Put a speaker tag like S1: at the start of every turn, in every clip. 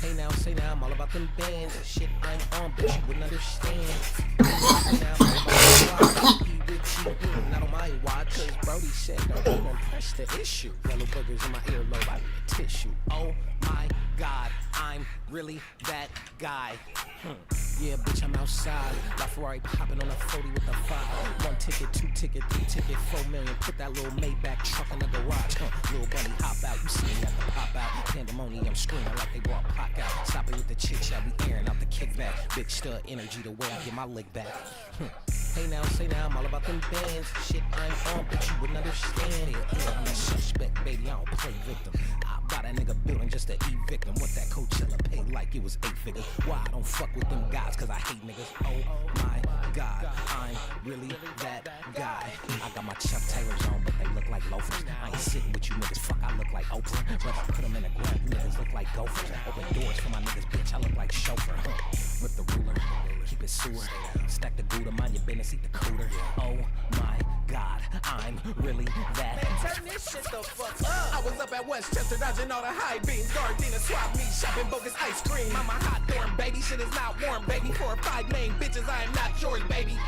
S1: Hey now, say now, I'm all about them bands. Shit I'm on, but you wouldn't understand. Say now, I'm all about the watch. Not on my watch, cause Brody said don't even press the issue. Yellow boogers in my earlobe, I need a tissue. Oh my God, I'm really that guy. Yeah, bitch, I'm outside. La Ferrari popping on a 40 with a 5. 1 ticket, 2 ticket, 3 ticket, 4 million. Put that little Maybach truck in the garage. Little bunny hop out, you see me at the pop out. Pandemonium screaming like they brought Pac out. Stop it with the chit chat, we airing out the kickback. Big stud energy, the way I get my lick back. Hey now, say now, I'm all about them bands. Shit I'm on, but you wouldn't understand. Yeah, I'm a suspect, baby, I don't play victim. I buy that nigga building just to evict him. What that Coachella paid like it was 8 figures. Why I don't fuck with them guys, cause I hate niggas. Oh my God, I'm really that guy. I got my Chuck Taylors on, but they look like loafers. I ain't sitting with you niggas, fuck, I look like Oprah. But I put them in the ground, you niggas look like gophers. Open doors for my niggas, bitch, I look like chauffeur. With the ruler, keep it sewer. Stack the Gouda, mind your business, eat the cooter. Oh my God, I'm really that. Man, turn this shit the fuck up. I was up at Westchester, dodging all the high beams. Gardena swap me, shopping bogus ice cream. I'm a hot dorm, baby, shit is not warm, baby. 4 or 5 main bitches, I am not yours, baby.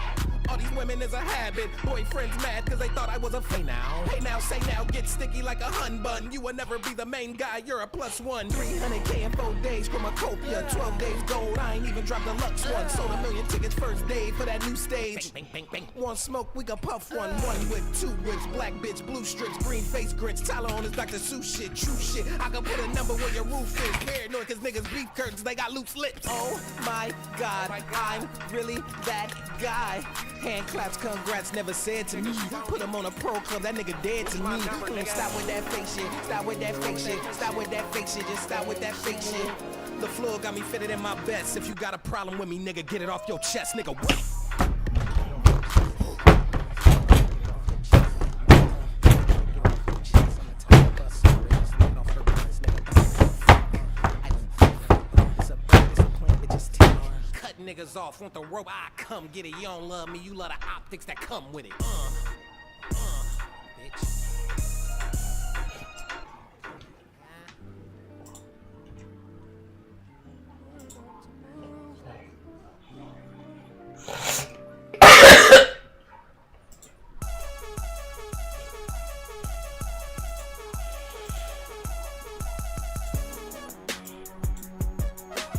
S1: All these women is a habit. Boyfriends mad cause they thought I was a fake now. Hey now, say now, get sticky like a hun bun. You will never be the main guy, you're a +1. 300K in 4 days, Chromacopia. 12 days gold, I ain't even dropped the Lux one. Sold 1 million tickets first day for that new stage. Bang, bang, bang, bang. Want smoke, we can puff one. 1 with 2 whips, black bitch, blue strips, green face grits. Tyler on his Dr. Seuss shit, true shit. I can put a number where your roof is. Paranoid cause niggas beef curtains, they got loose lips. Oh my God, I'm really that guy. Hand claps, congrats, never said to me. Put him on a pro club, that nigga dead to me. Stop with that fake shit, stop with that fake shit, stop with that fake shit, just stop with that fake shit. The floor got me fitted in my best. If you got a problem with me, nigga, get it off your chest, nigga. What? niggas off. Want the rope? I come get it. You don't love me, you love the optics that come with it. Bitch.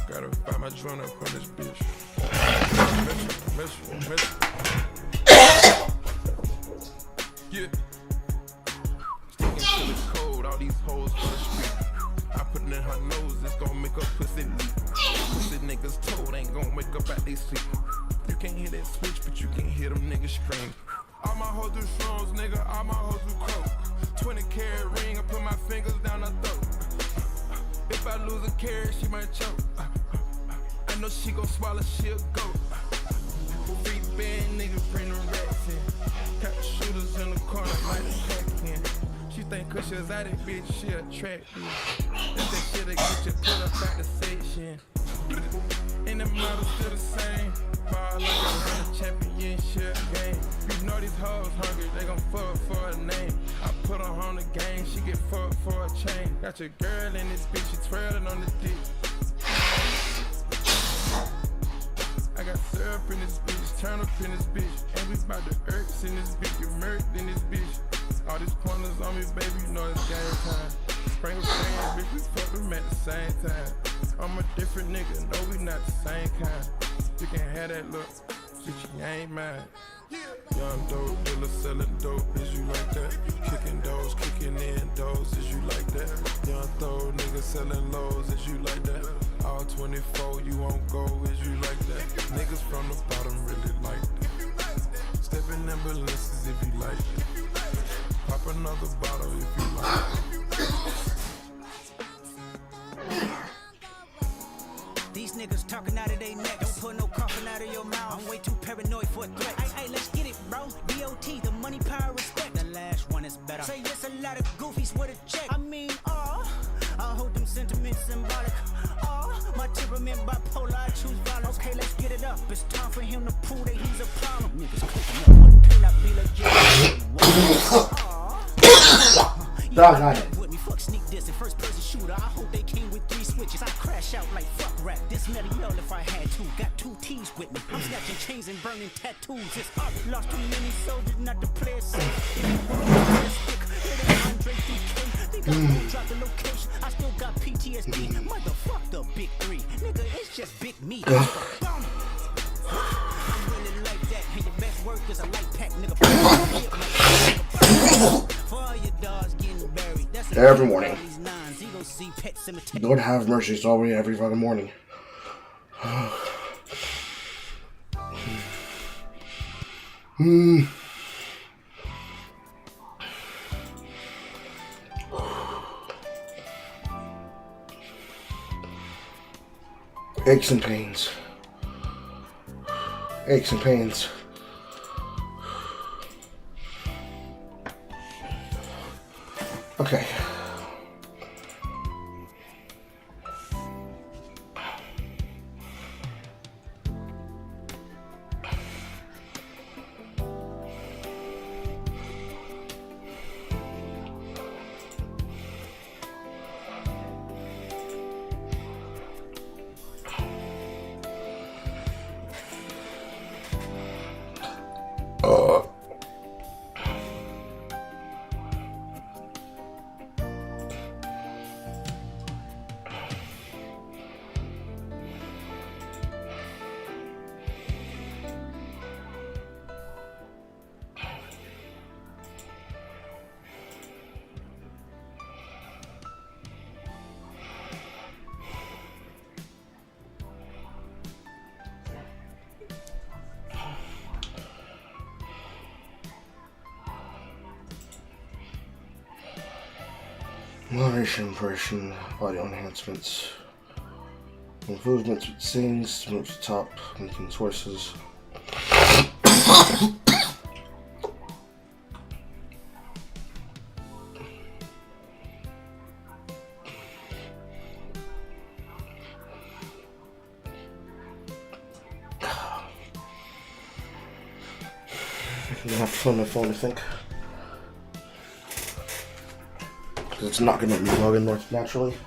S2: Gotta find my joint up on this bitch. Miss. Yeah. Sticking to the code, all these hoes for the street. I put it in her nose, it's gonna make her pussy leak. Pussy niggas told ain't gonna wake up out they sleep. You can't hear that switch, but you can hear them niggas scream. All my hoes do shrooms, nigga, all my hoes do coke. 20-carat ring, I put my fingers down her throat. If I lose a carat, she might choke. I know she gon' swallow, she'll go. Free band nigga bring the rats in. Got the shooters in the corner like a pack-in. She think cause she's out of bitch, she attract me. That's that shit that get you put up out the section. And the models still the same. Ball like a championship game. You know these hoes hungry, they gon' fuck for a name. I put her on the game, she get fucked for a chain. Got your girl in this bitch, she twirling on the dick. I got syrup in this bitch, turn up in this bitch. And we bout the irks in this bitch, get murked in this bitch. All these pointers on me, baby, you know it's game time. Sprinkle sand, bitch, we fuck them at the same time. I'm a different nigga, no, we not the same kind. You can have that look, shit, you ain't mine. Young dope dealer selling dope, is you like that? Kicking doors, kicking in doors, is you like that? Young throw nigga selling lows, is you like that? All 24, you won't go, is you like that? Niggas from the bottom really like that. Stepping ambulances if you like it. Pop another bottle if you like it.
S3: These niggas talking out of their neck. Don't put no coughing out of your mouth. I'm way too paranoid for a threat. Hey, let's get it, bro. DOT, the money, power, respect. The last one is better. Say yes, a lot of goofies with a check. I mean, I hold them sentiments symbolic. My temperament bipolar, I choose violence. Okay, let's get it up. It's time for him to prove that he's a problem. Niggas cooking up. One cannot be legit.
S4: Dog night.
S3: With me, fuck sneak this and first person shooter. I hope they came with 3 switches. I crash out like fuck rap. This metal yell if I had to. Got 2 T's with me. I'm snatching chains and burning tattoos. It's up. Lost too many soldiers, not to play it safe. Think I'm gonna drop the location. I still got PTSD. Motherfuck the big 3. Nigga, it's just big me. I'm really like that. And your best work is a light pack, nigga. For all your dogs getting buried. That's
S4: Every morning. Lord have mercy, it's already every fucking morning. Aches and pains. Aches and pains. Okay. Moderation, impression, body enhancements, improvements with scenes, move to top, linking sources. gonna have to phone my phone, I think. Because it's not gonna let me log in naturally.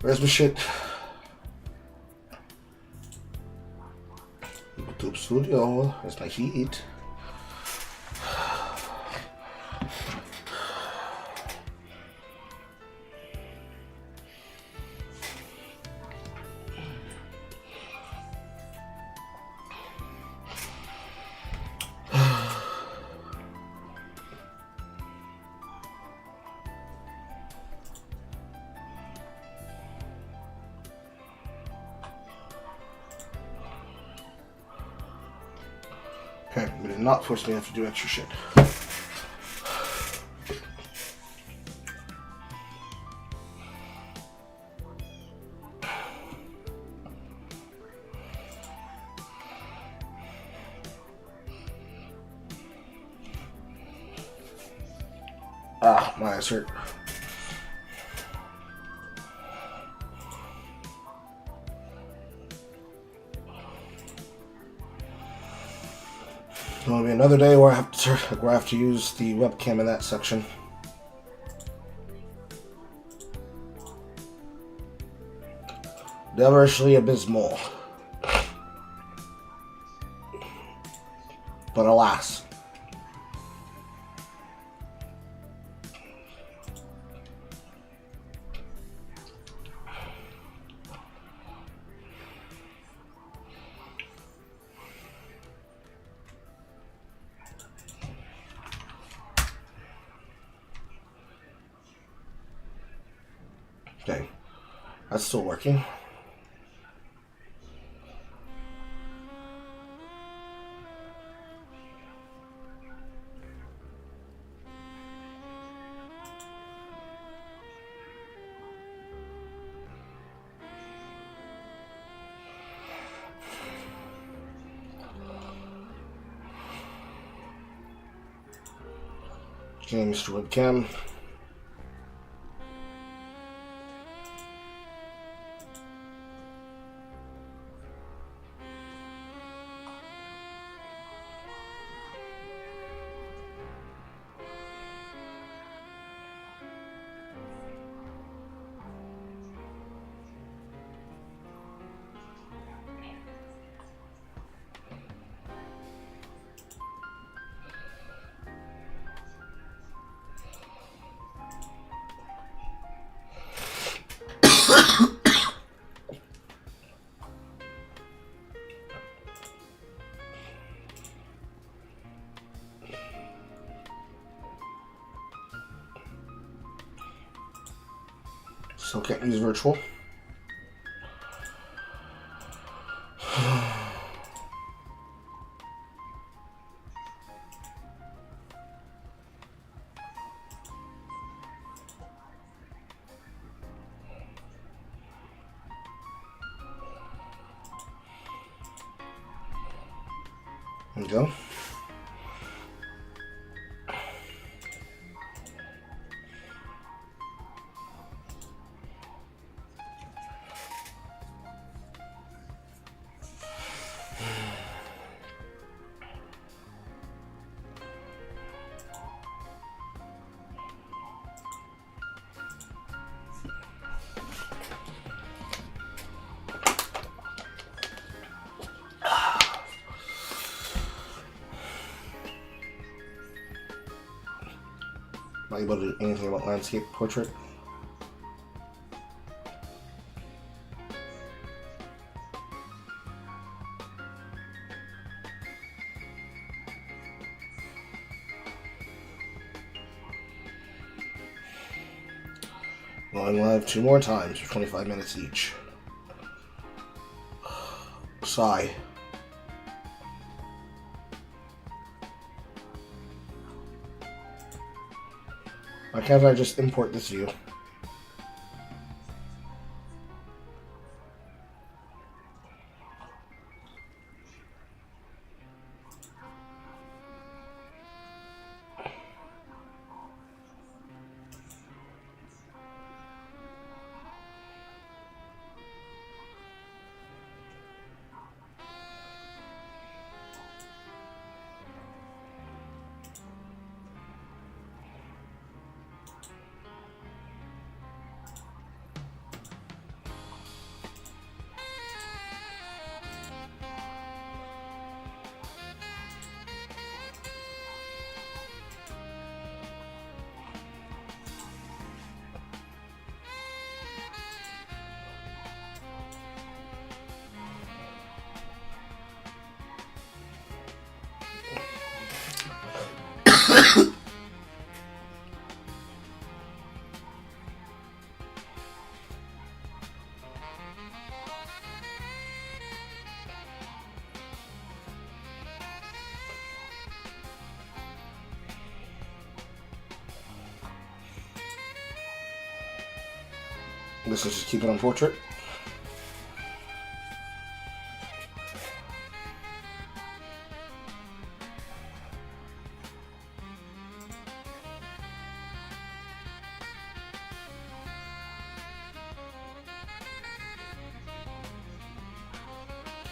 S4: Where's my shit? YouTube Studio. Where's my heat? Okay, but it not force me to have to do extra shit. Ah, my eyes hurt. It's going to be another day where I have to use the webcam in that section. Devilishly abysmal. But alas. Okay, that's still working. Okay, Mr. Webcam. Still can't use virtual. There we go. Not able to do anything about landscape portrait. Going live 2 more times for 25 minutes each. Sigh. Why can't I just import this view? Let's just keep it on portrait.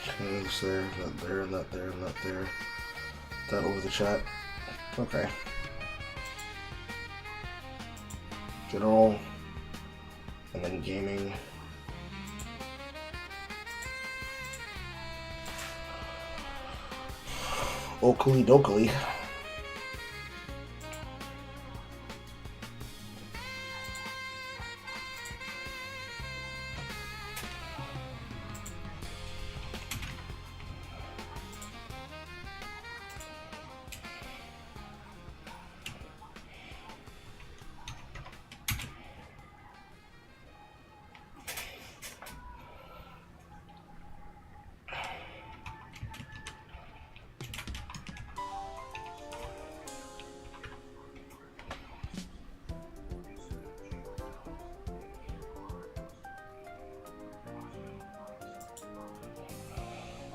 S4: Okay, it's there, not there, not there, not there. That over the chat. Okay. General. And then gaming. Oakley dokley.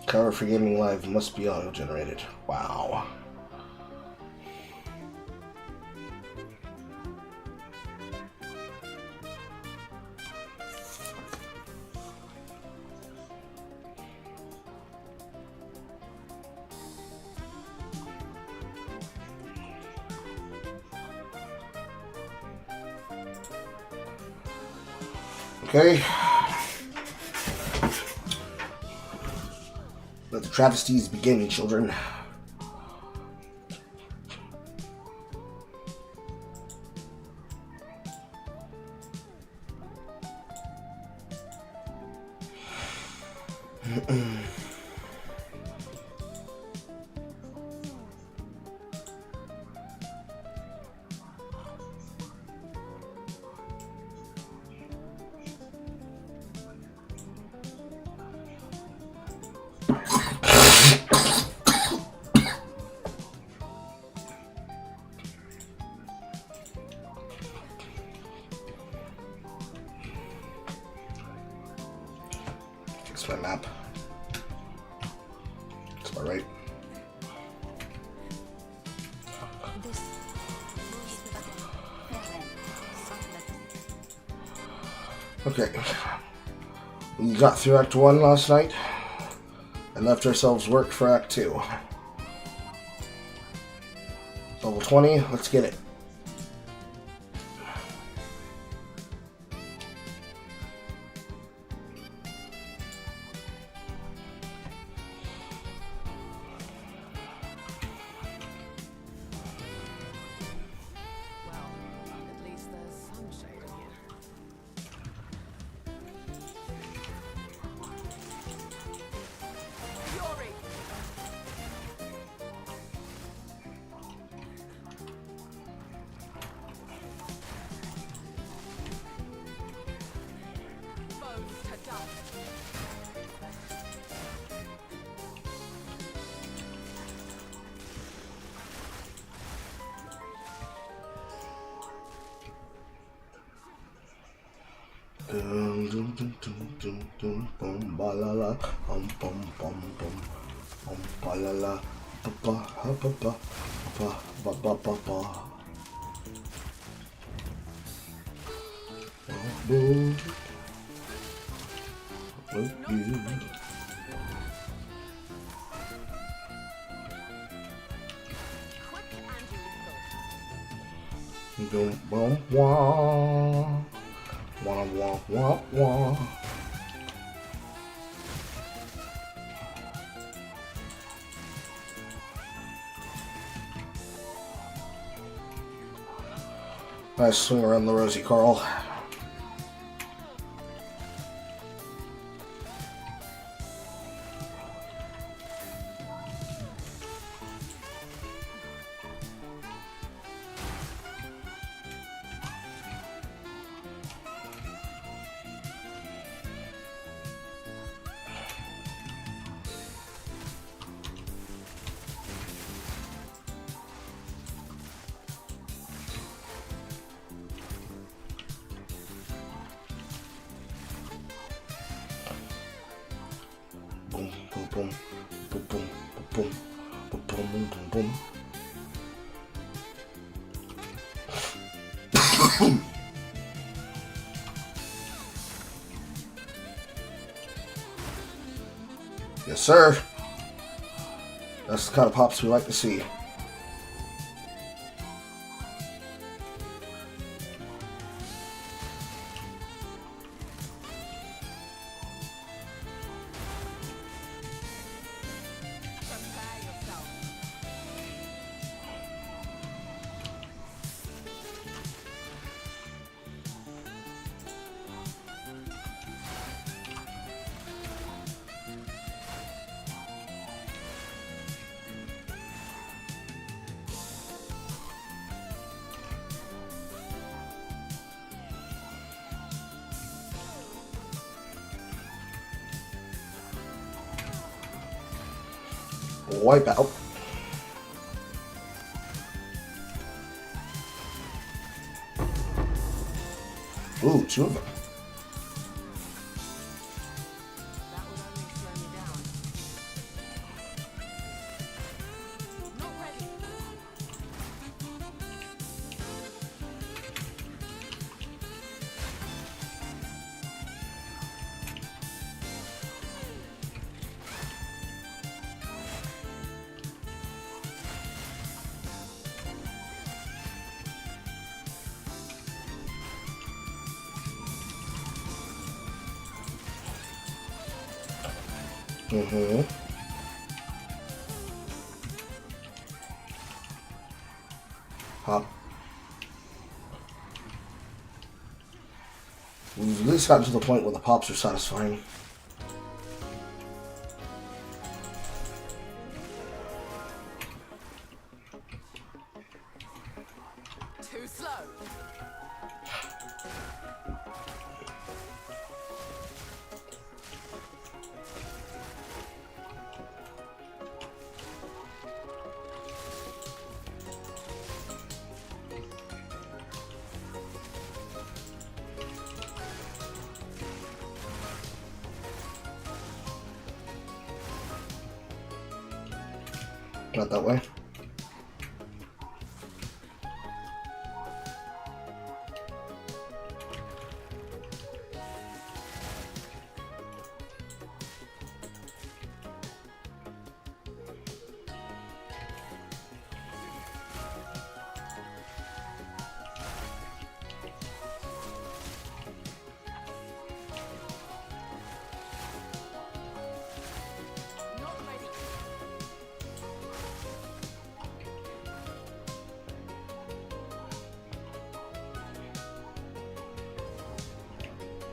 S4: Cover for Gaming Live must be auto-generated. Wow. Okay. Let the travesties begin, children. Fix my map. That's about right. Okay. We got through Act 1 last night and left ourselves work for Act 2. Level 20, let's get it. Dum dum dum dum dum dum bum ba la la bum bum bum bum ba la la ba ba ba ba ba ba ba ba. Dum bum wah wah wah wah wah. Nice swing around the Rosie Carl. Boom, boom, boom, boom, boom, boom, boom, boom, boom, boom. Yes, sir. That's the kind of pops we like to see. Wipe out. Ooh, two of them. Mm-hmm. Hop. We've at least gotten to the point where the pops are satisfying.
S5: Too slow.
S4: Not that way.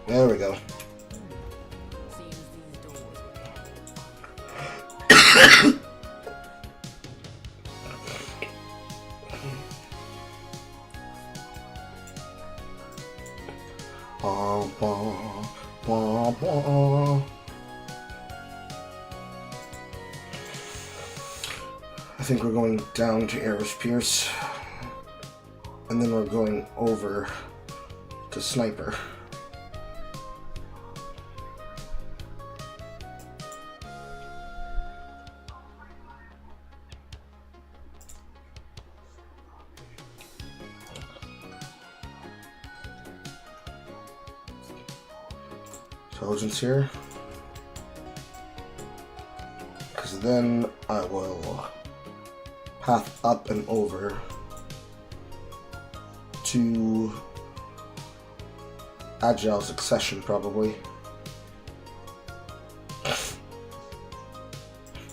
S4: There we go. I think we're going down to Eris Pierce, and then we're going over to Sniper. Intelligence here. Because then I will path up and over to Agile Succession, probably.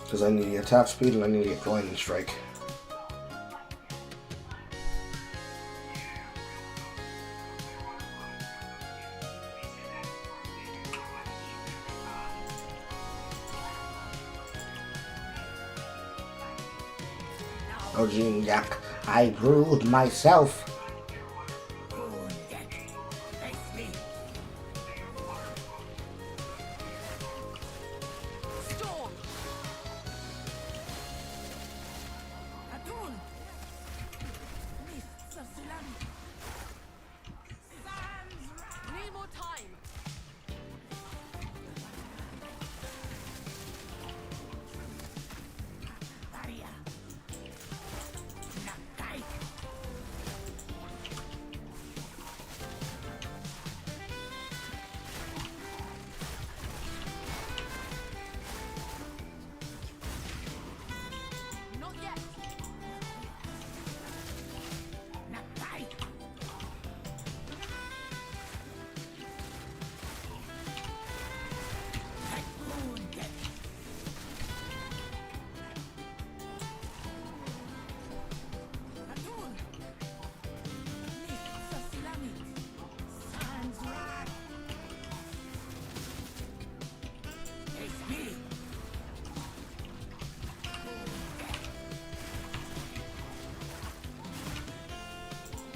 S4: Because I need to get tap speed and I need to get Lightning Strike. Oh, Gene Yak, I brewed myself.
S5: Storm. Need more time. Not yet.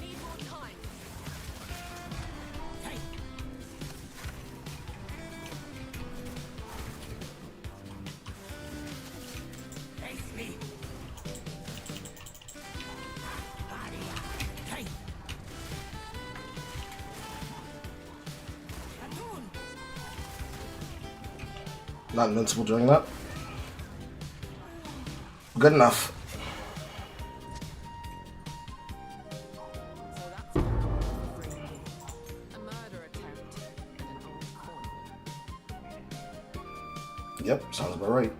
S5: Need more time.
S4: Not invincible during that. Good enough.
S5: So that's a murder attempt and an old corner.
S4: Yep, sounds about right.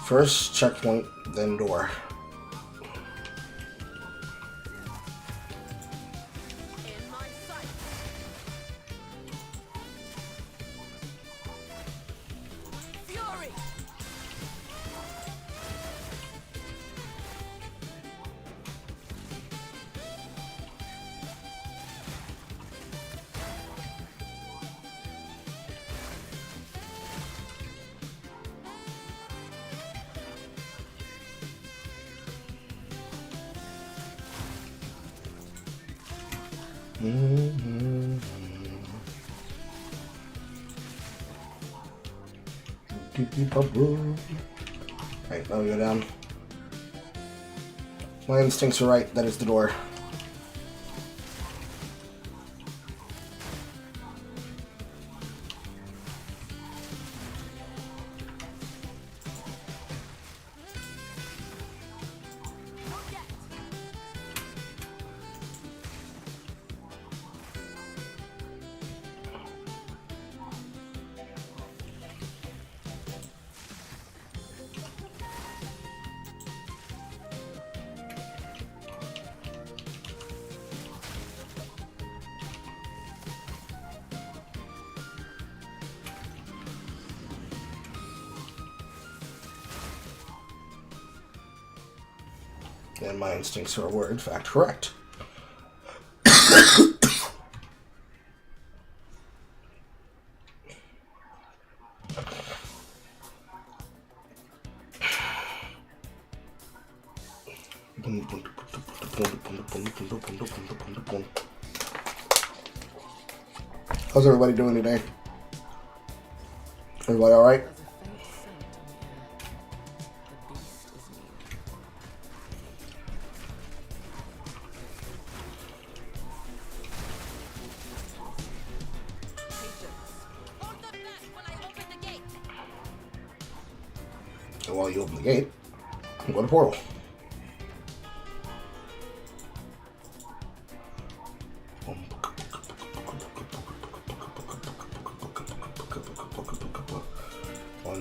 S4: First checkpoint, then door.
S5: In my sight. Fury. Alright, now we go down. My instincts are right, that is the door. Not yet.
S4: And my instincts were in fact correct. How's everybody doing today? Everybody all right?
S1: There's a faint scent on the air. The beast is near.
S5: Patience. Hold them back when I open the gate.
S4: And while you open the gate, I'm going to portal.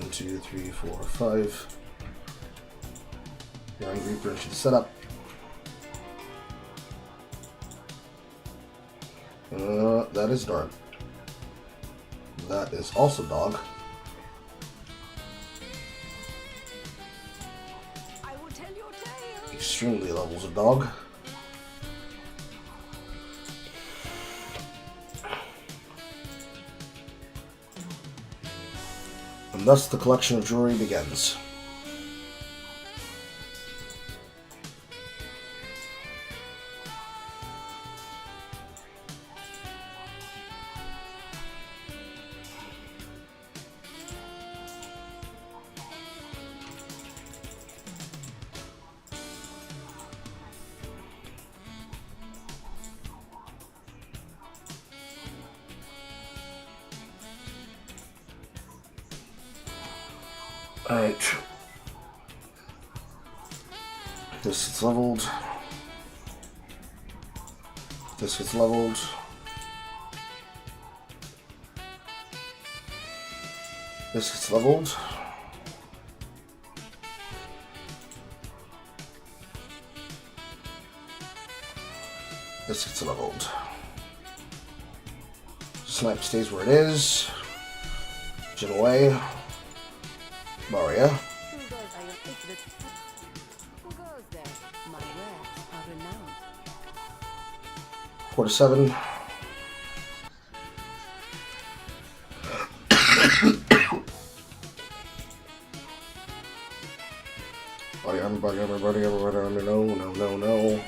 S4: 1, 2, 3, 4, 5. Young Reaper into the setup. That is dog. That is also dog.
S5: I will tell your tale.
S4: Extremely levels of dog. And thus the collection of jewelry begins. Alright. This is leveled. This is leveled. This is leveled. This gets leveled. Snipe stays where it is. Jin away. Maria.
S5: Who goes are your favorite? Who goes there? My wares are renowned.
S4: Quarter 7. Body armor, no.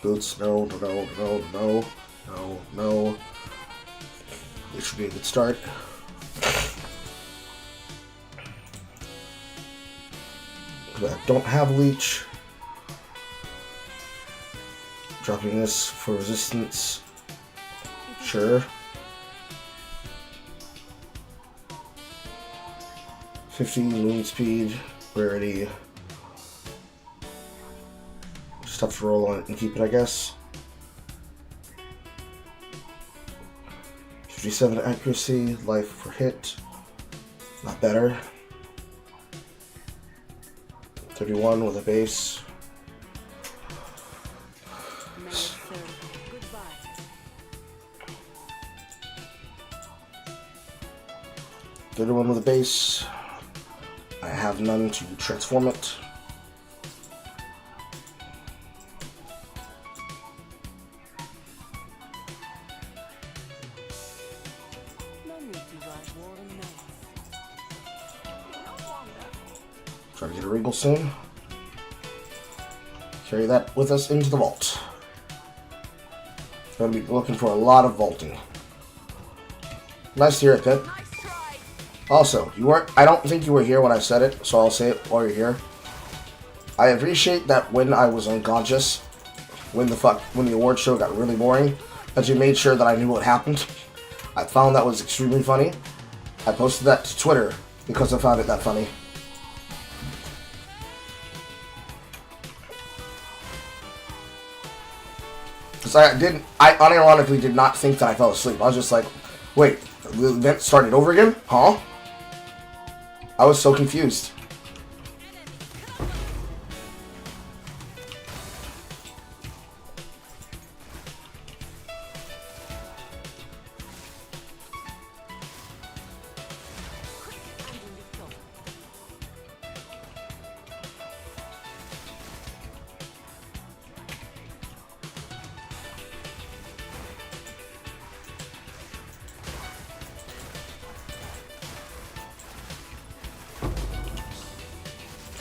S4: Boots, no. This should be a good start. I don't have leech. Dropping this for resistance. Sure. 15 movement speed, rarity. Just have to roll on it and keep it, I guess. 57 accuracy, life for hit. Not better. 31 with a base.
S5: May it serve. Goodbye.
S4: 31 with a base. I have none to transform it.
S5: No need to write war and nights. No wonder.
S4: Try to get a regal soon. Carry that with us into the vault. Gonna be looking for a lot of vaulting. Nice to hear it, Pip.
S5: Nice try.
S4: Also, you weren't. I don't think you were here when I said it, so I'll say it while you're here. I appreciate that when I was unconscious, when the award show got really boring, that you made sure that I knew what happened. I found that was extremely funny. I posted that to Twitter because I found it that funny. Because I unironically did not think that I fell asleep. I was just like, wait, the event started over again? Huh? I was so confused.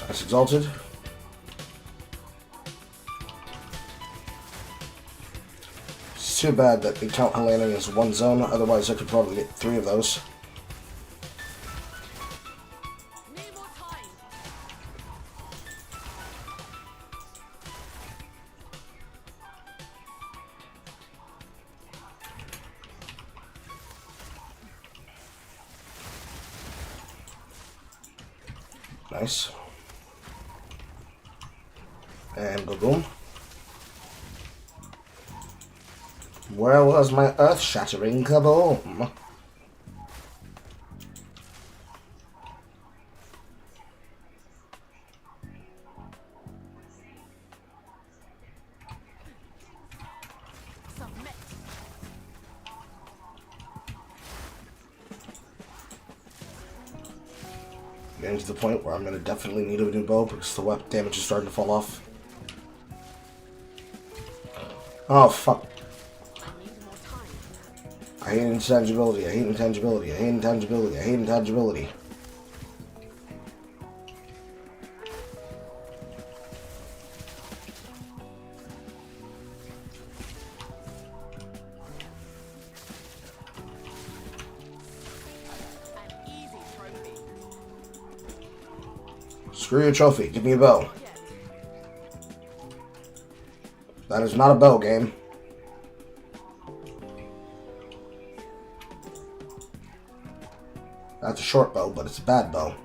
S4: That's exalted. It's too bad that they count her landing as one zone, otherwise I could probably get 3 of those.
S5: Need more time.
S4: Nice. And boom. Where was my earth-shattering kaboom? Getting to the point where I'm going to definitely need a new bow because the weapon damage is starting to fall off. Oh, fuck. I hate intangibility, I hate intangibility, I hate intangibility, I hate intangibility. Screw your trophy, give me a bow. That is not a bow game. That's a short bow, but it's a bad bow.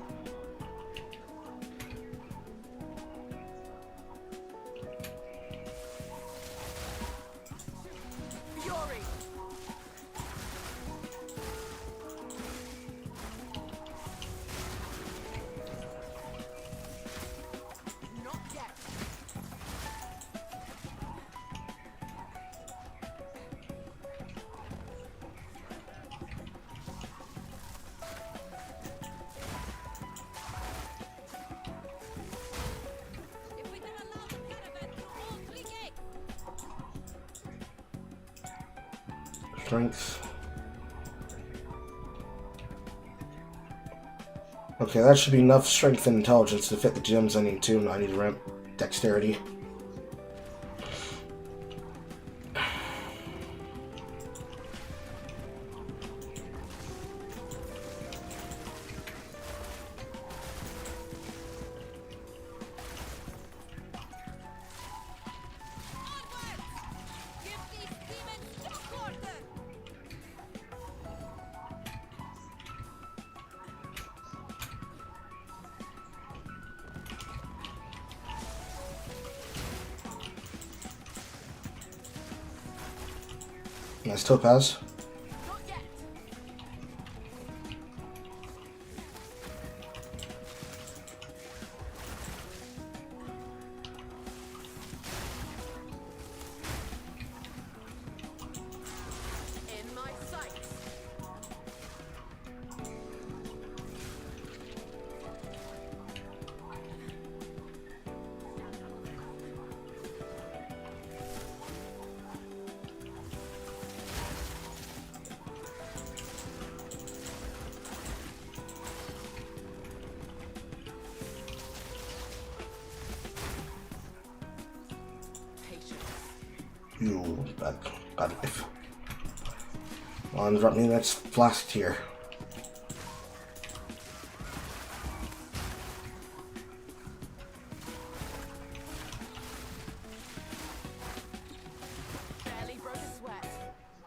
S4: Strength. Okay, that should be enough strength and intelligence to fit the gems I need to. I need to ramp dexterity. Nice topaz. You bad life. Well, drop me the next flask here.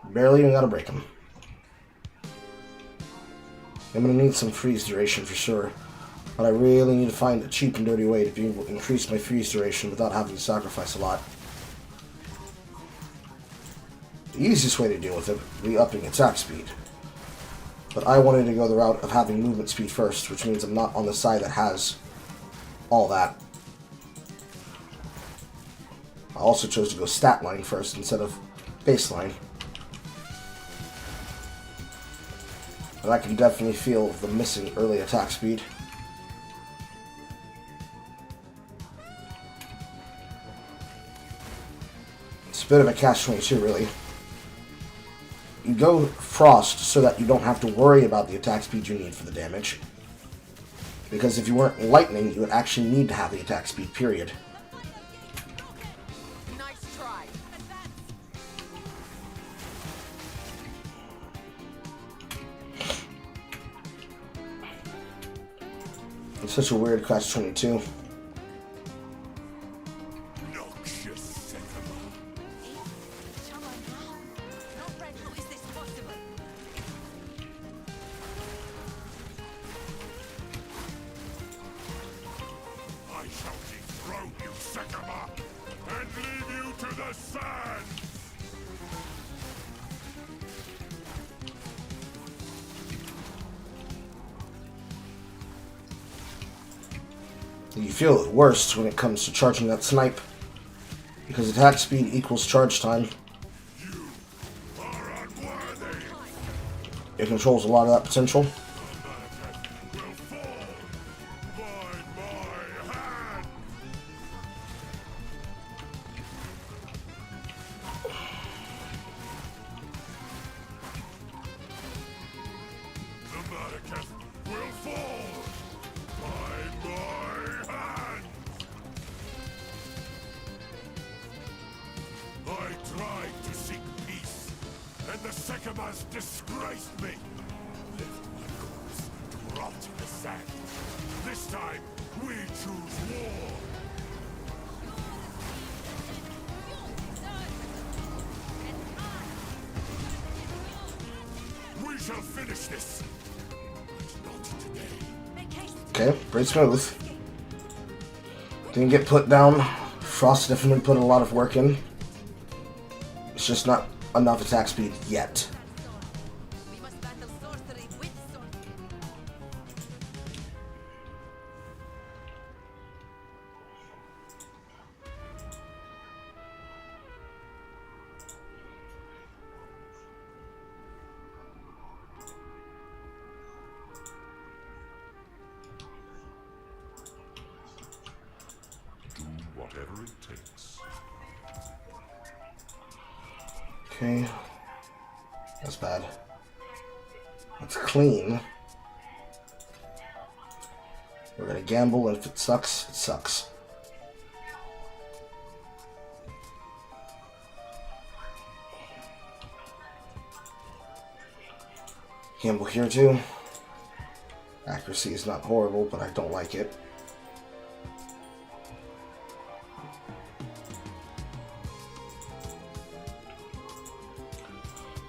S4: Barely even gotta break him. I'm gonna need some freeze duration for sure, but I really need to find a cheap and dirty way to increase my freeze duration without having to sacrifice a lot. The easiest way to deal with it would be upping attack speed. But I wanted to go the route of having movement speed first, which means I'm not on the side that has all that. I also chose to go stat line first instead of baseline. And I can definitely feel the missing early attack speed. It's a bit of a catch-22, really. You go Frost so that you don't have to worry about the attack speed you need for the damage. Because if you weren't Lightning, you would actually need to have the attack speed, period.
S5: Nice try.
S4: It's such a weird catch-22. You feel it worst when it comes to charging that snipe, because attack speed equals charge time. It controls a lot of that potential.
S6: SSF will fall by my hand. I tried to seek peace, and the Sekemas disgraced me. Left my corpse to rot in the sand. This time, we choose war. We shall finish this. But not today.
S4: Okay, pretty smooth. Didn't get put down. Frost definitely put a lot of work in. It's just not enough attack speed yet.
S5: We must battle sorcery with sorcery.
S6: Do whatever it takes.
S4: Okay. That's bad. That's clean. We're gonna gamble, and if it sucks, it sucks. Gamble here too. Accuracy is not horrible, but I don't like it.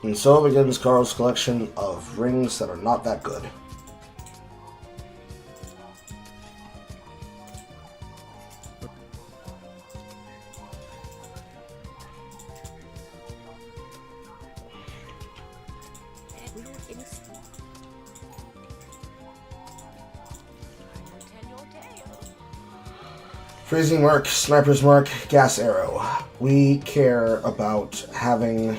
S4: And so begins Carl's collection of rings that are not that good. Freezing mark, sniper's mark, gas arrow. We care about having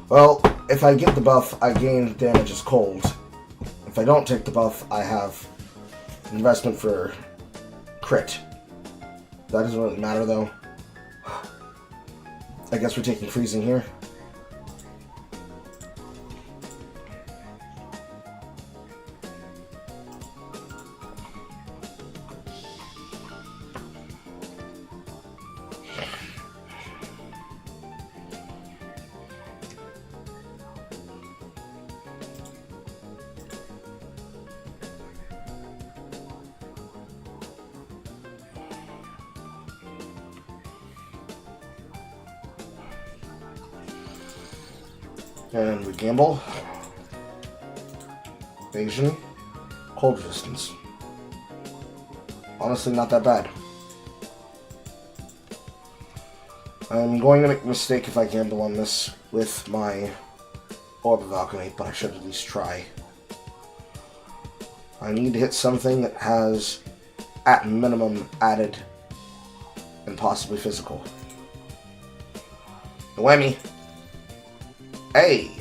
S4: well, if I get the buff, I gain damage as cold. If I don't take the buff, I have investment for crit. That doesn't really matter though. I guess we're taking freezing here. And we gamble. Evasion. Cold resistance. Honestly, not that bad. I'm going to make a mistake if I gamble on this with my Orb of Alchemy, but I should at least try. I need to hit something that has, at minimum, added and possibly physical. The whammy. Hey,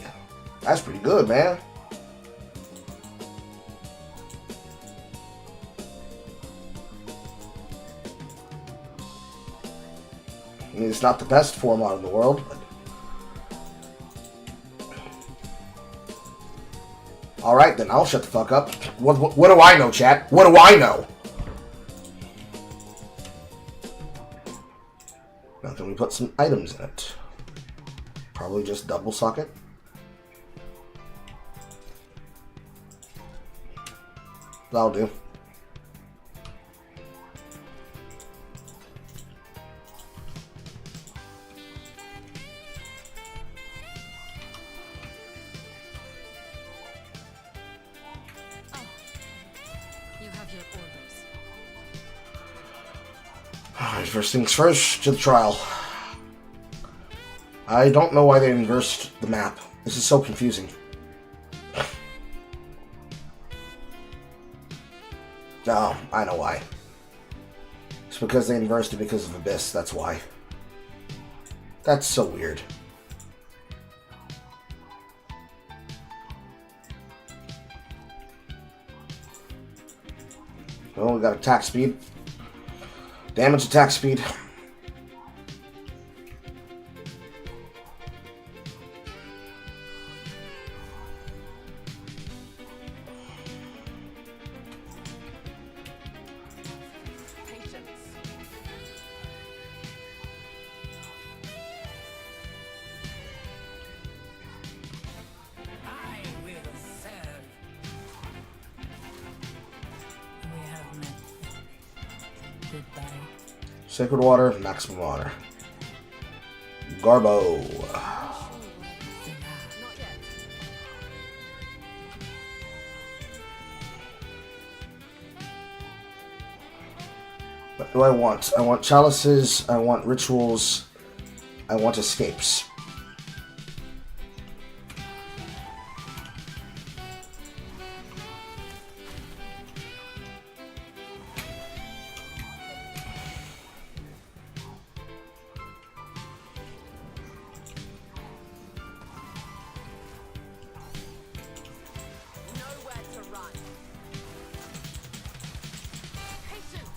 S4: that's pretty good, man. I mean, it's not the best format in the world, but... Alright, then I'll shut the fuck up. What do I know, chat? What do I know? Now, can we put some items in it? Probably just double socket. That'll do.
S5: You have your orders.
S4: Alright, first things first, to the trial. I don't know why they inversed the map. This is so confusing. No, I know why. It's because they inversed it because of Abyss, that's why. That's so weird. Well, we got attack speed. Damage attack speed. Sacred water, maximum honor. Garbo. What do I want? I want chalices, I want rituals, I want escapes.
S5: Nowhere to run. Patience.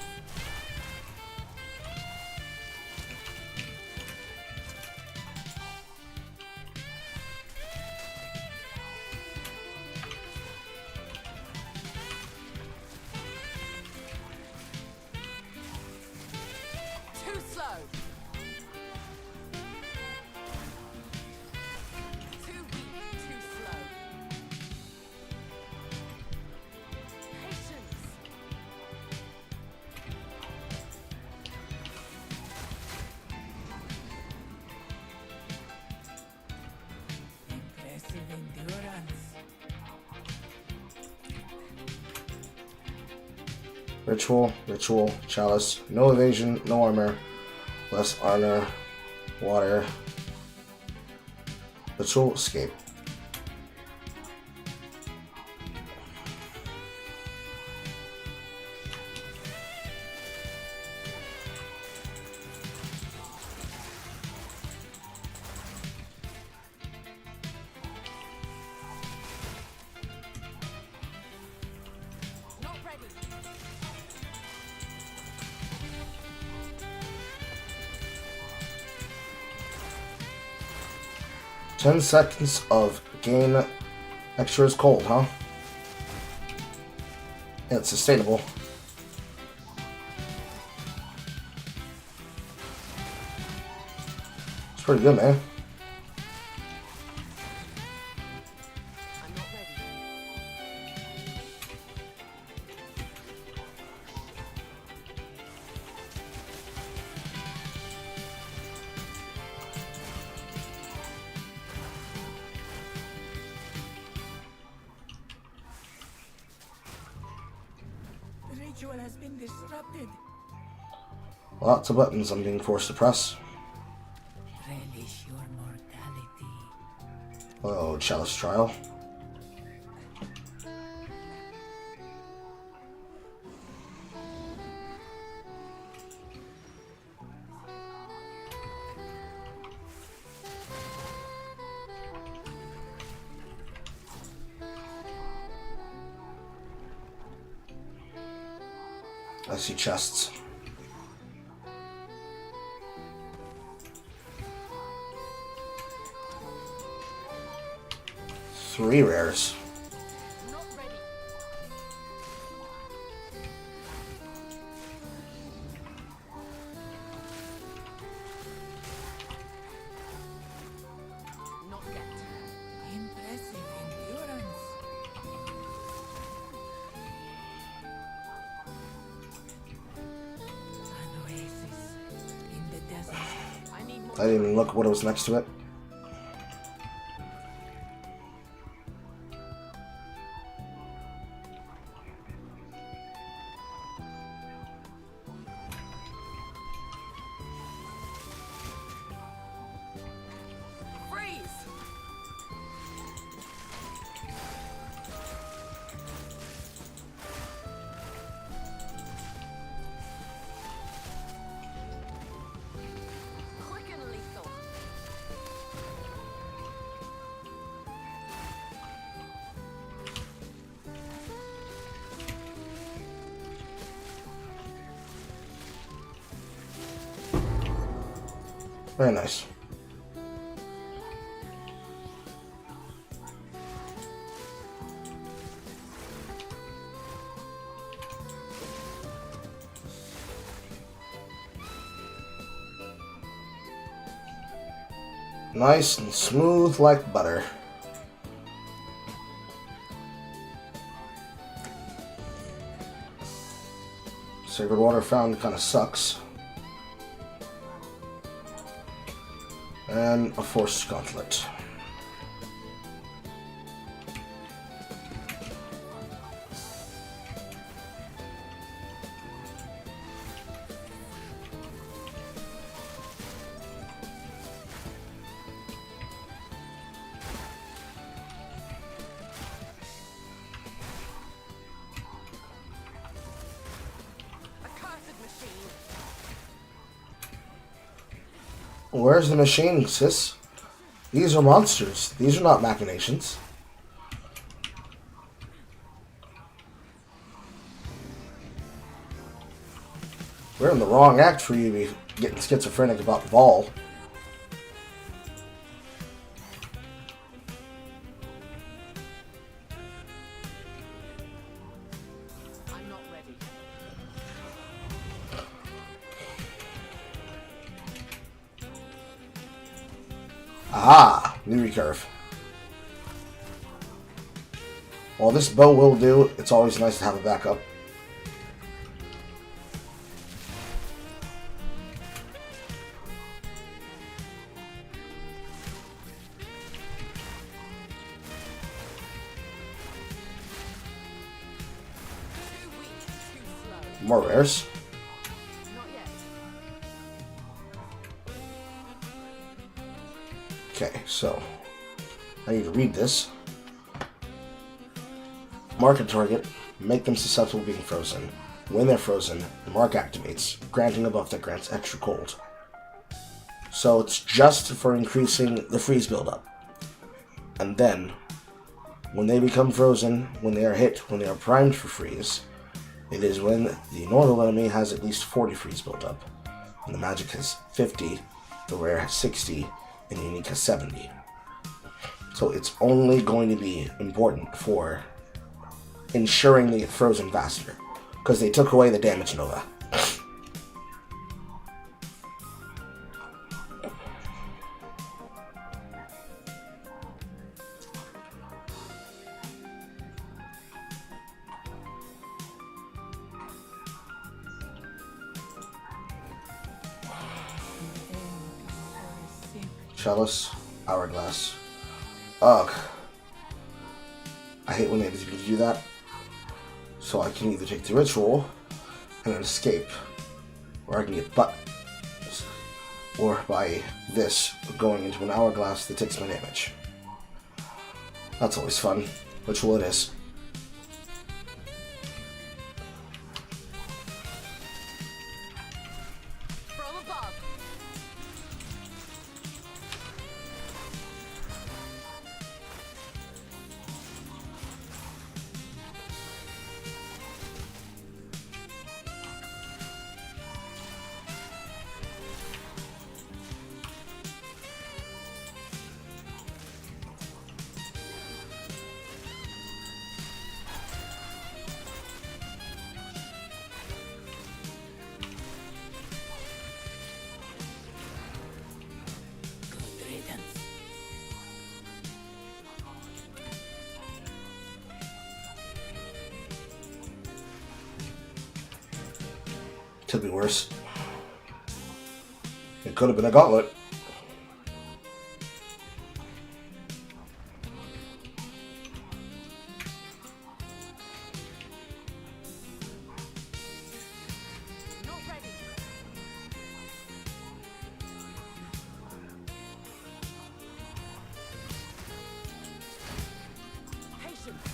S5: Too slow. Too weak, too slow. Patience.
S3: Impressive endurance.
S4: Ritual, ritual, chalice, no evasion, no armor, less honor, water, ritual, escape.
S5: Not ready.
S4: 10 seconds of gain extra is cold, huh? Yeah, it's sustainable. It's pretty good, man.
S5: I'm not ready.
S3: The ritual has been disrupted.
S4: Lots of buttons I'm being forced to press.
S3: Relish your mortality.
S4: Oh, chalice trial. I see chests. Three rares.
S5: Not ready. Not yet.
S3: Impressive endurance. An oasis in the desert.
S5: I need more.
S4: I didn't even look what was next to it.
S5: Freeze. Quick and lethal.
S4: Very nice. Nice and smooth like butter. Sacred water found kind of sucks. And a forced gauntlet. Where's the machine, sis? These are monsters. These are not machinations. We're in the wrong act for you to be getting schizophrenic about Vol.
S5: I'm not ready.
S4: Aha! New recurve. While this bow will do, it's always nice to have a backup. More rares.
S5: Not yet.
S4: Okay, so I need to read this. Mark a target, make them susceptible to being frozen. When they're frozen, the mark activates, granting a buff that grants extra cold. So it's just for increasing the freeze buildup. And then, when they become frozen, when they are hit, when they are primed for freeze, it is when the normal enemy has at least 40 freeze buildup, and the magic has 50, the rare has 60, and the unique has 70. So it's only going to be important for ensuring they get frozen faster, because they took away the damage nova. Chalice, Hourglass. Ugh. I hate when they do that. So I can either take the ritual and then escape, or I can get butt, or by this going into an hourglass that takes my damage. That's always fun. Ritual it is.
S5: From above.
S4: Could be worse. It could have been a gauntlet.
S5: Not ready. Patience.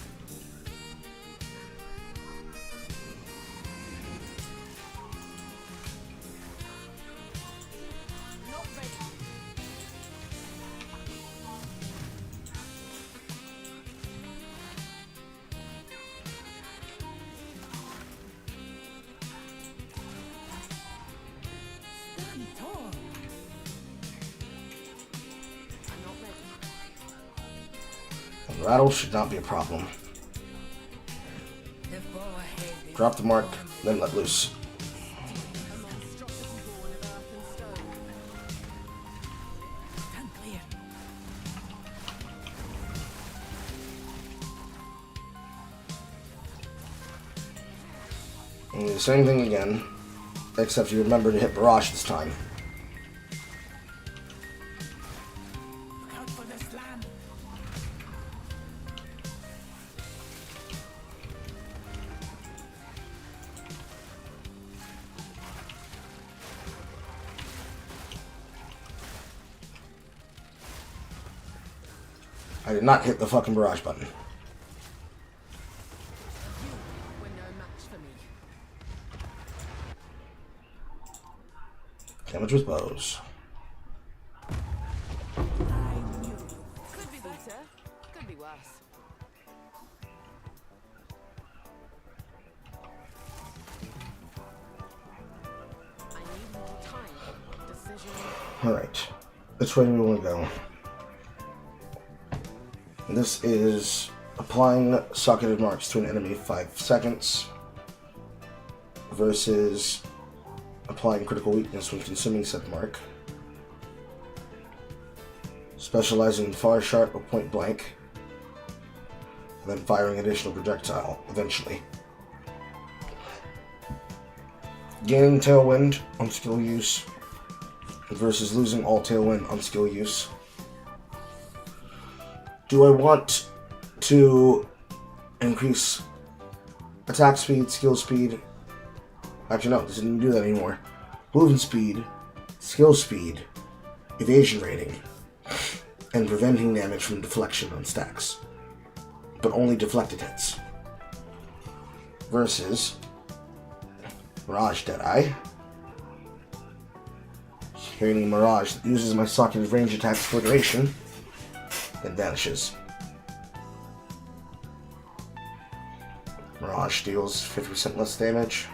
S5: Not ready. I'm not ready.
S4: And rattle should not be a problem. Drop the mark, then let loose.
S5: A monstrosity born of earth and stone.
S4: And do the same thing again, except you remember to hit barrage this time. I did not hit the fucking barrage button. Damage with bows.
S5: Could be better. Could be worse. I need more time. Decision.
S4: Alright. Which way do we want to go? This is applying socketed marks to an enemy 5 seconds versus applying critical weakness when consuming said mark. Specializing in fire shot or point blank, and then firing additional projectile eventually. Gaining tailwind on skill use versus losing all tailwind on skill use. Do I want to increase attack speed, skill speed? Actually, no, it doesn't even do that anymore. Movement speed, skill speed, evasion rating, and preventing damage from deflection on stacks. But only deflected hits. Versus Mirage Deadeye. Creating Mirage that uses my socketed range attacks for duration. Then vanishes. Mirage deals 50% less damage.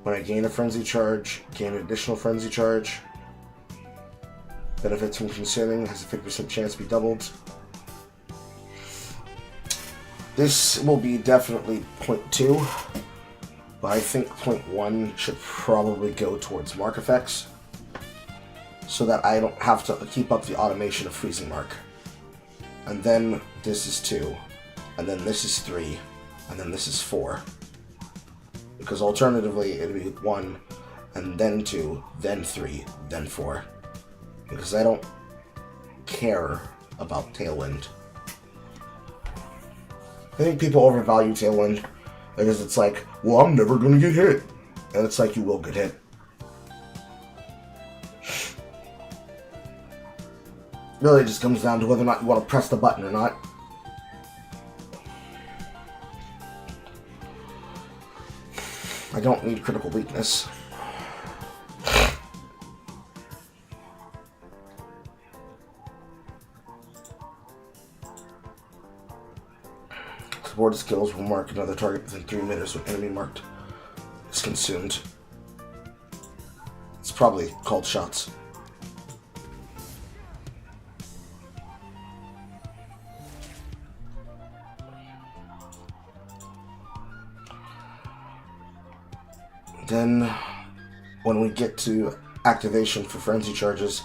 S4: When I gain a frenzy charge, gain an additional frenzy charge. Benefits from consuming has a 50% chance to be doubled. This will be definitely 0.2, but I think 0.1 should probably go towards mark effects, so that I don't have to keep up the automation of freezing mark. And then this is 2, and then this is 3, and then this is 4. Because alternatively it'd be 1, and then 2, then 3, then 4. Because I don't care about Tailwind. I think people overvalue Tailwind because it's like, well, I'm never gonna get hit. And it's like, you will get hit. Really, it just comes down to whether or not you want to press the button or not. I don't need critical weakness. Supported skills will mark another target within 3 meters when enemy marked is consumed. It's probably called shots. Then, when we get to activation for frenzy charges,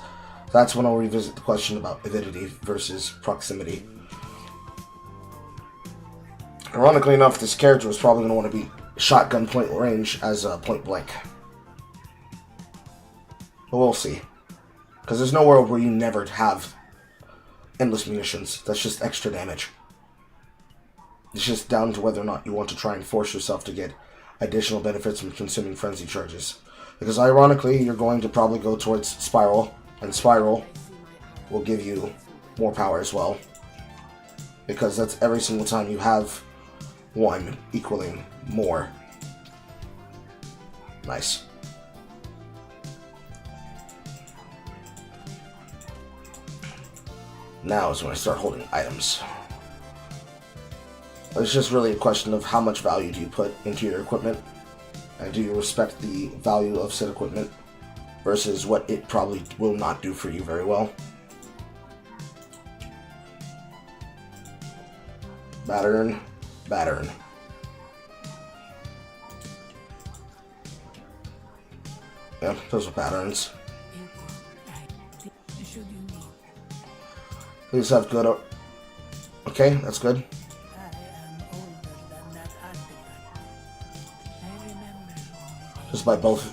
S4: that's when I'll revisit the question about avidity versus proximity. Ironically enough, this character was probably going to want to be shotgun point range as point blank. But we'll see. Because there's no world where you never have endless munitions. That's just extra damage. It's just down to whether or not you want to try and force yourself to get additional benefits from consuming frenzy charges. Because ironically, you're going to probably go towards Spiral, and Spiral will give you more power as well. Because that's every single time you have one equaling more. Nice. Now is when I start holding items. It's just really a question of how much value do you put into your equipment, and do you respect the value of said equipment versus what it probably will not do for you very well. Battern, battern. Yeah, those are patterns. Please have good. Okay, that's good.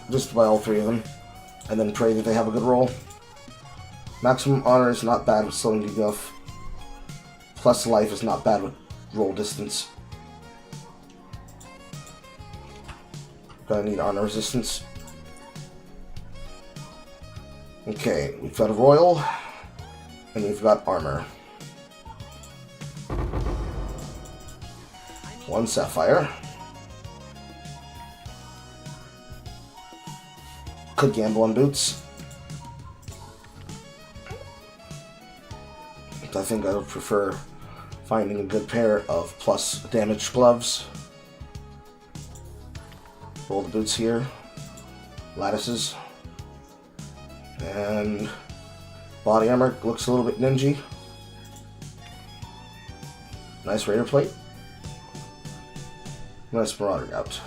S4: Just by all 3 of them, and then pray that they have a good roll. Maximum honor is not bad with slowing debuff. Plus life is not bad with roll distance. Gonna need honor resistance. Okay, we've got a royal, and we've got armor. 1 sapphire. Could gamble on boots. But I think I would prefer finding a good pair of plus damage gloves. Roll the boots here. Lattices. And body armor looks a little bit dingy. Nice raider plate. Nice marauder out.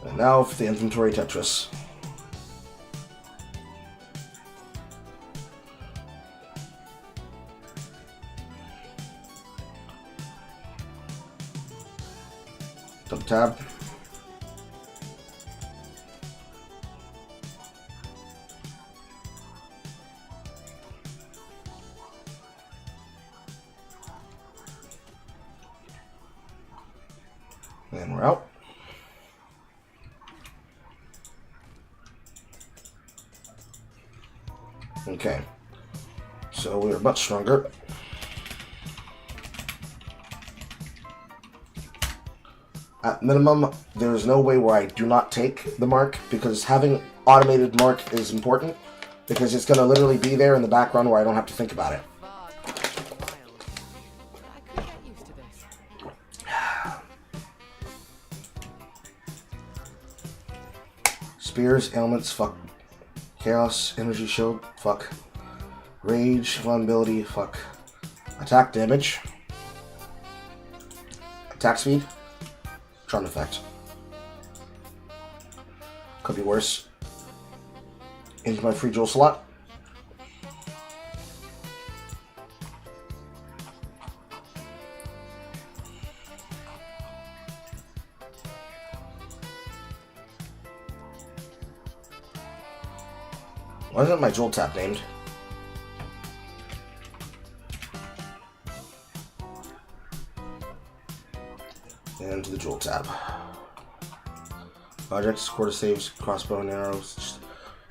S4: And now for the inventory Tetris. Double tab. And we're out. Okay. So we are much stronger. At minimum, there is no way where I do not take the mark, because having automated mark is important, because it's going to literally be there in the background where I don't have to think about it. Spears, ailments, fuck. Chaos, energy shield, fuck. Rage, vulnerability, fuck. Attack damage. Attack speed. Charm effect. Could be worse. Into my free jewel slot. Why isn't my jewel tap named? And to the jewel tab. Objects, quarter staves, crossbow and arrows,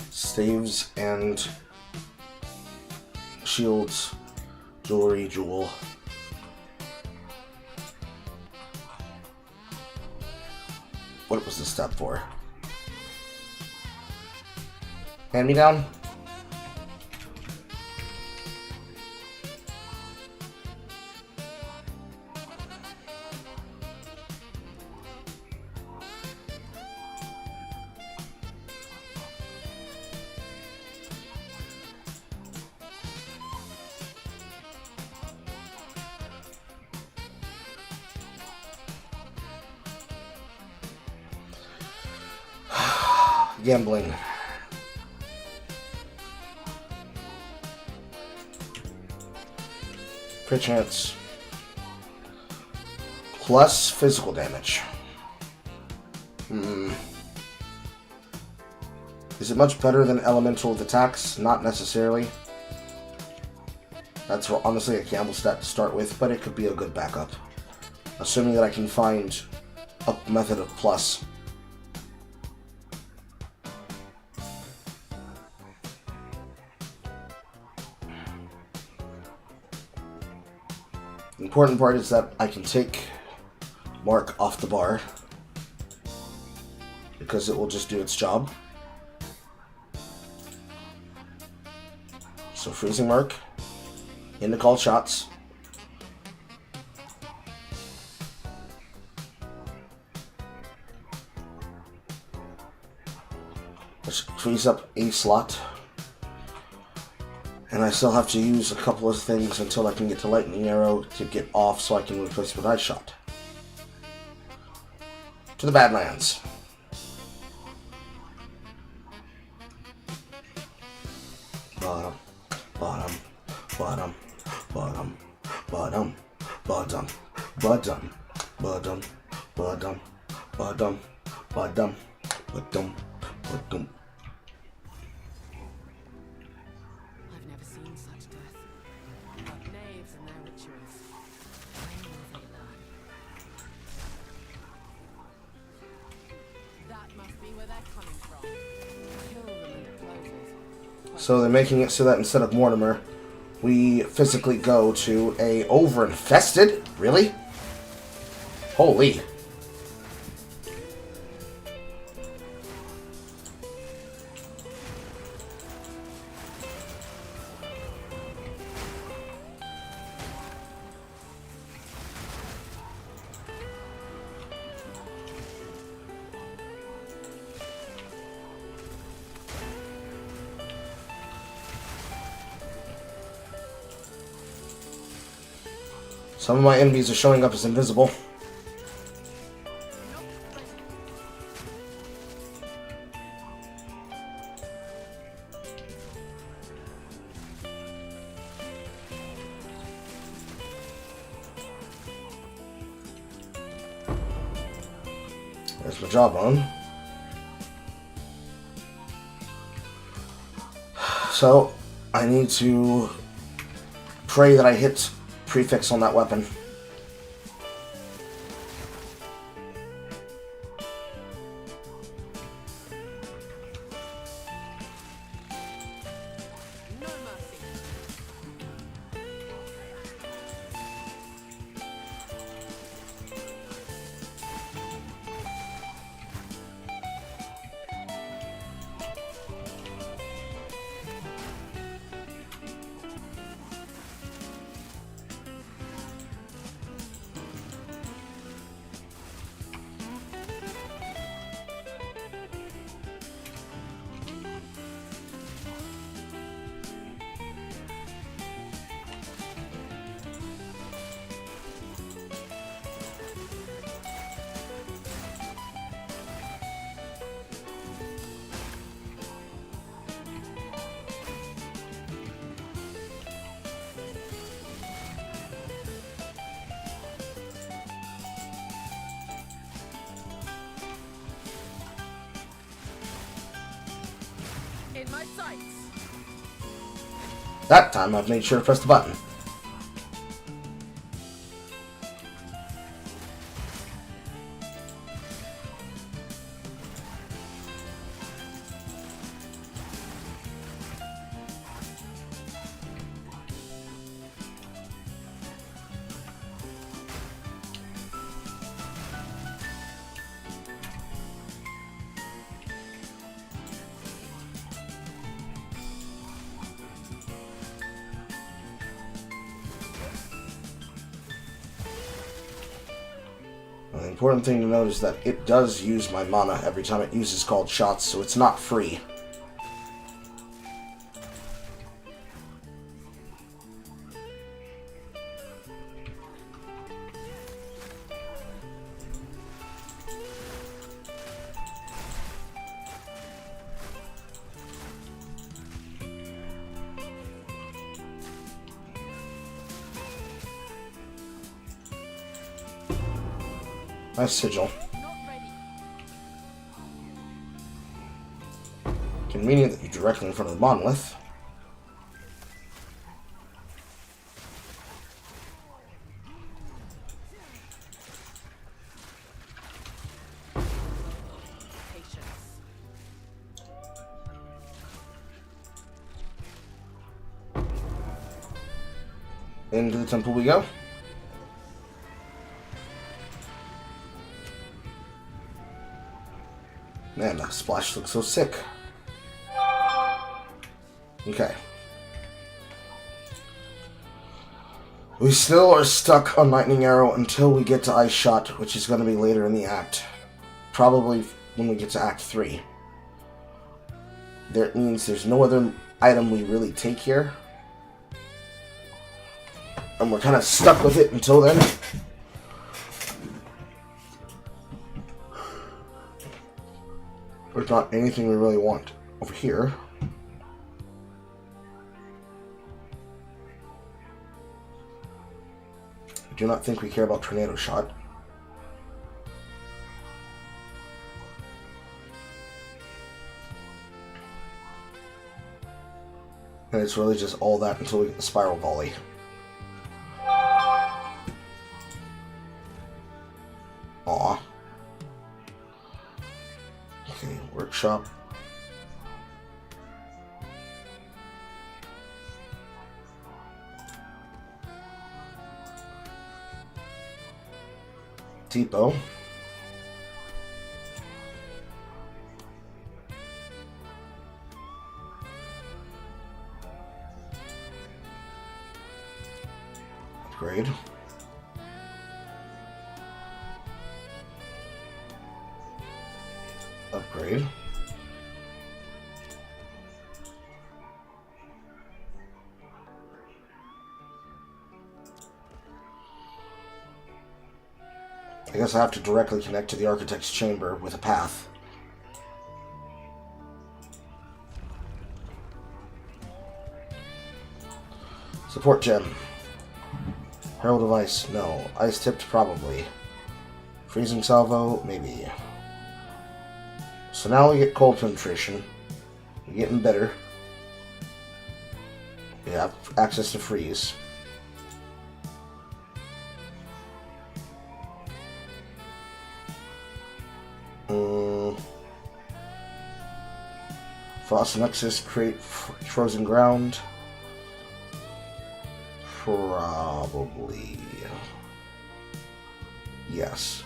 S4: staves and shields, jewelry, jewel. What was this tab for? Hand me down. Gambling. Crit chance. Plus physical damage. Is it much better than elemental with attacks? Not necessarily. That's honestly a gamble stat to start with, but it could be a good backup. Assuming that I can find a method of plus. The important part is that I can take mark off the bar, because it will just do its job. So freezing mark, into call shots. Let's freeze up a slot. And I still have to use a couple of things until I can get to lightning arrow to get off so I can replace with ice shot. To the Badlands. Bottom, bottom, bottom, bottom, bottom, bottom, bottom, bottom, bottom, bottom, Ba-dum, ba-dum, ba-dum.
S5: I've never seen such death. But knaves and their rituals. When will they learn? That must be where they're coming from. Kill them and it closes.
S4: So they're making it so that instead of Mortimer, we physically go to a over-infested? Really? Holy. Some of my enemies are showing up as invisible. There's my jawbone. So, I need to pray that I hit prefix on that weapon.
S5: No mercy. In my sights.
S4: That time I've made sure to press the button. The important thing to note is that it does use my mana every time it uses called shots, so it's not free. Nice sigil.
S5: Not ready.
S4: Convenient that you're directly in front of the monolith.
S5: Patience.
S4: Into the temple we go. Man, that splash looks so sick. Okay. We still are stuck on Lightning Arrow until we get to Ice Shot, which is going to be later in the act. Probably when we get to Act 3. That means there's no other item we really take here. And we're kind of stuck with it until then. There's not anything we really want over here. I do not think we care about Tornado Shot. And it's really just all that until we get the spiral volley. Aw. Okay, workshop. Depot. Upgrade. Upgrade. I guess I have to directly connect to the Architect's Chamber with a path. Support gem. Herald of Ice, no. Ice tipped, probably. Freezing salvo, maybe. So now we get cold penetration. We're getting better. We have access to freeze. Frost Nexus, create frozen ground. Probably. Yes.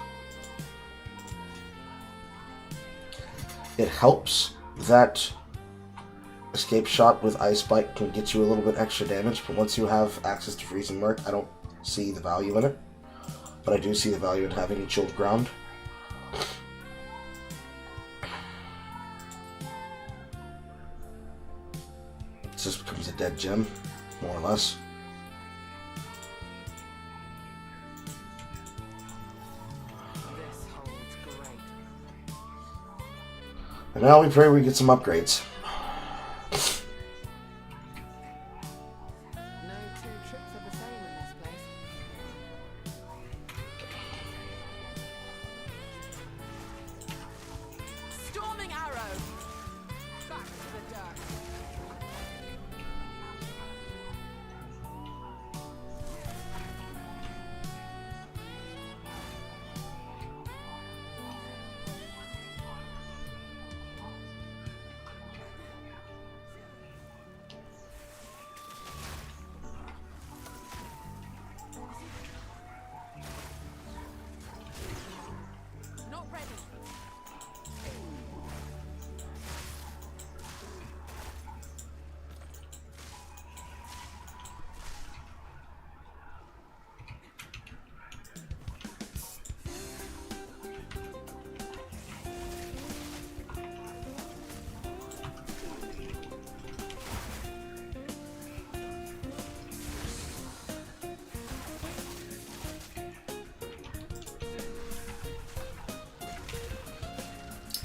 S4: It helps that escape shot with Ice Bite can get you a little bit extra damage, but once you have access to Freezing Mark, I don't see the value in it. But I do see the value in having chilled ground. It just becomes a dead gem, more or less.
S5: This holds great.
S4: And now we pray we get some upgrades.
S5: No two tricks are the same in this place. Storming arrow. Back to the dirt. Not ready.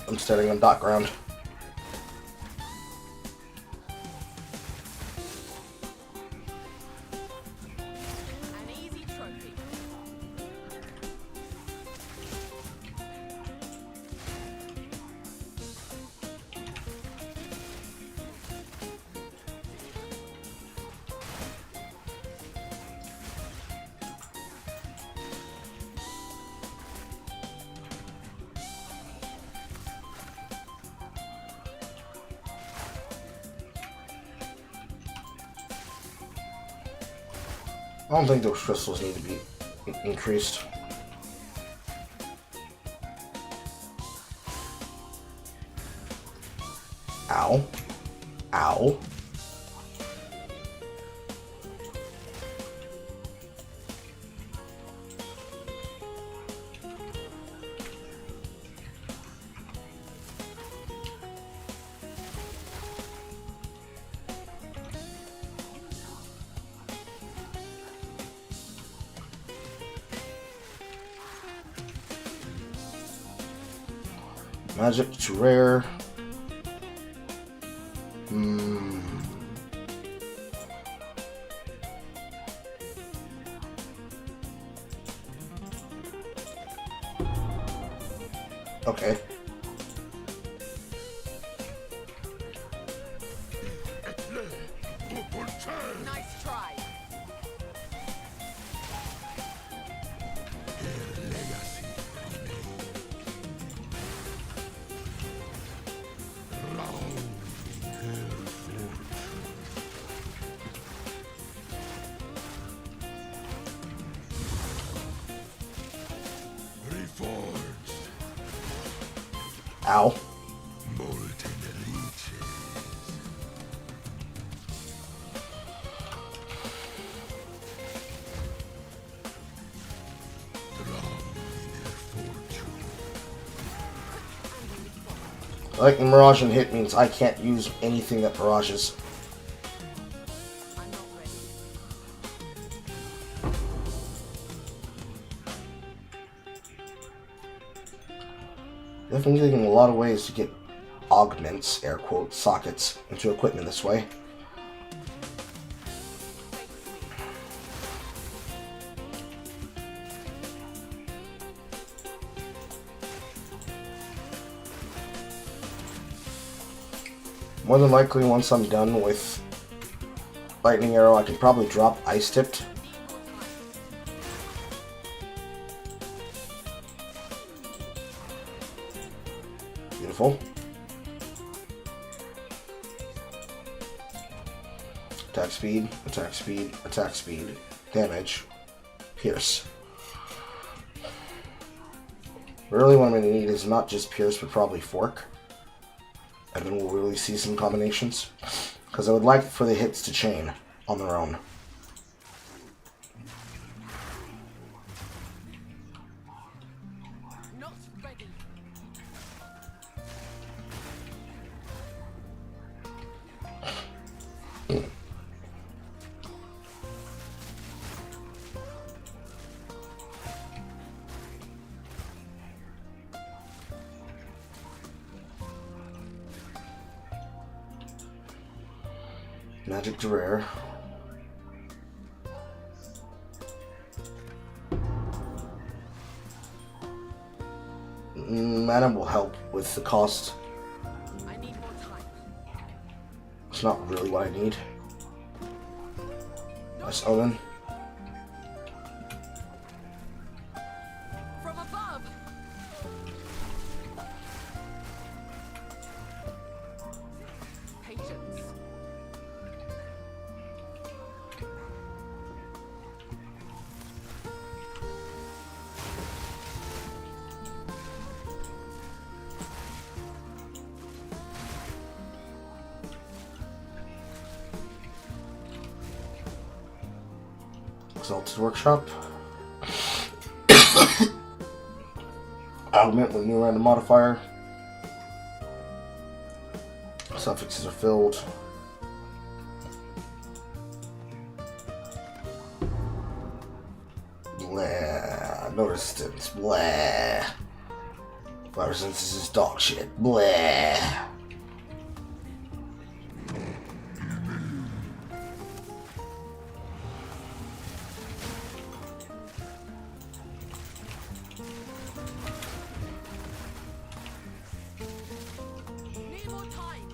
S4: I'm standing on dot ground.
S5: An easy trophy.
S4: I don't think those crystals need to be increased. Ow. Ow. Magic to rare. Okay. Ow.
S6: Molten leeches. Drown in their fortune.
S4: Like the Mirage and hit means I can't use anything that mirages.
S5: I'm not ready.
S4: Definitely thinking a lot of ways to get augments, air quote, sockets into equipment this way. More than likely, once I'm done with Lightning Arrow, I can probably drop Ice Tipped. Beautiful. Attack speed, attack speed, attack speed, damage, pierce. Really what I'm going to need is not just pierce, but probably fork. And then we'll really see some combinations. Because I would like for the hits to chain on their own.
S5: Not ready.
S4: Magic to rare. Mana will help with the cost.
S5: I need more time.
S4: It's not really what I need. Nice Omen.
S5: From above. Patience.
S4: Exalted Workshop. Augment with new random modifier. Suffixes are filled. Blah. No resistance. Blah. My resistance is dog shit. Blah.
S5: Need more time.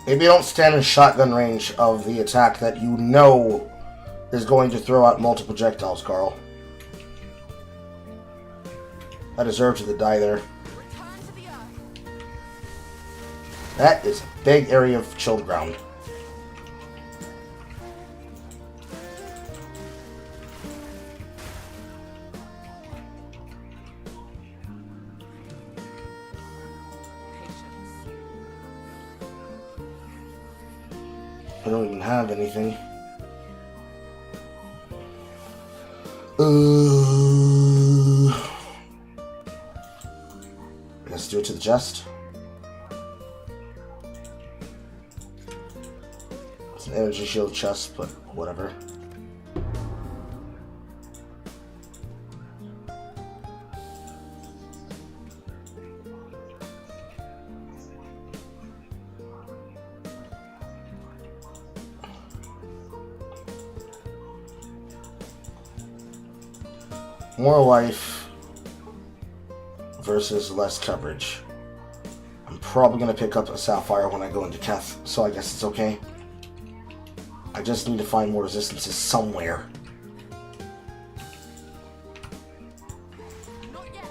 S4: Maybe don't stand in shotgun range of the attack that you know is going to throw out multiple projectiles, Carl. I deserve to die there.
S5: Return to the earth.
S4: That is a big area of chilled ground.
S5: Patience.
S4: I don't even have anything. Let's do it to the chest. It's an energy shield chest, but whatever. More life versus less coverage. I'm probably going to pick up a Sapphire when I go into Keth, so I guess it's okay. I just need to find more resistances somewhere.
S5: Not yet.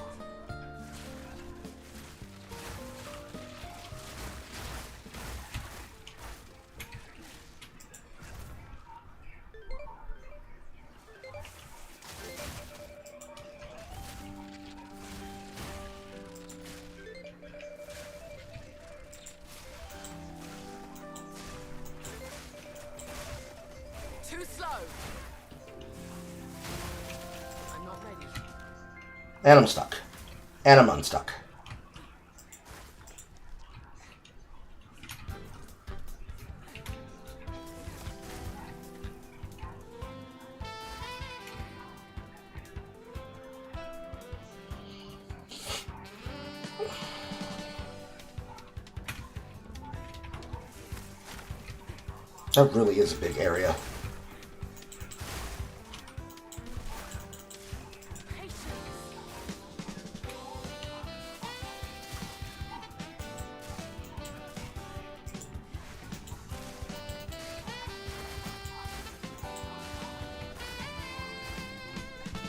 S5: Too slow. I'm not ready.
S4: And I'm stuck. And I'm unstuck. That really is a big area.
S5: Patience.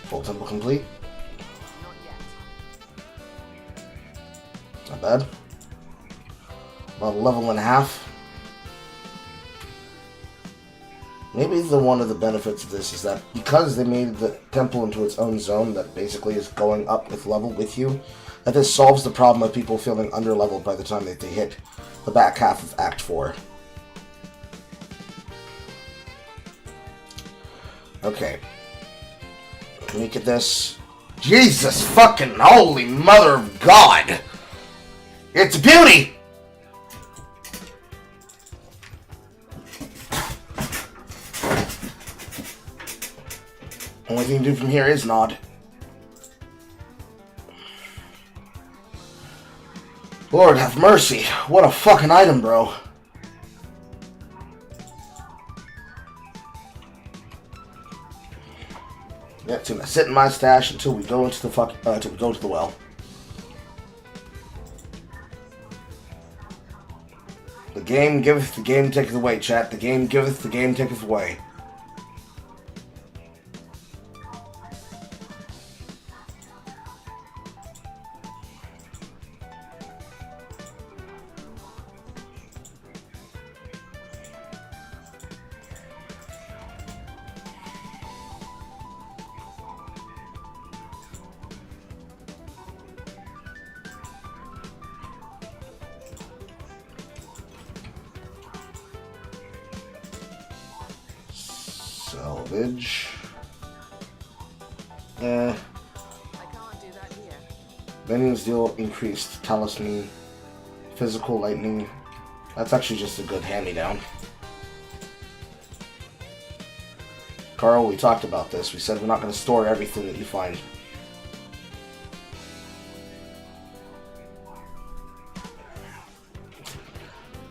S4: Full temple complete.
S5: Not yet.
S4: Not bad. About a level and a half. Maybe one of the benefits of this is that because they made the temple into its own zone that basically is going up with level with you, that this solves the problem of people feeling underleveled by the time that they hit the back half of Act 4. Okay. Can we get this? Jesus fucking holy mother of God! It's a beauty! Only thing to do from here is nod. Lord have mercy. What a fucking item, bro. Yeah, it's gonna sit in my stash until we go into the until we go to the well. The game giveth, the game taketh away, chat. The game giveth, the game taketh away. Salvage.
S5: I can't do that here.
S4: Minions deal increased talisman, physical lightning. That's actually just a good hand-me-down. Carl, we talked about this. We said we're not going to store everything that you find.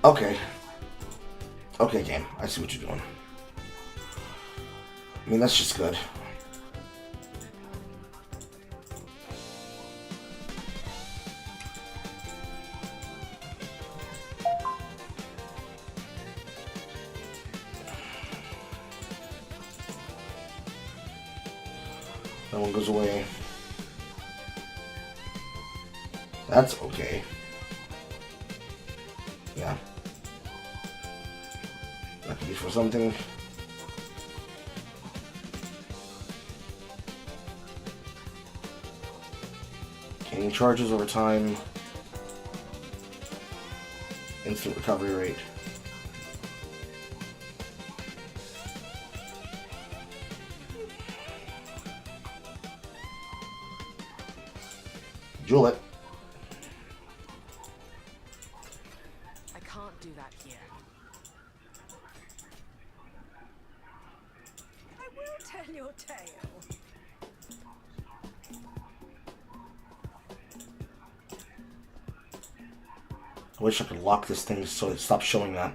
S4: Okay. Okay, game. I see what you're doing. I mean, that's just good. That one goes away. That's okay. Yeah. That could be for something. Gaining charges over time. Instant recovery rate. Jewel it.
S5: I can't do that here.
S7: I will tell your tale.
S4: I wish I could lock this thing so it stops showing that.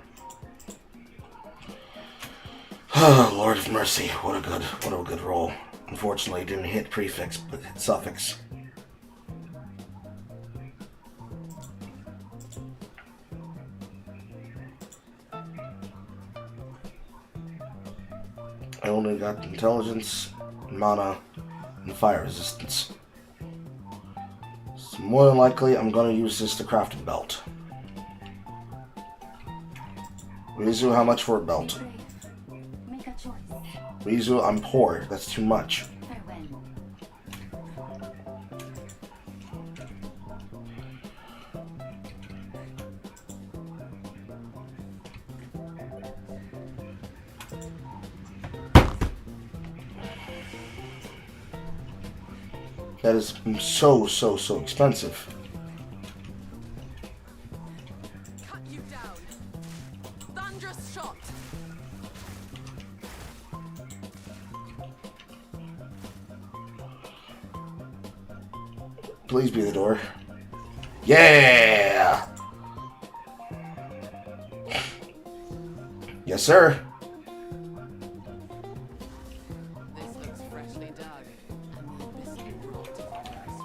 S4: Oh, Lord of mercy. What a good roll. Unfortunately, it didn't hit prefix, but hit suffix. I only got intelligence, mana, and fire resistance. So more than likely, I'm going to use this to craft a belt. Rizu, how much for a belt?
S8: Make a choice.
S4: Rizu, I'm poor. That's too much.
S8: Farewell.
S4: That is so expensive.
S5: Cut you down. Thunderous shot.
S4: Please be the door. Yeah! Yes, sir.
S5: This looks freshly dug. And the abyssal rot is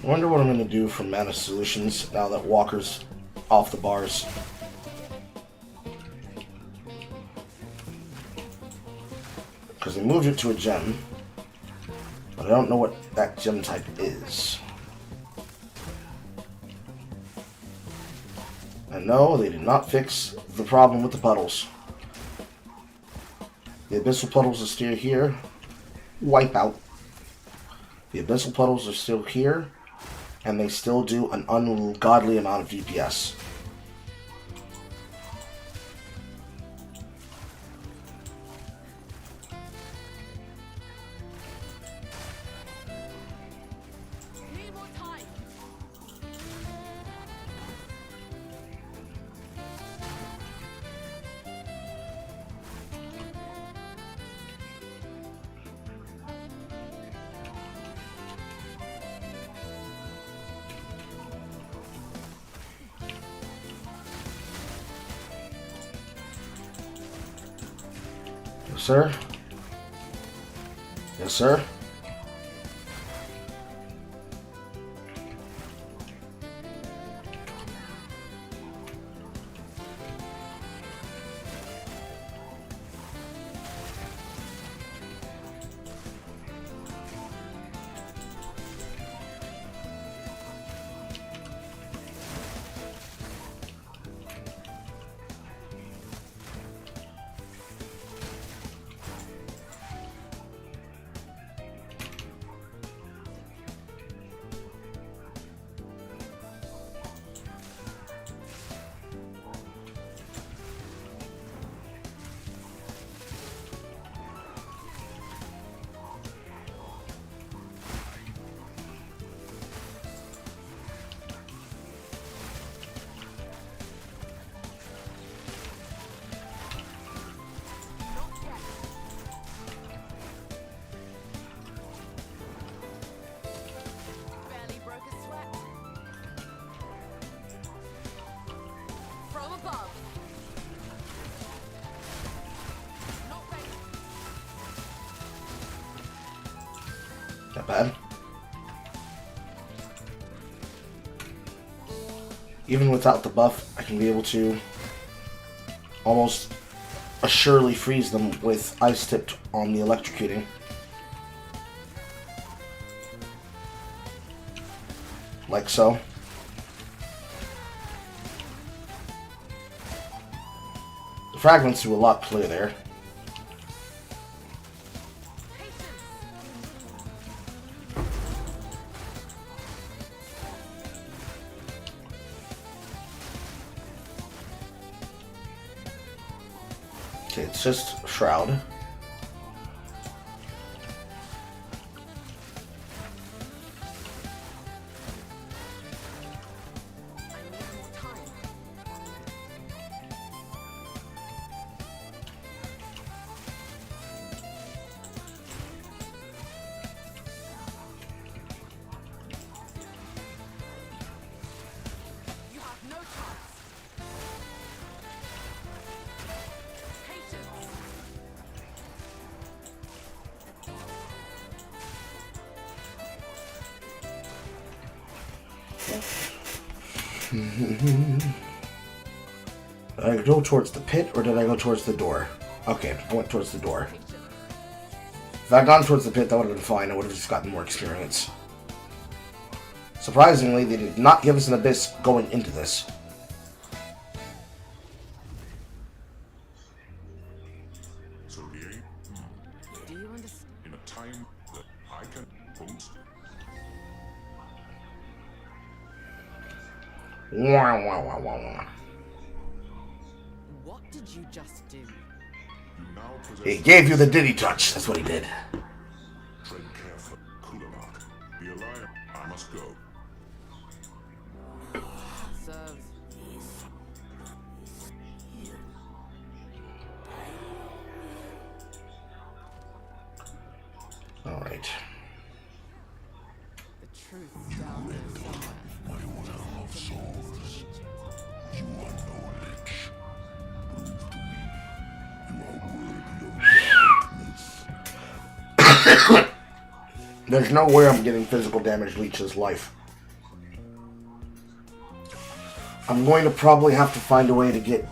S4: I wonder what I'm going to do for Mana Solutions now that Walker's off the bars. Because they moved it to a gem, but I don't know what that gem type is. And no, they did not fix the problem with the puddles. The abyssal puddles are still here. Wipe out. The abyssal puddles are still here, and they still do an ungodly amount of DPS.
S5: need more time.
S4: Yes, sir. Yes, sir.
S5: Barely broke a sweat. From above. Not ready.
S4: Not bad. Even without the buff, I can be able to almost assuredly freeze them with ice tipped on the electrocuting. Like so. fragments do a lot to play there. Okay, it's just Shroud. Did I go towards the pit or did I go towards the door? Okay, I went towards the door. If I had gone towards the pit, that would have been fine. I would have just gotten more experience. Surprisingly, they did not give us an abyss going into this.
S6: So the aim,
S5: Do you understand?
S6: in a time that I can boast.
S4: Wah, wah, wah, wah, wah.
S5: What did you just do?
S6: You now possess.
S4: He gave you the Diddy touch. That's what he did.
S6: Tread carefully, Kulanok. The Alliance. I must go.
S5: Serves.
S4: All right.
S5: The truth down there somewhere.
S6: You are no lich. Prove to me you are worthy of darkness.
S4: There's no way I'm getting physical damage Leech's life. I'm going to probably have to find a way to get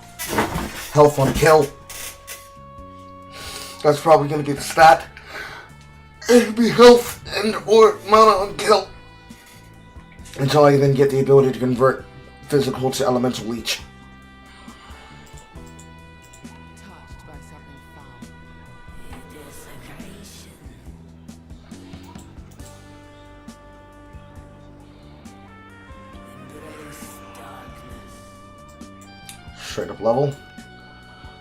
S4: health on kill. That's probably going to be the stat. It'll be health and or mana on kill. Until I then get the ability to convert physical to elemental leech.
S5: Touched by something foul.
S4: Straight up level.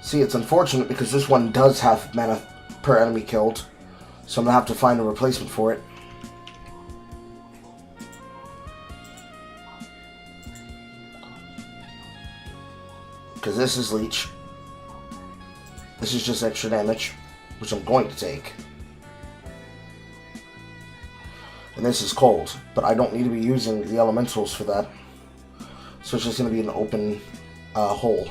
S4: See, it's unfortunate because this one does have mana per enemy killed. So I'm going to have to find a replacement for it. Because this is leech. This is just extra damage, which I'm going to take. And this is cold, but I don't need to be using the elementals for that. So it's just going to be an open hole.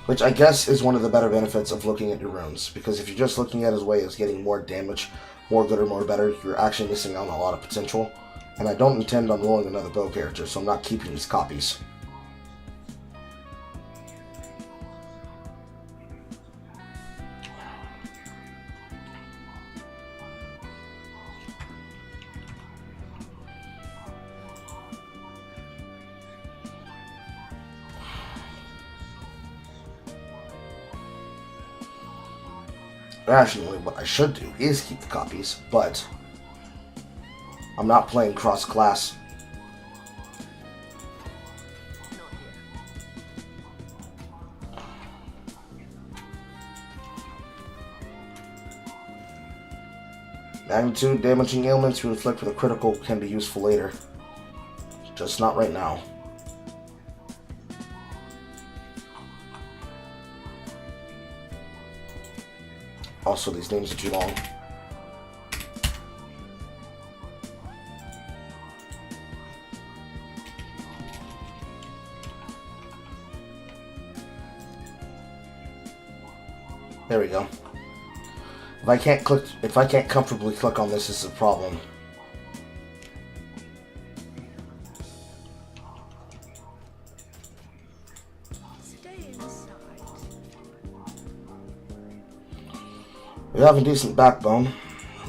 S4: Which I guess is one of the better benefits of looking at your runes. Because if you're just looking at his way as getting more damage, more good or more better, you're actually missing out on a lot of potential. And I don't intend on rolling another bow character, so I'm not keeping these copies. Rationally, what I should do is keep the copies, but I'm not playing cross-class. Magnitude, damaging ailments you inflict with a critical can be useful later. Just not right now. Also, these names are too long. There we go. If I can't comfortably click on this, it's a problem.
S7: Stay inside.
S4: We have a decent backbone.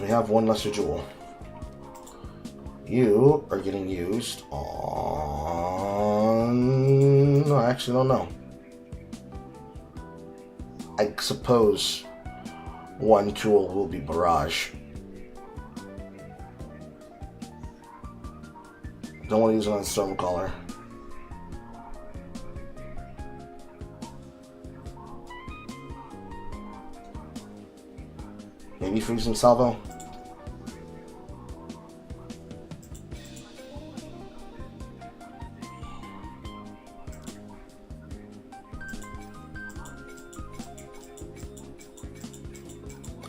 S4: We have one lesser jewel. You are getting used on... I actually don't know. I suppose one tool will be Barrage. Don't want to use it on Stormcaller. Maybe Freezing Salvo?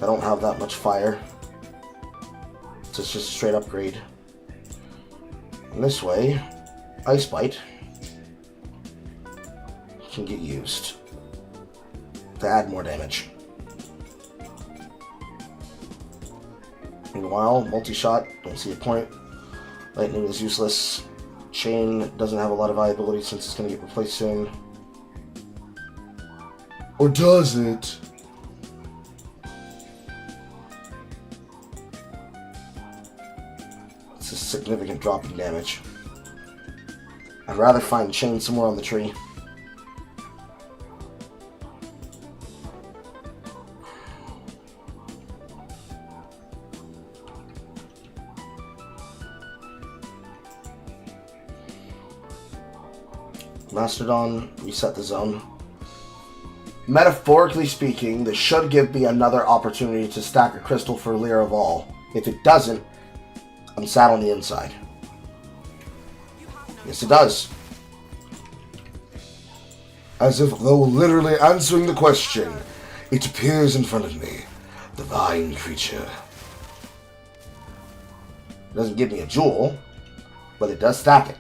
S4: I don't have that much fire. So it's just a straight upgrade. And this way, Ice Bite can get used to add more damage. Meanwhile, multi-shot, don't see a point. Lightning is useless. Chain doesn't have a lot of viability since it's going to get replaced soon. Or does it? It's a significant drop in damage. I'd rather find Chain somewhere on the tree. Mastodon, reset the zone. Metaphorically speaking, this should give me another opportunity to stack a crystal for Lear of All. If it doesn't, I'm sat on the inside. Yes, it does. As if though literally answering the question, it appears in front of me. Divine creature. It doesn't give me a jewel, but it does stack it.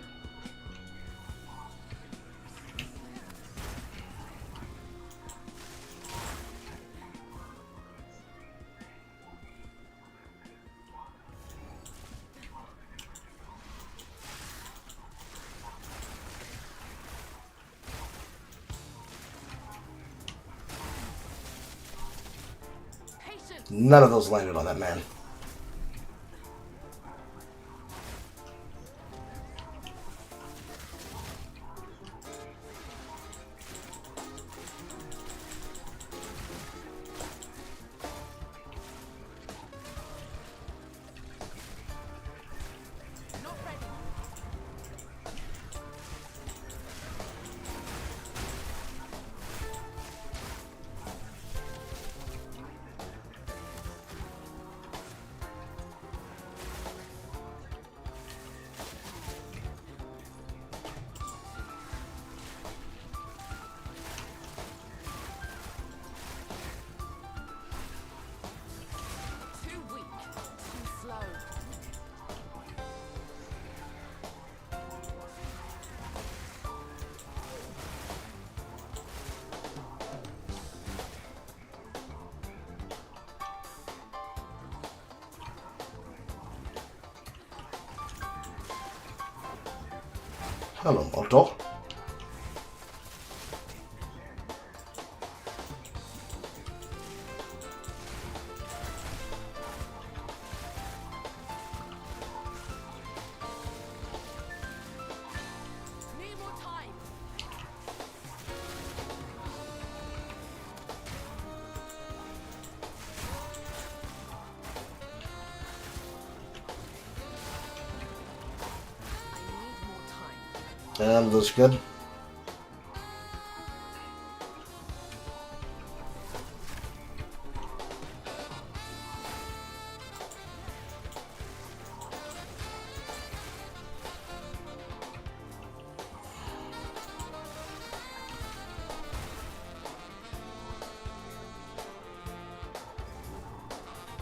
S4: None of those landed on that man. Hello, Mortal. And looks good.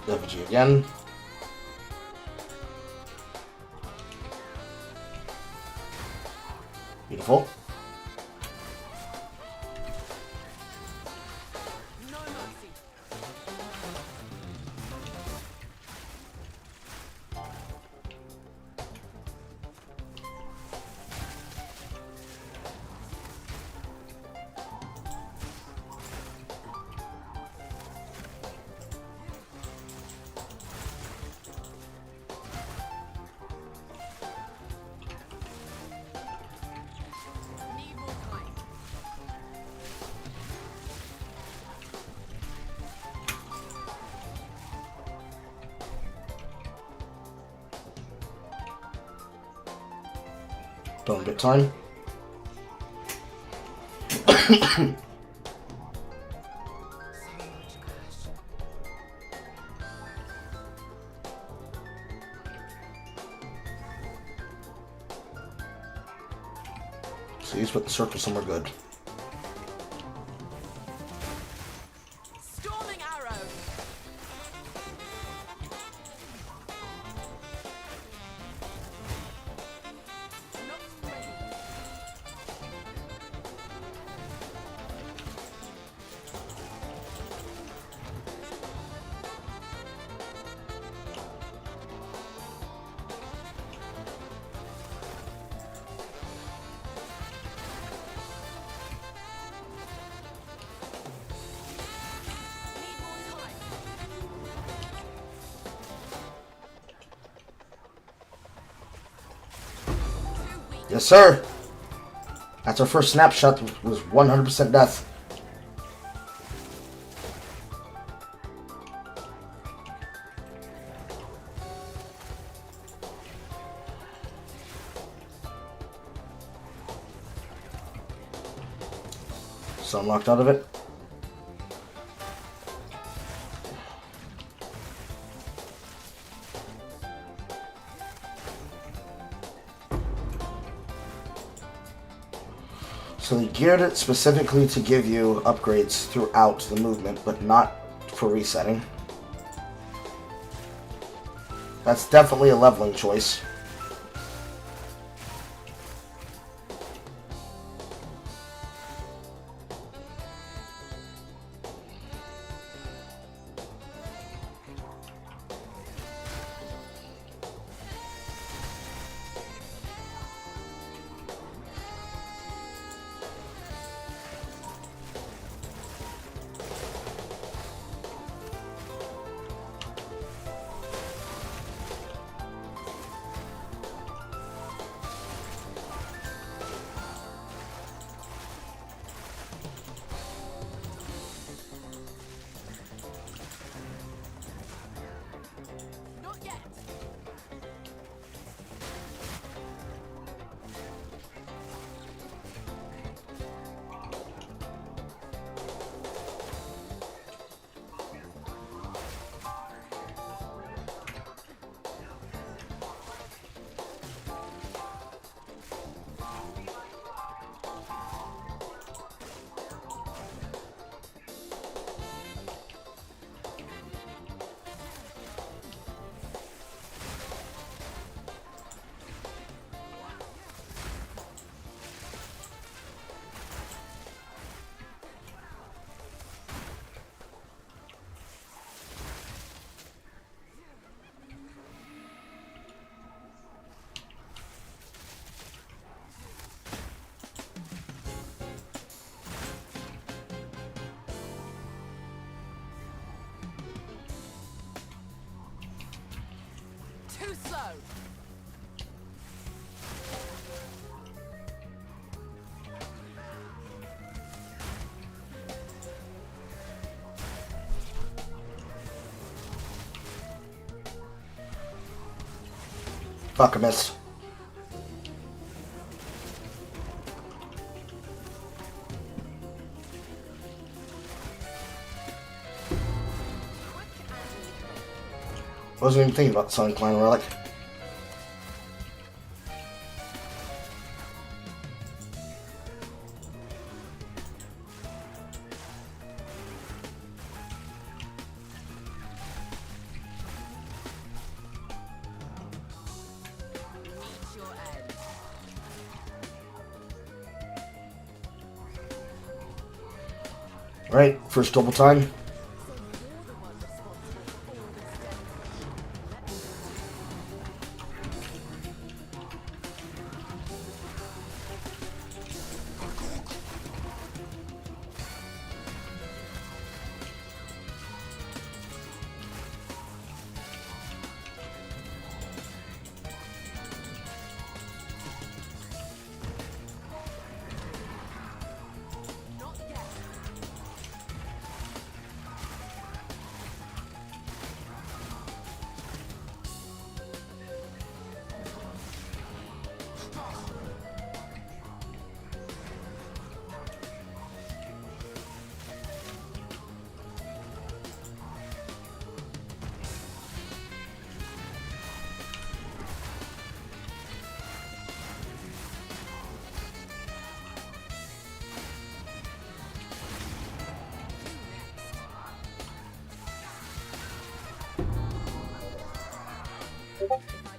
S4: Effigy again. Beautiful. Boom, bit time. So he's put the circle somewhere good.
S5: Storming arrow. Not ready. Need more time. Too weak.
S4: Yes, sir. That's our first snapshot. Was 100% death. So I'm locked out of it. So they geared it specifically to give you upgrades throughout the movement, but not for resetting. That's definitely a leveling choice.
S5: Not yet. Too slow.
S4: Fuck, I missed. Wasn't even thinking about the Sun Clan Relic.
S5: Meet your end.
S4: Right, first double time.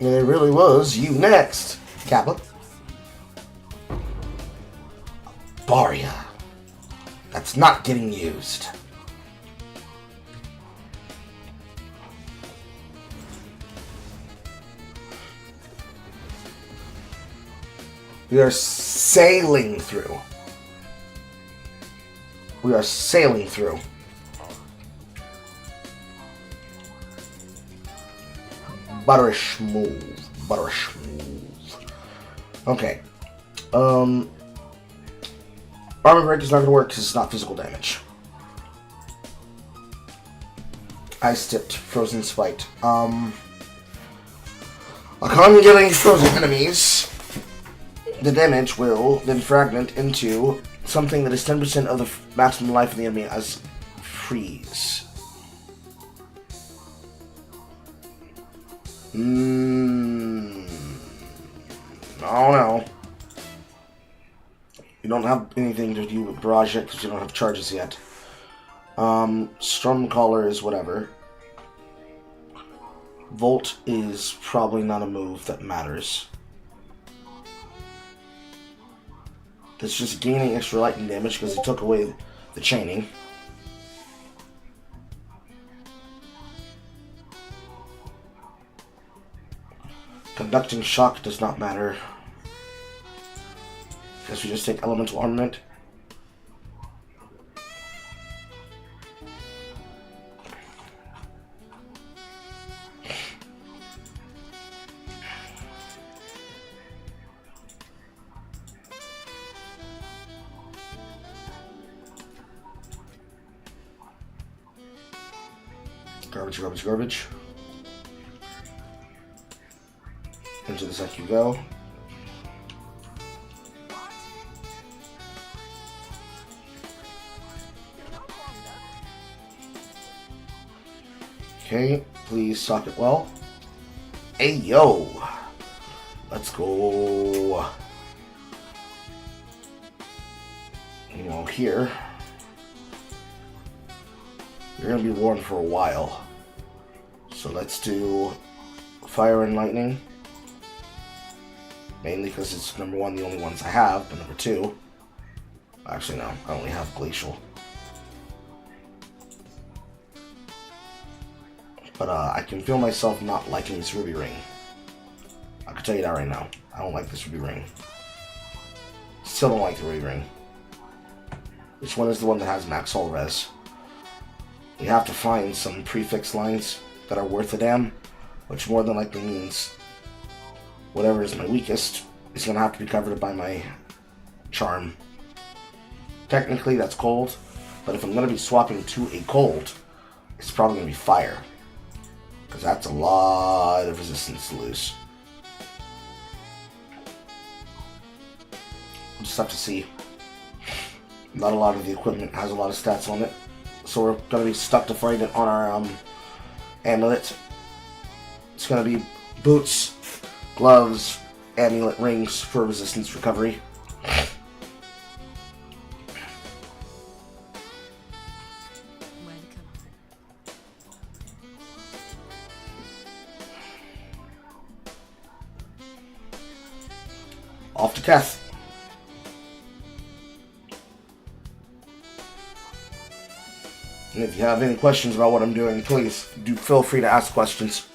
S4: And it really was you next, Kappa. Baria. That's not getting used. We are sailing through. We are sailing through. Butter smooth. Butter smooth. Okay. Armor break is not going to work because it's not physical damage. Ice tipped. Frozen spite. Upon getting frozen enemies, the damage will then fragment into something that is 10% of the maximum life of the enemy as freeze. I don't know. You don't have anything to do with barrage yet because you don't have charges yet. Stormcaller is whatever. Volt is probably not a move that matters. It's just gaining extra lightning damage because he took away the chaining. Conducting shock does not matter. Guess we just take elemental armament. Garbage, garbage, garbage. Into the deck you go. Okay, please sock it well. Hey yo! Let's go. You know, here. You're gonna be warned for a while. So let's do Fire and Lightning. Mainly because it's number one, the only ones I have, but number two. Actually, no, I only have Glacial. But I can feel myself not liking this ruby ring. I can tell you that right now. I don't like this ruby ring. Still don't like the ruby ring. Which one is the one that has max hull res? We have to find some prefix lines that are worth a damn, which more than likely means whatever is my weakest is going to have to be covered by my charm. Technically that's cold, but if I'm going to be swapping to a cold, it's probably going to be fire. Because that's a lot of resistance to lose. We'll just have to see. Not a lot of the equipment has a lot of stats on it. So we're going to be stuck to fight it on our amulet. It's going to be boots, gloves, amulet rings for resistance recovery. Off to Keth. And if you have any questions about what I'm doing, please do feel free to ask questions.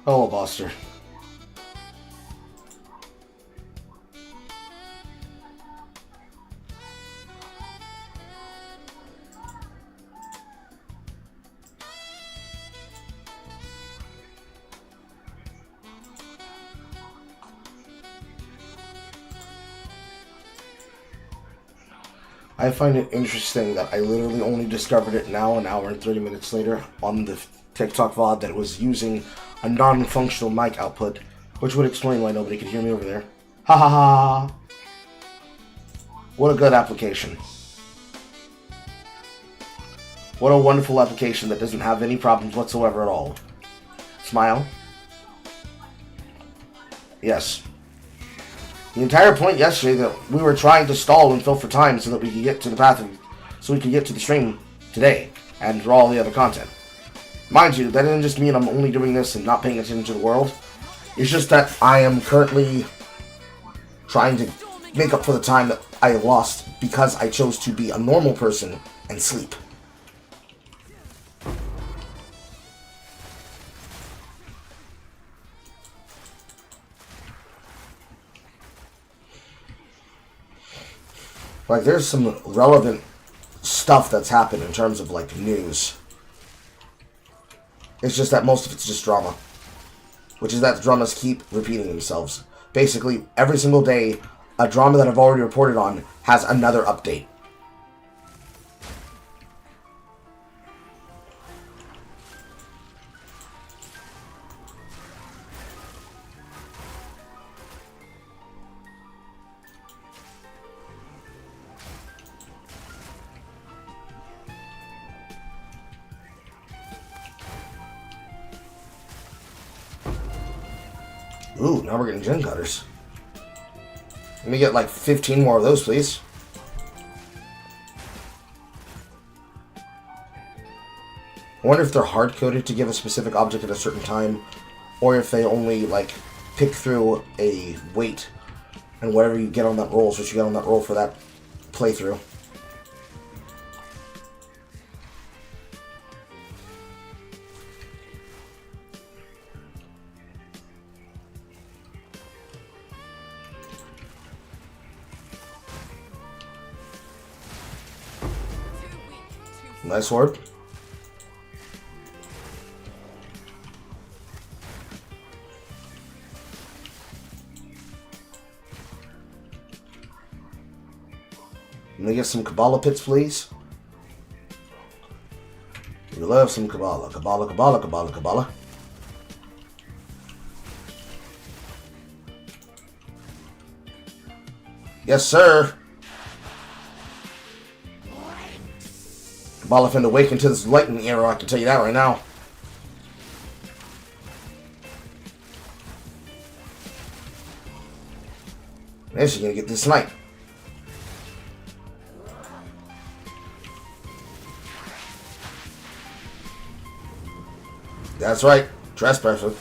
S4: Hello, Buster. I find it interesting that I literally only discovered it now, an hour and 30 minutes later, on the TikTok VOD that was using a non-functional mic output, which would explain why nobody could hear me over there. Ha ha ha! What a good application. What a wonderful application that doesn't have any problems whatsoever at all. Smile. Yes. The entire point yesterday that we were trying to stall and fill for time so that we could get to the so we could get to the stream today and draw all the other content. Mind you, that doesn't just mean I'm only doing this and not paying attention to the world. It's just that I am currently trying to make up for the time that I lost because I chose to be a normal person and sleep. Like, there's some relevant stuff that's happened in terms of, like, news. It's just that most of it's just drama. Which is that the dramas keep repeating themselves. Basically, every single day, a drama that I've already reported on has another update. Ooh, now we're getting gen cutters. Let me get like 15 more of those, please. I wonder if they're hard-coded to give a specific object at a certain time, or if they only, like, pick through a weight, and whatever you get on that roll is what you get on that roll for that playthrough. Nice sword. Let me get some Kabbalah pits, please. We love some Kabbalah. Kabbalah, Kabbalah, Kabbalah, Kabbalah. Yes, sir. Kabbalah finna awaken to this lightning arrow, I can tell you that right now. And she's gonna get this snipe. That's right, trespasser.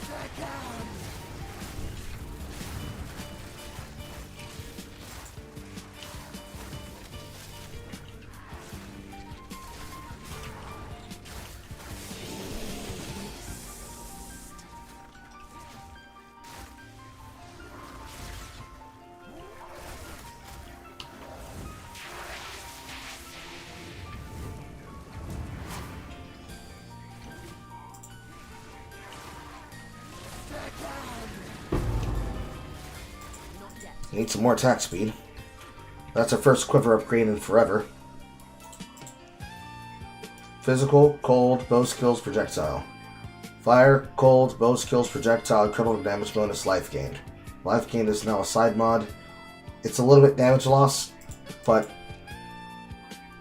S4: Need some more attack speed. That's our first quiver upgrade in forever. Physical, cold, bow skills, projectile. Fire, cold, bow skills, projectile, critical damage bonus, life gained. Life gained is now a side mod. It's a little bit damage loss, but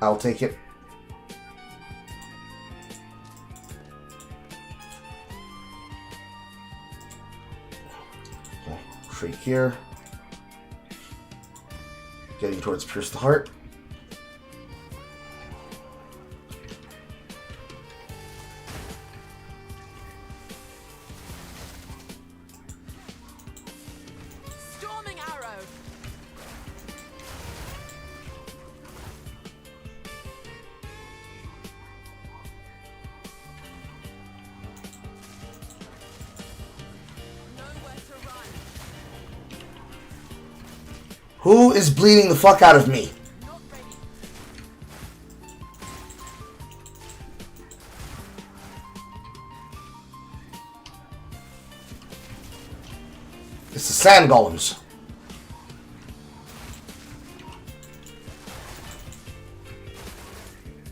S4: I'll take it. Shriek here. Getting towards Pierce the Heart.
S5: Storming arrow. Nowhere to run.
S4: Who is bleeding the fuck out of me?
S5: Not ready.
S4: It's the sand golems.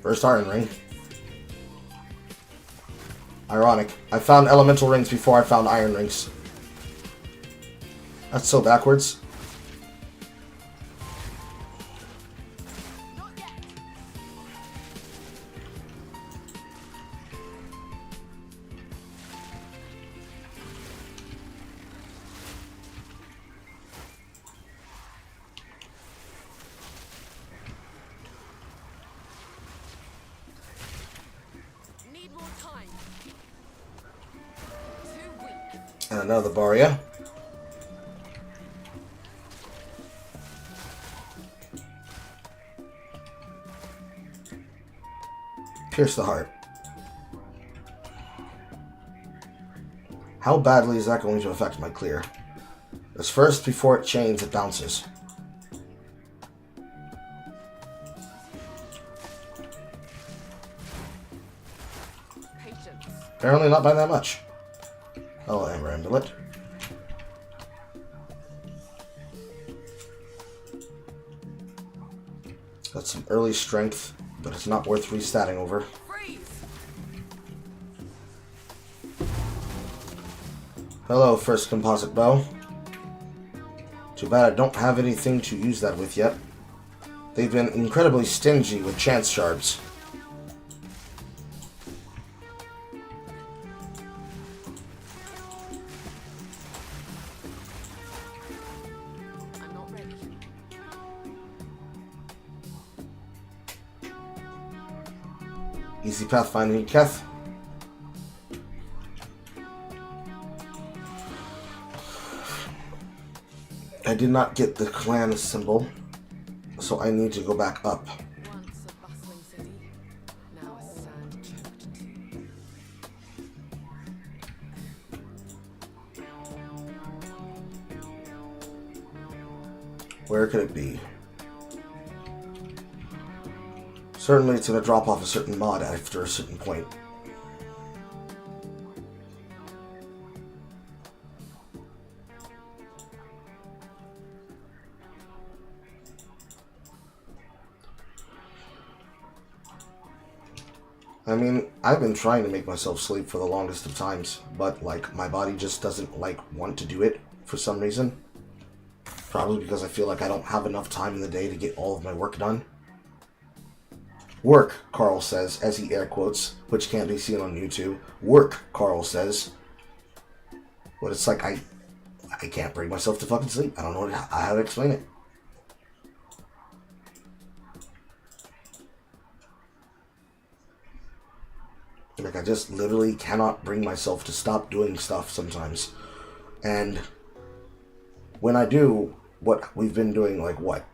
S4: First iron ring. Ironic. I found elemental rings before I found iron rings. That's so backwards.
S5: Need more time. Too weak.
S4: And another Barrier. Pierce the heart. How badly is that going to affect my clear? Because first, before it chains, it bounces.
S5: Patience.
S4: Apparently not by that much. Oh, Amber Amulet. Got some early strength, but it's not worth restatting over.
S5: Freeze.
S4: Hello, first composite bow. Too bad I don't have anything to use that with yet. They've been incredibly stingy with chance shards.
S5: I'm not ready.
S4: Easy path finding Keth. I did not get the clan symbol, so I need to go back up.
S5: Once a bustling city, now a sand-choked tomb.
S4: Where could it be? Certainly it's going to drop off a certain mod after a certain point. I mean, I've been trying to make myself sleep for the longest of times, but like my body just doesn't want to do it for some reason. Probably because I feel like I don't have enough time in the day to get all of my work done. Work, Carl says, as he air quotes, which can't be seen on YouTube. Work, Carl says. But it's like I can't bring myself to fucking sleep. I don't know how to explain it. Like, I just literally cannot bring myself to stop doing stuff sometimes. And when I do what we've been doing, like what?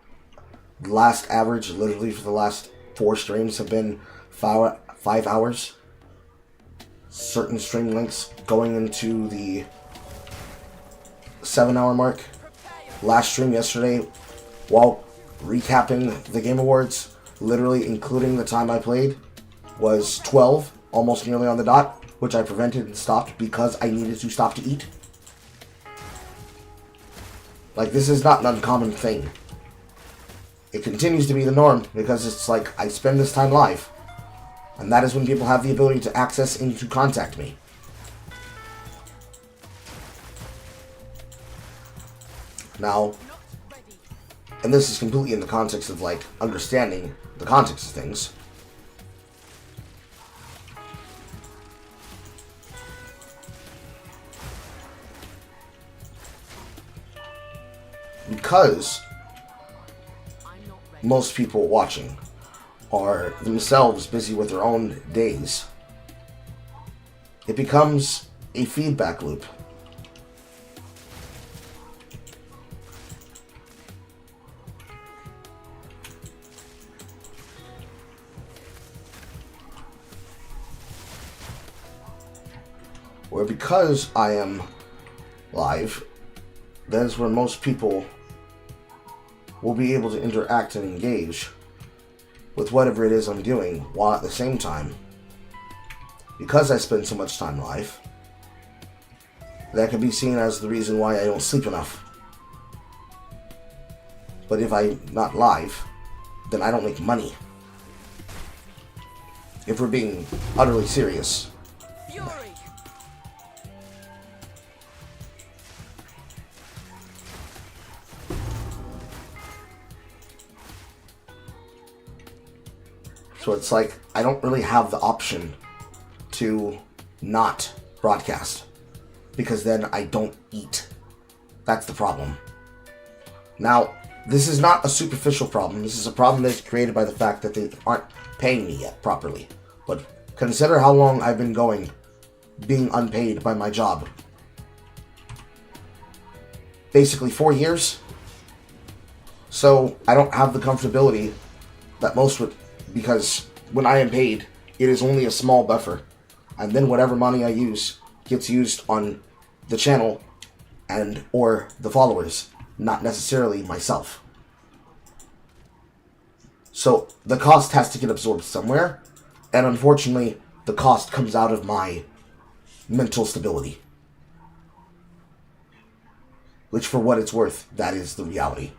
S4: The last average, literally for the last 4 streams have been 5 hours. Certain stream lengths going into the 7-hour mark. Last stream yesterday, while recapping the Game Awards, literally including the time I played, was 12. Almost nearly on the dot, which I prevented and stopped because I needed to stop to eat. Like, this is not an uncommon thing. It continues to be the norm because it's like I spend this time live. And that is when people have the ability to access and to contact me. Now, and this is completely in the context of like understanding the context of things. Because most people watching are themselves busy with their own days, it becomes a feedback loop. Where because I am live, that is where most people will be able to interact and engage with whatever it is I'm doing, while at the same time, because I spend so much time live, that can be seen as the reason why I don't sleep enough. But if I'm not live, then I don't make money. if we're being utterly serious.
S5: Fury!
S4: So it's like, I don't really have the option to not broadcast, because then I don't eat. That's the problem. Now, this is not a superficial problem. This is a problem that's created by the fact that they aren't paying me yet properly. But consider how long I've been going, being unpaid by my job. Basically 4 years. So I don't have the comfortability that most would, because when I am paid, it is only a small buffer. And then whatever money I use gets used on the channel and or the followers, not necessarily myself. So the cost has to get absorbed somewhere, and unfortunately, the cost comes out of my mental stability. Which, for what it's worth, that is the reality.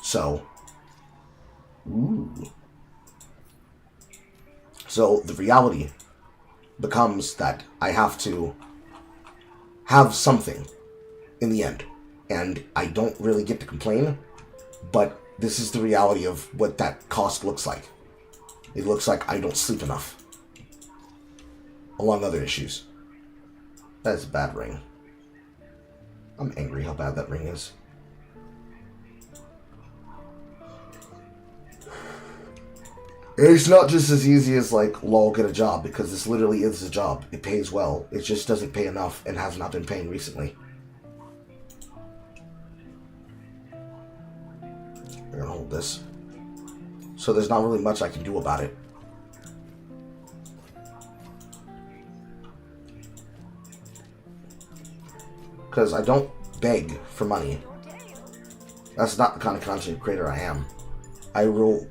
S4: So, So the reality becomes that I have to have something in the end. And I don't really get to complain, but this is the reality of what that cost looks like. It looks like I don't sleep enough, along other issues. That's a bad ring. I'm angry how bad that ring is. It's not just as easy as like, lol, get a job, because this literally is a job. It pays well. It just doesn't pay enough and has not been paying recently. We're gonna hold this. So there's not really much I can do about it. Because I don't beg for money. That's not the kind of content creator I am. I will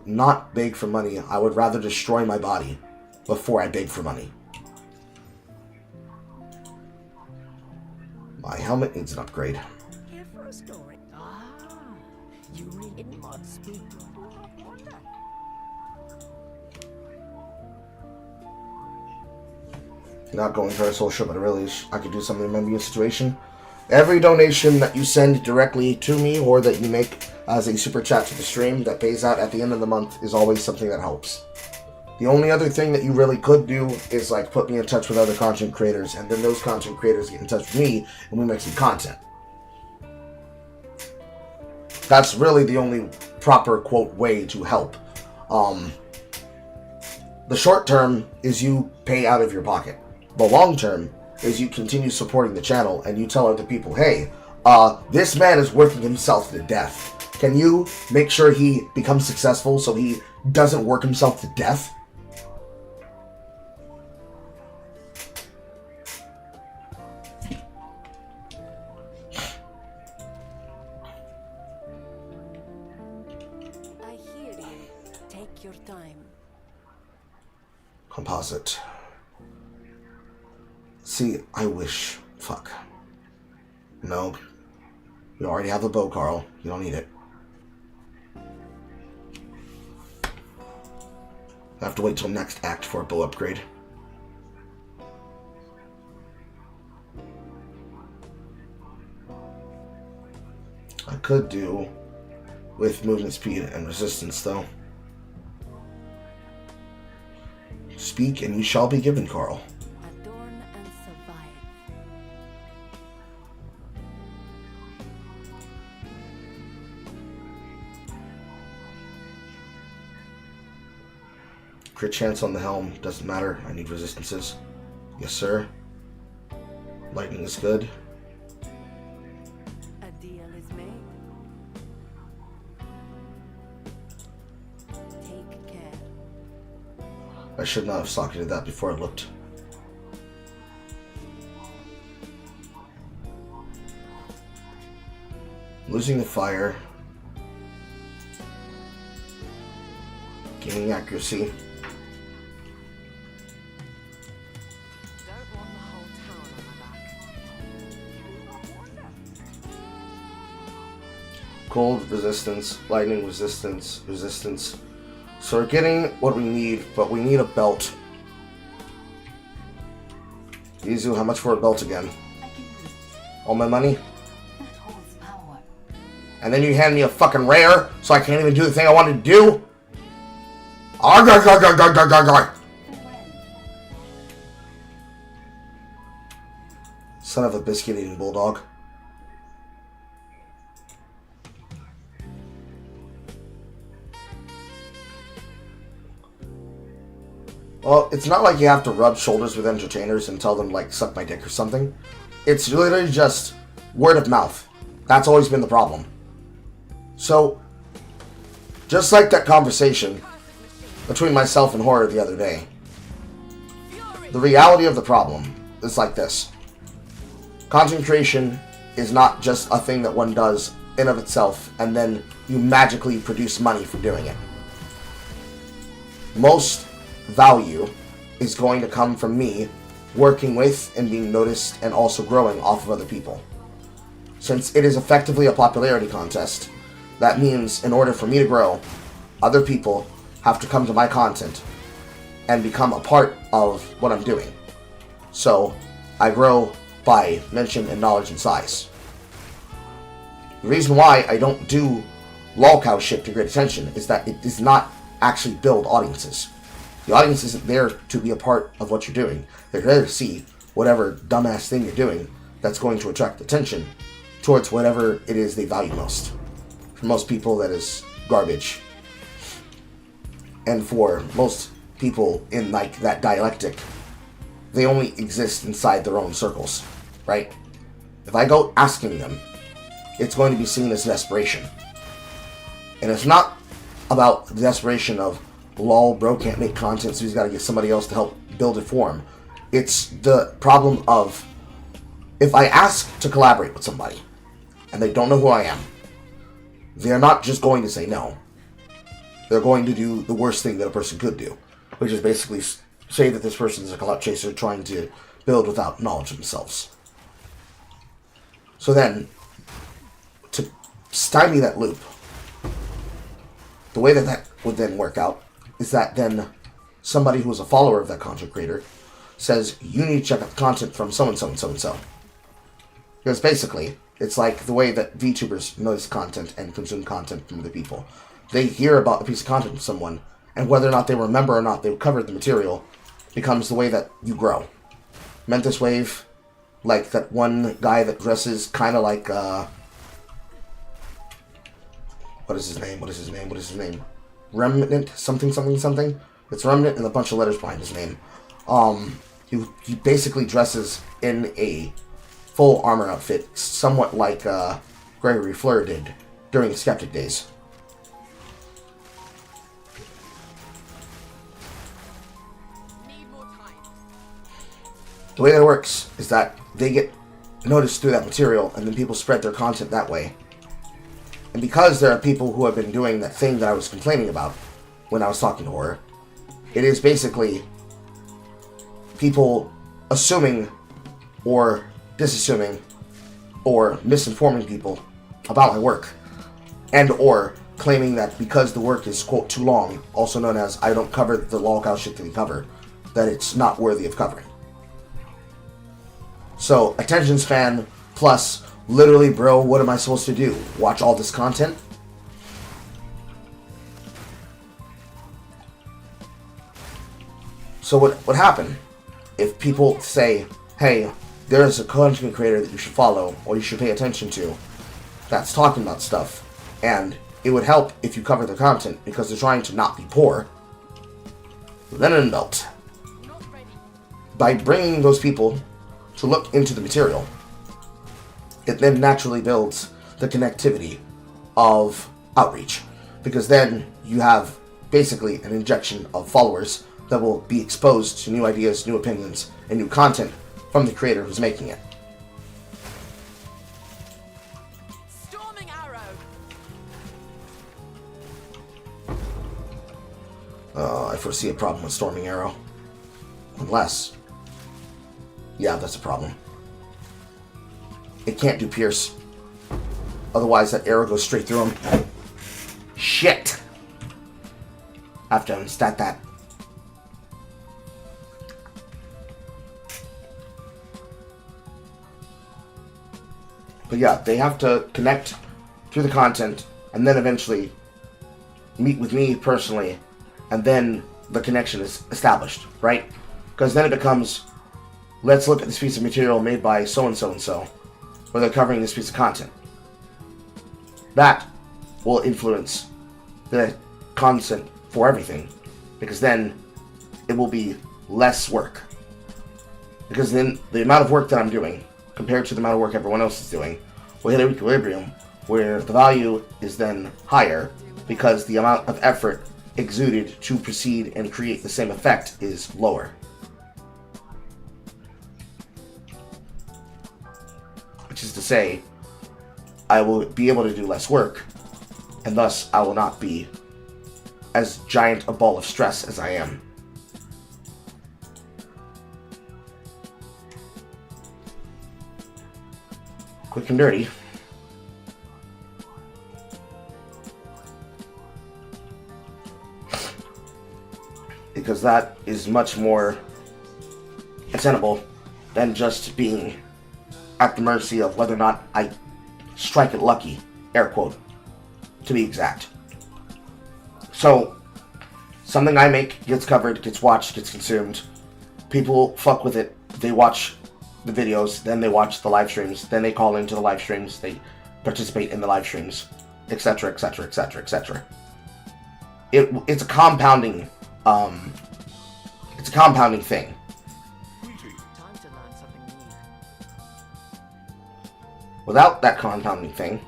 S4: not beg for money. I would rather destroy my body before I beg for money. My helmet needs an upgrade.
S5: Here for a story. Ah, you read must be.
S4: Not going for a social, but really, I could do something to remember your situation. Every donation that you send directly to me or that you make as a super chat to the stream that pays out at the end of the month is always something that helps. The only other thing that you really could do is like put me in touch with other content creators, and then those content creators get in touch with me and we make some content. That's really the only proper, quote, way to help. The short term is you pay out of your pocket. The long term is you continue supporting the channel and you tell other people, hey, this man is working himself to death. Can you make sure he becomes successful so he doesn't work himself to death?
S5: I hear you. Take your time.
S4: Composite. See, I wish. Fuck. No. You already have the bow, Carl. You don't need it. I have to wait till next act for a bow upgrade. I could do with movement speed and resistance, though. Speak and you shall be given, Carl.
S5: Adorn and survive.
S4: Crit chance on the helm. Doesn't matter. I need resistances. Yes, sir. Lightning is good.
S5: A deal is made. Take care.
S4: I should not have socketed that before I looked. Losing the fire. Gaining accuracy.
S5: Don't want the whole town on my back.
S4: Cold resistance. Lightning resistance. Resistance. So we're getting what we need, but we need a belt. Izu, how much for a belt again?
S8: I can read.
S4: All my money?
S8: That holds power.
S4: And then you hand me a fucking rare, so I can't even do the thing I wanted to do? Arg, arg, arg, arg, arg, arg, arg, arg.
S8: Farewell.
S4: Son of a biscuit-eating bulldog. Well, it's not like you have to rub shoulders with entertainers and tell them, like, suck my dick or something. It's literally just word of mouth. That's always been the problem. So, just like that conversation between myself and Horror the other day, the reality of the problem is like this. Content creation is not just a thing that one does in of itself and then you magically produce money for doing it. Most value is going to come from me working with and being noticed and also growing off of other people. Since it is effectively a popularity contest, that means in order for me to grow, other people have to come to my content and become a part of what I'm doing. So I grow by mention and knowledge and size. The reason why I don't do lolcow shit to great attention is that it does not actually build audiences. The audience isn't there to be a part of what you're doing. They're there to see whatever dumbass thing you're doing that's going to attract attention towards whatever it is they value most. For most people, that is garbage. And for most people in like that dialectic, they only exist inside their own circles, right? If I go asking them, it's going to be seen as desperation. And it's not about the desperation of, lol, bro can't make content, so he's got to get somebody else to help build it for him. It's the problem of, if I ask to collaborate with somebody, and they don't know who I am, they're not just going to say no. They're going to do the worst thing that a person could do, which is basically say that this person is a clout chaser trying to build without knowledge of themselves. So then, to stymie that loop, the way that that would then work out is that then somebody who is a follower of that content creator says, you need to check out the content from so-and-so and so-and-so. Because basically, it's like the way that VTubers notice content and consume content from other people. They hear about a piece of content from someone, and whether or not they remember or not they covered the material becomes the way that you grow. Mentis Wave, like that one guy that dresses kind of like, what is his name? Remnant, something. It's Remnant and a bunch of letters behind his name. He basically dresses in a full armor outfit, somewhat like Gregory Fleur did during the Skeptic days. The way that it works is that they get noticed through that material, and then people spread their content that way. And because there are people who have been doing that thing that I was complaining about when I was talking to Horror, it is basically people assuming or disassuming or misinforming people about my work, and or claiming that because the work is, quote, too long, also known as I don't cover the lolcow shit that we cover, that it's not worthy of covering. So, attention span plus, literally, bro, what am I supposed to do? Watch all this content? So what would happen if people say, hey, there's a content creator that you should follow or you should pay attention to that's talking about stuff, and it would help if you cover their content because they're trying to not be poor. Then an belt. By bringing those people to look into the material, it then naturally builds the connectivity of outreach, because then you have basically an injection of followers that will be exposed to new ideas, new opinions, and new content from the creator who's making it.
S5: Storming arrow.
S4: I foresee a problem with Storming Arrow. Unless, yeah, that's a problem. It can't do pierce. Otherwise, that arrow goes straight through him. Shit! I have to unstat that. But yeah, they have to connect to the content and then eventually meet with me personally, and then the connection is established, right? Because then it becomes, let's look at this piece of material made by so-and-so and so, where they're covering this piece of content. That will influence the content for everything, because then it will be less work. Because then the amount of work that I'm doing, compared to the amount of work everyone else is doing, will hit an equilibrium where the value is then higher, because the amount of effort exuded to proceed and create the same effect is lower. Which is to say, I will be able to do less work, and thus I will not be as giant a ball of stress as I am. Quick and dirty. Because that is much more attainable than just being at the mercy of whether or not I strike it lucky, air quote, to be exact. So, something I make gets covered, gets watched, gets consumed. People fuck with it. They watch the videos, then they watch the live streams, then they call into the live streams, they participate in the live streams, etc., etc., etc., etc. It's a compounding thing.
S5: Time to learn something new.
S4: Without that compounding thing,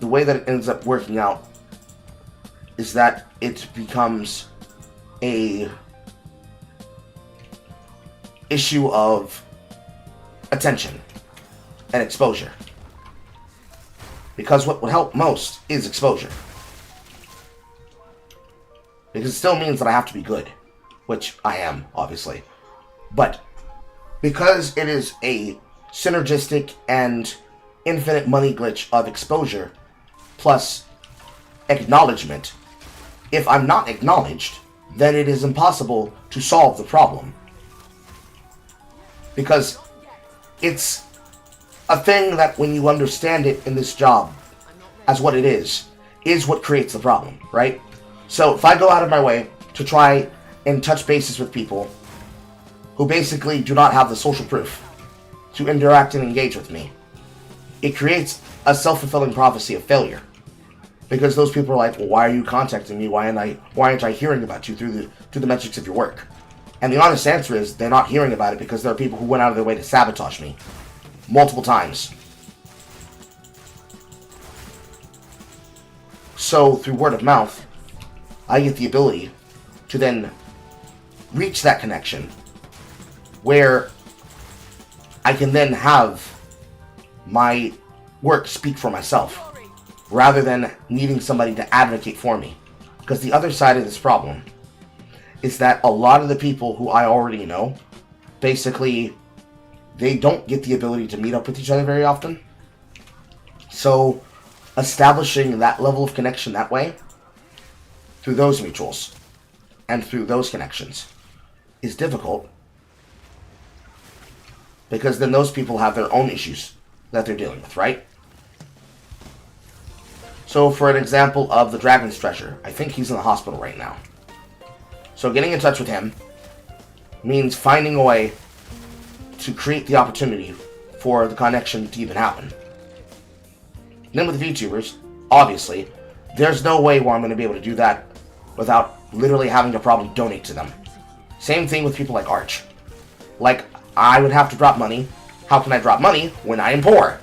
S4: the way that it ends up working out is that it becomes a issue of attention and exposure. Because what would help most is exposure. Because it still means that I have to be good, which I am, obviously. But because it is a synergistic and infinite money glitch of exposure plus acknowledgement, if I'm not acknowledged, then it is impossible to solve the problem. Because it's a thing that when you understand it in this job as what it is what creates the problem, right? So if I go out of my way to try and touch bases with people who basically do not have the social proof to interact and engage with me, it creates a self-fulfilling prophecy of failure. Because those people are like, well, why are you contacting me? Why aren't I hearing about you through the metrics of your work? And the honest answer is they're not hearing about it because there are people who went out of their way to sabotage me multiple times. So through word of mouth, I get the ability to then reach that connection where I can then have my work speak for myself rather than needing somebody to advocate for me. Because the other side of this problem is that a lot of the people who I already know, basically, they don't get the ability to meet up with each other very often. So establishing that level of connection that way, through those mutuals, and through those connections, is difficult. Because then those people have their own issues that they're dealing with, right? So for an example of the Dragon's Treasure, I think he's in the hospital right now. So getting in touch with him means finding a way to create the opportunity for the connection to even happen. And then with VTubers, obviously, there's no way where I'm going to be able to do that without literally having to probably donate to them. Same thing with people like Arch. Like, I would have to drop money. How can I drop money when I am poor?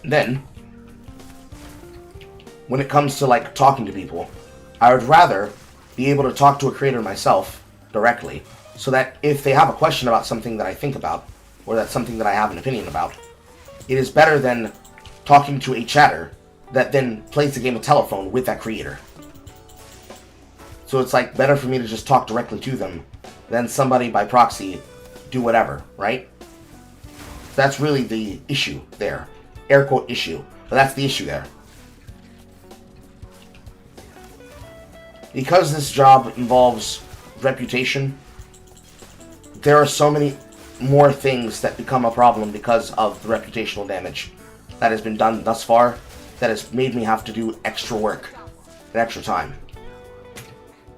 S4: Then, when it comes to like talking to people, I would rather be able to talk to a creator myself directly, so that if they have a question about something that I think about, or that's something that I have an opinion about, it is better than talking to a chatter that then plays the game of telephone with that creator. So it's like better for me to just talk directly to them than somebody by proxy do whatever, right? That's really the issue there. Air quote issue. But that's the issue there. Because this job involves reputation, there are so many more things that become a problem because of the reputational damage that has been done thus far that has made me have to do extra work and extra time.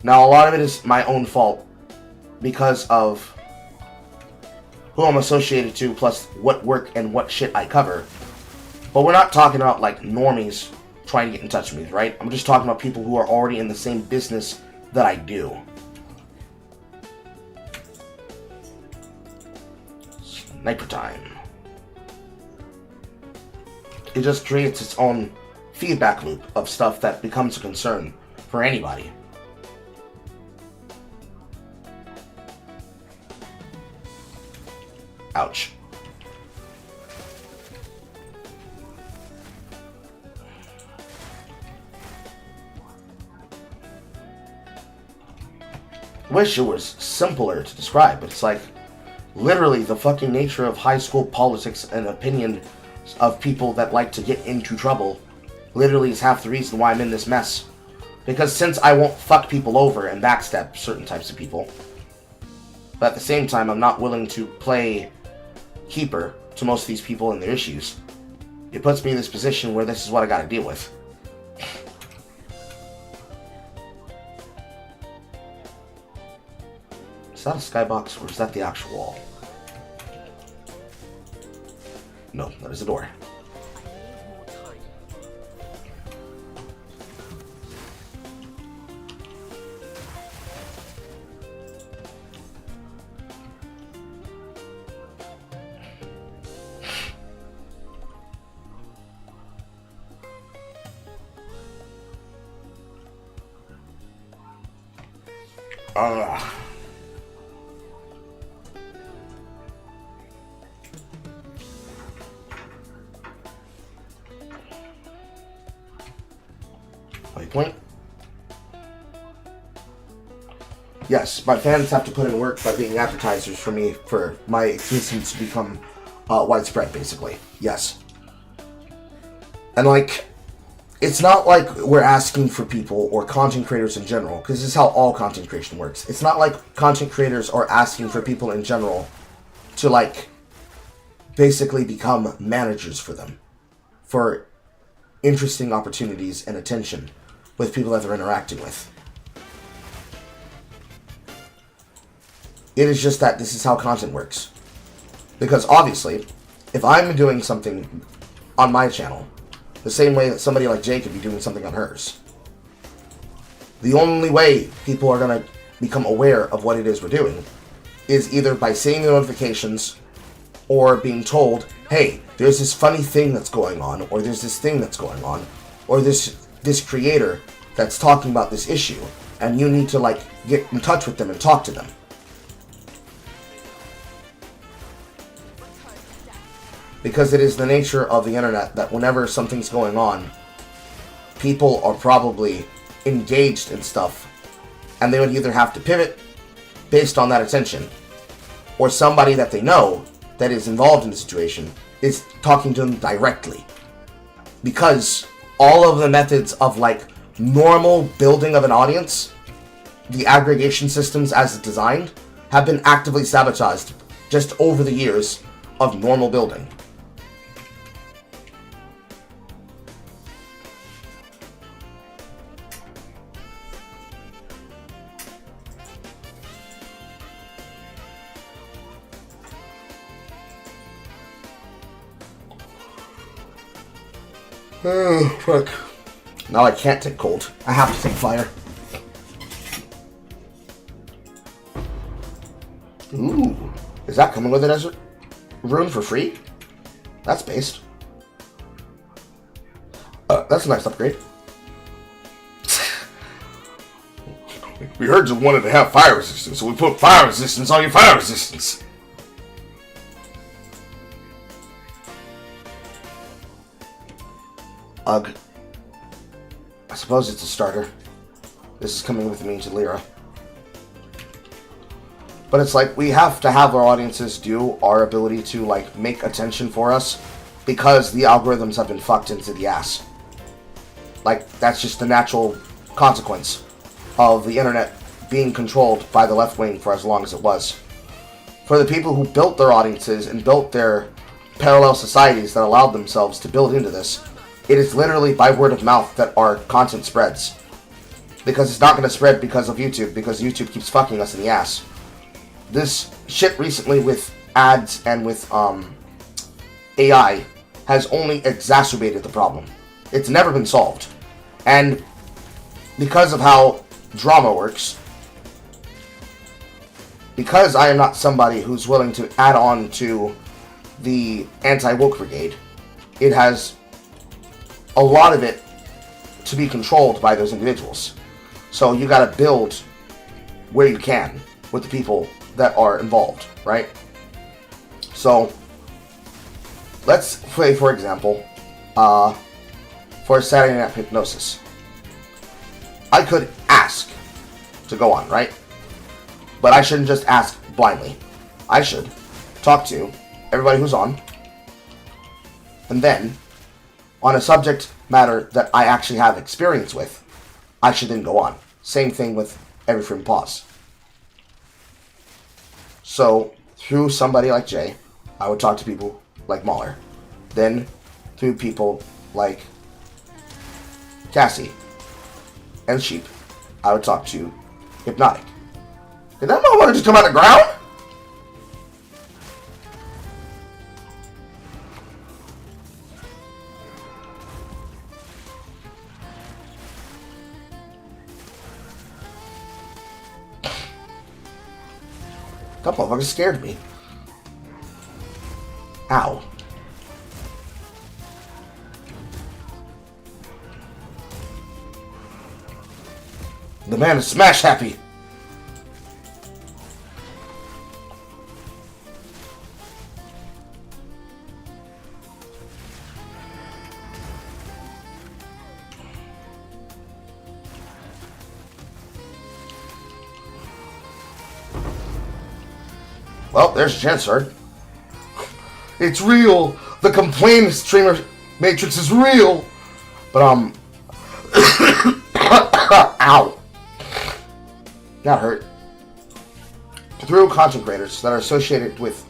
S4: Now, a lot of it is my own fault because of who I'm associated to, plus what work and what shit I cover. But we're not talking about like normies trying to get in touch with me, right? I'm just talking about people who are already in the same business that I do. Sniper time. It just creates its own feedback loop of stuff that becomes a concern for anybody. Ouch. I wish it was simpler to describe, but it's like literally the fucking nature of high school politics and opinion of people that like to get into trouble literally is half the reason why I'm in this mess. Because since I won't fuck people over and backstab certain types of people, but at the same time I'm not willing to play keeper to most of these people and their issues, it puts me in this position where this is what I gotta deal with. Is that a skybox, or is that the actual wall? No, that is a door. Point. Yes, my fans have to put in work by being advertisers for me for my existence to become widespread, basically. Yes. And like, it's not like we're asking for people or content creators in general, because this is how all content creation works. It's not like content creators are asking for people in general to like basically become managers for them for interesting opportunities and attention with people that they're interacting with. It is just that this is how content works. Because obviously, if I'm doing something on my channel, the same way that somebody like Jay could be doing something on hers, the only way people are going to become aware of what it is we're doing is either by seeing the notifications or being told, hey, there's this funny thing that's going on, or there's this thing that's going on, or this creator that's talking about this issue, and you need to like get in touch with them and talk to them. Because it is the nature of the internet that whenever something's going on, people are probably engaged in stuff, and they would either have to pivot based on that attention, or somebody that they know that is involved in the situation is talking to them directly. Because all of the methods of like normal building of an audience, the aggregation systems as designed, have been actively sabotaged just over the years of normal building. Oh, fuck. Now I can't take cold. I have to take fire. Ooh. Is that coming with a desert rune for free? That's based. That's a nice upgrade. We heard you wanted to have fire resistance, so we put fire resistance on your fire resistance. Ugh. I suppose it's a starter. This is coming with me to Lyra. But it's like, we have to have our audiences do our ability to, like, make attention for us, because the algorithms have been fucked into the ass. Like, that's just the natural consequence of the internet being controlled by the left wing for as long as it was. For the people who built their audiences and built their parallel societies that allowed themselves to build into this, it is literally by word of mouth that our content spreads. Because it's not going to spread because of YouTube, because YouTube keeps fucking us in the ass. This shit recently with ads and with AI has only exacerbated the problem. It's never been solved. And because of how drama works, because I am not somebody who's willing to add on to the anti-woke brigade, it has a lot of it to be controlled by those individuals. So you gotta build where you can with the people that are involved, right? So let's say, for example, for Saturday Night Hypnosis, I could ask to go on, right? But I shouldn't just ask blindly. I should talk to everybody who's on, and then, on a subject matter that I actually have experience with, I should then go on. Same thing with Every Frame Pause. So, through somebody like Jay, I would talk to people like Mahler. Then, through people like Cassie and Sheep, I would talk to Hypnotic. Did that motherfucker just come out of the ground? That motherfucker scared me. Ow. The man is smash happy. Well, there's a chance, sir. It's real. The complaint streamer matrix is real. But, ow. That hurt. Through content creators that are associated with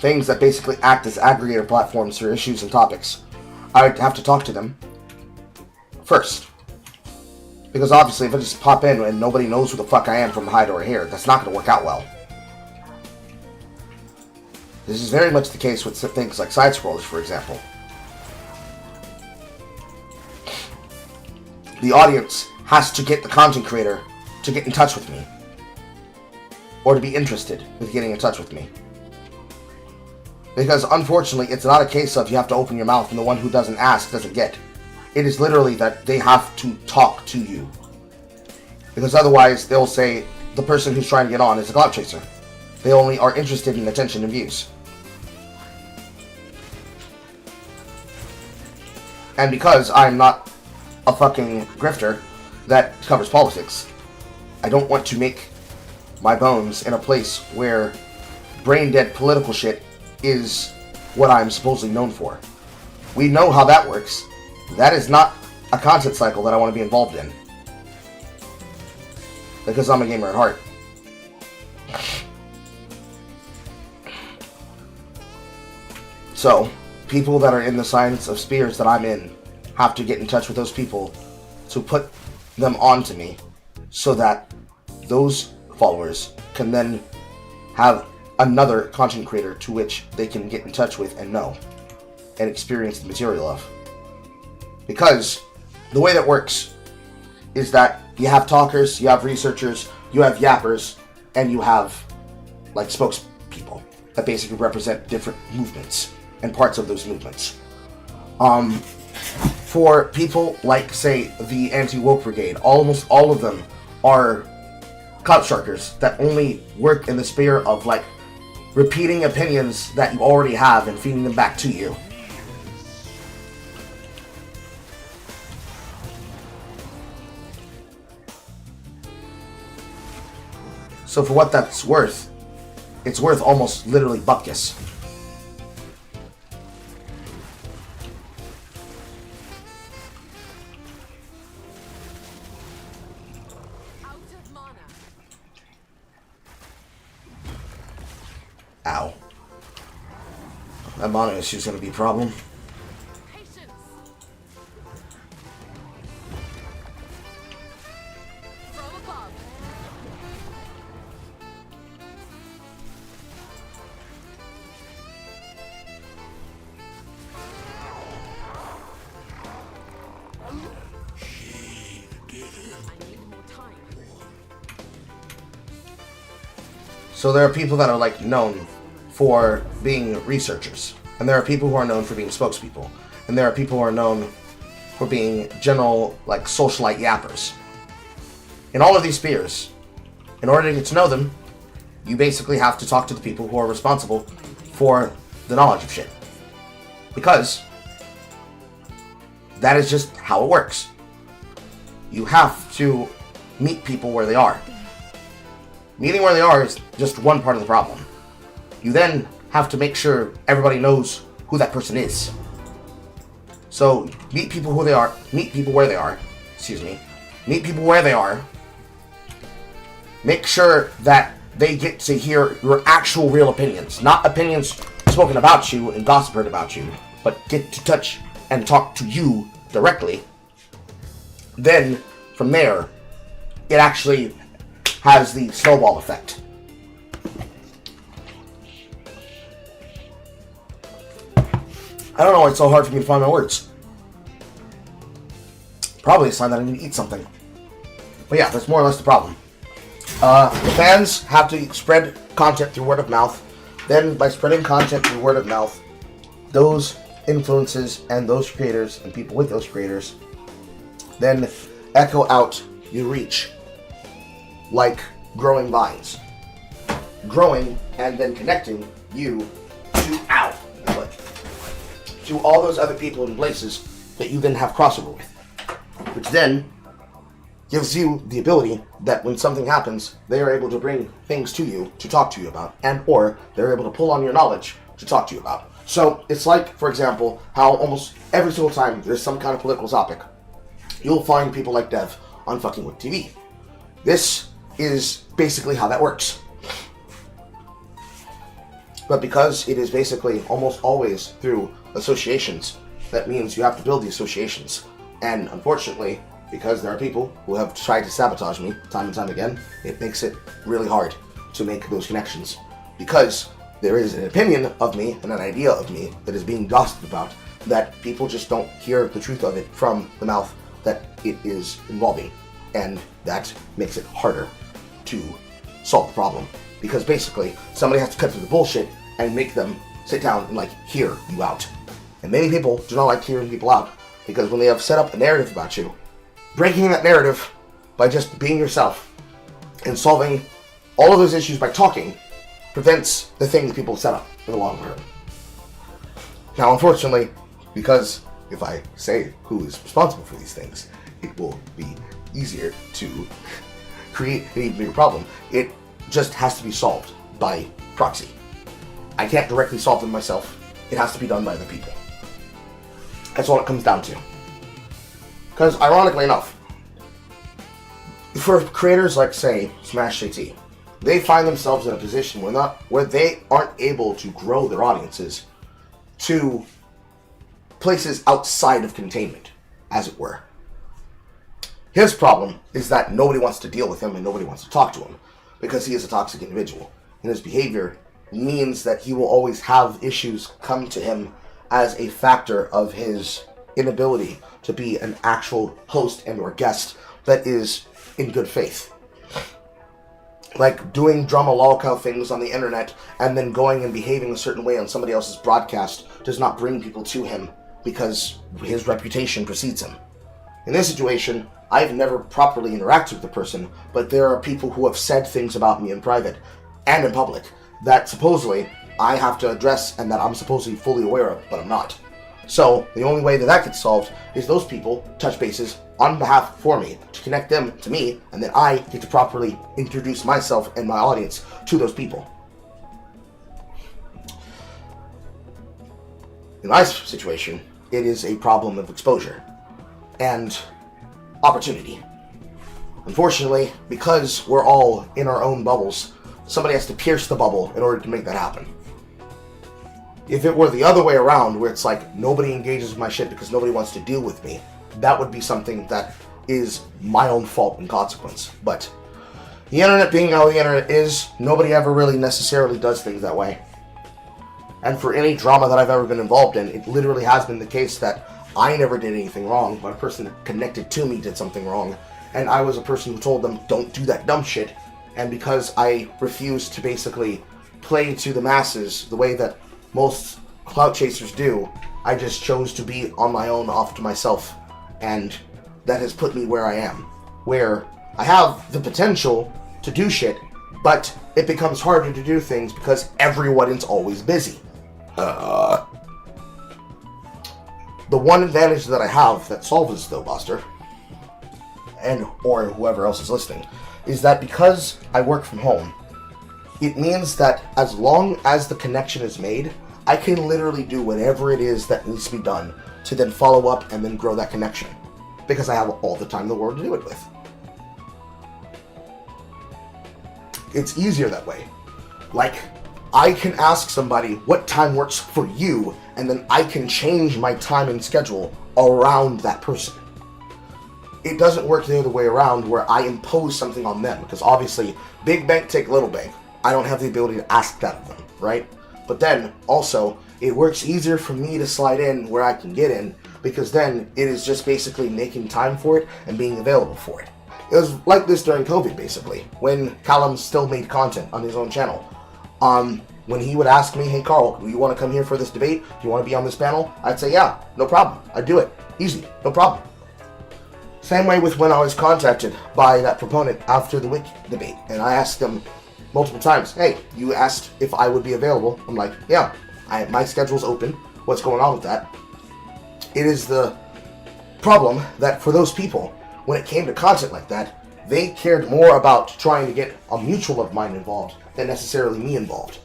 S4: things that basically act as aggregator platforms for issues and topics, I have to talk to them first. Because obviously, if I just pop in and nobody knows who the fuck I am from behind or here, that's not going to work out well. This is very much the case with things like side-scrollers, for example. The audience has to get the content creator to get in touch with me. Or to be interested with getting in touch with me. Because, unfortunately, it's not a case of you have to open your mouth and the one who doesn't ask doesn't get. It is literally that they have to talk to you. Because otherwise, they'll say the person who's trying to get on is a clout chaser. They only are interested in attention and views. And because I'm not a fucking grifter that covers politics, I don't want to make my bones in a place where brain-dead political shit is what I'm supposedly known for. We know how that works. That is not a content cycle that I want to be involved in. Because I'm a gamer at heart. So, people that are in the Science of Spears that I'm in have to get in touch with those people to put them on to me so that those followers can then have another content creator to which they can get in touch with and know and experience the material of. Because the way that works is that you have talkers, you have researchers, you have yappers, and you have like spokespeople that basically represent different movements and parts of those movements. For people like, say, the anti-woke brigade, almost all of them are clout sharkers that only work in the sphere of like repeating opinions that you already have and feeding them back to you. So for what that's worth, it's worth almost literally buckus.
S5: Out of mana.
S4: Ow. That mana issue is going to be a problem.
S5: Patience. From above. I need more time.
S4: So there are people that are like known for being researchers, and there are people who are known for being spokespeople, and there are people who are known for being general like socialite yappers. In all of these spheres, in order to get to know them, you basically have to talk to the people who are responsible for the knowledge of shit. Because that is just how it works. You have to meet people where they are. Meeting where they are is just one part of the problem. You then have to make sure everybody knows who that person is. So meet people who they are, meet people where they are, meet people where they are. Make sure that they get to hear your actual real opinions, not opinions spoken about you and gossip heard about you, but get to touch and talk to you directly. Then, from there, it actually has the snowball effect. I don't know why it's so hard for me to find my words. Probably a sign that I need to eat something. But yeah, that's more or less the problem. The fans have to spread content through word of mouth. Then, by spreading content through word of mouth, those influences and those creators and people with those creators then echo out your reach like growing vines. Growing and then connecting you to all those other people and places that you then have crossover with. Which then gives you the ability that when something happens, they are able to bring things to you to talk to you about, and or they're able to pull on your knowledge to talk to you about. So it's like, for example, how almost every single time there's some kind of political topic, you'll find people like Dev on fucking with TV. This is basically how that works. But because it is basically almost always through associations, that means you have to build the associations. And unfortunately, because there are people who have tried to sabotage me time and time again, it makes it really hard to make those connections. Because there is an opinion of me and an idea of me that is being gossiped about that people just don't hear the truth of it from the mouth that it is involving. And that makes it harder to solve the problem. Because basically, somebody has to cut through the bullshit and make them sit down and hear you out. And many people do not like hearing people out, because when they have set up a narrative about you, breaking that narrative by just being yourself and solving all of those issues by talking prevents the thing that people set up in the long run. Now, unfortunately, because if I say who is responsible for these things, it will be easier to create an even bigger problem. It just has to be solved by proxy. I can't directly solve them myself. It has to be done by other people. That's all it comes down to. Because, ironically enough, for creators like, say, Smash JT, they find themselves in a position where they aren't able to grow their audiences to places outside of containment, as it were. His problem is that nobody wants to deal with him and nobody wants to talk to him, because he is a toxic individual. And his behavior means that he will always have issues come to him as a factor of his inability to be an actual host and or guest that is in good faith. Like doing drama lolcow things on the internet and then going and behaving a certain way on somebody else's broadcast does not bring people to him because his reputation precedes him. In this situation, I've never properly interacted with the person, but there are people who have said things about me in private and in public that supposedly I have to address and that I'm supposedly fully aware of, but I'm not. So, the only way that gets solved is those people touch bases on behalf for me to connect them to me, and then I get to properly introduce myself and my audience to those people. In my situation, it is a problem of exposure and opportunity. Unfortunately, because we're all in our own bubbles, somebody has to pierce the bubble in order to make that happen. If it were the other way around, where it's like nobody engages with my shit because nobody wants to deal with me, that would be something that is my own fault and consequence. But the internet being how the internet is, nobody ever really necessarily does things that way. And for any drama that I've ever been involved in, it literally has been the case that I never did anything wrong, but a person connected to me did something wrong. And I was a person who told them, don't do that dumb shit. And because I refused to basically play to the masses the way that most clout chasers do, I just chose to be on my own, off to myself. And that has put me where I am. Where I have the potential to do shit, but it becomes harder to do things because everyone is always busy. The one advantage that I have that solves though, Buster, and or whoever else is listening, is that because I work from home, it means that as long as the connection is made, I can literally do whatever it is that needs to be done to then follow up and then grow that connection. Because I have all the time in the world to do it with. It's easier that way. Like, I can ask somebody what time works for you, and then I can change my time and schedule around that person. It doesn't work the other way around where I impose something on them, because obviously, big bank take little bank. I don't have the ability to ask that of them, right? But then, also, it works easier for me to slide in where I can get in, because then it is just basically making time for it and being available for it. It was like this during COVID, basically, when Callum still made content on his own channel. When he would ask me, hey Carl, do you want to come here for this debate? Do you want to be on this panel? I'd say, yeah, no problem. I'd do it. Easy, no problem. Same way with when I was contacted by that proponent after the Wick debate, and I asked them multiple times, hey, you asked if I would be available. I'm like, yeah, my schedule's open. What's going on with that? It is the problem that for those people, when it came to content like that, they cared more about trying to get a mutual of mine involved than necessarily me involved.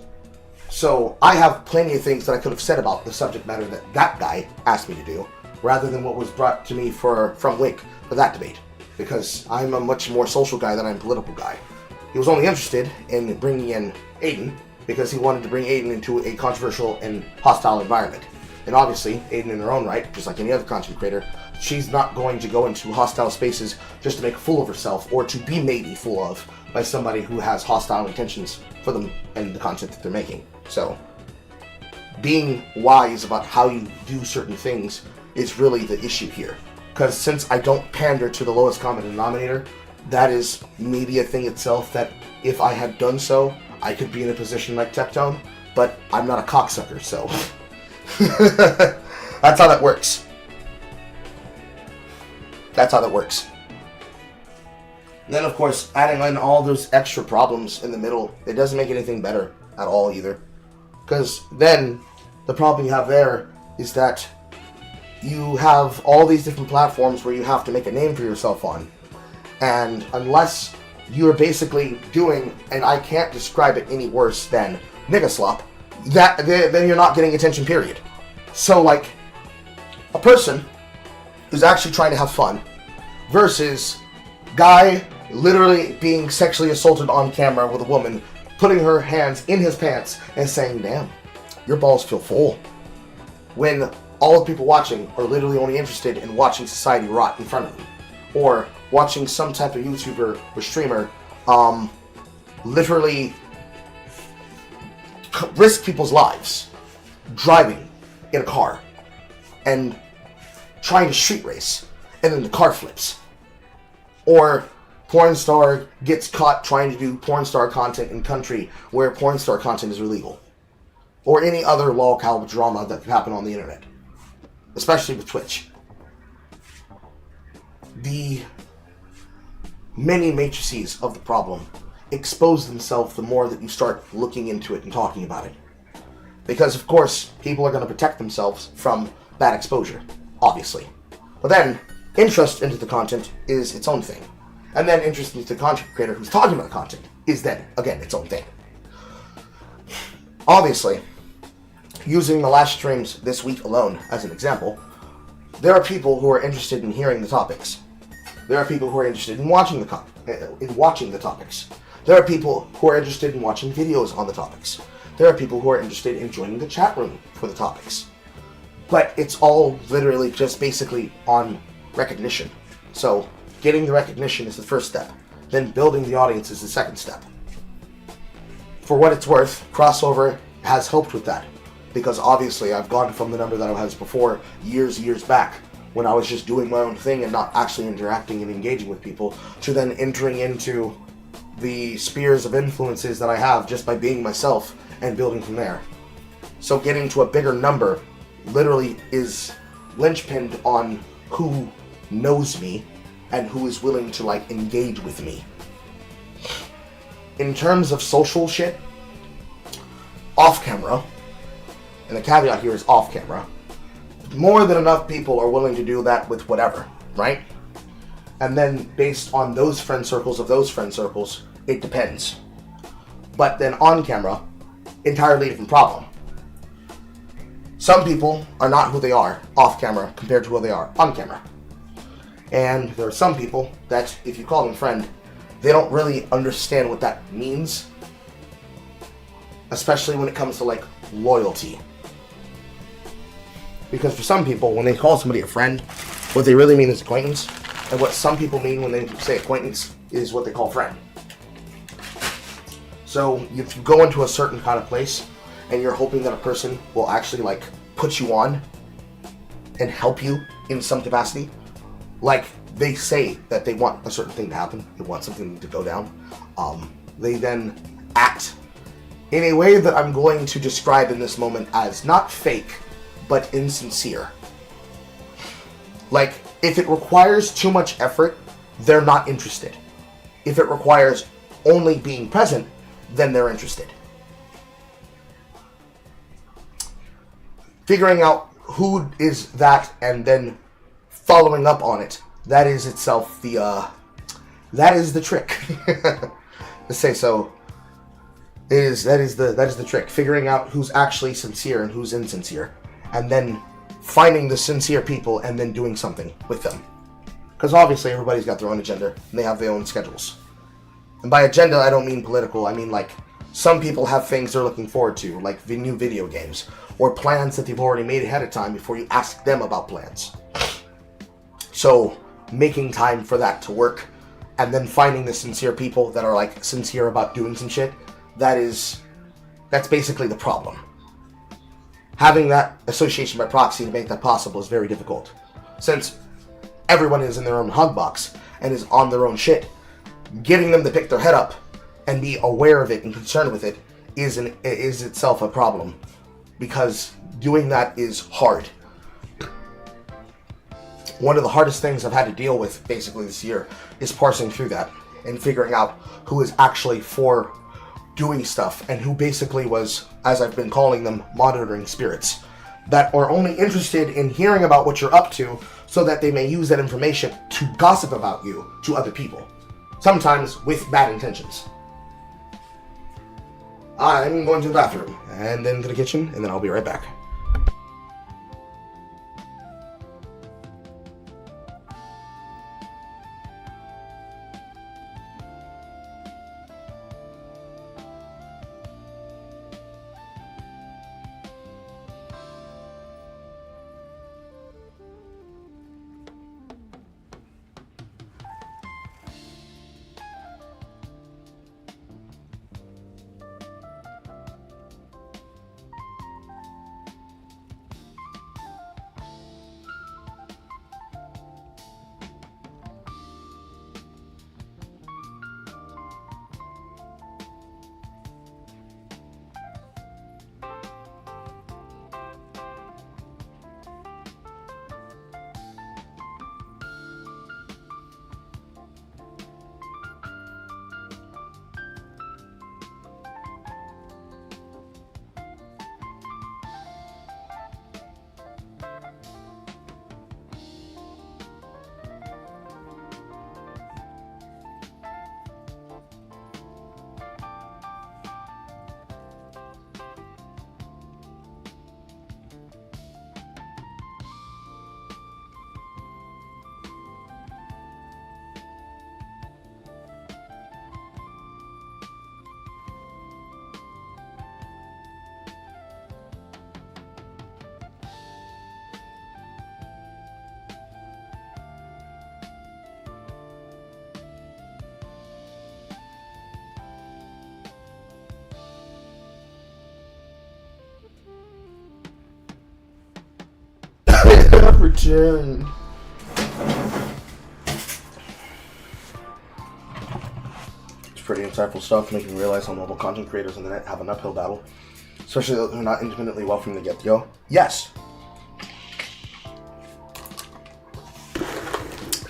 S4: So I have plenty of things that I could have said about the subject matter that that guy asked me to do, rather than what was brought to me from Wick for that debate, because I'm a much more social guy than I'm a political guy. He was only interested in bringing in Aiden because he wanted to bring Aiden into a controversial and hostile environment. And obviously, Aiden in her own right, just like any other content creator, she's not going to go into hostile spaces just to make a fool of herself or to be made a fool of by somebody who has hostile intentions for them and the content that they're making. So, being wise about how you do certain things is really the issue here. Because since I don't pander to the lowest common denominator, that is maybe a thing itself that if I had done so, I could be in a position like Tectone, but I'm not a cocksucker, so that's how that works. That's how that works. And then, of course, adding in all those extra problems in the middle, it doesn't make anything better at all either. Because then, the problem you have there is that you have all these different platforms where you have to make a name for yourself on. And unless you're basically doing, and I can't describe it any worse than nigga slop, then you're not getting attention, period. So, like, a person who's actually trying to have fun versus guy literally being sexually assaulted on camera with a woman, putting her hands in his pants and saying, damn, your balls feel full. When all the people watching are literally only interested in watching society rot in front of them. Or watching some type of YouTuber or streamer literally risk people's lives driving in a car and trying to street race and then the car flips. Or porn star gets caught trying to do porn star content in country where porn star content is illegal. Or any other lol-cal drama that could happen on the internet. Especially with Twitch. The many matrices of the problem expose themselves the more that you start looking into it and talking about it. Because, of course, people are going to protect themselves from bad exposure. Obviously. But then, Interest into the content is its own thing. And then interest into the content creator who's talking about the content is then, again, its own thing. Obviously, using the last streams this week alone as an example, there are people who are interested in hearing the topics. There are people who are interested in watching the topics. There are people who are interested in watching videos on the topics. There are people who are interested in joining the chat room for the topics. But it's all literally just basically on recognition. So getting the recognition is the first step. Then building the audience is the second step. For what it's worth, crossover has helped with that. Because obviously I've gone from the number that I was before years back, when I was just doing my own thing and not actually interacting and engaging with people, to then entering into the spheres of influences that I have just by being myself and building from there. So getting to a bigger number literally is linchpinned on who knows me and who is willing to like engage with me. In terms of social shit, off camera, and the caveat here is off camera, more than enough people are willing to do that with whatever, right? And then based on those friend circles of those friend circles, it depends. But then on camera, entirely different problem. Some people are not who they are off camera compared to who they are on camera. And there are some people that, if you call them friend, they don't really understand what that means. Especially when it comes to like loyalty. Because for some people, when they call somebody a friend, what they really mean is acquaintance. And what some people mean when they say acquaintance is what they call friend. So if you go into a certain kind of place and you're hoping that a person will actually like put you on and help you in some capacity, like they say that they want a certain thing to happen, they want something to go down, they then act in a way that I'm going to describe in this moment as not fake, but insincere. Like, if it requires too much effort, they're not interested. If it requires only being present, then they're interested. Figuring out who is that and then following up on it, that is itself the, that is the trick. To say so. That is the trick. Figuring out who's actually sincere and who's insincere. And then finding the sincere people and then doing something with them. Because obviously everybody's got their own agenda and they have their own schedules. And by agenda, I don't mean political. I mean like some people have things they're looking forward to, like the new video games, or plans that they've already made ahead of time before you ask them about plans. So making time for that to work, and then finding the sincere people that are like sincere about doing some shit, that's basically the problem. Having that association by proxy to make that possible is very difficult. Since everyone is in their own hug box and is on their own shit, getting them to pick their head up and be aware of it and concerned with it is itself a problem. Because doing that is hard. One of the hardest things I've had to deal with basically this year is parsing through that and figuring out who is actually for doing stuff and who basically was, as I've been calling them, monitoring spirits that are only interested in hearing about what you're up to so that they may use that information to gossip about you to other people, sometimes with bad intentions. I'm going to the bathroom and then to the kitchen and then I'll be right back. turn. It's pretty insightful stuff, making me realize how mobile content creators on the net have an uphill battle. Especially those who are not intimately well from the get-go. Yes.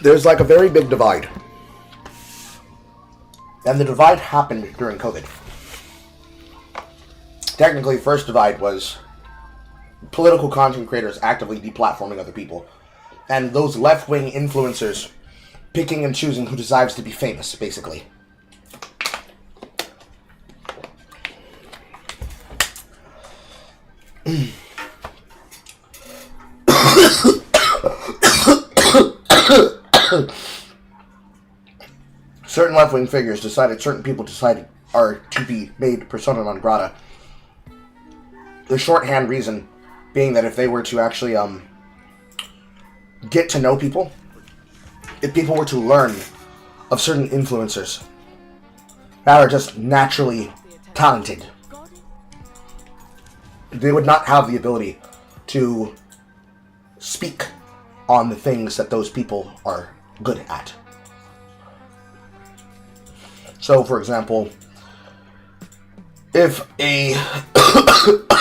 S4: There's like a very big divide. And the divide happened during COVID. Technically, the first divide was political content creators actively deplatforming other people. And those left-wing influencers picking and choosing who decides to be famous, basically. Certain left-wing figures certain people decided are to be made persona non grata. The shorthand reason being that if they were to actually get to know people, if people were to learn of certain influencers that are just naturally talented, they would not have the ability to speak on the things that those people are good at. So, for example, if a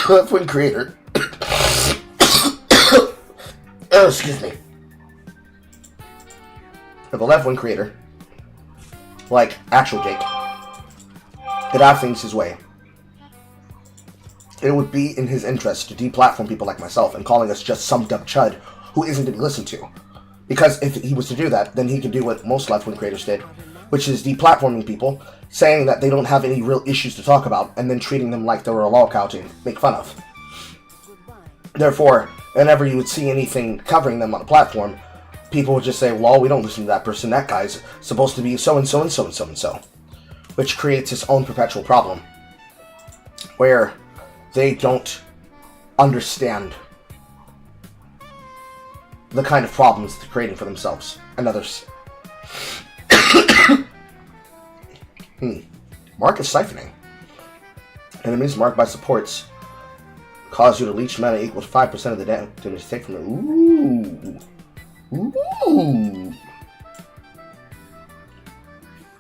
S4: left-wing creator excuse me. If a left-wing creator, like Actual Jake, could have things his way, it would be in his interest to deplatform people like myself and calling us just some dumb chud who isn't to be listened to. Because if he was to do that, then he could do what most left-wing creators did, which is deplatforming people, saying that they don't have any real issues to talk about, and then treating them like they were a lolcow to make fun of. Therefore, whenever you would see anything covering them on a platform, people would just say, well, we don't listen to that person, that guy's supposed to be so-and-so and so-and-so and so. Which creates its own perpetual problem, where they don't understand the kind of problems they're creating for themselves and others. Mark is siphoning. Enemies marked by supports cause you to leech mana equal to 5% of the damage take from it. Ooh. Ooh.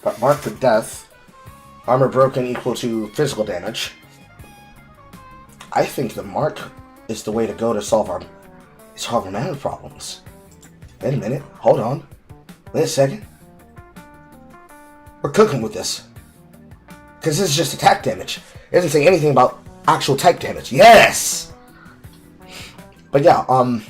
S4: But marked for death. Armor broken equal to physical damage. I think the mark is the way to go to solve our mana problems. Wait a minute. Hold on. Wait a second. We're cooking with this. Because this is just attack damage. It doesn't say anything about actual type damage. Yes! But yeah, a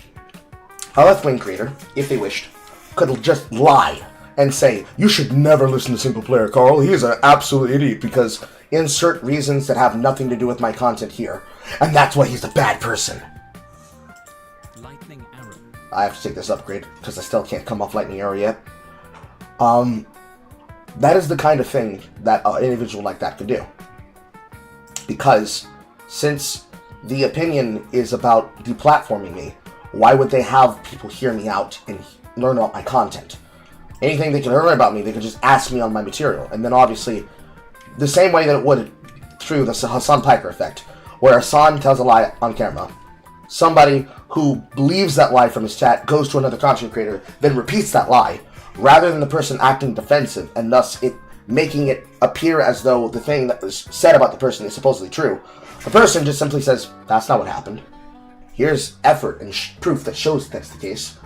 S4: left-wing creator, if they wished, could just lie and say, you should never listen to Simple Player Carl. He is an absolute idiot because insert reasons that have nothing to do with my content here. And that's why he's a bad person.
S3: Lightning arrow.
S4: I have to take this upgrade because I still can't come off Lightning Arrow yet. That is the kind of thing that an individual like that could do. Because since the opinion is about deplatforming me, why would they have people hear me out and learn about my content? Anything they can learn about me, they could just ask me on my material. And then obviously, the same way that it would through the Hassan Piker effect, where Hassan tells a lie on camera, somebody who believes that lie from his chat goes to another content creator, then repeats that lie, rather than the person acting defensive and thus it making it appear as though the thing that was said about the person is supposedly true. The person just simply says, that's not what happened. Here's effort and proof that shows that's the case.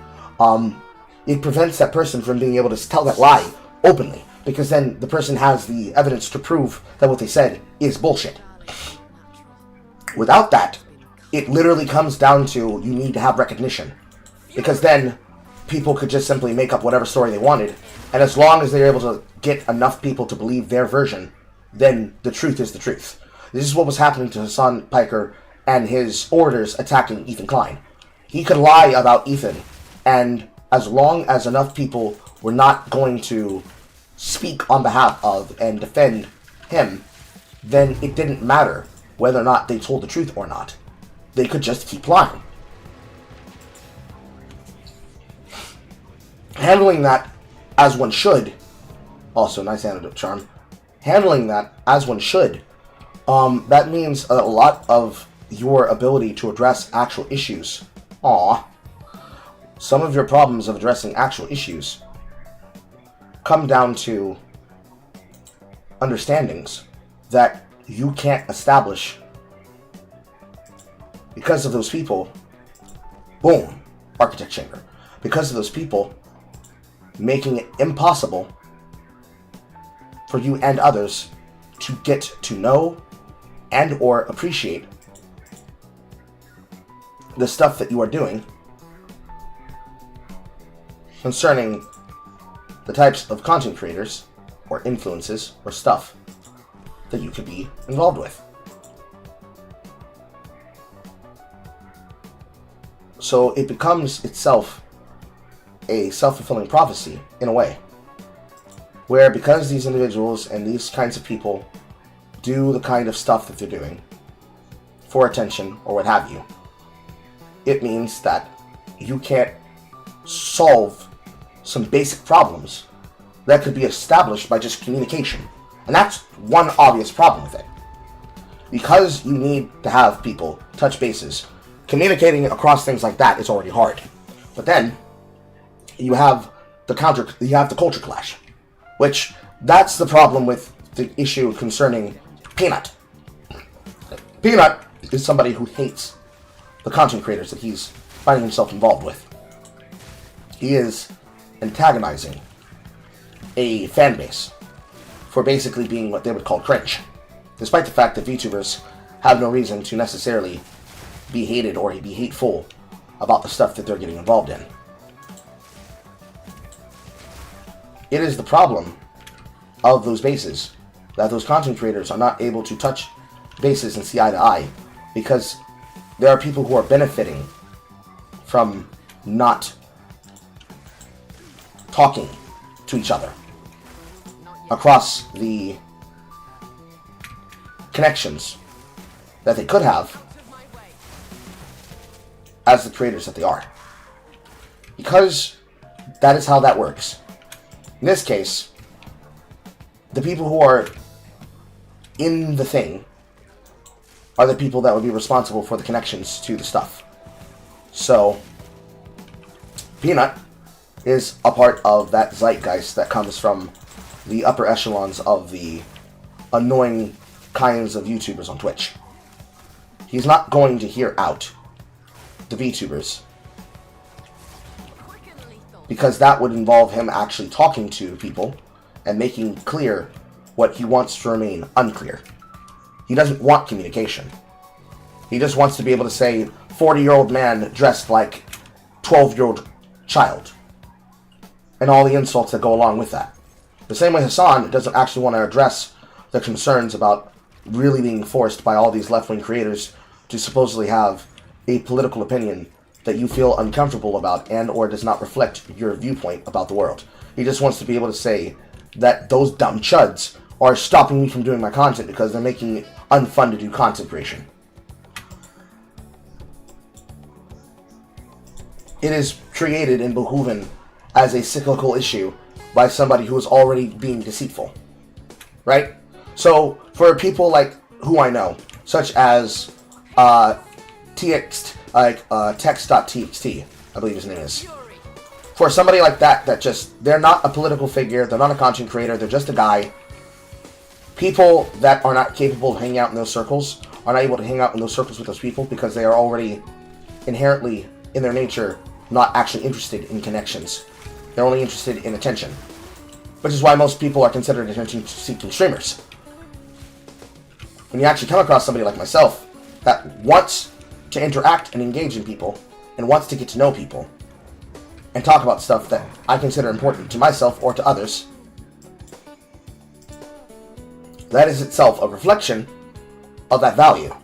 S4: It prevents that person from being able to tell that lie openly, because then the person has the evidence to prove that what they said is bullshit. Without that, it literally comes down to you need to have recognition, because then people could just simply make up whatever story they wanted, and as long as they're able to get enough people to believe their version, then the truth is the truth. This is what was happening to Hassan Piker and his orders attacking Ethan Klein. He could lie about Ethan, and as long as enough people were not going to speak on behalf of and defend him, then it didn't matter whether or not they told the truth or not. They could just keep lying. Handling that as one should, also nice antidote charm, handling that as one should, that means a lot of your ability to address actual issues, some of your problems of addressing actual issues come down to understandings that you can't establish because of those people. Boom, architect chamber. Because of those people making it impossible for you and others to get to know and or appreciate the stuff that you are doing concerning the types of content creators or influences or stuff that you could be involved with. So it becomes itself a self-fulfilling prophecy in a way, where because these individuals and these kinds of people do the kind of stuff that they're doing for attention or what have you, it means that you can't solve some basic problems that could be established by just communication. And that's one obvious problem with it. Because you need to have people touch bases, communicating across things like that is already hard. But then you have the culture clash, which that's the problem with the issue concerning Peanut. Peanut is somebody who hates the content creators that he's finding himself involved with. He is antagonizing a fan base for basically being what they would call cringe, despite the fact that VTubers have no reason to necessarily be hated or be hateful about the stuff that they're getting involved in. It is the problem of those bases that those content creators are not able to touch bases and see eye to eye, because there are people who are benefiting from not talking to each other across the connections that they could have as the creators that they are. Because that is how that works. In this case, the people who are in the thing are the people that would be responsible for the connections to the stuff. So, Peanut is a part of that zeitgeist that comes from the upper echelons of the annoying kinds of YouTubers on Twitch. He's not going to hear out the VTubers, because that would involve him actually talking to people and making clear what he wants to remain unclear. He doesn't want communication. He just wants to be able to say 40-year-old man dressed like 12-year-old child, and all the insults that go along with that. The same way Hassan doesn't actually want to address the concerns about really being forced by all these left-wing creators to supposedly have a political opinion that you feel uncomfortable about and or does not reflect your viewpoint about the world. He just wants to be able to say that those dumb chuds are stopping me from doing my content because they're making it unfun to do content creation. It is created and behooven as a cyclical issue by somebody who is already being deceitful. Right? So, for people like who I know, such as text.txt, I believe his name is. For somebody like that they're not a political figure, they're not a content creator, they're just a guy. People that are not capable of hanging out in those circles are not able to hang out in those circles with those people because they are already inherently, in their nature, not actually interested in connections. They're only interested in attention. Which is why most people are considered attention-seeking streamers. When you actually come across somebody like myself that wants to interact and engage in people, and wants to get to know people, and talk about stuff that I consider important to myself or to others, that is itself a reflection of that value.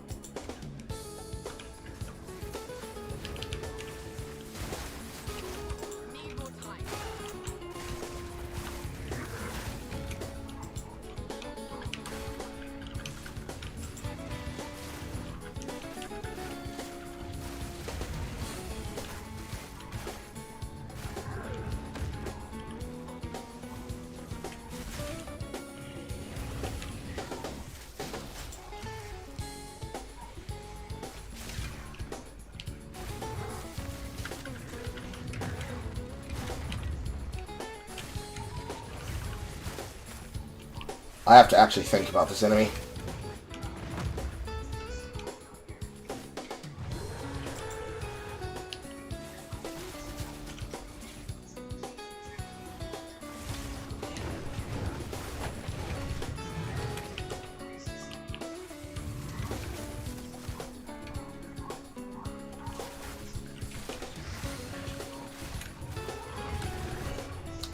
S4: I have to actually think about this enemy.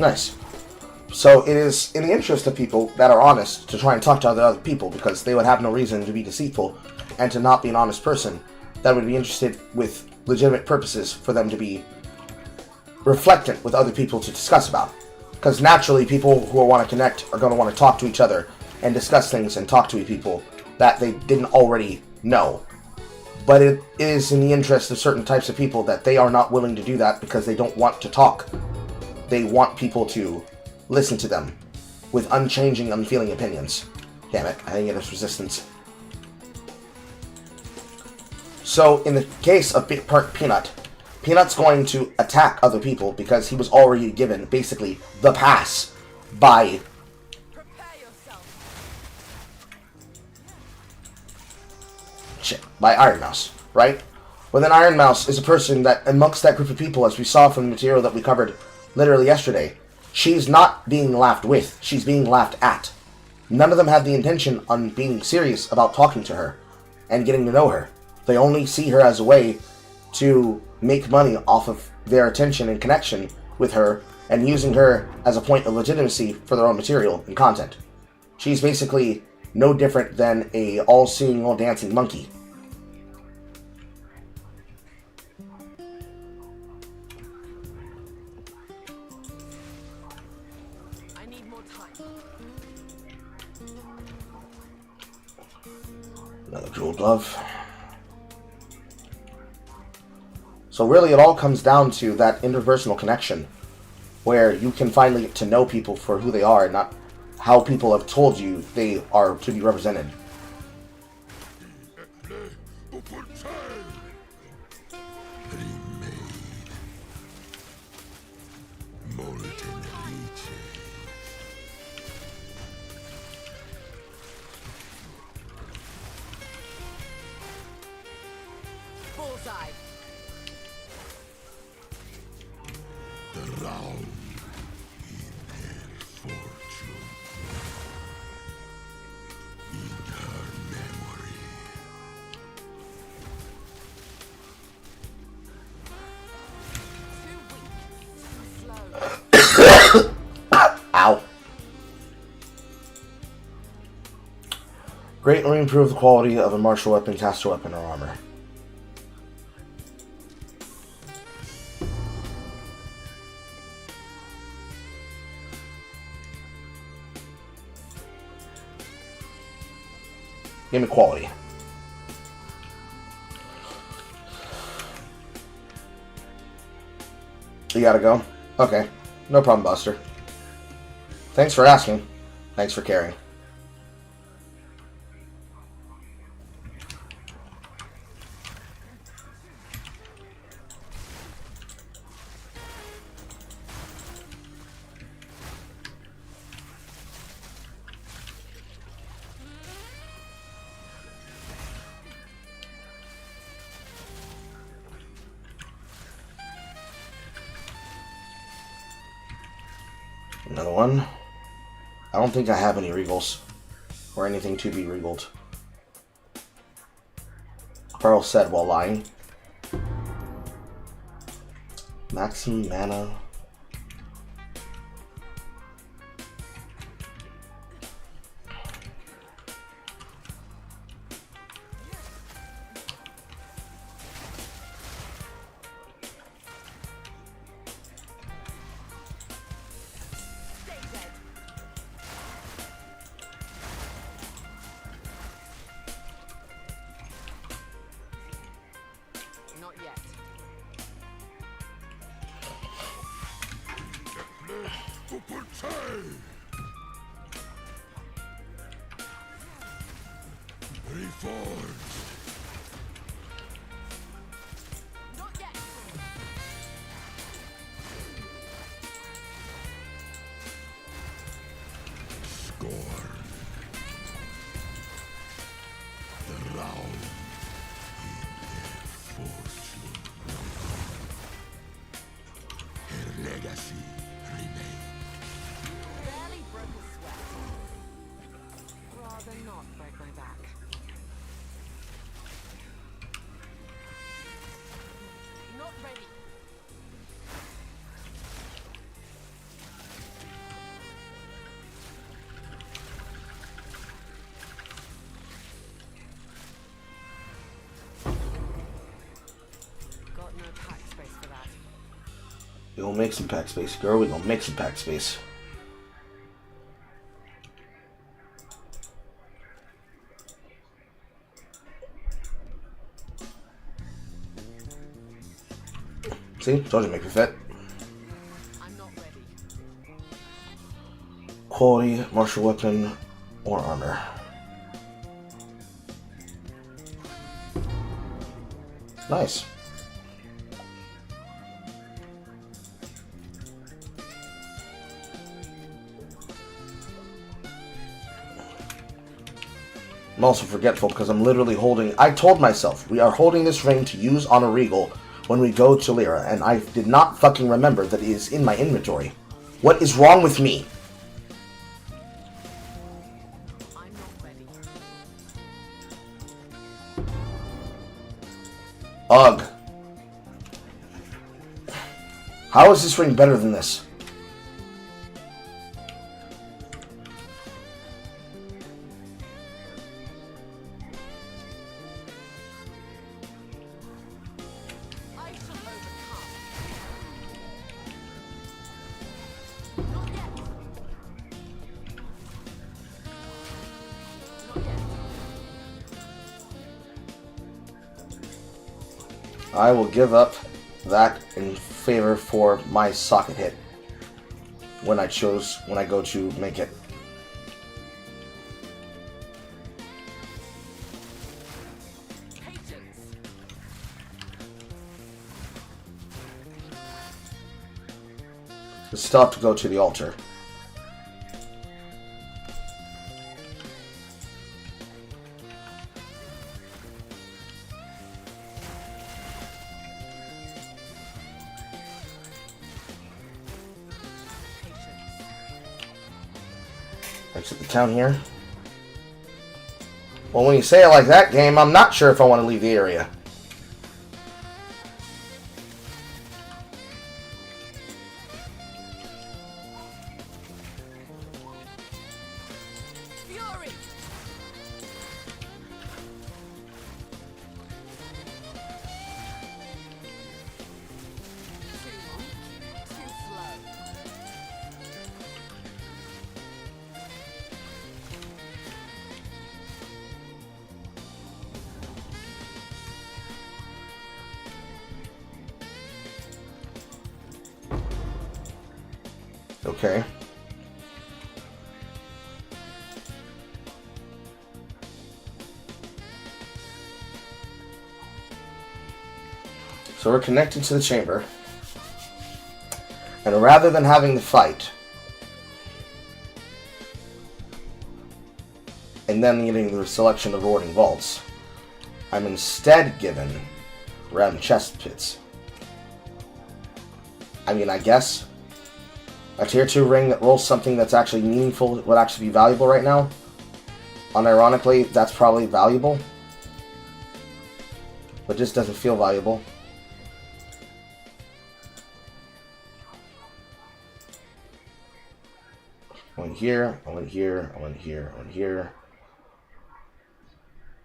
S4: Nice. So it is in the interest of people that are honest to try and talk to other people, because they would have no reason to be deceitful and to not be an honest person that would be interested with legitimate purposes for them to be reflectant with other people to discuss about. Because naturally, people who want to connect are going to want to talk to each other and discuss things and talk to people that they didn't already know. But it is in the interest of certain types of people that they are not willing to do that because they don't want to talk. They want people to listen to them with unchanging, unfeeling opinions. Damn it, I didn't get his resistance. So, in the case of Peanut, Peanut's going to attack other people because he was already given, basically, the pass by... by Iron Mouse, right? Well, then Iron Mouse is a person that, amongst that group of people, as we saw from the material that we covered literally yesterday, she's not being laughed with, she's being laughed at. None of them have the intention on being serious about talking to her and getting to know her. They only see her as a way to make money off of their attention and connection with her and using her as a point of legitimacy for their own material and content. She's basically no different than a all-seeing, all-dancing monkey. Another jewel glove. So really it all comes down to that interpersonal connection where you can finally get to know people for who they are and not how people have told you they are to be represented.
S5: Bullseye.
S6: The round in her fortune, in her memory.
S5: Too weak. Too slow.
S4: Ow. Greatly improve the quality of a martial weapon, caster weapon, or armor. Give me quality. You gotta go? Okay. No problem, Buster. Thanks for asking. Thanks for caring. Another one. I don't think I have any regals or anything to be regaled. Carl said while lying. Maximum mana.
S5: Not yet.
S6: Reforged.
S5: Not yet.
S6: Scorn.
S4: We gonna make some pack space, girl. We gonna make some pack space. See? Told you to make it fit.
S5: I'm not ready.
S4: Quality, martial weapon, or armor. Nice. I'm also forgetful because I'm literally holding... I told myself, we are holding this ring to use on a Regal when we go to Lyra, and I did not fucking remember that it is in my inventory. What is wrong with me?
S5: I'm not ready.
S4: Ugh. How is this ring better than this?
S5: I shall overcome. Not yet. Not yet.
S4: I will give up that in favor for my socket hit when I go to make it.
S5: Patience.
S4: I still have to go to the altar. Exit the town here. Well, when you say it like that, game, I'm not sure if I want to leave the area.
S5: Fury. Too weak. Too slow.
S4: Okay. So we're connected to the chamber. And rather than having the fight, and then getting the selection of rewarding vaults, I'm instead given random chest pits. I mean, I guess a tier 2 ring that rolls something that's actually meaningful would actually be valuable right now. Unironically, that's probably valuable, but just doesn't feel valuable. I went here, I went here, I went here, I went here.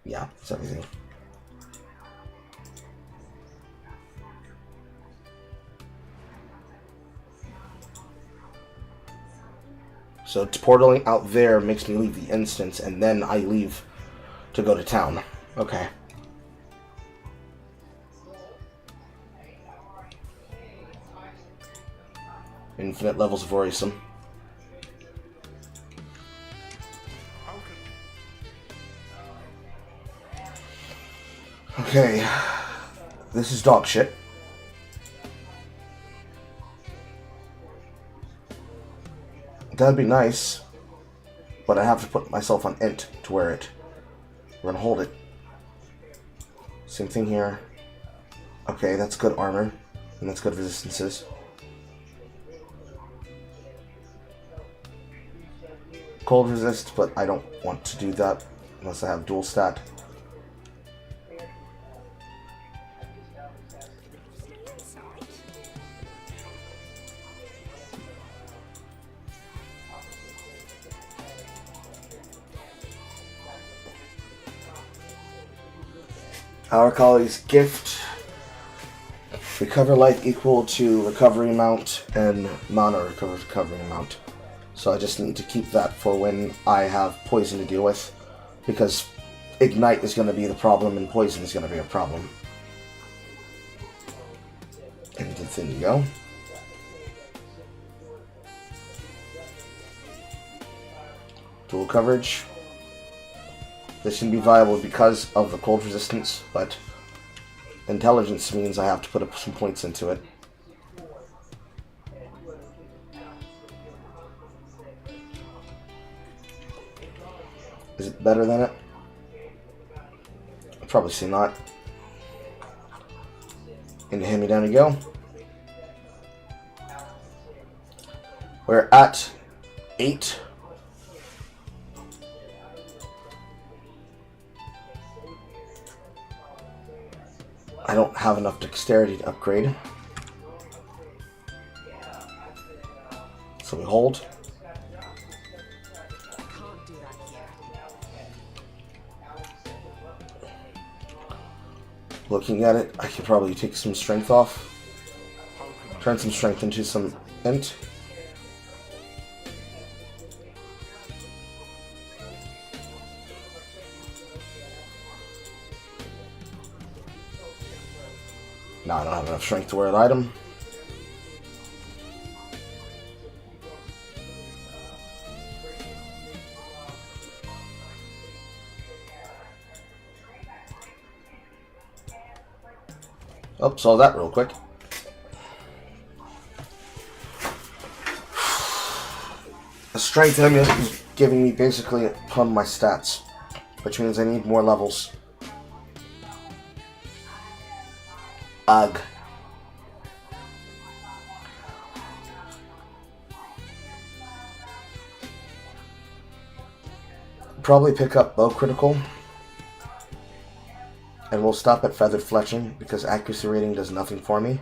S4: Yeah, it's everything. So portaling out there makes me leave the instance, and then I leave to go to town. Okay. Infinite levels of worrisome. Okay. This is dog shit. That'd be nice, but I have to put myself on int to wear it. We're gonna hold it. Same thing here. Okay, that's good armor, and that's good resistances. Cold resist, but I don't want to do that unless I have dual stat. Our colleague's gift. Recover life equal to recovery amount and mana recovery amount. So I just need to keep that for when I have poison to deal with, because ignite is going to be the problem and poison is going to be a problem. And then you go. Dual coverage. This can be viable because of the cold resistance, but intelligence means I have to put some points into it. Is it better than it? I'd probably say not. Into hand me down you go. We're at 8. I don't have enough dexterity to upgrade. So we hold.
S5: Can't do that here.
S4: Looking at it, I could probably take some strength off. Turn some strength into some int. No, I don't have enough strength to wear an item. Oh, saw that real quick. The strength amulet is giving me basically a ton of my stats, which means I need more levels. Ugh. Probably pick up bow critical. And we'll stop at feathered fletching because accuracy rating does nothing for me.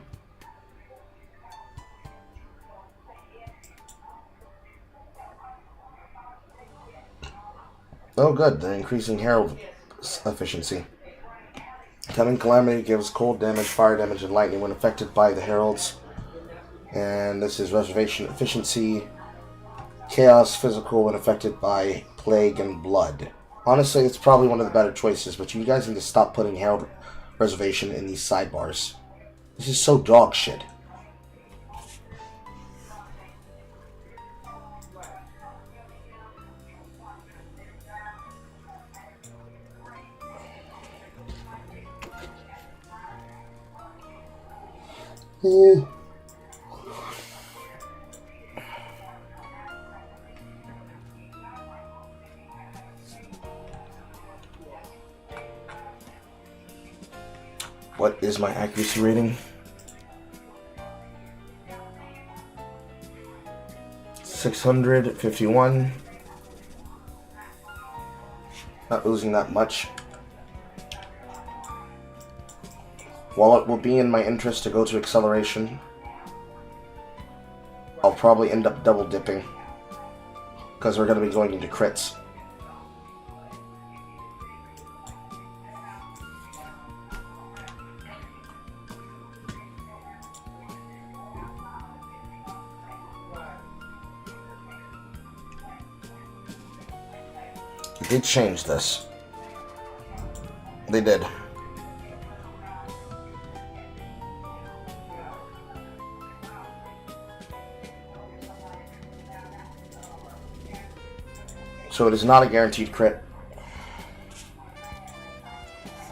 S4: Oh good, they're increasing herald efficiency. Coming Calamity gives cold damage, fire damage, and lightning when affected by the heralds. And this is reservation efficiency. Chaos physical when affected by plague and blood. Honestly, it's probably one of the better choices, but you guys need to stop putting herald reservation in these sidebars. This is so dog shit. What is my accuracy rating? 651. Not losing that much. While it will be in my interest to go to acceleration, I'll probably end up double dipping because we're going to be going into crits. They changed this. They did. So it is not a guaranteed crit.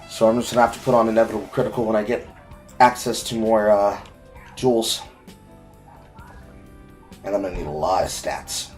S4: So I'm just going to have to put on inevitable critical when I get access to more jewels. And I'm going to need a lot of stats.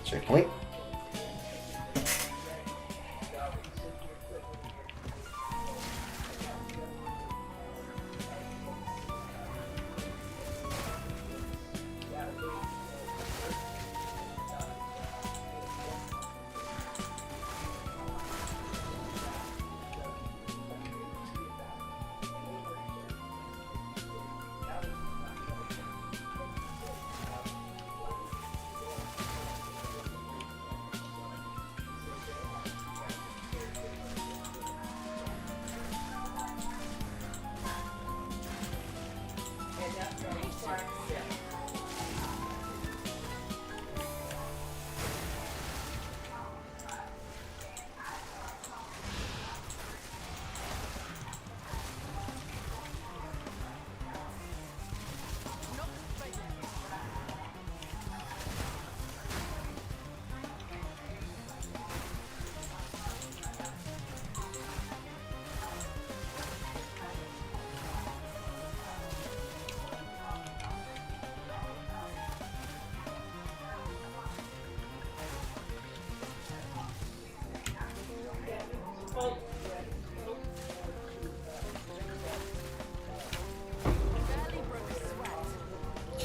S4: Checkpoint.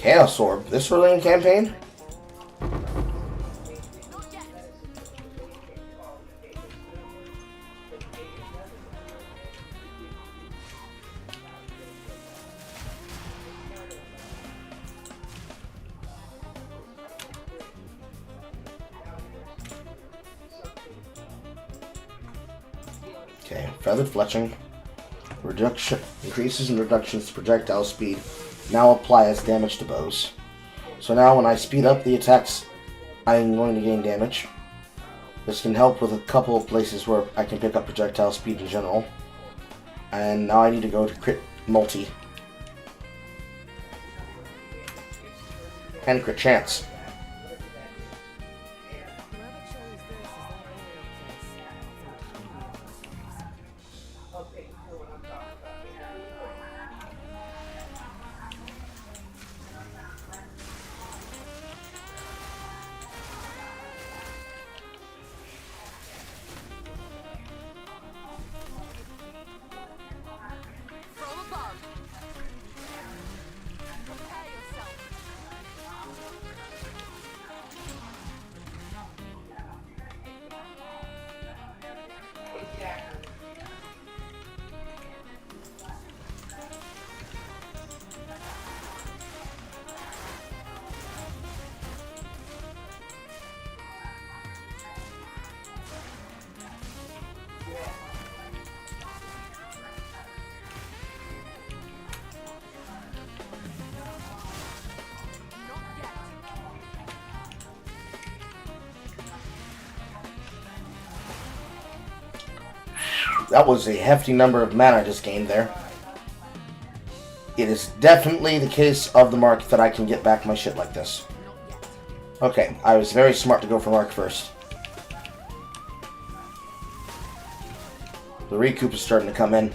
S4: Chaos Orb. This early in campaign? Okay, Feathered Fletching. Reduction increases and reductions to projectile speed now apply as damage to bows. So now when I speed up the attacks, I'm going to gain damage. This can help with a couple of places where I can pick up projectile speed in general. And now I need to go to crit multi. And crit chance. That was a hefty number of mana I just gained there. It is definitely the case of the Mark that I can get back my shit like this. Okay, I was very smart to go for Mark first. The recoup is starting to come in.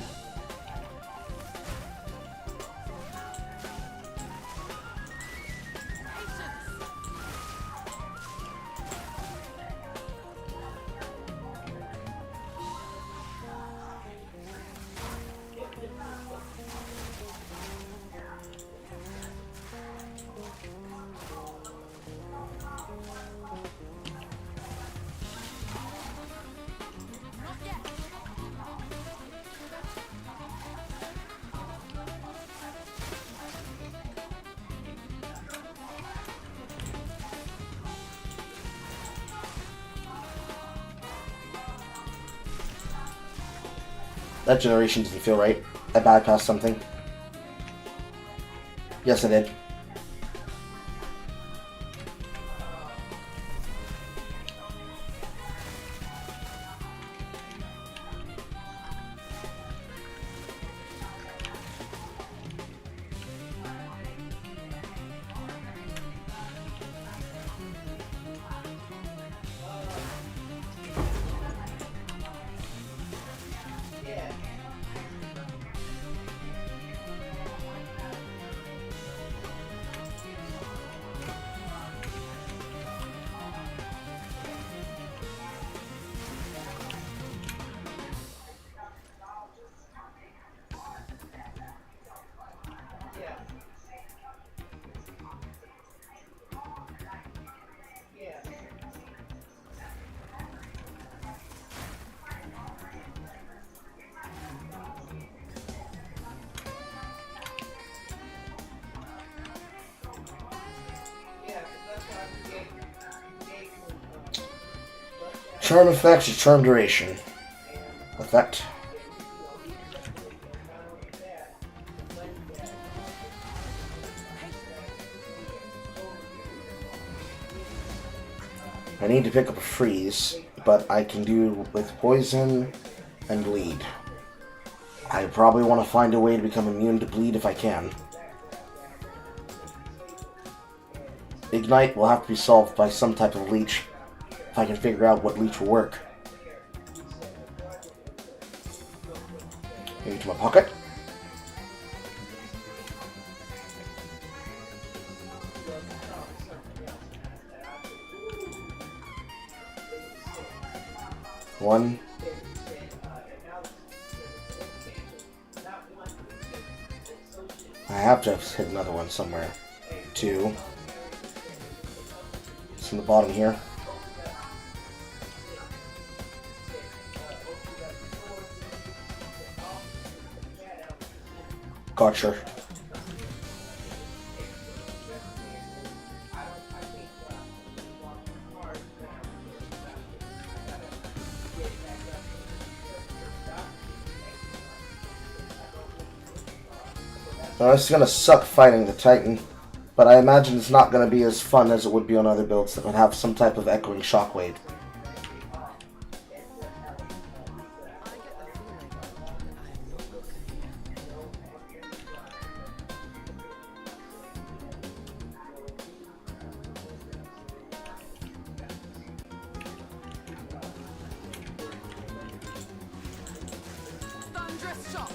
S4: That generation doesn't feel right. I bypassed something. Yes, I did. Charm effects or charm duration. Effect. I need to pick up a freeze, but I can do with poison and bleed. I probably want to find a way to become immune to bleed if I can. Ignite will have to be solved by some type of leech, if I can figure out what leech will work. Into my pocket. One. I have to hit another one somewhere. Two. It's in the bottom here. Gotcha. Now, this is gonna suck fighting the Titan, but I imagine it's not gonna be as fun as it would be on other builds that would have some type of echoing shockwave.
S5: Thunderous shot.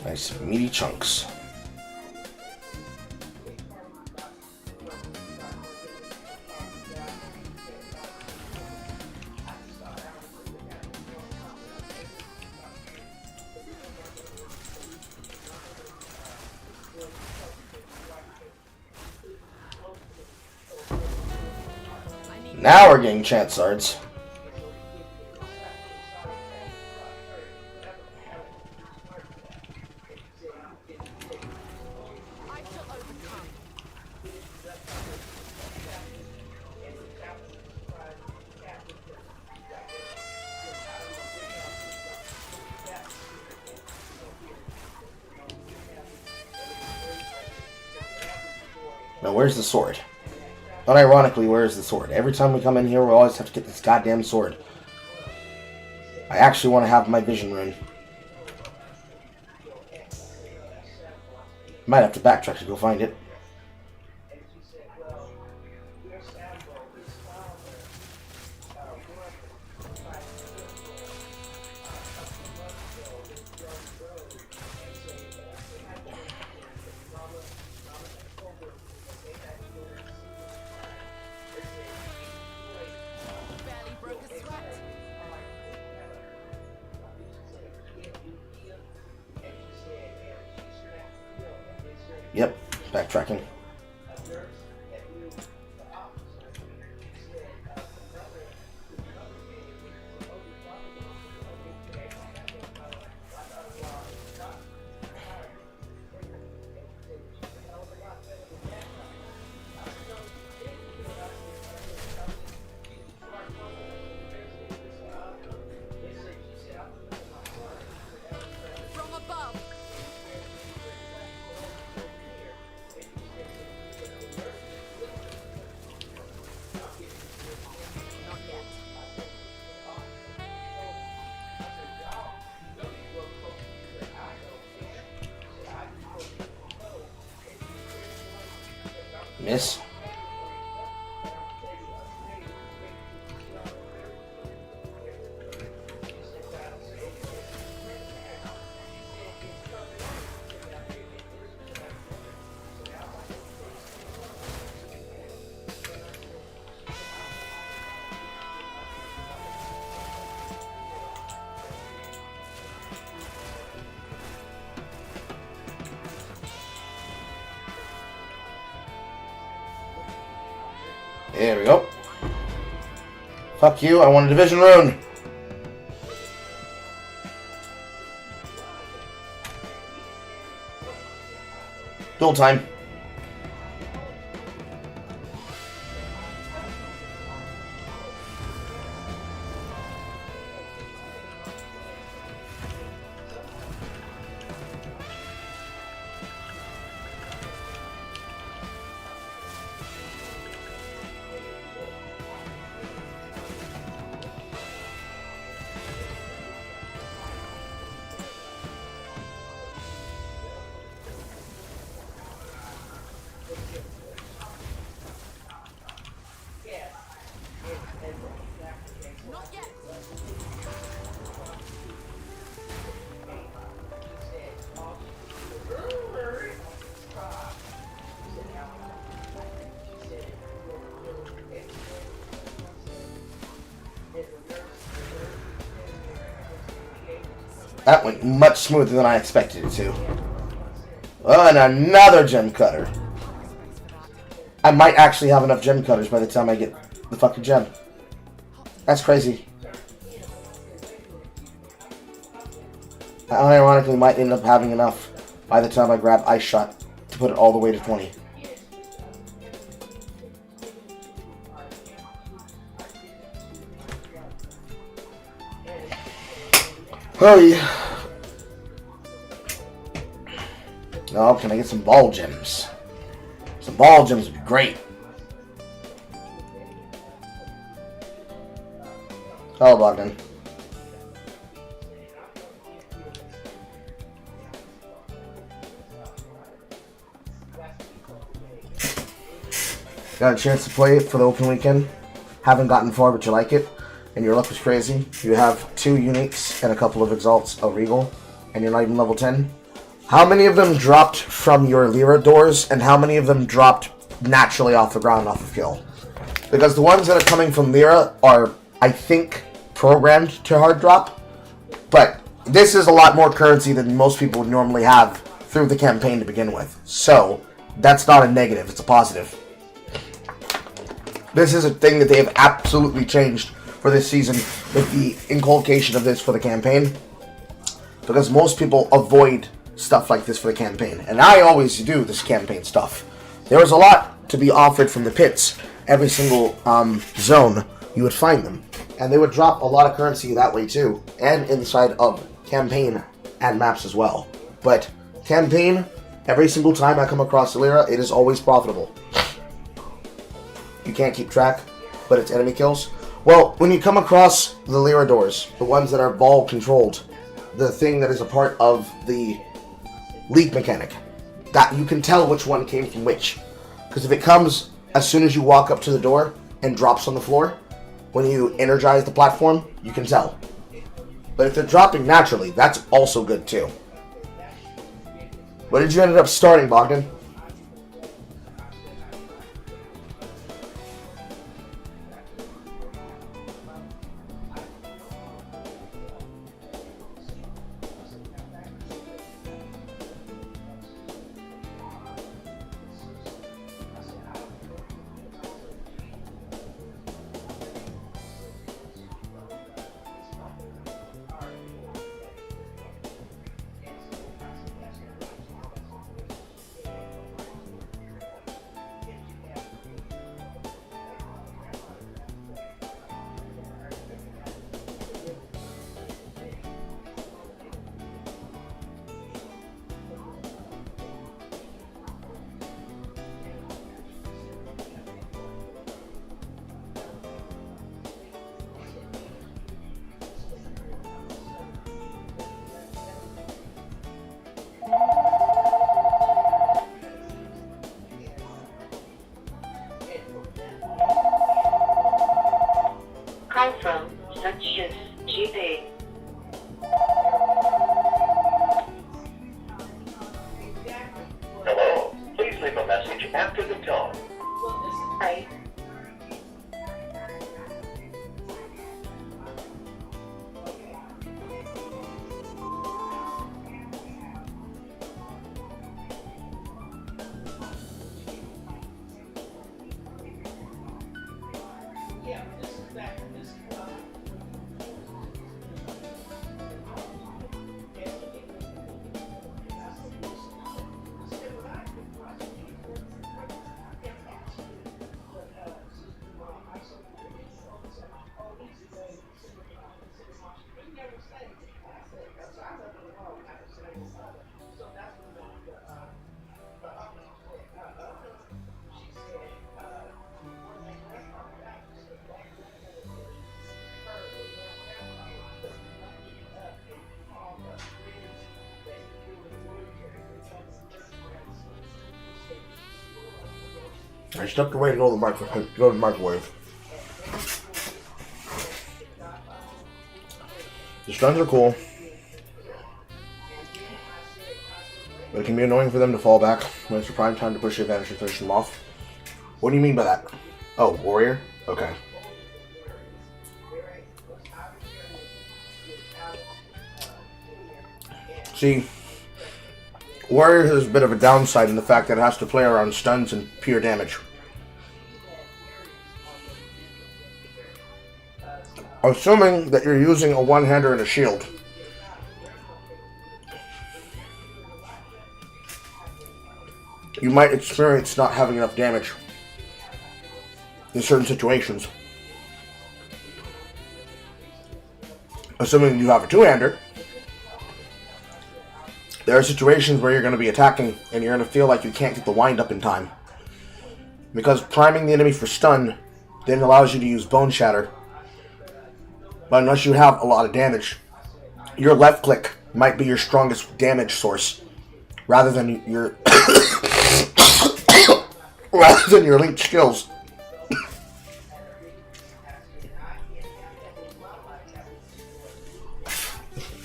S4: Nice meaty chunks. Now we're getting chance swords. Now where's the sword? Unironically, where's the sword? Every time we come in here, we always have to get this goddamn sword. I actually want to have my vision rune. Might have to backtrack to go find it. Yep, backtracking. Miss. There we go. Fuck you, I want a division rune. Duel time. That went much smoother than I expected it to. Oh, and another gem cutter. I might actually have enough gem cutters by the time I get the fucking gem. That's crazy. I unironically might end up having enough by the time I grab Ice Shot to put it all the way to 20. Oh yeah. Oh, can I get some ball gems? Some ball gems would be great. Oh, Bogdan. Got a chance to play it for the open weekend. Haven't gotten far, but you like it. And your luck was crazy. You have 2 uniques and a couple of exalts, a regal, and you're not even level 10. How many of them dropped from your Lyra doors, and how many of them dropped naturally off the ground off of kill? Because the ones that are coming from Lyra are, I think, programmed to hard drop, but this is a lot more currency than most people would normally have through the campaign to begin with. So, that's not a negative, it's a positive. This is a thing that they have absolutely changed for this season with the inculcation of this for the campaign. Because most people avoid stuff like this for the campaign. And I always do this campaign stuff. There was a lot to be offered from the pits. Every single zone, you would find them. And they would drop a lot of currency that way too. And inside of campaign and maps as well. But campaign, every single time I come across Lyra, it is always profitable. You can't keep track, but it's enemy kills. Well, when you come across the Lyra doors, the ones that are ball controlled, the thing that is a part of the leak mechanic, that you can tell which one came from which. Because if it comes as soon as you walk up to the door and drops on the floor, when you energize the platform, you can tell. But if they're dropping naturally, that's also good too. What did you end up starting, Bogdan?
S8: Confirm success GP.
S9: Hello, please leave a message after the tone.
S8: Hi.
S4: I stepped away to go to the microwave. The stuns are cool. But it can be annoying for them to fall back when it's your prime time to push the advantage and finish them off. What do you mean by that? Oh, warrior? Okay. See, warrior has a bit of a downside in the fact that it has to play around stuns and pure damage. Assuming that you're using a one-hander and a shield. You might experience not having enough damage in certain situations. Assuming you have a two-hander, there are situations where you're going to be attacking and you're going to feel like you can't get the wind up in time. Because priming the enemy for stun then allows you to use Bone Shatter. But unless you have a lot of damage, your left click might be your strongest damage source rather than your linked skills.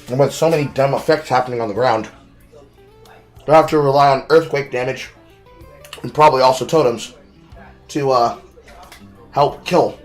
S4: And with so many dumb effects happening on the ground, You have to rely on earthquake damage and probably also totems to help kill.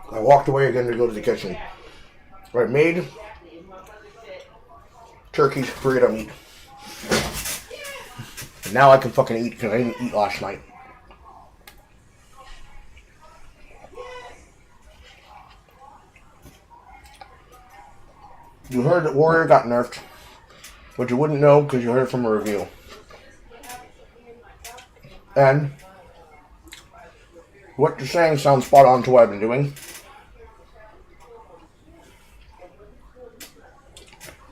S4: I walked away again to go to the kitchen. I made turkey burrito meat. And now I can fucking eat because I didn't eat last night. You heard that Warrior got nerfed, but you wouldn't know because you heard it from a review. And what you're saying sounds spot on to what I've been doing.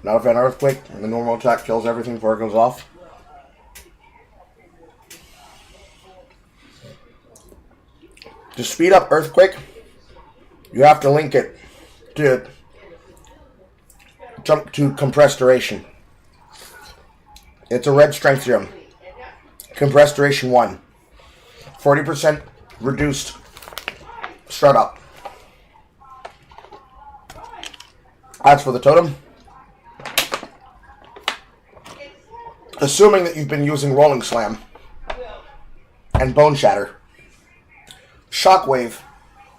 S4: Now if an earthquake and the normal attack kills everything before it goes off. To speed up earthquake, you have to link it to jump to compressed duration. It's a red strength serum. Compressed duration 1. 40% reduced startup. As for the totem, assuming that you've been using Rolling Slam and Bone Shatter, Shockwave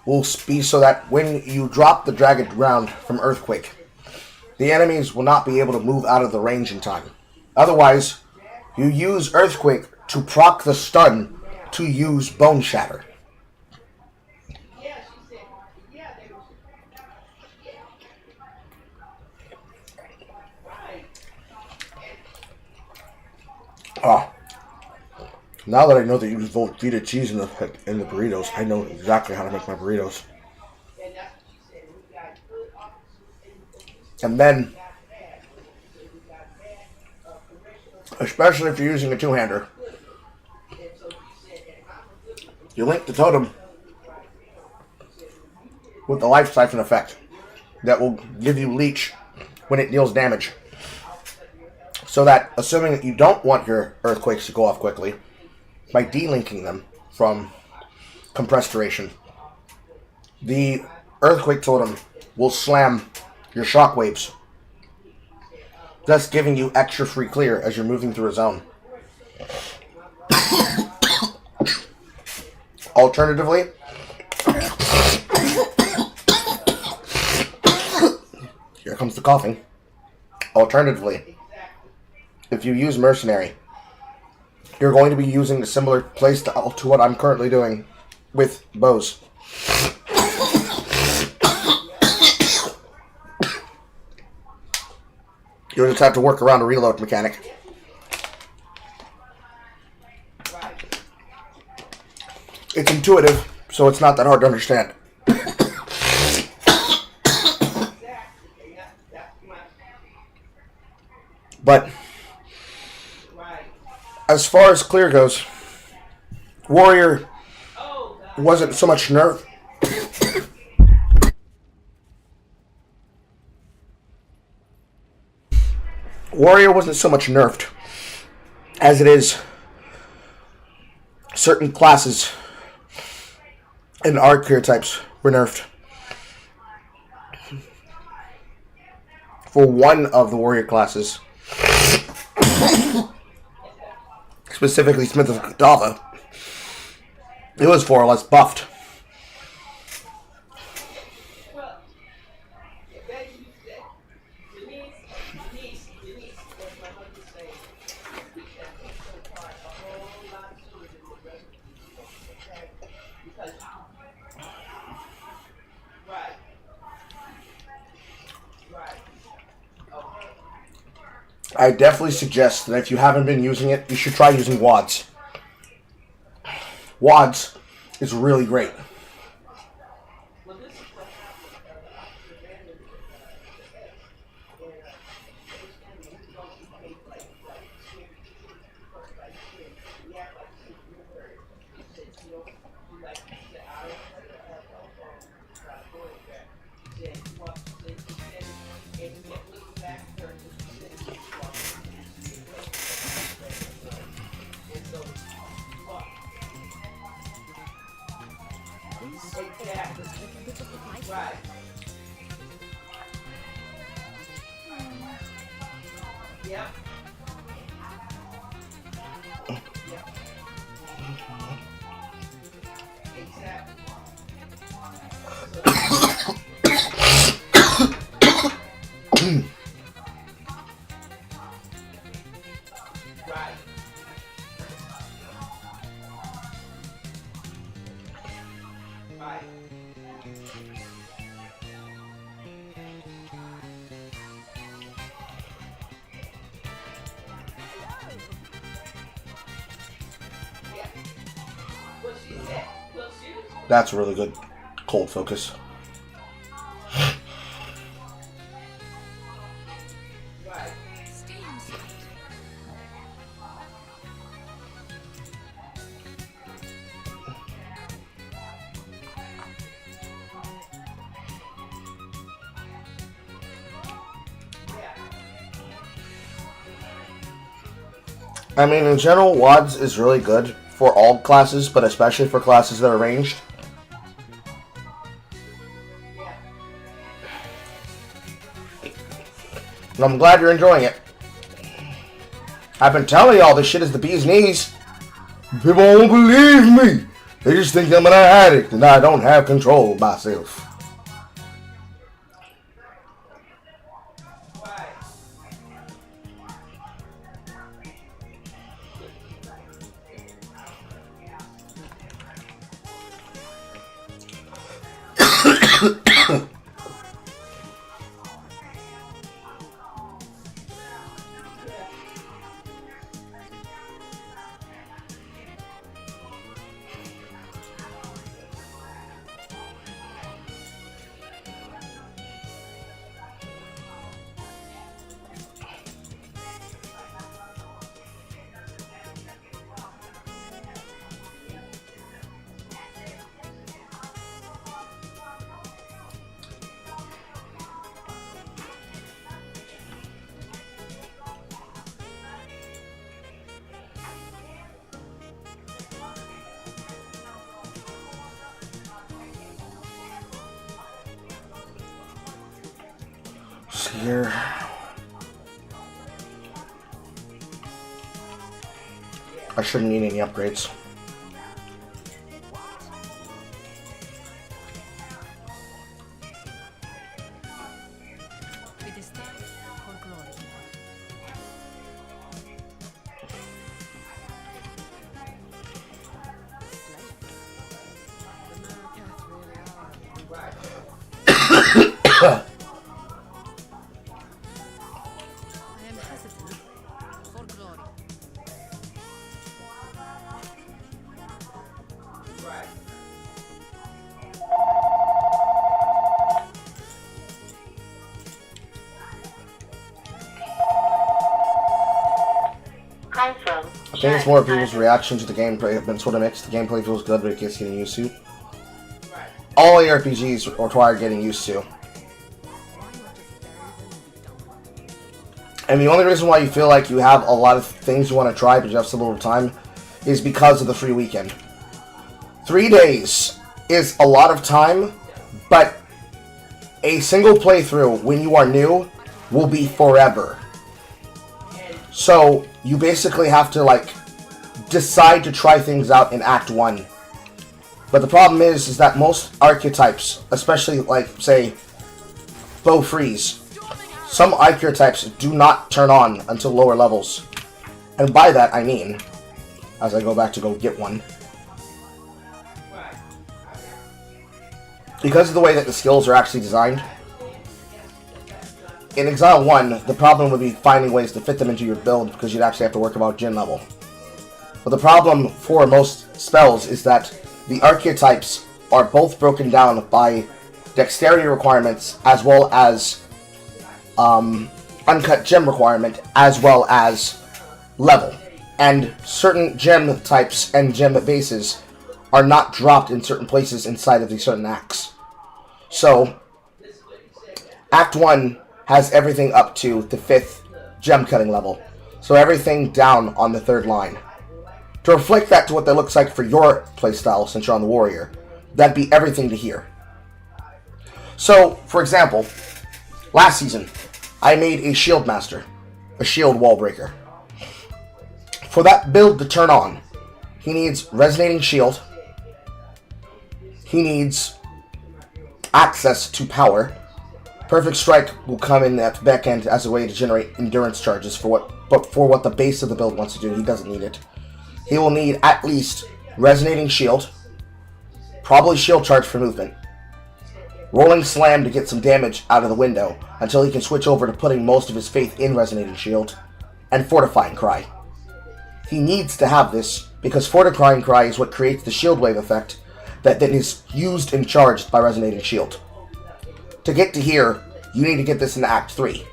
S4: will be so that when you drop the dragon round from Earthquake, the enemies will not be able to move out of the range in time. Otherwise, you use Earthquake to proc the stun to use Bone Shatter. Now that I know that you use Velveeta cheese in the burritos, I know exactly how to make my burritos. And then, especially if you're using a two-hander, you link the totem with the life siphon effect that will give you leech when it deals damage. So that, assuming that you don't want your earthquakes to go off quickly, by delinking them from compressed duration. The Earthquake Totem will slam your shockwaves, thus giving you extra free clear as you're moving through a zone. Alternatively, here comes the coughing. Alternatively, if you use Mercenary, you're going to be using a similar playstyle to what I'm currently doing with bows. You'll just have to work around a reload mechanic. It's intuitive, so it's not that hard to understand. But as far as clear goes, Warrior wasn't so much nerfed. Warrior wasn't so much nerfed as it is certain classes and art clear types were nerfed. For one of the warrior classes, specifically Smith of Kadava, it was more or less buffed. I definitely suggest that if you haven't been using it, you should try using WADs. WADs is really great. That's really good cold focus. I mean, in general, WADs is really good for all classes, but especially for classes that are ranged. And I'm glad you're enjoying it. I've been telling y'all this shit is the bee's knees. People won't believe me. They just think I'm an addict and I don't have control of myself. see here. I shouldn't need any upgrades. I think it's more people's reaction to the gameplay have been sort of mixed. The gameplay feels good, but it gets getting used to. All ARPGs require getting used to. And the only reason why you feel like you have a lot of things you want to try, but you have so little time, is because of the free weekend. 3 days is a lot of time, but a single playthrough when you are new will be forever. So you basically have to like decide to try things out in Act 1. But the problem is that most archetypes, especially like say Bow Freeze, some archetypes do not turn on until lower levels. And by that I mean, as I go back to go get one, because of the way that the skills are actually designed, in Exile 1, the problem would be finding ways to fit them into your build because you'd actually have to work about Jin level. But the problem for most spells is that the archetypes are both broken down by dexterity requirements as well as uncut gem requirement as well as level. And certain gem types and gem bases are not dropped in certain places inside of these certain acts. So, Act 1 has everything up to the 5th gem cutting level. So everything down on the 3rd line. To reflect that to what that looks like for your playstyle, since you're on the warrior, that'd be everything to here. So, for example, last season, I made a shield master, a shield wall breaker. For that build to turn on, he needs resonating shield, he needs access to power. Perfect Strike will come in at the back end as a way to generate endurance charges for what the base of the build wants to do. He doesn't need it. He will need at least Resonating Shield, probably Shield Charge for movement, Rolling Slam to get some damage out of the window until he can switch over to putting most of his faith in Resonating Shield, and Fortifying Cry. He needs to have this because Fortifying Cry is what creates the Shield Wave effect that then is used and charged by Resonating Shield. To get to here, you need to get this in Act 3.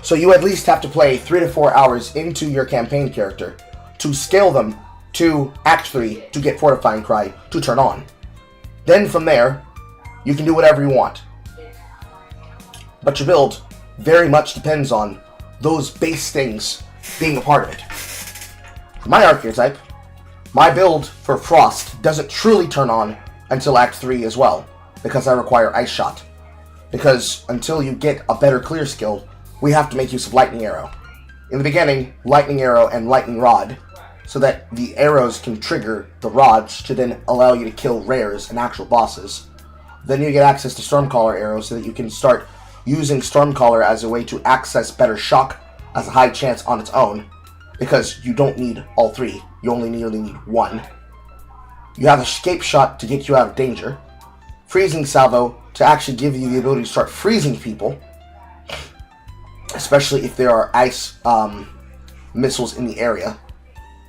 S4: So you at least have to play 3 to 4 hours into your campaign character to scale them to Act 3 to get Fortifying Cry to turn on. Then from there, you can do whatever you want. But your build very much depends on those base things being a part of it. For my archetype, my build for Frost doesn't truly turn on until Act 3 as well, because I require Ice Shot. Because until you get a better clear skill, we have to make use of Lightning Arrow. In the beginning, Lightning Arrow and Lightning Rod, so that the arrows can trigger the rods to then allow you to kill rares and actual bosses. Then you get access to Stormcaller arrows so that you can start using Stormcaller as a way to access better shock as a high chance on its own, because you don't need all 3, you only really need 1. You have Escape Shot to get you out of danger, Freezing Salvo to actually give you the ability to start freezing people, especially if there are ice missiles in the area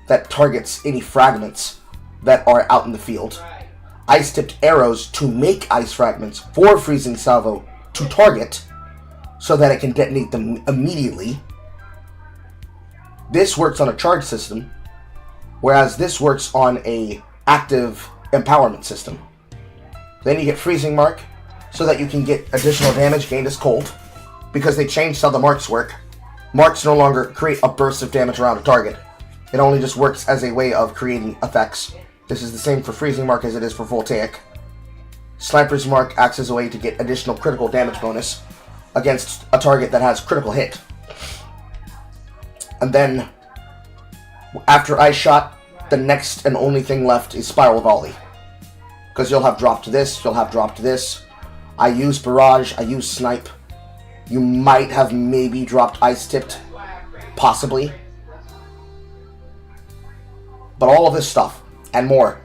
S4: that targets any fragments that are out in the field. Ice-tipped arrows to make ice fragments for Freezing Salvo to target so that it can detonate them immediately. This works on a charge system, whereas this works on a active empowerment system. Then you get Freezing Mark, so that you can get additional damage gained as cold, because they changed how the marks work. Marks no longer create a burst of damage around a target. It only just works as a way of creating effects. This is the same for Freezing Mark as it is for Voltaic. Sniper's Mark acts as a way to get additional critical damage bonus, against a target that has critical hit. And then, after Ice Shot, the next and only thing left is Spiral Volley. Because you'll have dropped this, you'll have dropped this. I use Barrage, I use Snipe. You might have maybe dropped Ice Tipped. Possibly. But all of this stuff, and more,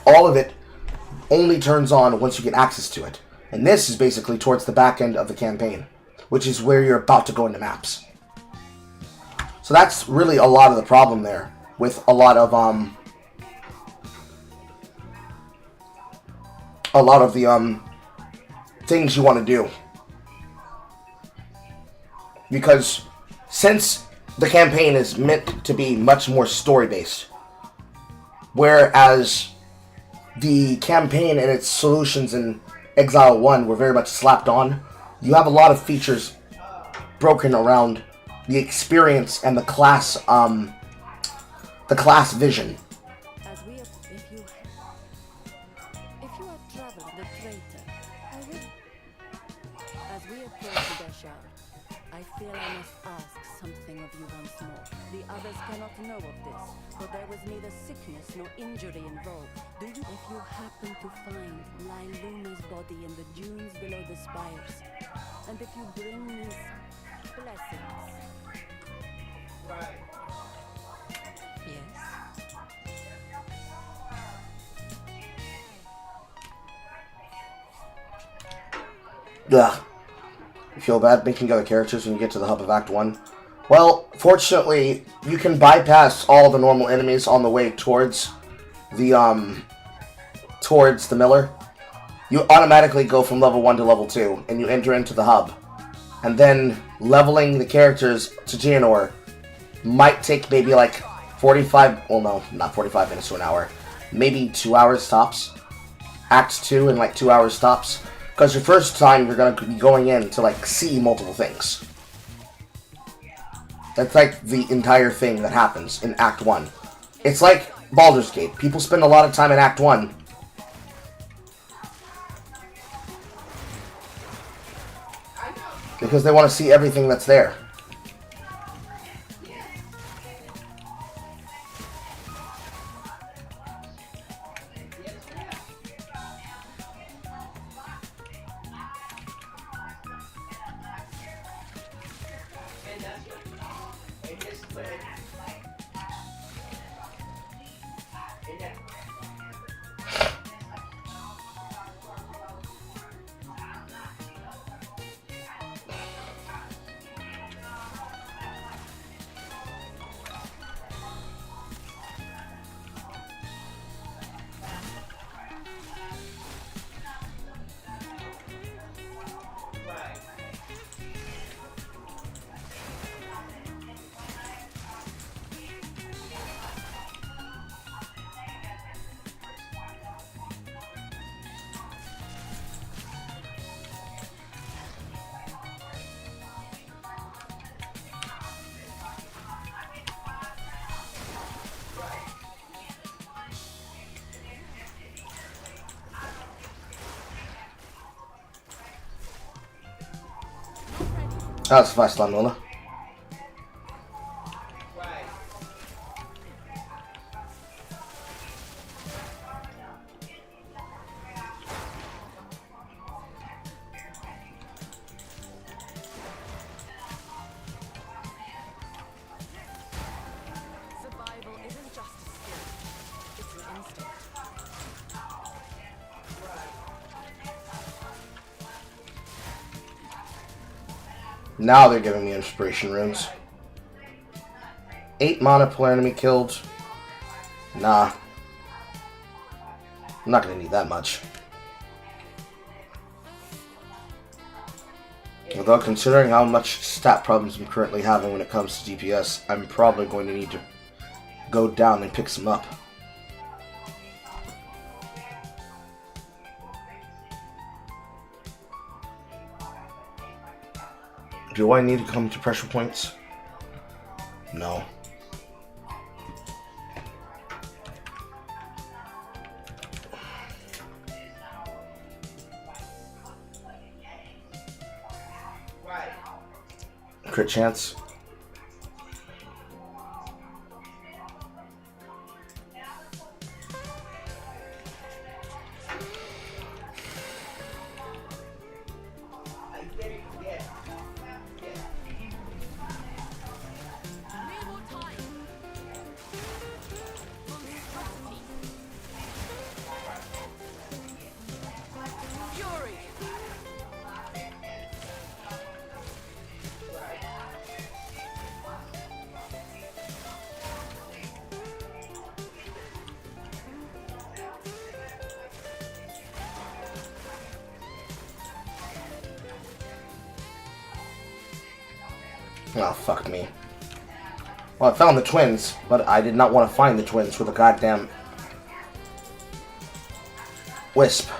S4: all of it only turns on once you get access to it. And this is basically towards the back end of the campaign, which is where you're about to go into maps. So that's really a lot of the problem there, with a lot of the things you want to do. Because since the campaign is meant to be much more story-based, whereas the campaign and its solutions in Exile 1 were very much slapped on, you have a lot of features broken around the experience and the class vision.
S5: If you have traveled the traitor, I will. As we approach the shower, I feel I must ask something of you once more. The others cannot know of this, for there was neither sickness nor injury involved. Do you? If you happen to find Luna's body in the dunes below the spires, and if you bring me blessings. Right. Yes.
S4: Ugh. You feel bad making other characters when you get to the hub of Act 1? Well, fortunately, you can bypass all the normal enemies on the way towards the Miller. You automatically go from level 1 to level 2, and you enter into the hub. And then leveling the characters to Geonor might take maybe like 45, well no, not 45 minutes to an hour. Maybe 2 hours tops. Act 2 in like 2 hours tops. Because your first time you're going to be going in to like see multiple things. That's like the entire thing that happens in Act 1. It's like Baldur's Gate. People spend a lot of time in Act 1. Because they want to see everything that's there. That's fast land, Lola.
S5: Survival isn't just a skill, it's an instinct.
S4: Now they're giving me inspiration runes. 8 mana per enemy killed. Nah. I'm not gonna need that much. Although considering how much stat problems I'm currently having when it comes to DPS, I'm probably going to need to go down and pick some up. Do I need to come to pressure points? No. crit chance. Oh, fuck me. Well, I found the twins, but I did not want to find the twins with a goddamn wisp.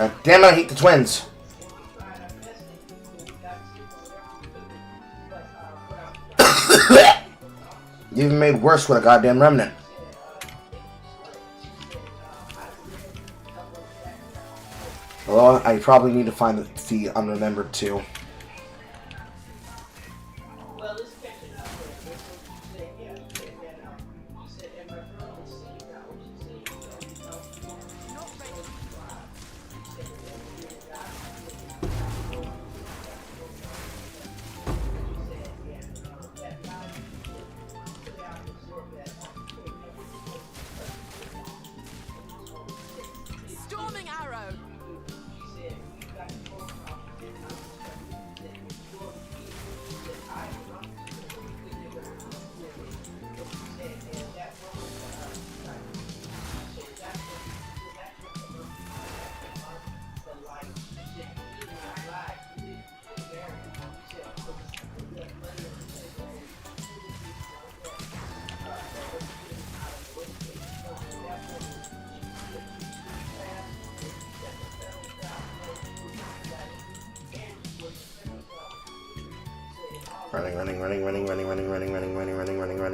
S4: God damn it, I hate the twins. You even made worse with a goddamn remnant. Although I probably need to find the unremembered too.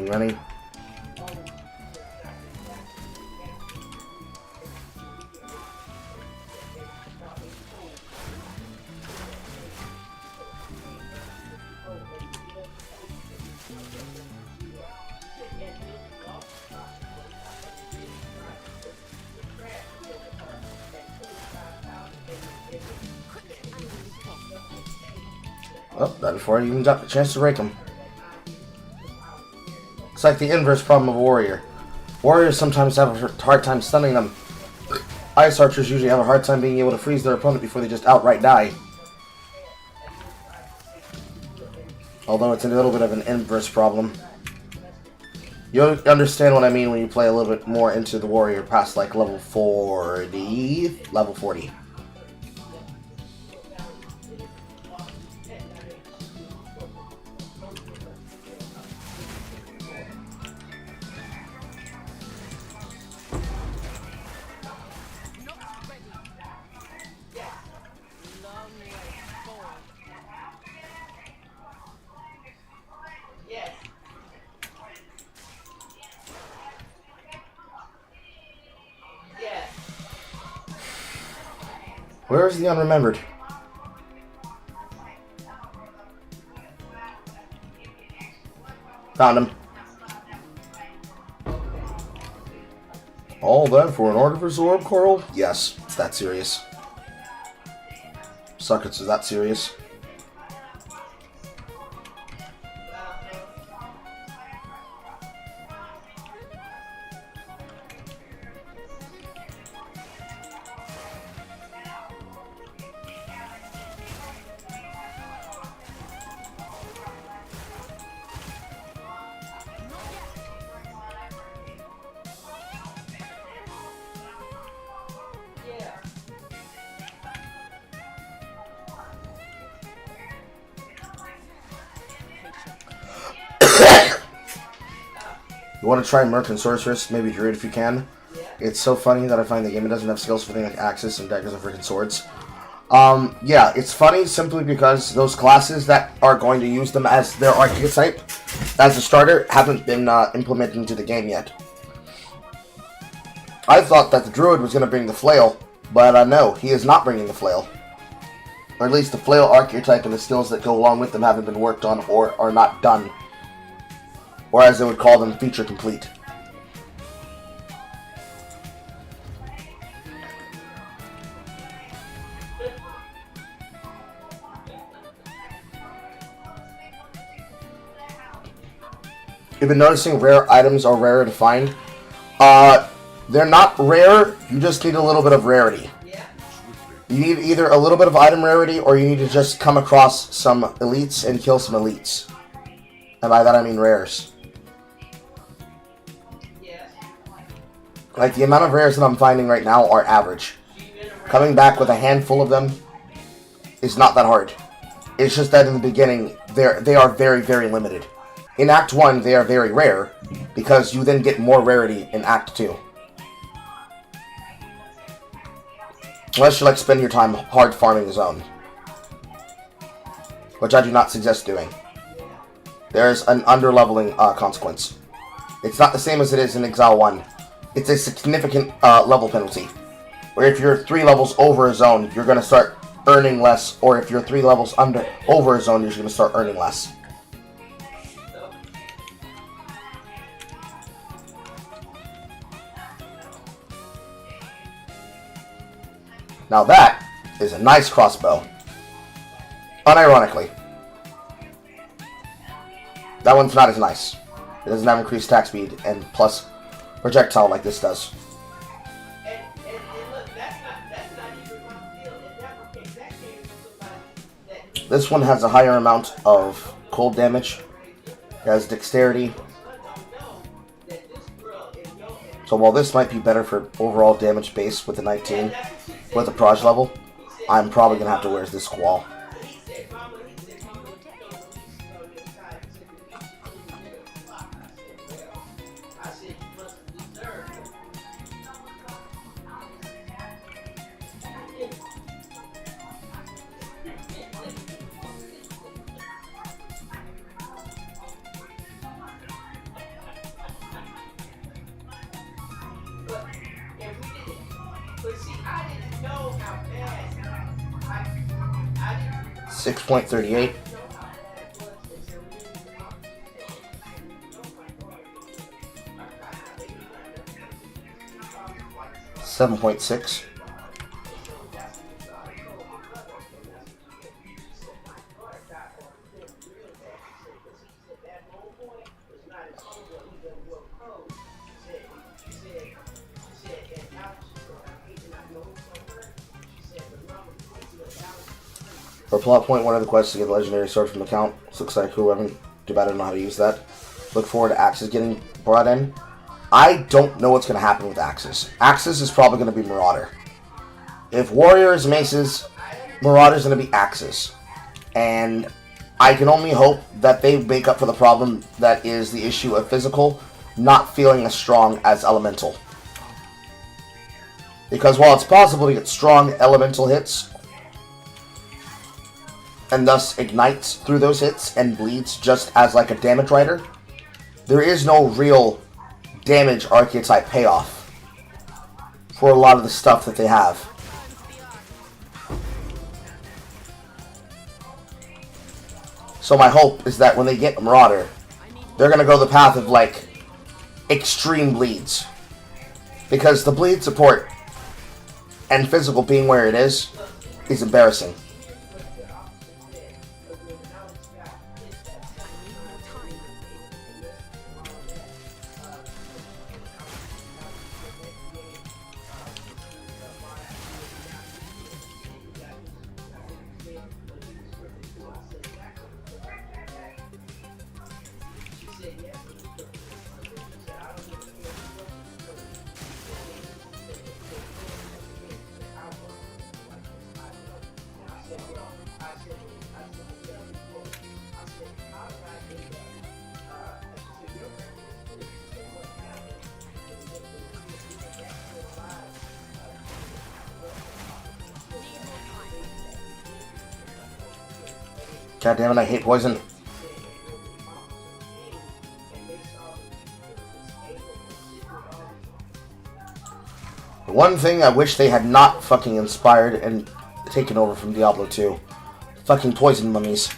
S4: Running. Oh, that before I even got the chance to rake him. It's like the inverse problem of Warrior. Warriors sometimes have a hard time stunning them. Ice Archers usually have a hard time being able to freeze their opponent before they just outright die. Although it's a little bit of an inverse problem. You'll understand what I mean when you play a little bit more into the Warrior past like level 40. Level 40. Where is the unremembered? Found him. All that for an artificer orb, Coral? Yes, it's that serious. Suckers, is that serious? You want to try Merc and Sorceress? Maybe Druid if you can. It's so funny that I find the game doesn't have skills for things like Axes and Daggers and freaking Swords. Yeah, it's funny simply because those classes that are going to use them as their archetype, as a starter, haven't been implemented into the game yet. I thought that the Druid was going to bring the Flail, but no, he is not bringing the Flail. Or at least the Flail archetype and the skills that go along with them haven't been worked on or are not done. Or as they would call them, feature complete. You've been noticing rare items are rarer to find. They're not rare, you just need a little bit of rarity. You need either a little bit of item rarity or you need to just come across some elites and kill some elites. And by that I mean rares. Like, the amount of rares that I'm finding right now are average. Coming back with a handful of them is not that hard. It's just that in the beginning, they are very, very limited. In Act 1, they are very rare, because you then get more rarity in Act 2. Unless you like spend your time hard farming the zone. Which I do not suggest doing. There's an underleveling consequence. It's not the same as it is in Exile 1. It's a significant level penalty. Where if you're 3 levels over a zone, you're going to start earning less. Or if you're 3 levels over a zone, you're going to start earning less. Now that is a nice crossbow. Unironically. That one's not as nice. It doesn't have increased attack speed and plus projectile like this does. This one has a higher amount of cold damage. It has dexterity. So while this might be better for overall damage base with the 19, with the proj level, I'm probably going to have to wear this Squall. .38. .6. For plot point, one of the quests to get the legendary sword from the count. Looks like whoever too bad I don't know how to use that. Look forward to Axes getting brought in. I don't know what's going to happen with Axes. Axes is probably going to be Marauder. If Warrior is Maces, Marauder is going to be Axes. And I can only hope that they make up for the problem that is the issue of physical not feeling as strong as Elemental. Because while it's possible to get strong Elemental hits, and thus ignites through those hits and bleeds just as like a damage rider, there is no real damage archetype payoff for a lot of the stuff that they have. So my hope is that when they get Marauder, they're going to go the path of, like, extreme bleeds. Because the bleed support and physical being where it is embarrassing. God damn it, I hate poison. The one thing I wish they had not fucking inspired and taken over from Diablo 2. Fucking poison mummies.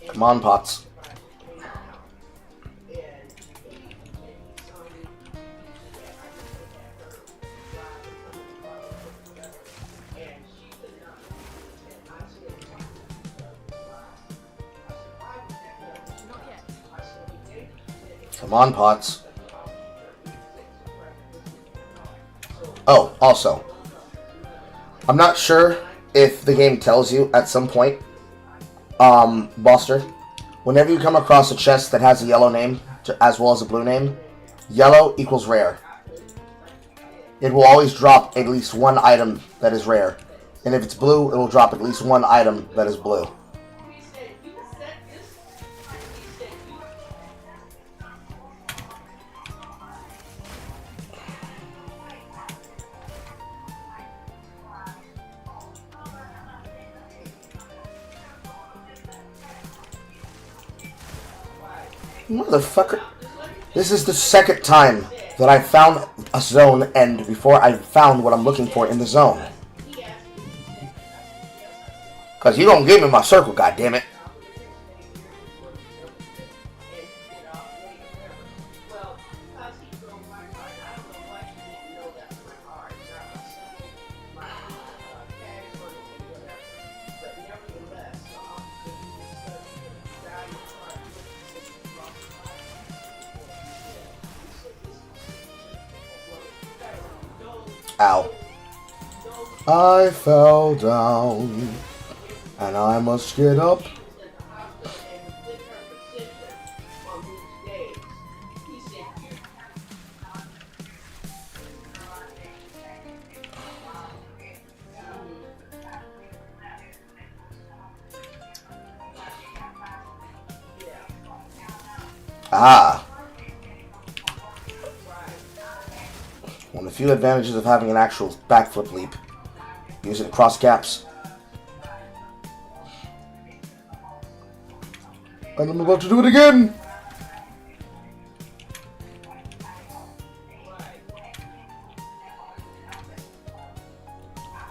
S4: Come on, Pots. Come on, Pots. Oh, also, I'm not sure if the game tells you at some point, Buster, whenever you come across a chest that has a yellow name as well as a blue name, yellow equals rare. It will always drop at least one item that is rare. And if it's blue, it will drop at least one item that is blue. Motherfucker. This is the second time that I found a zone end before I found what I'm looking for in the zone. Because you don't give me my circle, goddammit. Ow. I fell down, and I must get up. Ah. One of the few advantages of having an actual backflip leap. Use it across gaps. And I'm about to do it again!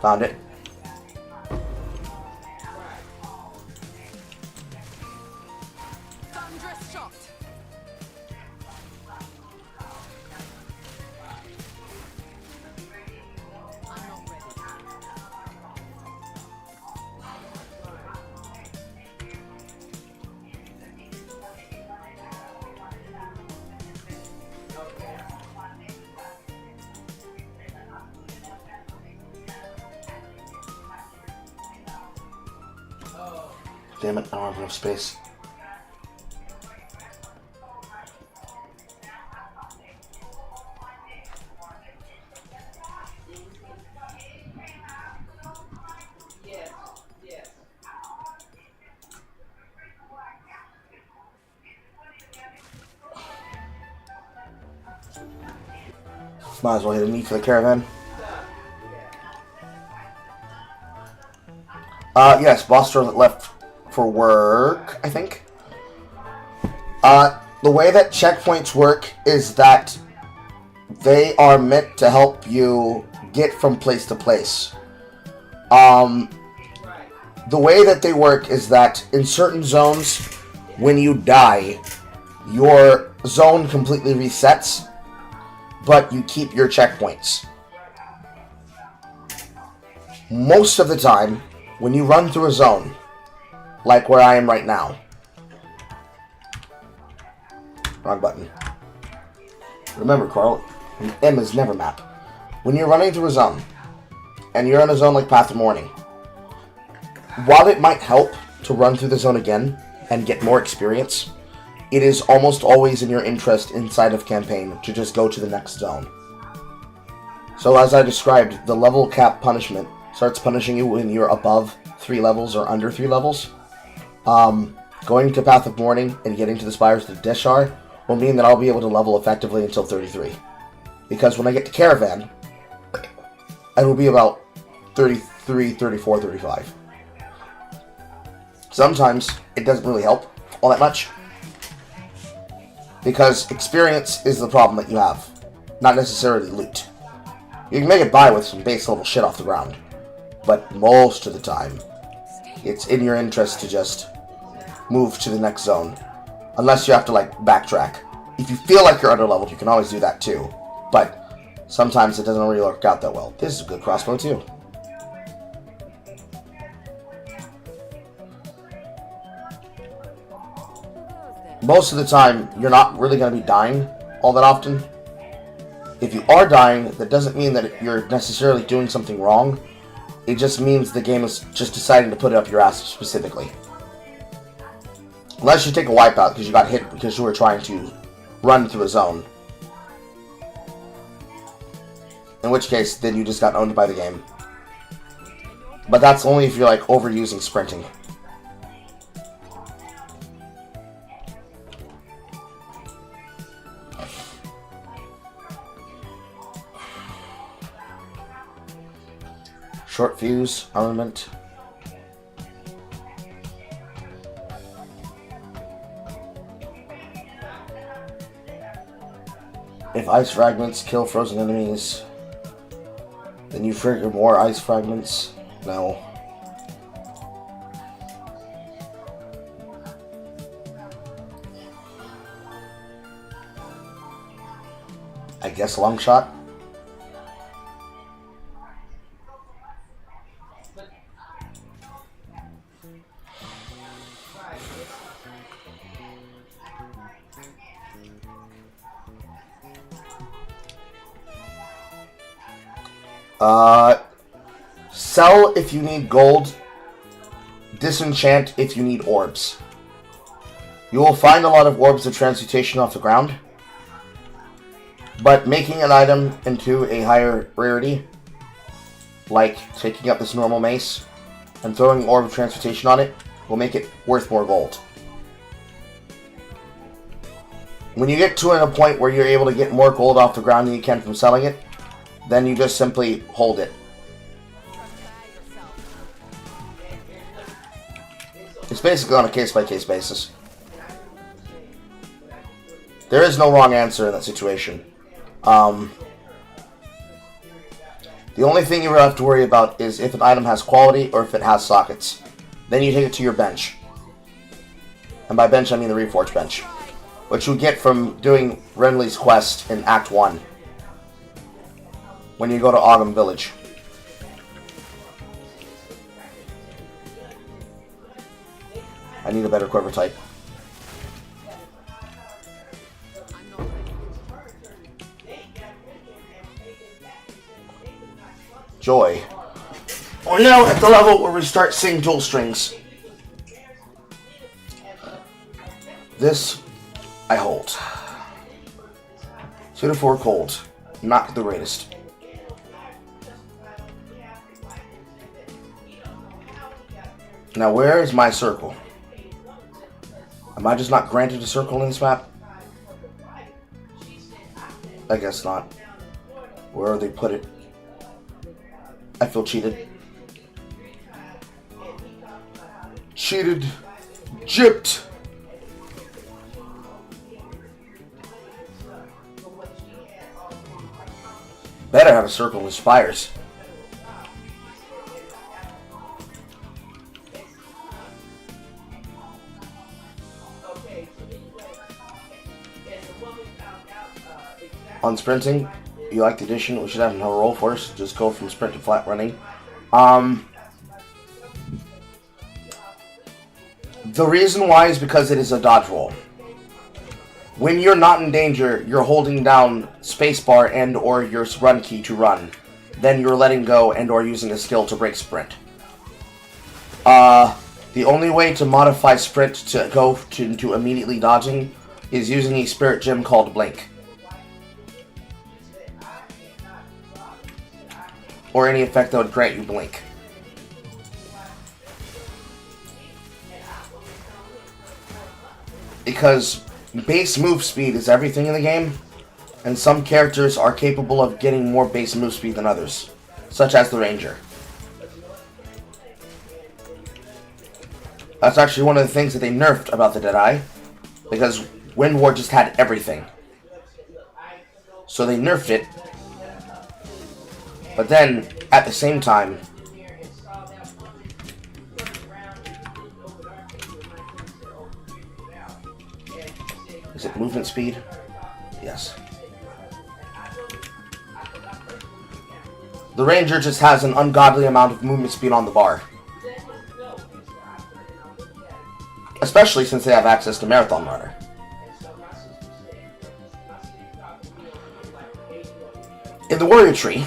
S4: Found it.
S5: Thunderous shot. I'm not ready.
S4: Damn it, I don't have enough space. Might as well hit a need for the caravan. Yes, boss left for work, I think. The way that checkpoints work is that they are meant to help you get from place to place. The way that they work is that in certain zones, when you die, your zone completely resets, but you keep your checkpoints. Most of the time, when you run through a zone, like where I am right now. Wrong button. Remember, Carl, M is never map. When you're running through a zone, and you're in a zone like Path of Morning, while it might help to run through the zone again and get more experience, it is almost always in your interest inside of campaign to just go to the next zone. So as I described, the level cap punishment starts punishing you when you're above 3 levels or under 3 levels. Going to Path of Morning and getting to the Spires to Deshar will mean that I'll be able to level effectively until 33. Because when I get to Caravan, I will be about 33, 34, 35. Sometimes it doesn't really help all that much, because experience is the problem that you have, not necessarily loot. You can make it by with some base level shit off the ground, but most of the time, it's in your interest to just move to the next zone, unless you have to like backtrack. If you feel like you're underleveled, you can always do that too, but sometimes it doesn't really work out that well. This is a good crossbow too. Most of the time, you're not really going to be dying all that often. If you are dying, that doesn't mean that you're necessarily doing something wrong. It just means the game is just deciding to put it up your ass specifically. Unless you take a wipeout because you got hit because you were trying to run through a zone. In which case, then you just got owned by the game. But that's only if you're like overusing sprinting. Short fuse, armament. If ice fragments kill frozen enemies, then you trigger more ice fragments. No. I guess long shot. Sell if you need gold. Disenchant if you need orbs. You will find a lot of orbs of transmutation off the ground, but making an item into a higher rarity, like taking up this normal mace and throwing orb of transmutation on it, will make it worth more gold. When you get to a point where you're able to get more gold off the ground than you can from selling it, then you just simply hold it. It's basically on a case-by-case basis. There is no wrong answer in that situation. The only thing you really have to worry about is if an item has quality or if it has sockets. Then you take it to your bench. And by bench, I mean the Reforged bench, which you get from doing Renly's quest in Act 1 when you go to Autumn Village. I need a better quiver type. Joy. We're now at the level where we start seeing dual strings. This I hold. 2 to 4 cold. Not the greatest. Now where is my circle? Am I just not granted a circle in this map? I guess not. Where they put it? I feel cheated. Cheated. Gypped. Better have a circle with spires. On sprinting, you like the addition, we should have no roll first. Just go from sprint to flat running. The reason why is because it is a dodge roll. When you're not in danger, you're holding down spacebar and or your run key to run. Then you're letting go and or using a skill to break sprint. The only way to modify sprint to go to immediately dodging is using a spirit gem called Blink. Or any effect that would grant you Blink. Because base move speed is everything in the game, and some characters are capable of getting more base move speed than others, such as the Ranger. That's actually one of the things that they nerfed about the Deadeye, because Wind War just had everything. So they nerfed it, but then, at the same time, is it movement speed? Yes. The Ranger just has an ungodly amount of movement speed on the bar. Especially since they have access to Marathon Runner. In the Warrior Tree,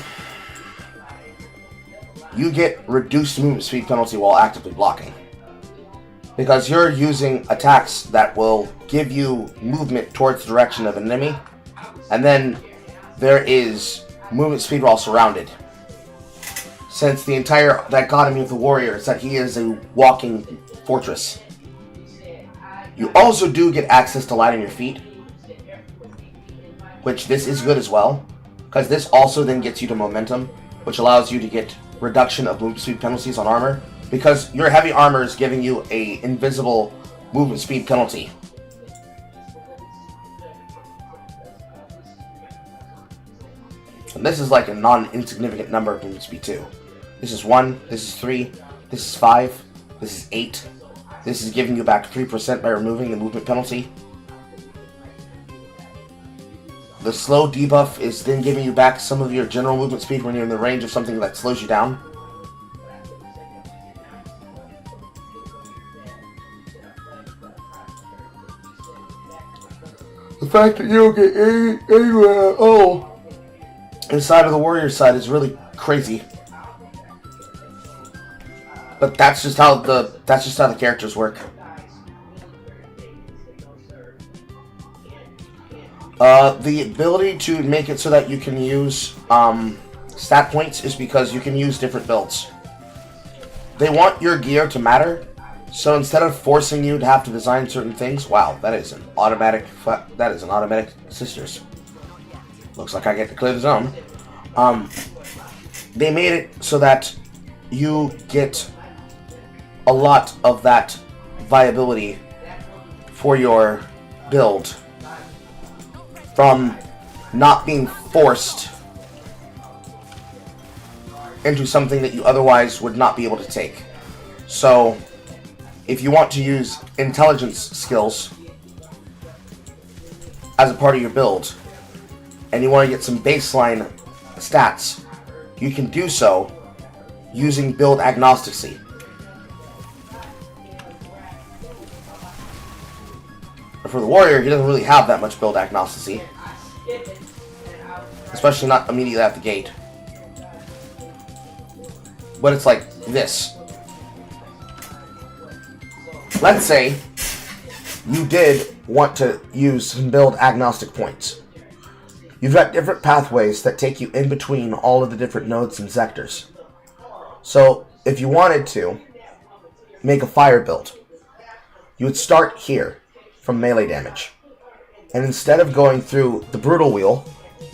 S4: you get reduced movement speed penalty while actively blocking. Because you're using attacks that will give you movement towards the direction of an enemy. And then there is movement speed while surrounded. Since the entire dichotomy of the warrior is that he is a walking fortress. You also do get access to light on your feet. Which this is good as well. Because this also then gets you to momentum. Which allows you to get reduction of movement speed penalties on armor. Because your heavy armor is giving you a invisible movement speed penalty. And this is like a non-insignificant number of movement speed too. This is 1, this is 3, this is 5, this is 8. This is giving you back 3% by removing the movement penalty. The slow debuff is then giving you back some of your general movement speed when you're in the range of something that slows you down. The fact that you don't get anywhere at all inside of the warrior side is really crazy. But that's just how the characters work. The ability to make it so that you can use stat points is because you can use different builds. They want your gear to matter. So instead of forcing you to have to design certain things, wow, that is an automatic sisters. Looks like I get to clear the zone. They made it so that you get a lot of that viability for your build from not being forced into something that you otherwise would not be able to take. So if you want to use intelligence skills as a part of your build, and you want to get some baseline stats, you can do so using build agnosticy. But for the warrior, he doesn't really have that much build agnosticy. Especially not immediately at the gate. But it's like this. Let's say you did want to use and build agnostic points. You've got different pathways that take you in between all of the different nodes and sectors. So, if you wanted to make a fire build, you would start here from melee damage. And instead of going through the brutal wheel,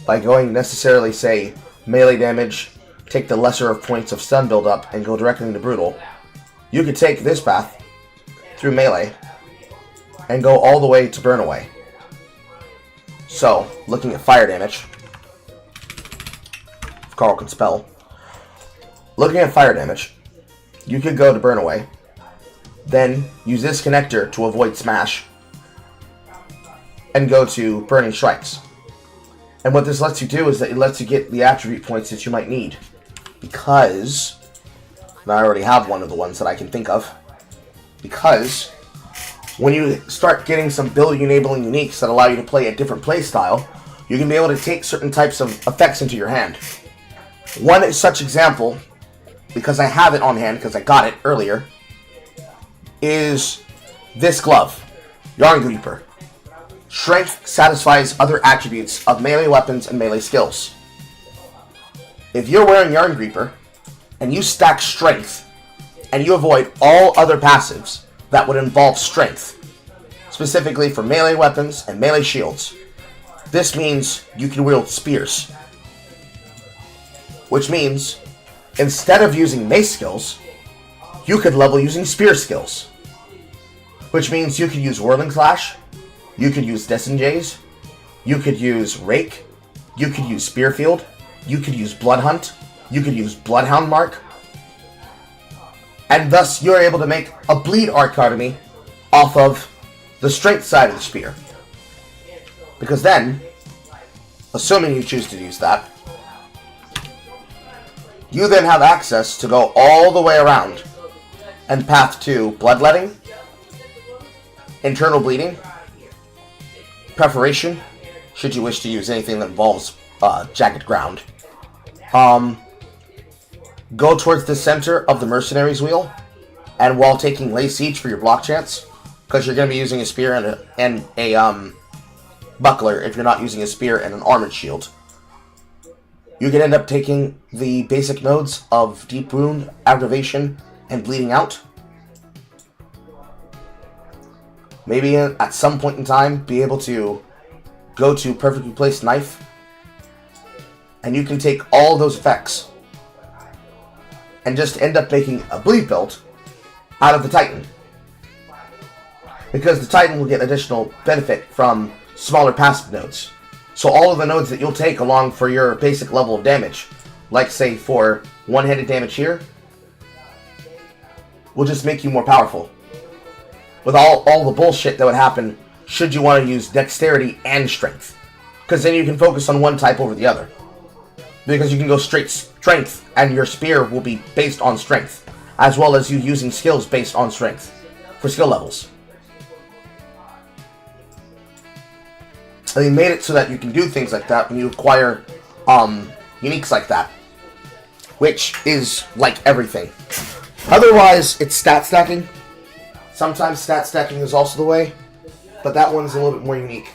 S4: by going necessarily, say, melee damage, take the lesser of points of stun build up, and go directly into brutal, you could take this path through melee and go all the way to burn away. So, looking at fire damage, if Carl can spell, looking at fire damage, you could go to burn away, then use this connector to avoid smash, and go to burning strikes. And what this lets you do is that it lets you get the attribute points that you might need. Because, and I already have one of the ones that I can think of, because when you start getting some ability enabling uniques that allow you to play a different play style, you can be able to take certain types of effects into your hand. One such example, because I have it on hand because I got it earlier, is this glove, Yarn Reaper. Strength satisfies other attributes of melee weapons and melee skills. If you're wearing Yarn Reaper, and you stack strength, and you avoid all other passives that would involve strength, specifically for melee weapons and melee shields, this means you can wield spears. Which means, instead of using mace skills, you could level using spear skills. Which means you could use Whirling Slash, you could use Disengage, you could use Rake, you could use Spearfield, you could use Blood Hunt, you could use Bloodhound Mark, and thus you're able to make a Bleed Arcademy off of the strength side of the spear. Because then, assuming you choose to use that, you then have access to go all the way around and path to Bloodletting, Internal Bleeding, Perforation, should you wish to use anything that involves jagged ground. Go towards the center of the Mercenaries wheel, and while taking Lay Siege for your block chance, because you're going to be using a spear and a buckler if you're not using a spear and an armored shield, you can end up taking the basic nodes of Deep Wound, Aggravation, and Bleeding Out. Maybe at some point in time, be able to go to Perfectly Placed Knife, and you can take all those effects and just end up making a bleed build out of the Titan. Because the Titan will get additional benefit from smaller passive nodes. So all of the nodes that you'll take along for your basic level of damage, like say for one-handed damage here, will just make you more powerful. With all the bullshit that would happen should you want to use dexterity and strength. Because then you can focus on one type over the other. Because you can go straight strength, and your spear will be based on strength, as well as you using skills based on strength for skill levels. And they made it so that you can do things like that when you acquire uniques like that, which is like everything. Otherwise, it's stat stacking. Sometimes stat stacking is also the way, but that one's a little bit more unique.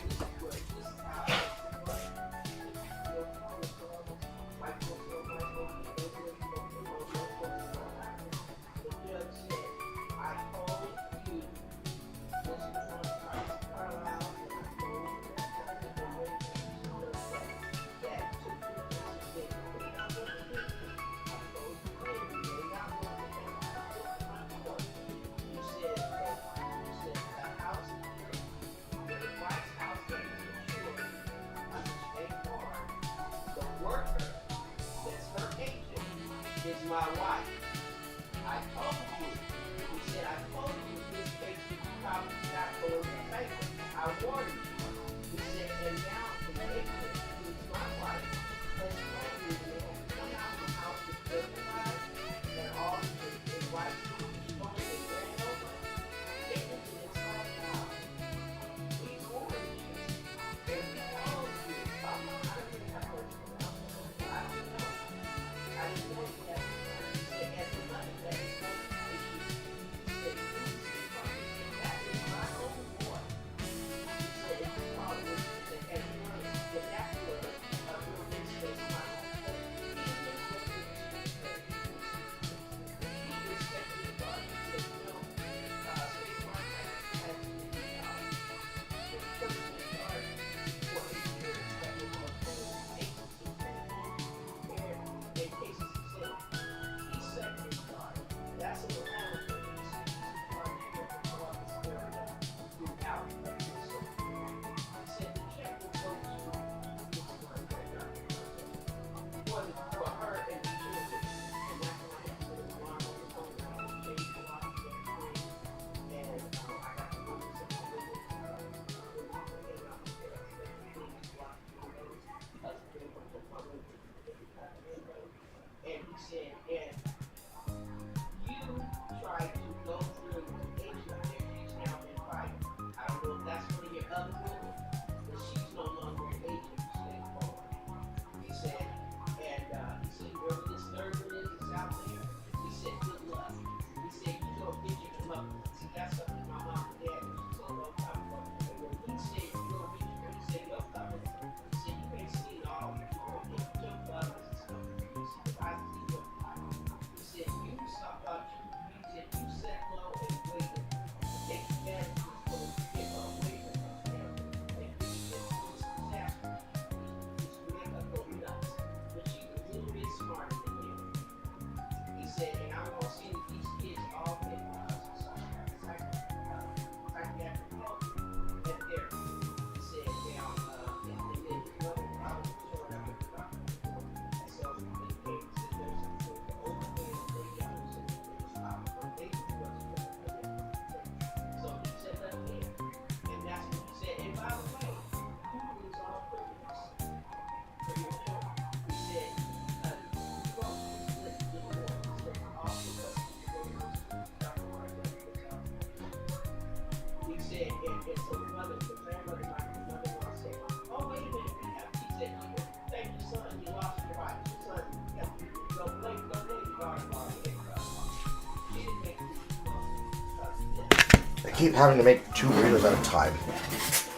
S4: I keep having to make 2 burritos at a time.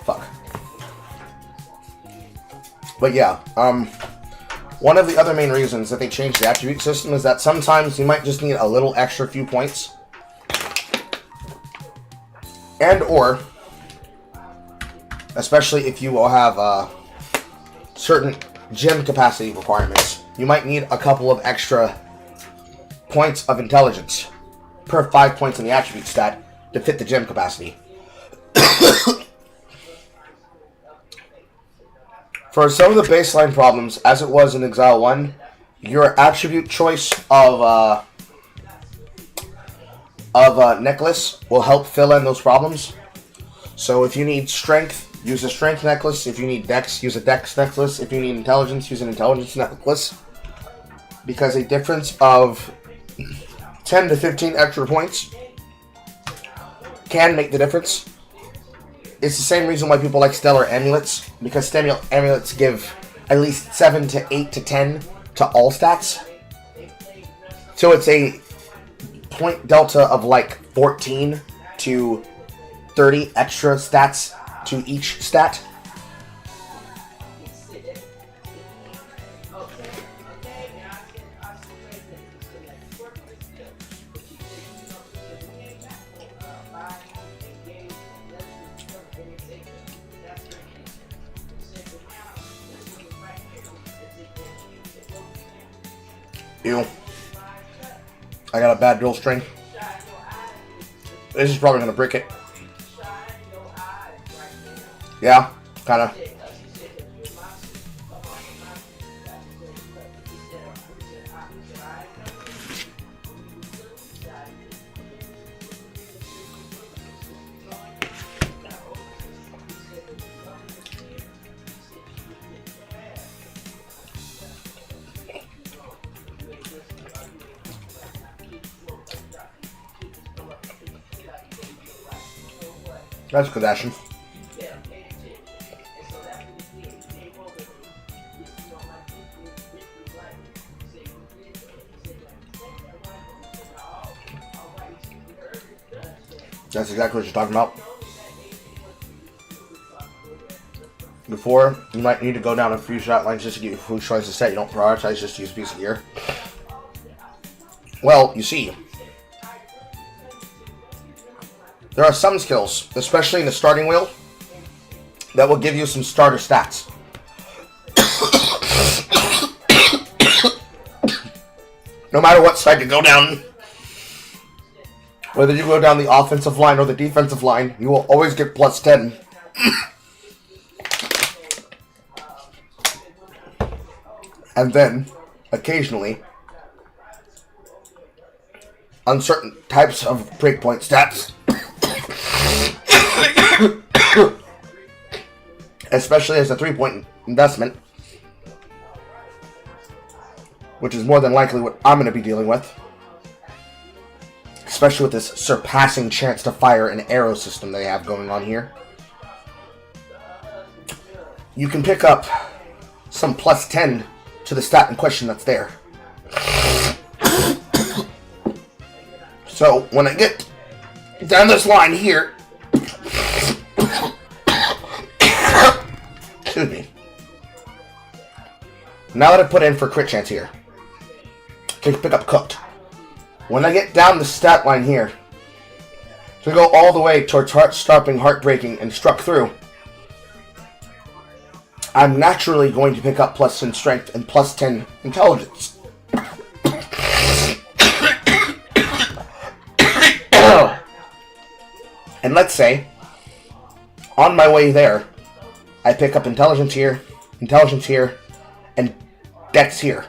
S4: Fuck. But yeah, one of the other main reasons that they changed the attribute system is that sometimes you might just need a little extra few points. And or, especially if you will have certain gem capacity requirements, you might need a couple of extra points of intelligence per 5 points in the attribute stat to fit the gem capacity. For some of the baseline problems, as it was in Exile 1, your attribute choice of necklace will help fill in those problems. So if you need strength, use a strength necklace. If you need dex, use a dex necklace. If you need intelligence, use an intelligence necklace. Because a difference of 10 to 15 extra points can make the difference. It's the same reason why people like stellar amulets, because stellar amulets give at least 7 to 8 to 10 to all stats. So it's a point delta of like 14 to 30 extra stats to each stat. Ew. I got a bad drill string. This is probably going to break it. Yeah, kind of. That's good action. That's exactly what you're talking about. Before, you might need to go down a few shot lines just to get your food choices set. You don't prioritize just to use a piece of gear. Well, you see, there are some skills, especially in the starting wheel, that will give you some starter stats. No matter what side you go down, whether you go down the offensive line or the defensive line, you will always get plus 10. And then, occasionally, on certain types of breakpoint stats, especially as a 3-point investment, which is more than likely what I'm going to be dealing with, especially with this surpassing chance to fire an arrow system they have going on here. You can pick up some plus 10 to the stat in question that's there. So when I get down this line here, excuse me. Now that I put in for crit chance here, to pick up cooked. When I get down the stat line here, to go all the way towards heart-stopping, heartbreaking, and struck through, I'm naturally going to pick up plus 10 strength and plus 10 intelligence. And let's say, on my way there, I pick up intelligence here, and dex here.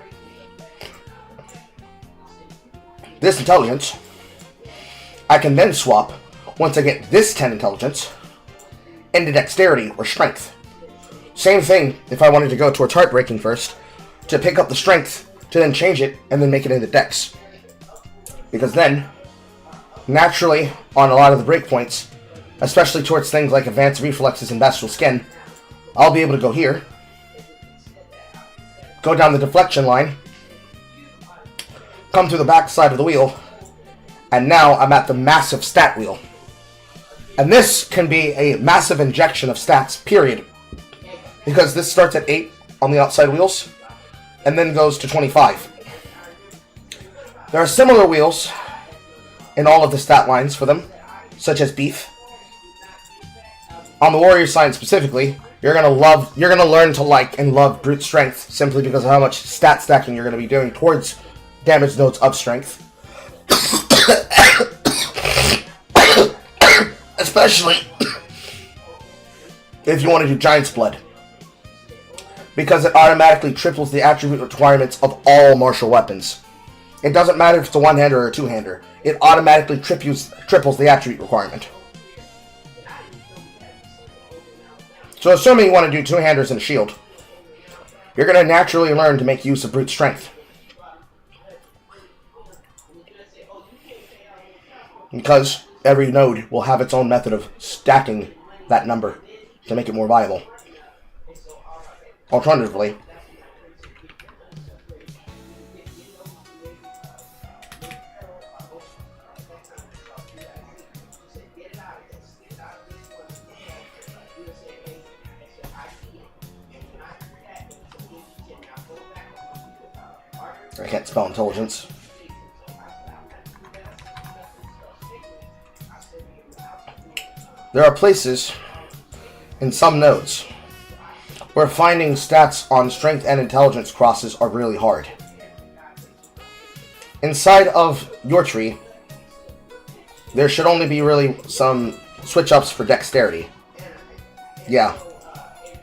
S4: This intelligence, I can then swap, once I get this 10 intelligence, into dexterity or strength. Same thing if I wanted to go towards heartbreaking first, to pick up the strength, to then change it, and then make it into dex. Because then, naturally, on a lot of the breakpoints, especially towards things like advanced reflexes and bestial skin, I'll be able to go here, go down the deflection line, come through the back side of the wheel, and now I'm at the massive stat wheel. And this can be a massive injection of stats, period. Because this starts at 8 on the outside wheels, and then goes to 25. There are similar wheels in all of the stat lines for them, such as beef. On the warrior side specifically, you're gonna learn to like and love brute strength simply because of how much stat stacking you're gonna be doing towards damage nodes of strength. Especially if you want to do Giant's Blood, because it automatically triples the attribute requirements of all martial weapons. It doesn't matter if it's a one-hander or a two-hander. It automatically triples the attribute requirement. So assuming you want to do two-handers and a shield, you're going to naturally learn to make use of brute strength. Because every node will have its own method of stacking that number to make it more viable. Alternatively, I can't spell intelligence. There are places in some nodes where finding stats on strength and intelligence crosses are really hard. Inside of your tree, there should only be really some switch-ups for dexterity. Yeah.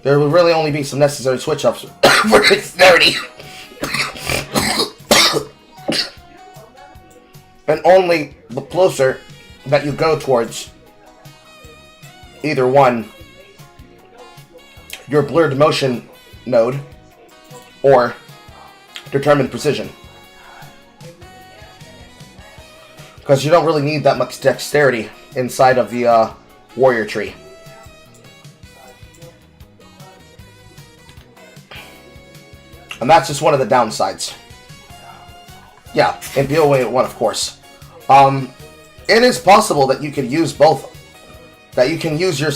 S4: There will really only be some necessary switch-ups for dexterity. And only the closer that you go towards either one, your blurred motion node, or determined precision. Because you don't really need that much dexterity inside of the warrior tree. And that's just one of the downsides. Yeah, in POA 1, of course. It is possible that you could use both. That you can use your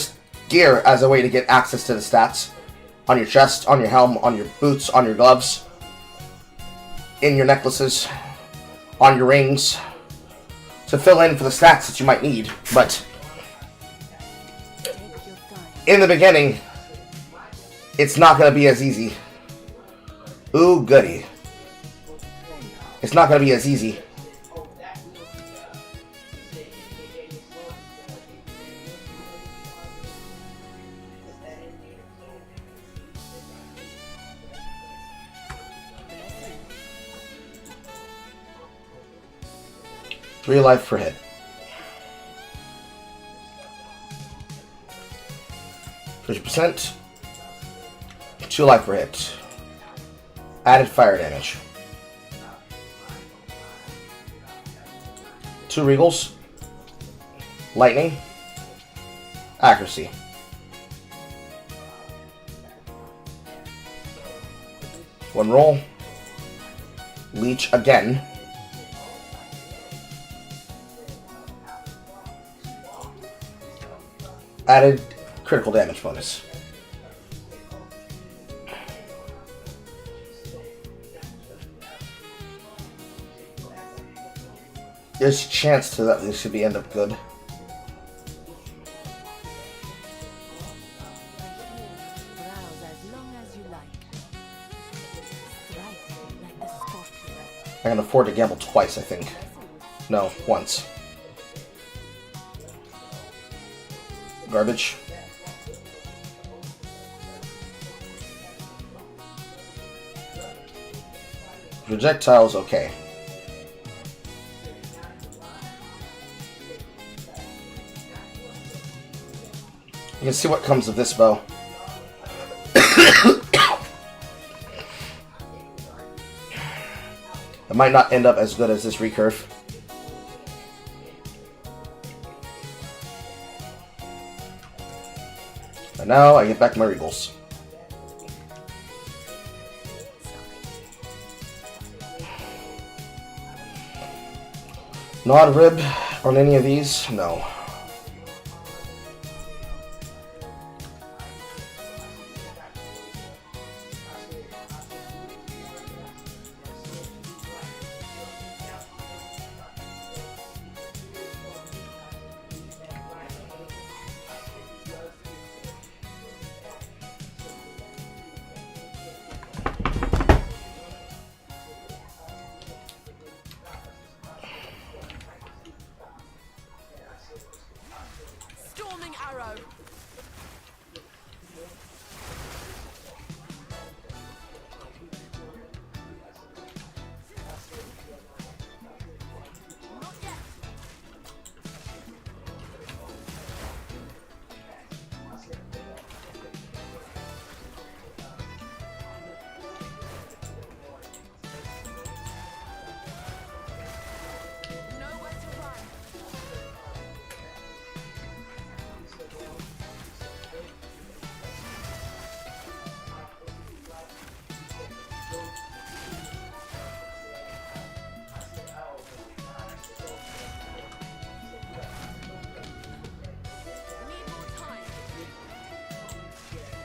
S4: gear as a way to get access to the stats. On your chest, on your helm, on your boots, on your gloves. In your necklaces. On your rings. To fill in for the stats that you might need. But in the beginning, it's not going to be as easy. Ooh, goody. It's not going to be as easy. Three life per hit. 50%. 2 life per hit. Added fire damage. 2 regals. Lightning. Accuracy. One roll. Leech again. Added critical damage bonus. There's a chance to that this should be end up good.
S5: Browse as long as you like. Strike like the scorpion.
S4: I can afford to gamble twice, I think. No, once. Garbage. Projectiles, okay. You can see what comes of this bow. It might not end up as good as this recurve. And now I get back my regals. Nod rib on any of these? No.
S7: Storming arrow. Not yet. Nowhere to run. Need more time. Barely broke a sweat.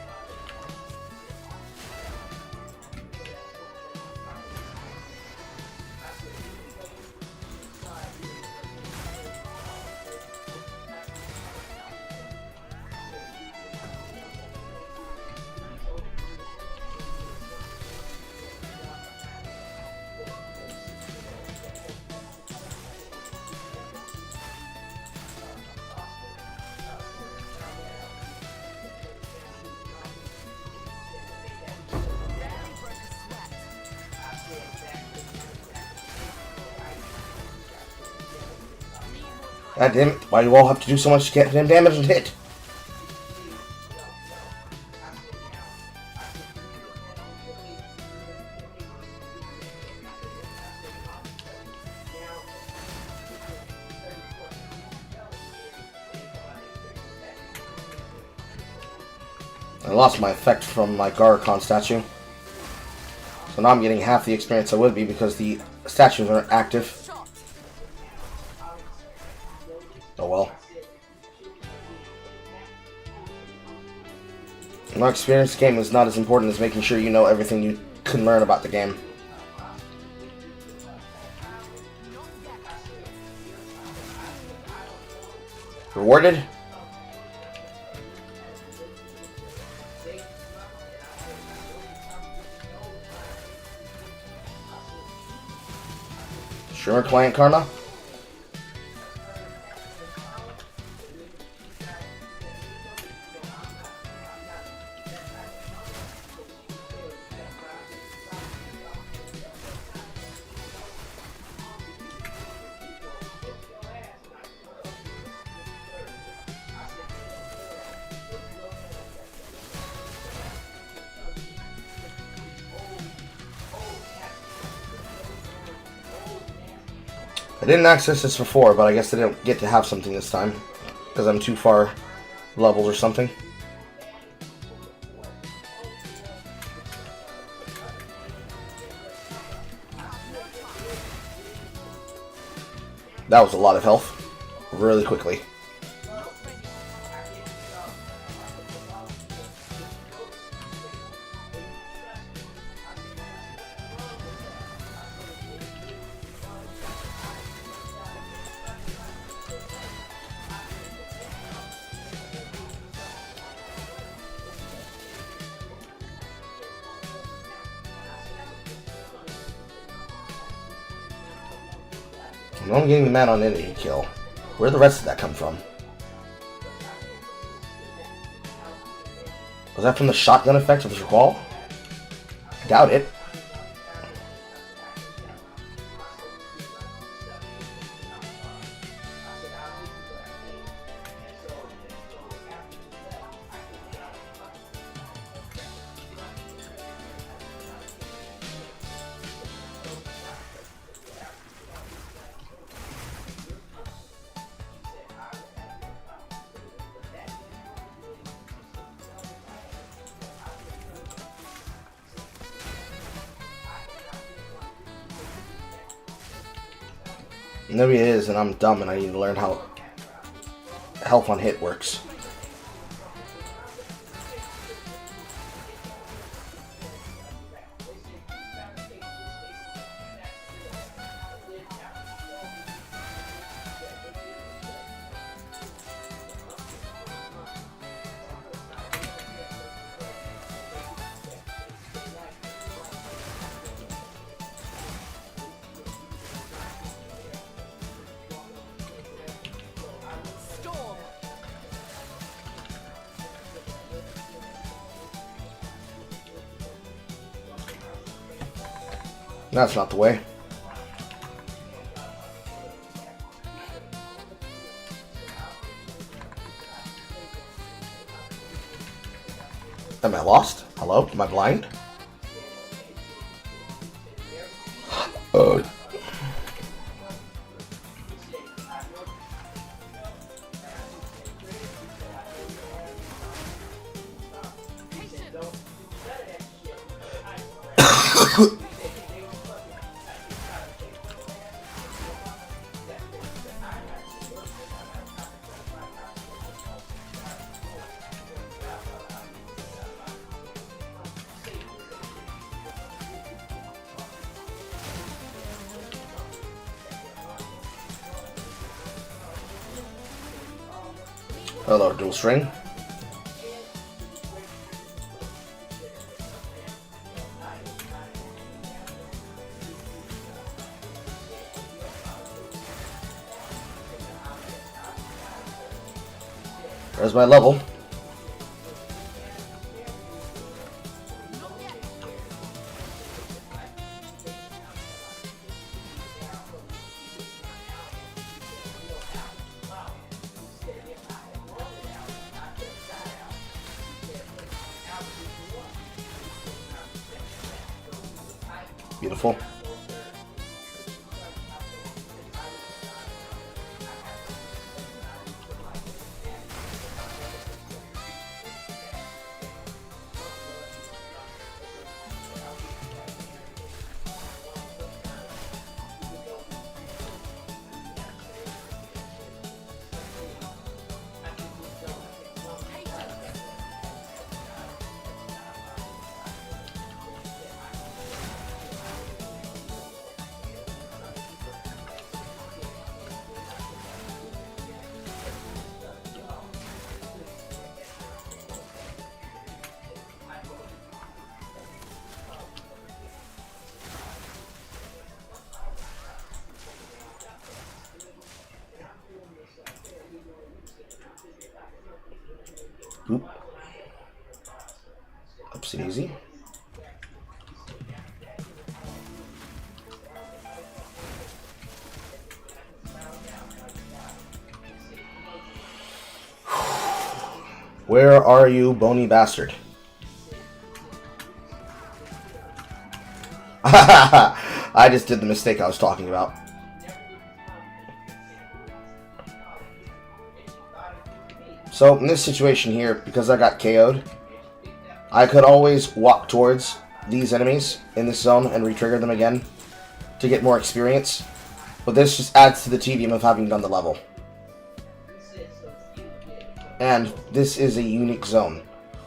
S4: God damn it, why do you all have to do so much to get them damage and hit? I lost my effect from my Garacon statue. So now I'm getting half the experience I would be because the statues aren't active.
S7: Shot.
S4: Oh well. My experience game is not as important as making sure you know everything you can learn about the game. Rewarded? Sure, client karma? I didn't access this before, but I guess I didn't get to have something this time. Because I'm too far levels or something. That was a lot of health. Really quickly. I'm only getting the man on enemy kill. Where did the rest of that come from? Was that from the shotgun effect of the Squall? Doubt it. Maybe it is, and I'm dumb, and I need to learn how health on hit works.
S7: Storm.
S4: That's not the way. Am I lost? Hello? Am I blind? Hello, dual string. There's my level. Beautiful. Oop. Upsie daisy. Where are you, bony bastard? I just did the mistake I was talking about. So, in this situation here, because I got KO'd, I could always walk towards these enemies in this zone and re-trigger them again to get more experience. But this just adds to the tedium of having done the level. And this is a unique zone.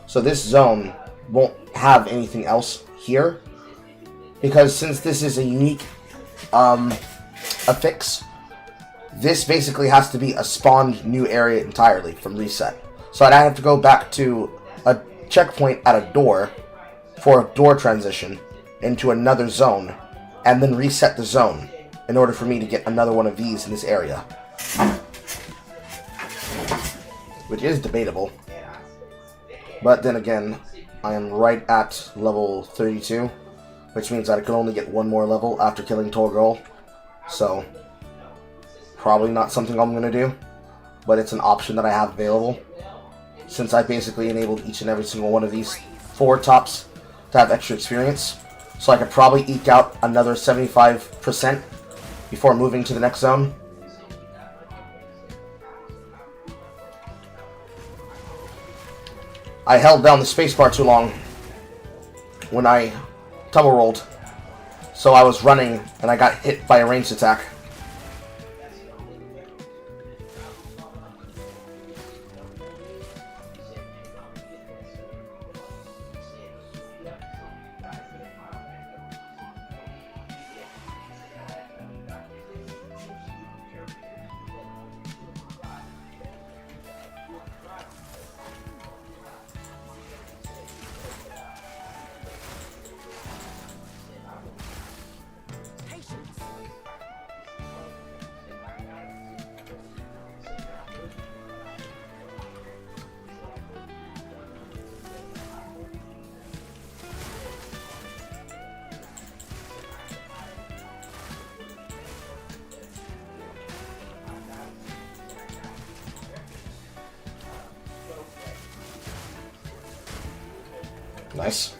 S4: So this zone won't have anything else here, because since this is a unique affix, this basically has to be a spawned new area entirely from reset. So I'd have to go back to a checkpoint at a door for a door transition into another zone, and then reset the zone in order for me to get another one of these in this area. Which is debatable. But then again, I am right at level 32, which means that I can only get one more level after killing Torgal. So, probably not something I'm going to do, but it's an option that I have available, since I basically enabled each and every single one of these 4 tops to have extra experience. So I could probably eke out another 75% before moving to the next zone. I held down the spacebar too long when I tumble rolled, so I was running and I got hit by a ranged attack. Nice.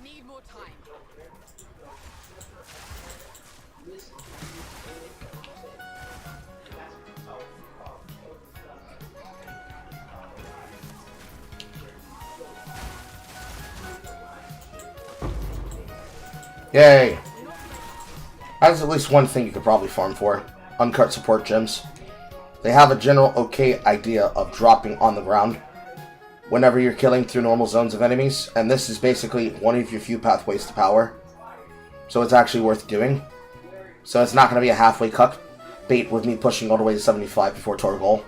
S7: Need more time.
S4: Yay! That's at least one thing you could probably farm for. Uncut support gems. They have a general okay idea of dropping on the ground whenever you're killing through normal zones of enemies, and this is basically one of your few pathways to power. So it's actually worth doing. So it's not going to be a halfway cuck bait with me pushing all the way to 75 before Torgal.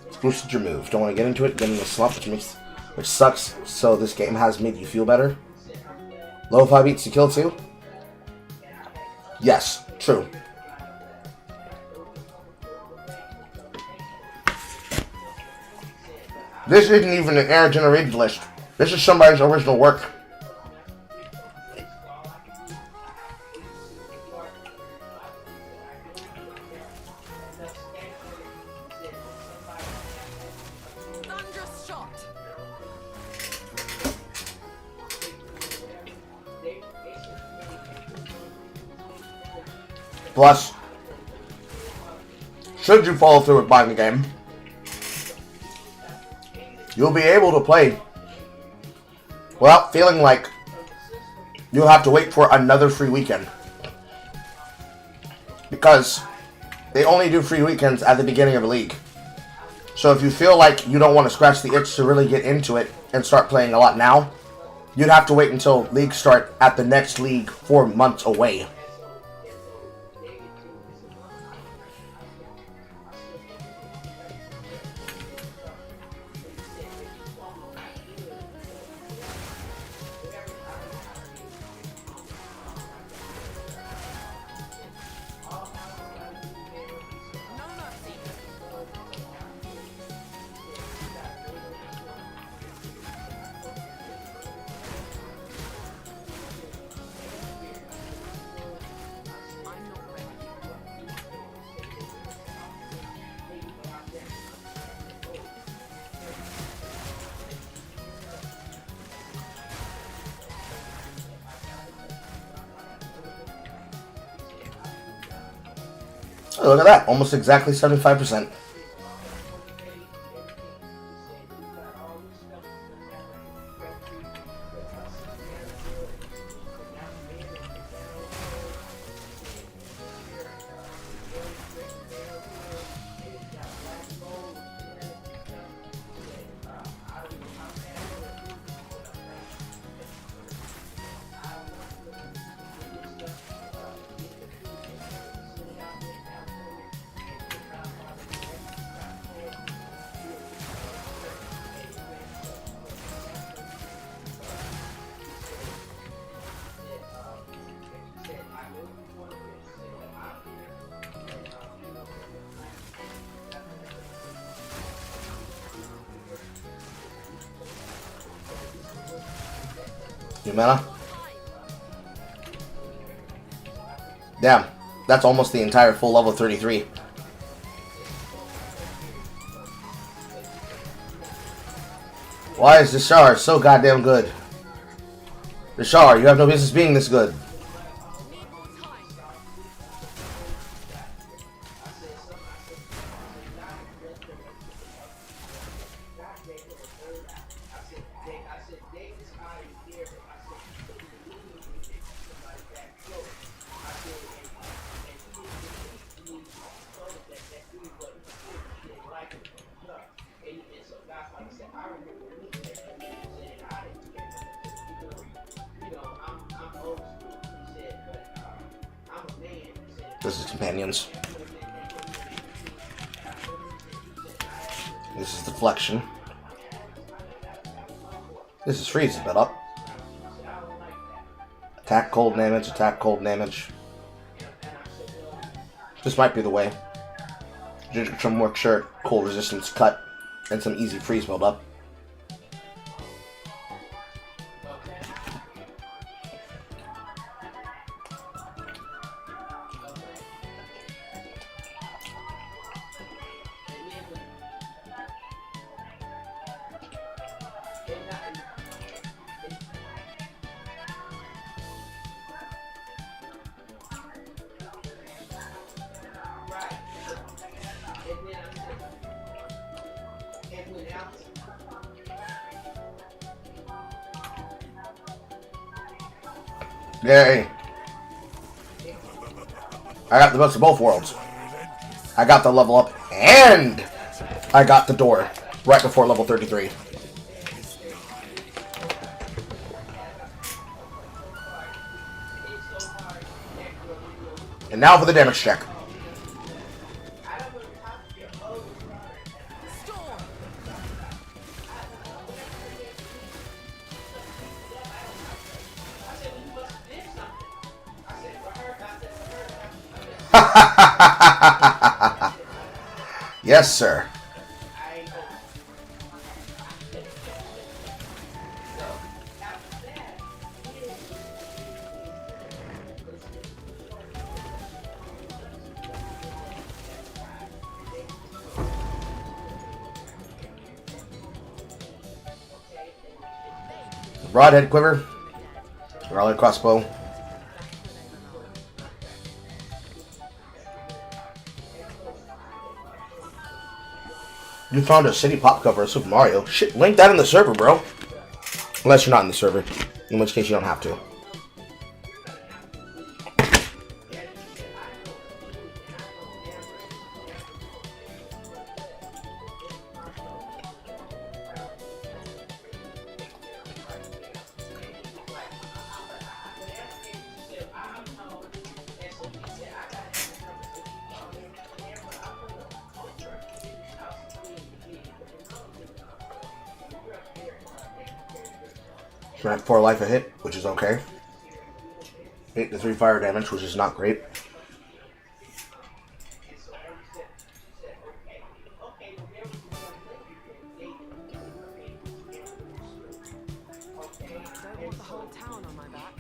S4: It's boosted your move. Don't want to get into it, get in a slump, which sucks, so this game has made you feel better. Low 5 beats to kill too? Yes, true. This isn't even an air-generated list. This is somebody's original work.
S7: Thunderous shot.
S4: Plus, should you follow through with buying the game, you'll be able to play without feeling like you'll have to wait for another free weekend. Because they only do free weekends at the beginning of a league. So if you feel like you don't want to scratch the itch to really get into it and start playing a lot now, you'd have to wait until leagues start at the next league 4 months away. Oh, look at that. Almost exactly 75%. New mana? Damn, that's almost the entire full level 33. Why is this Shar so goddamn good? The Shar, you have no business being this good. This is companions. This is deflection. This is freeze sped up. Attack cold damage, attack cold damage. This might be the way. Some more sure cold resistance cut and some easy freeze build up. Yay. I got the best of both worlds. I got the level up and I got the door right before level 33. And now for the damage check. Yes, sir. Broadhead quiver, Raleigh crossbow. You found a city pop cover of Super Mario. Shit, link that in the server, bro. Unless you're not in the server, in which case you don't have to. At 4 life a hit, which is okay. 8 to 3 fire damage, which is not great.
S7: Don't want the whole town on my back.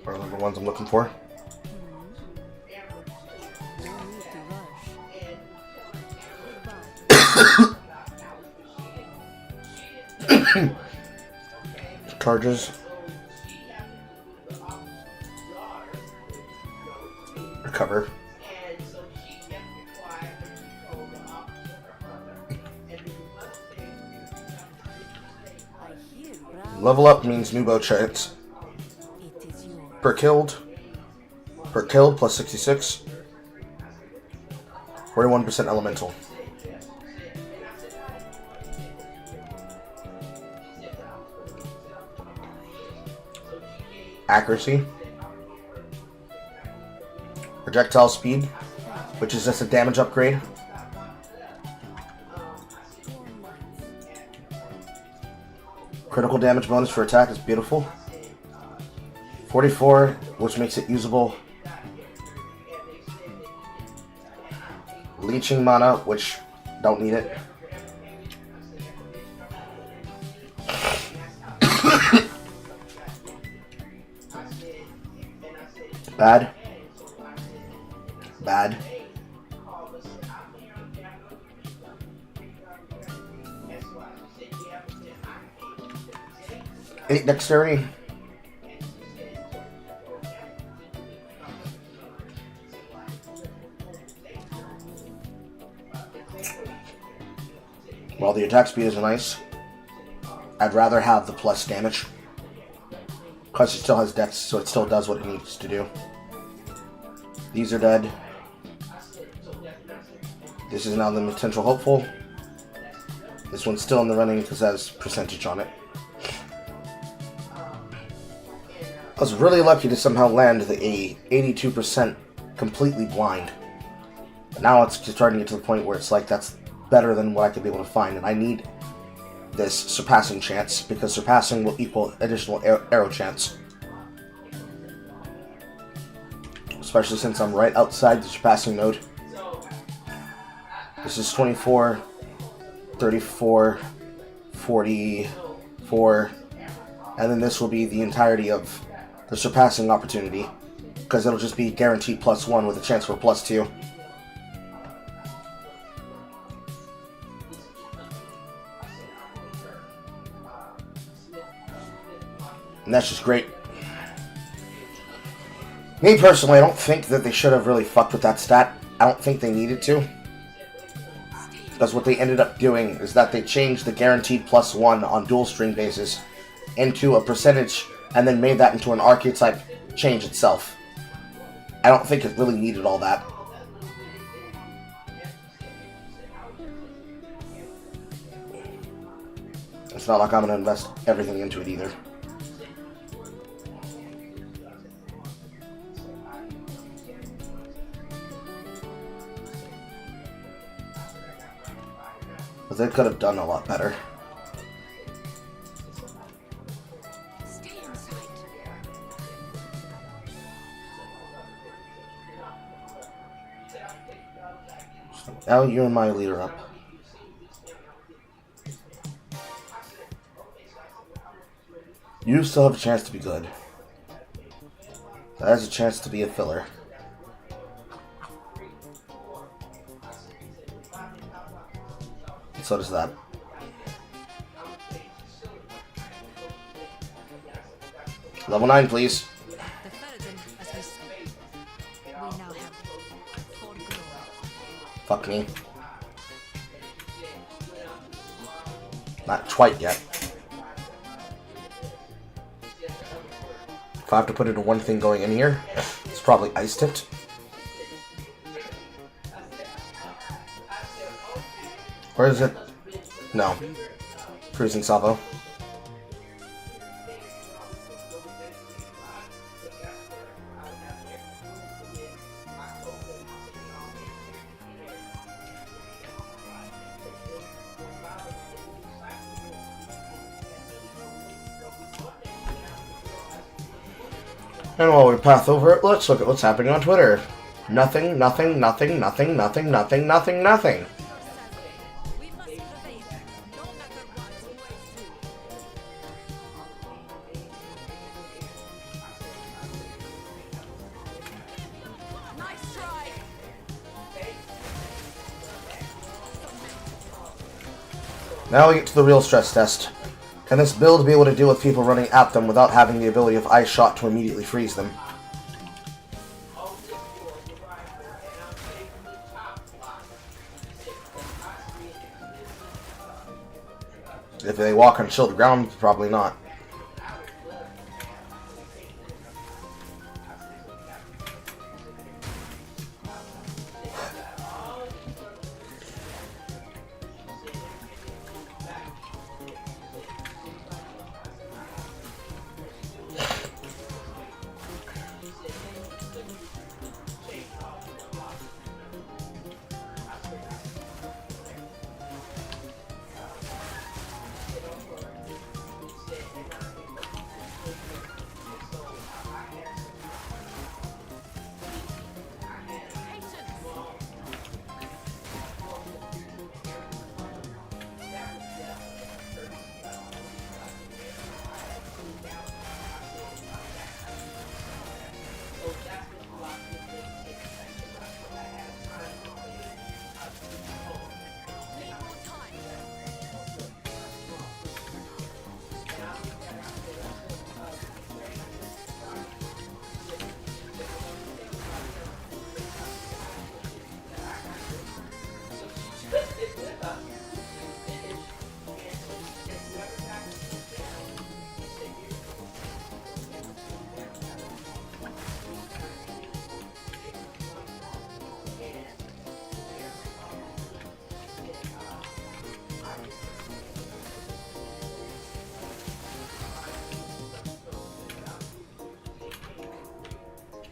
S4: Are the ones I'm looking for?
S5: No need to rush.
S4: Charges. Recover. Level up means new bow chance. Per killed plus 66. 41% elemental. Accuracy. Projectile speed, which is just a damage upgrade. Critical damage bonus for attack is beautiful. 44, which makes it usable. Leeching mana, which don't need it. Bad. Bad. Eight dexterity. While the attack speed is nice, I'd rather have the plus damage. Because it still has dex, so it still does what it needs to do. These are dead. This is now the potential hopeful. This one's still in the running because it has percentage on it. I was really lucky to somehow land the 82% completely blind. But now it's starting to get to the point where it's like that's better than what I could be able to find, and I need this surpassing chance because surpassing will equal additional arrow chance. Especially since I'm right outside the surpassing node. This is 24, 34, 44, and then this will be the entirety of the surpassing opportunity, because it'll just be guaranteed +1 with a chance for +2. And that's just great. Me personally, I don't think that they should have really fucked with that stat. I don't think they needed to. Because what they ended up doing is that they changed the guaranteed +1 on dual string basis into a percentage and then made that into an archetype change itself. I don't think it really needed all that. It's not like I'm going to invest everything into it either. But they could have done a lot better. Now you and my leader up. You still have a chance to be good. That has a chance to be a filler. So does that. Level 9, please. Fuck me. Not quite yet. If I have to put it in one thing going in here, it's probably ice tipped. Where is it? No. Freezing salvo. And while we path over it, let's look at what's happening on Twitter. Nothing, nothing, nothing, nothing, nothing, nothing, nothing, nothing. Now we get to the real stress test. And this build will be able to deal with people running at them without having the ability of Ice Shot to immediately freeze them. If they walk on chilled ground, probably not.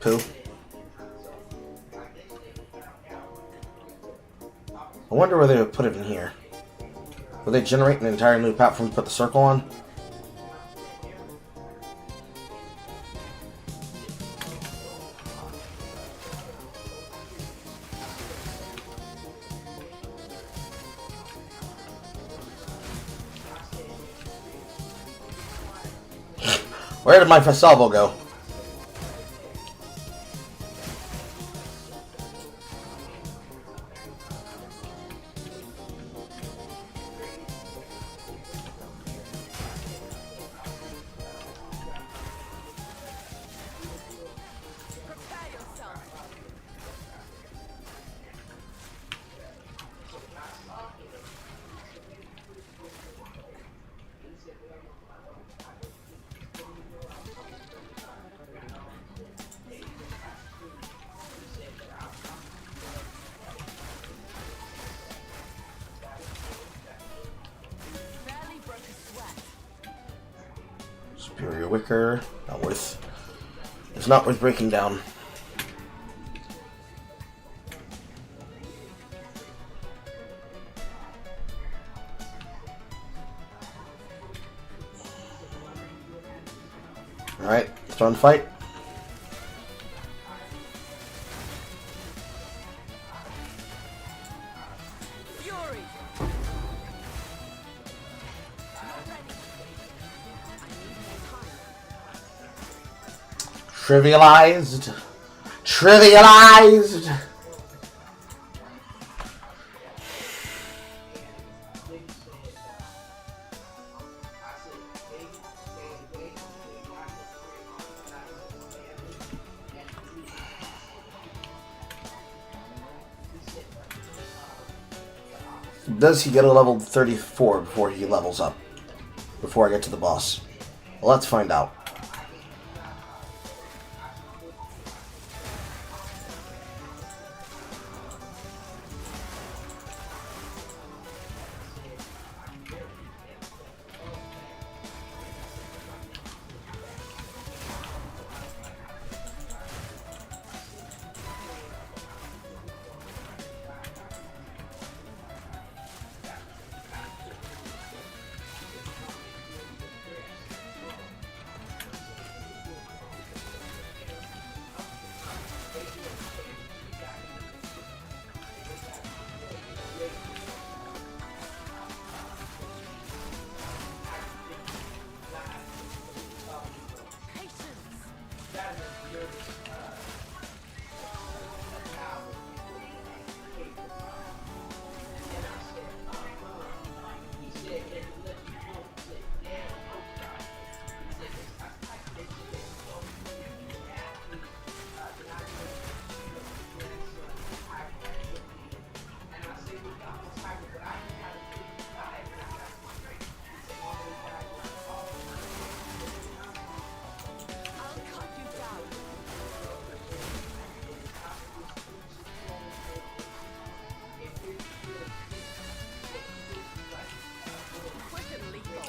S4: Pooh. I wonder where they would put it in here. Will they generate an entire new platform to put the circle on? Where did my Fasalvo go? Superior Wicker, not worth. It's not worth breaking down. Alright, fun fight. Trivialized. Trivialized. Does he get a level 34 before he levels up? Before I get to the boss? Well, let's find out.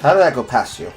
S4: How did that go past you?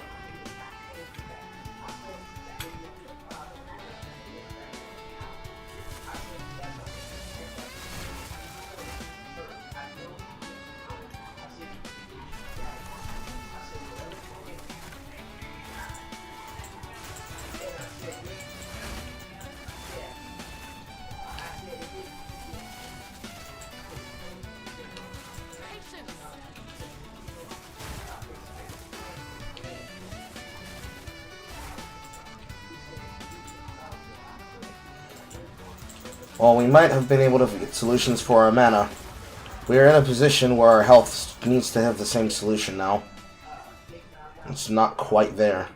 S4: While we might have been able to get solutions for our mana, we are in a position where our health needs to have the same solution now. It's not quite there.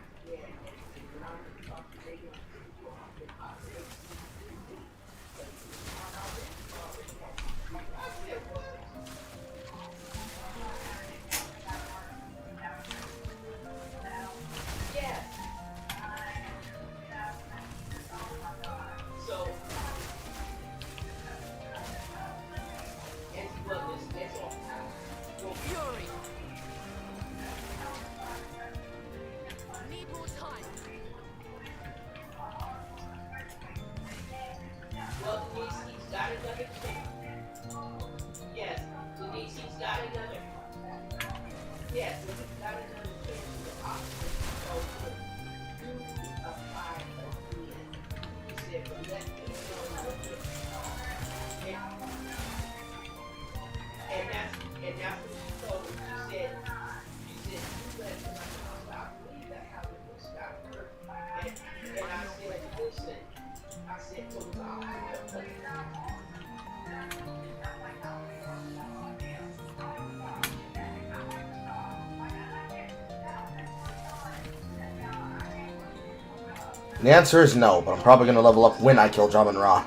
S4: The answer is no, but I'm probably going to level up when I kill Jamin Ra.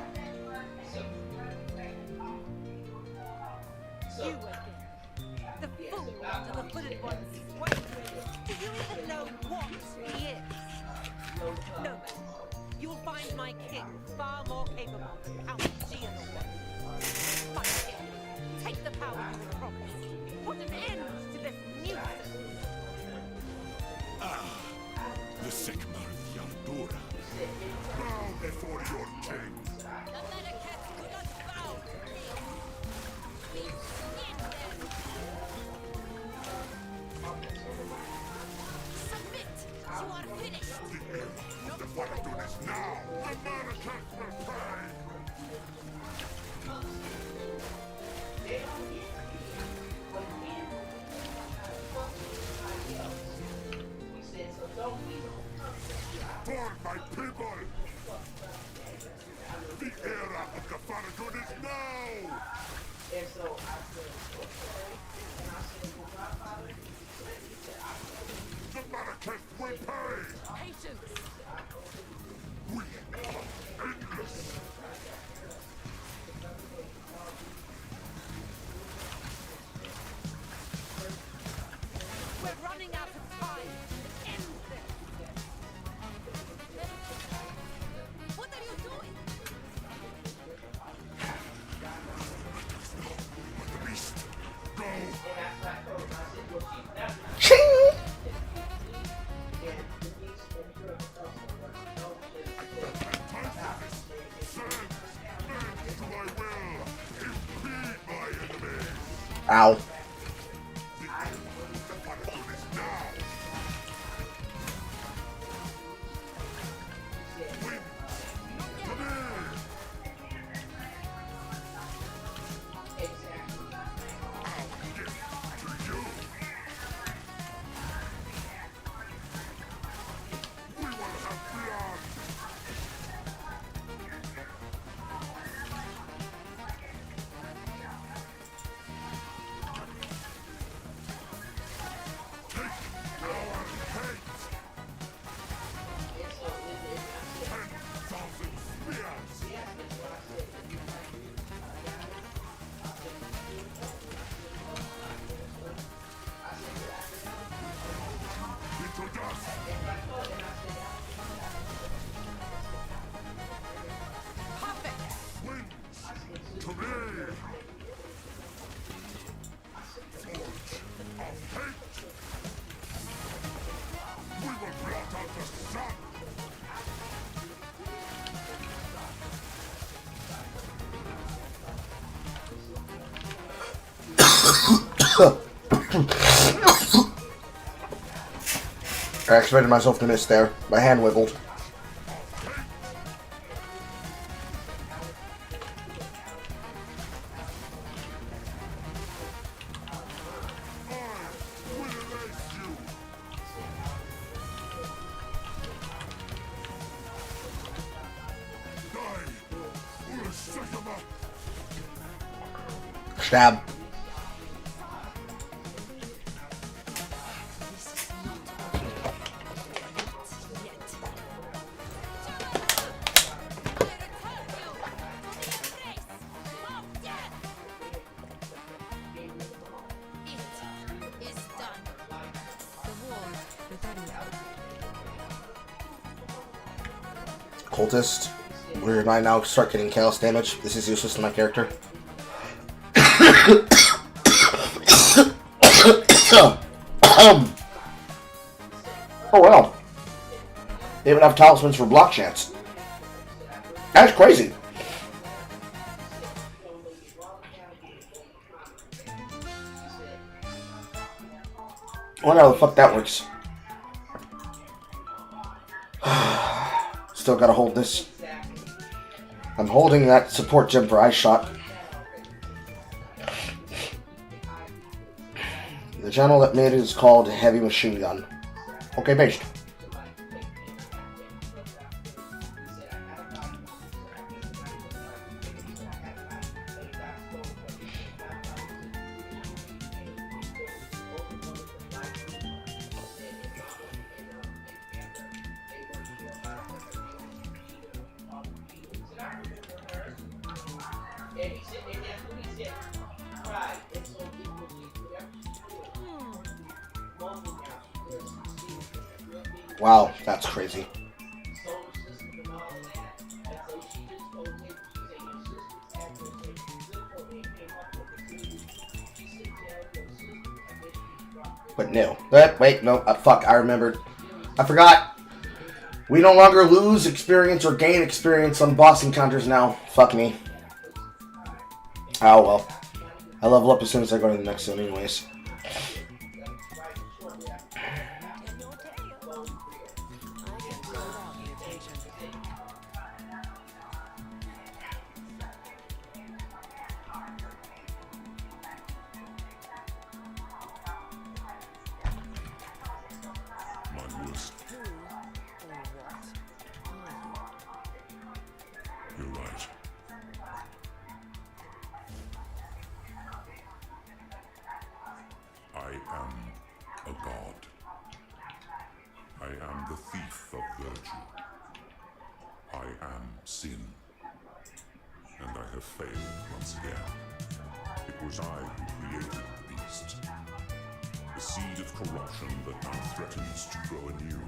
S6: The Sigmar of Yaldura. Bow before your king. The era of the Faradun is now. The Maracas will pay. For my people! The era of the Faradun is now! The Maracas will pay! We are endless!
S5: We're running out of time. End this. What are you doing?
S6: The beast! Go!
S4: Ow. I expected myself to miss there. My hand wiggled. Stab. Cultist. Where I now start getting chaos damage. This is useless to my character. Oh wow. They even have talismans for block chance. That's crazy. I wonder how the fuck that works. Still gotta hold this. I'm holding that support gem for Ice Shot. The channel that made it is called Heavy Machine Gun. Okay, based. Wow, that's crazy. But no. Wait, no. Fuck, I remembered. I forgot. We no longer lose experience or gain experience on boss encounters now. Fuck me. Oh well. I level up as soon as I go to the next one anyways.
S6: You're right. I am a god. I am the thief of virtue. I am sin. And I have failed once again. It was I who created the beast. The seed of corruption that now threatens to grow anew.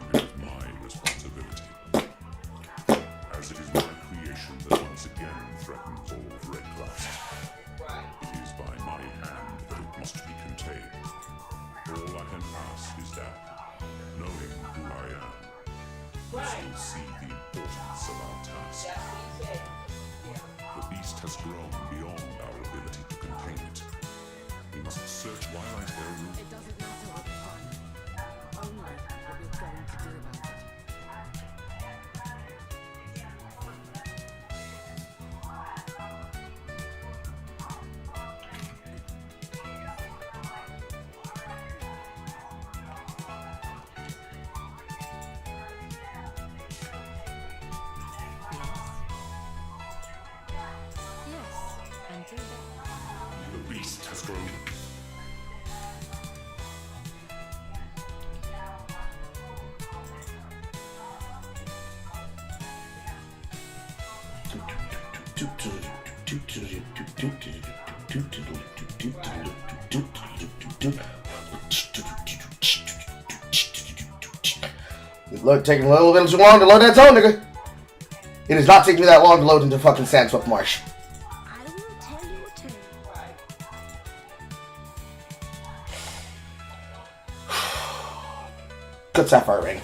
S6: And it is my responsibility. As it is my creation that once again threatens all of Red Lust. It is by my hand that it must be contained. All I can ask is that, knowing who I am, you still see the importance of our task. The beast has grown beyond our ability to contain it. We must search Twilight Air.
S5: It doesn't matter what we've done. Only what we're going to do about it.
S6: The beast has grown.
S4: Look, taking a little bit too long to load that zone, nigga. It is not taking me that long to load into fucking Sandswept Marsh.
S10: I will tell you too.
S4: Good Sapphire Ring.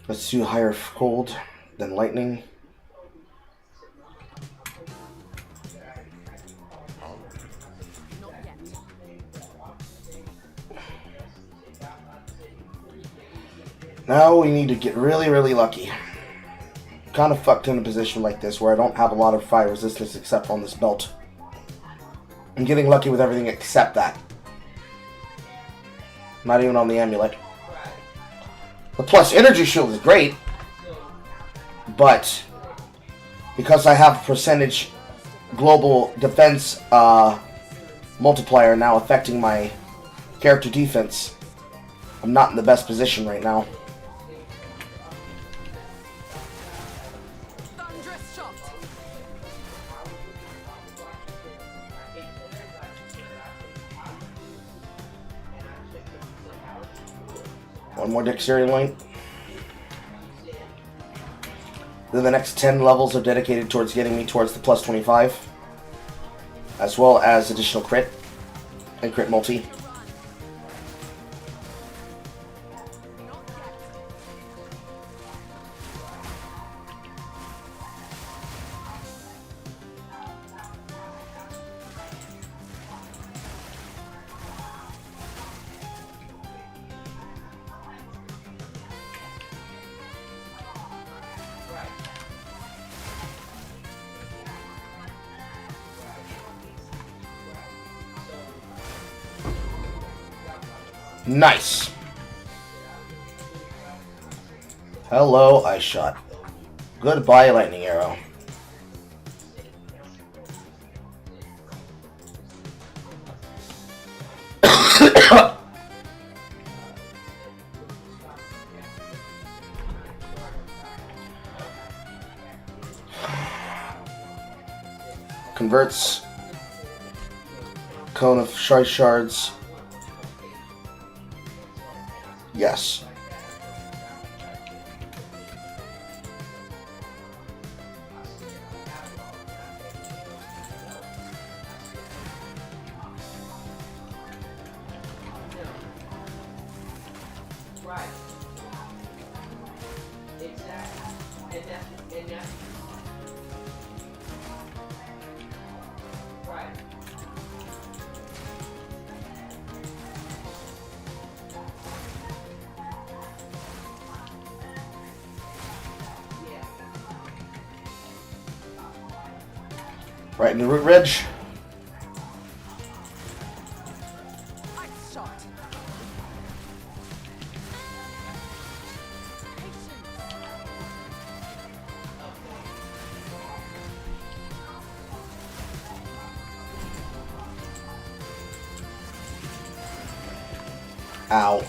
S4: Let's do higher cold than lightning. Now we need to get really, really lucky. Kind of fucked in a position like this where I don't have a lot of fire resistance except on this belt. I'm getting lucky with everything except that. Not even on the amulet. The plus energy shield is great, but because I have percentage global defense multiplier now affecting my character defense, I'm not in the best position right now. One more dexterity point. Then the next 10 levels are dedicated towards getting me towards the plus 25. As well as additional crit and crit multi. Nice. Hello, Ice Shot. Goodbye, Lightning Arrow. Converts. Cone of shards. Yes. Right in the root ridge. Ow.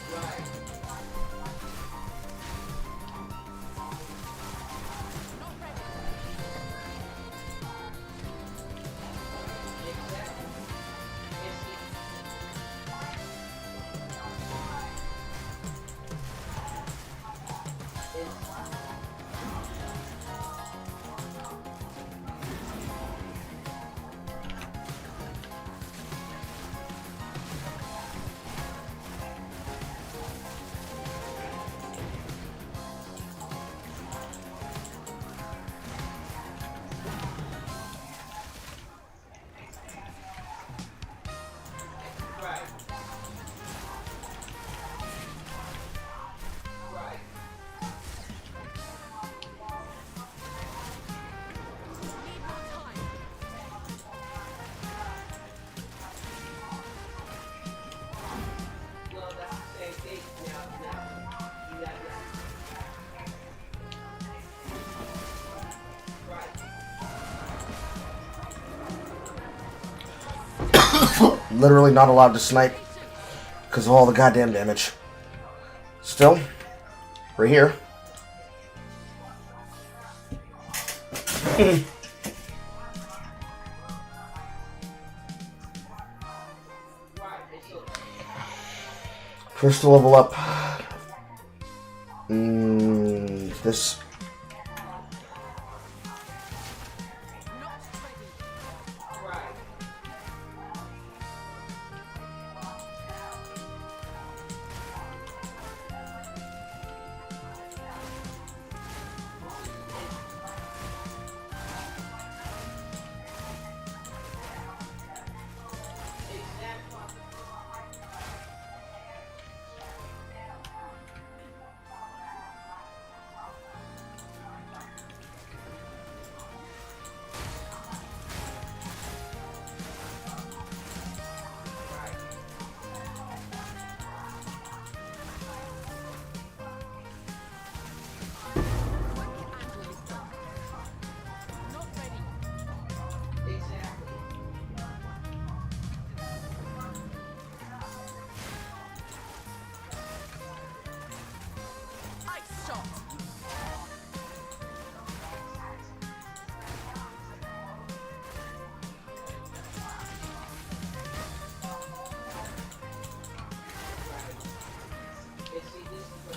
S4: Literally not allowed to snipe because of all the goddamn damage. Still, we're here. First to level up. This.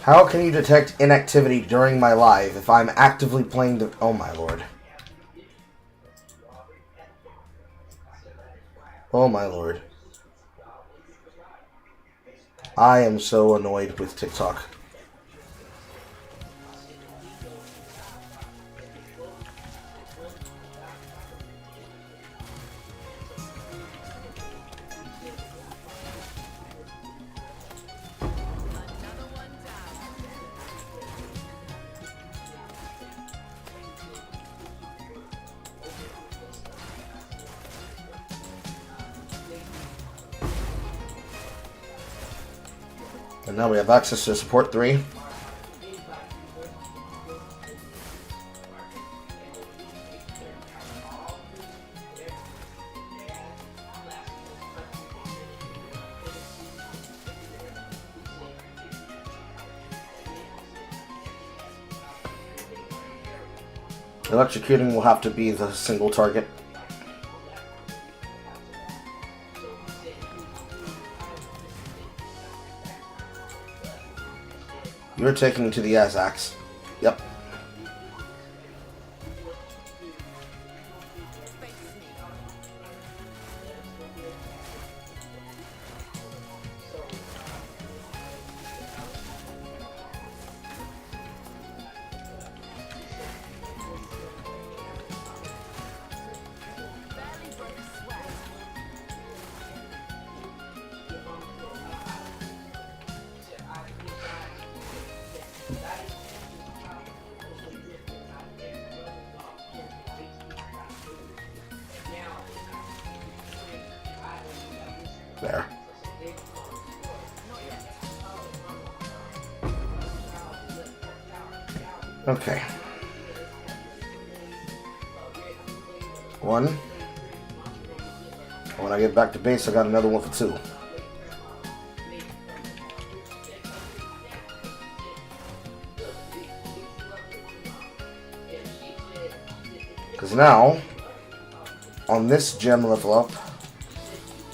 S4: How can you detect inactivity during my live if I'm actively playing the... Oh my lord. Oh my lord. I am so annoyed with TikTok. And now we have access to support 3. Electrocuting will have to be the single target. You're taking to the axe. Yep. There. Okay. 1. When I get back to base, I got another one for 2. Because now, on this gem level up,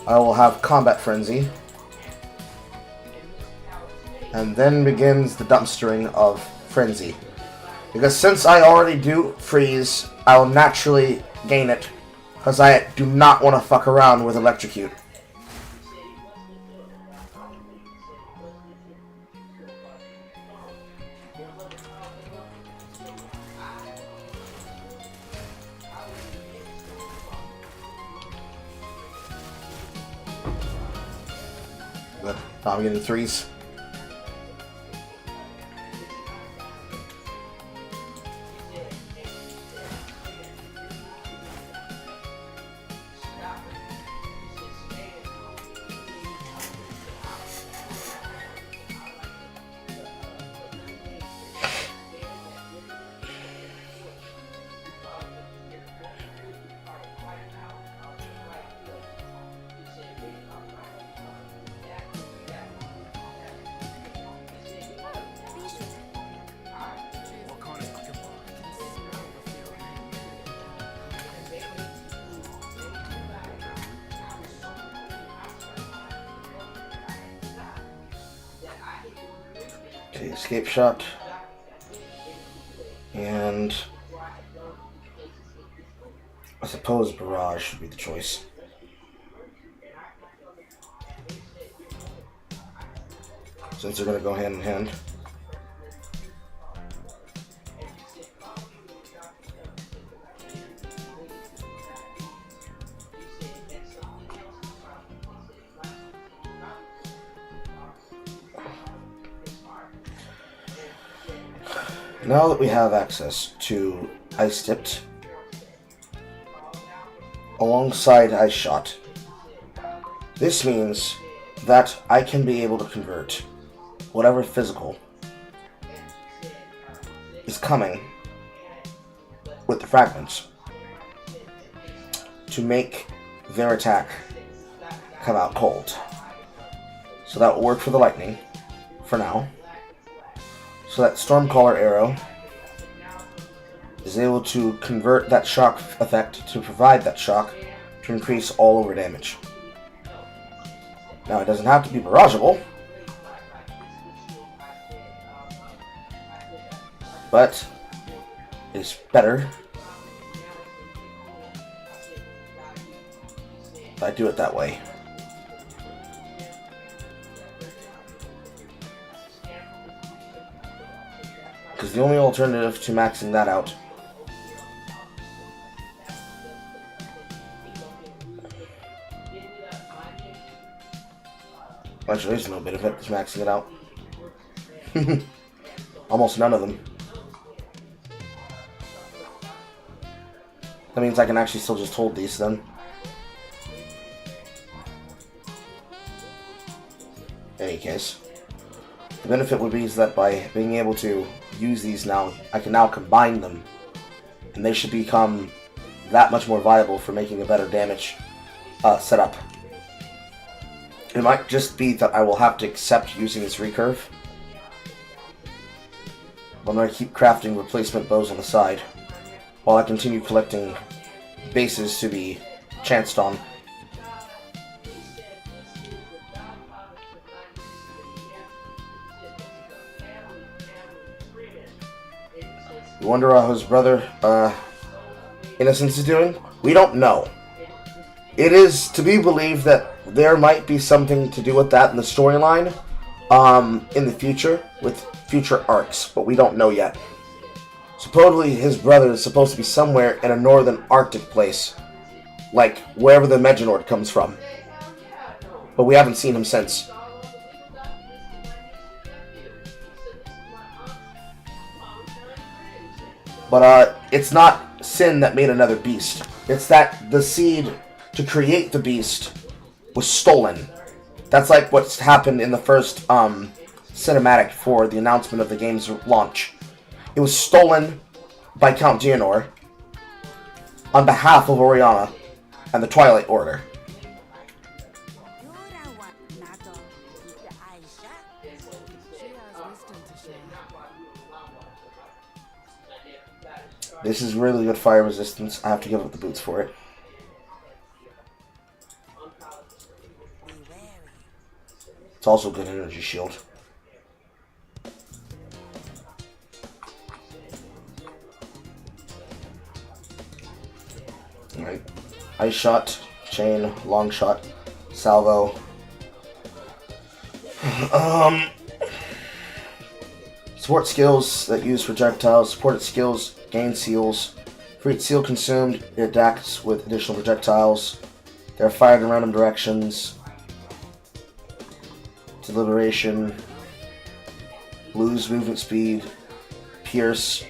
S4: I will have Combat Frenzy. And then begins the dumpstering of Frenzy. Because since I already do freeze, I will naturally gain it. Because I do not want to fuck around with Electrocute. Good. Now I'm getting 3s. Okay, escape shot. And I suppose barrage should be the choice. Since they're going to go hand in hand. Now that we have access to Ice Tipped alongside Ice Shot, this means that I can be able to convert whatever physical is coming with the fragments to make their attack come out cold. So that will work for the lightning for now. So that Stormcaller arrow is able to convert that shock effect to provide that shock to increase all over damage. Now it doesn't have to be barrageable, but it's better if I do it that way. Because the only alternative to maxing that out actually, there's no benefit to maxing it out. Almost none of them. That means I can actually still just hold these then. In any case. The benefit would be is that by being able to use these now, I can now combine them. And they should become that much more viable for making a better damage setup. It might just be that I will have to accept using this recurve. I'm going to keep crafting replacement bows on the side, while I continue collecting bases to be chanced on. You wonder how his brother, Innocence is doing? We don't know. It is to be believed that there might be something to do with that in the storyline in the future, with future arcs, but we don't know yet. Supposedly his brother is supposed to be somewhere in a northern Arctic place, like wherever the Meginord comes from. But we haven't seen him since. But it's not Sin that made another beast. It's that the seed to create the beast was stolen. That's like what's happened in the first cinematic for the announcement of the game's launch. It was stolen by Count Geonor on behalf of Oriana and the Twilight Order. This is really good fire resistance. I have to give up the boots for it. It's also good energy shield. Alright. Ice shot, chain, long shot, salvo. Support skills that use projectiles. Supported skills gain seals. For each seal consumed, it attacks with additional projectiles. They are fired in random directions. Deliberation. Lose movement speed. Pierce.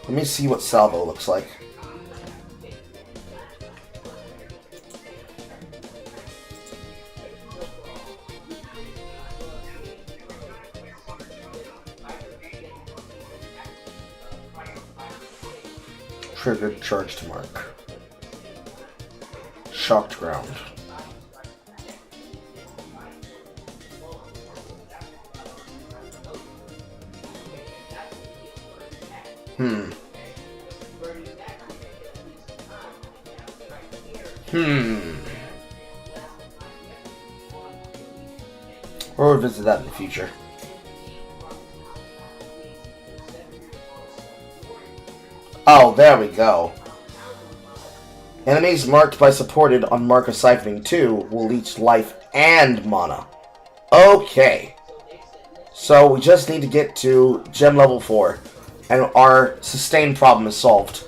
S4: Let me see what salvo looks like. Triggered charge to mark. Shocked ground. We'll revisit that in the future. Oh, there we go. Enemies marked by supported on Mark of Siphoning 2 will leech life and mana. Okay. So we just need to get to gem level 4, and our sustain problem is solved.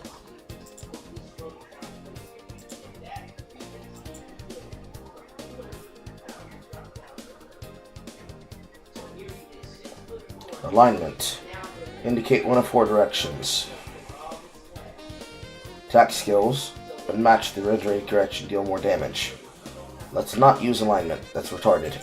S4: Alignment. Indicate one of 4 directions. Attack skills. When match the original direction, deal more damage. Let's not use alignment. That's retarded.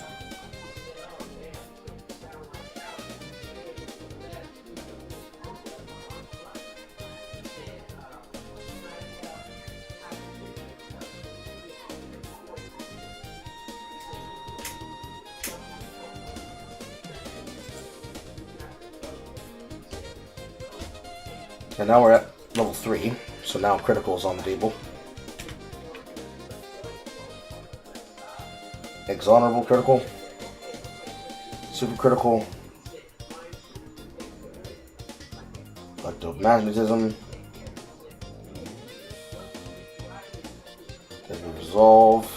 S4: And now we're at level 3, so now critical is on the table. Exhonorable critical. supercritical, electromagnetism, deadly resolve,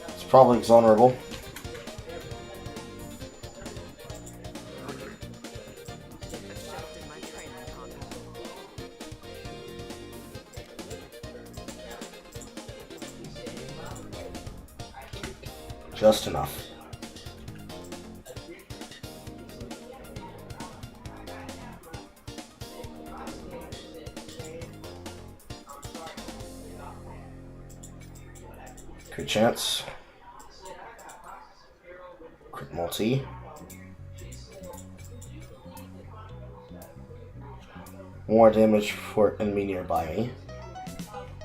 S4: it's probably exonerable. Just enough. Crit chance. Crit multi. More damage for enemy nearby me.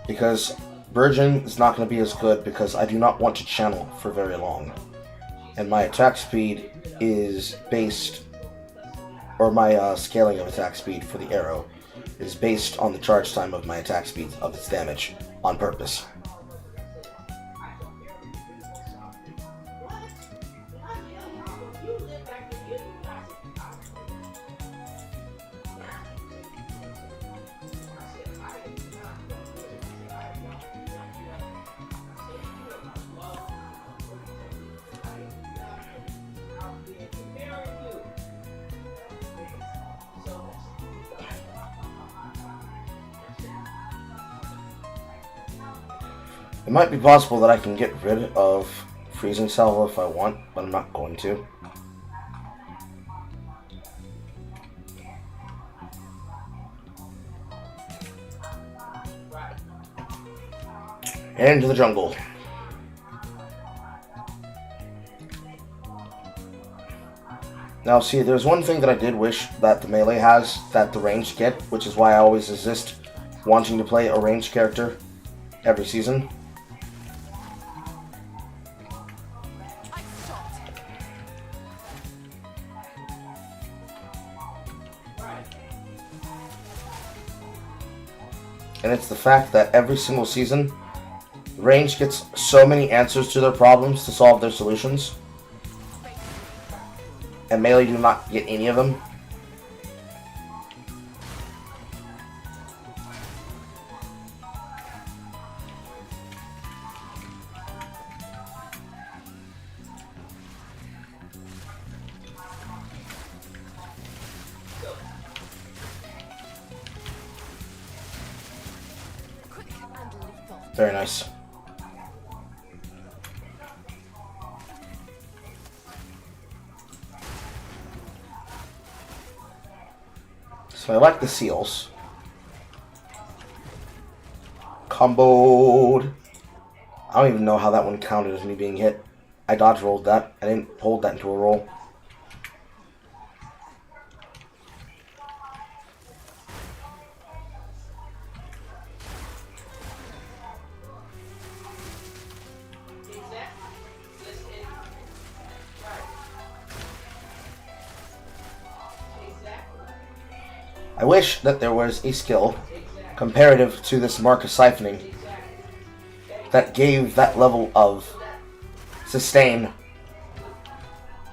S4: Because Virgin is not going to be as good because I do not want to channel for very long. And my attack speed is based, or my scaling of attack speed for the arrow is based on the charge time of my attack speed of its damage on purpose. It might be possible that I can get rid of Freezing Salvo if I want, but I'm not going to. And into the jungle. Now see, there's one thing that I did wish that the melee has that the ranged get, which is why I always resist wanting to play a ranged character every season. And it's the fact that every single season, range gets so many answers to their problems to solve their solutions. And melee do not get any of them. Very nice. So I like the seals. Comboed. I don't even know how that one counted as me being hit. I dodge rolled that. I didn't hold that into a roll. I wish that there was a skill comparative to this mark of siphoning that gave that level of sustain.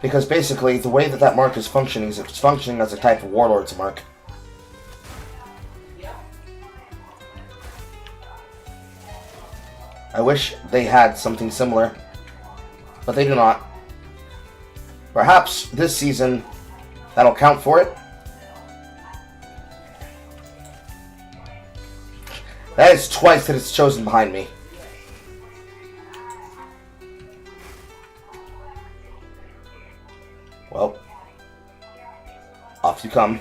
S4: Because basically, the way that that mark is functioning is it's functioning as a type of Warlord's mark. I wish they had something similar, but they do not. Perhaps this season that'll count for it. That is twice that it's chosen behind me. Well, off you come.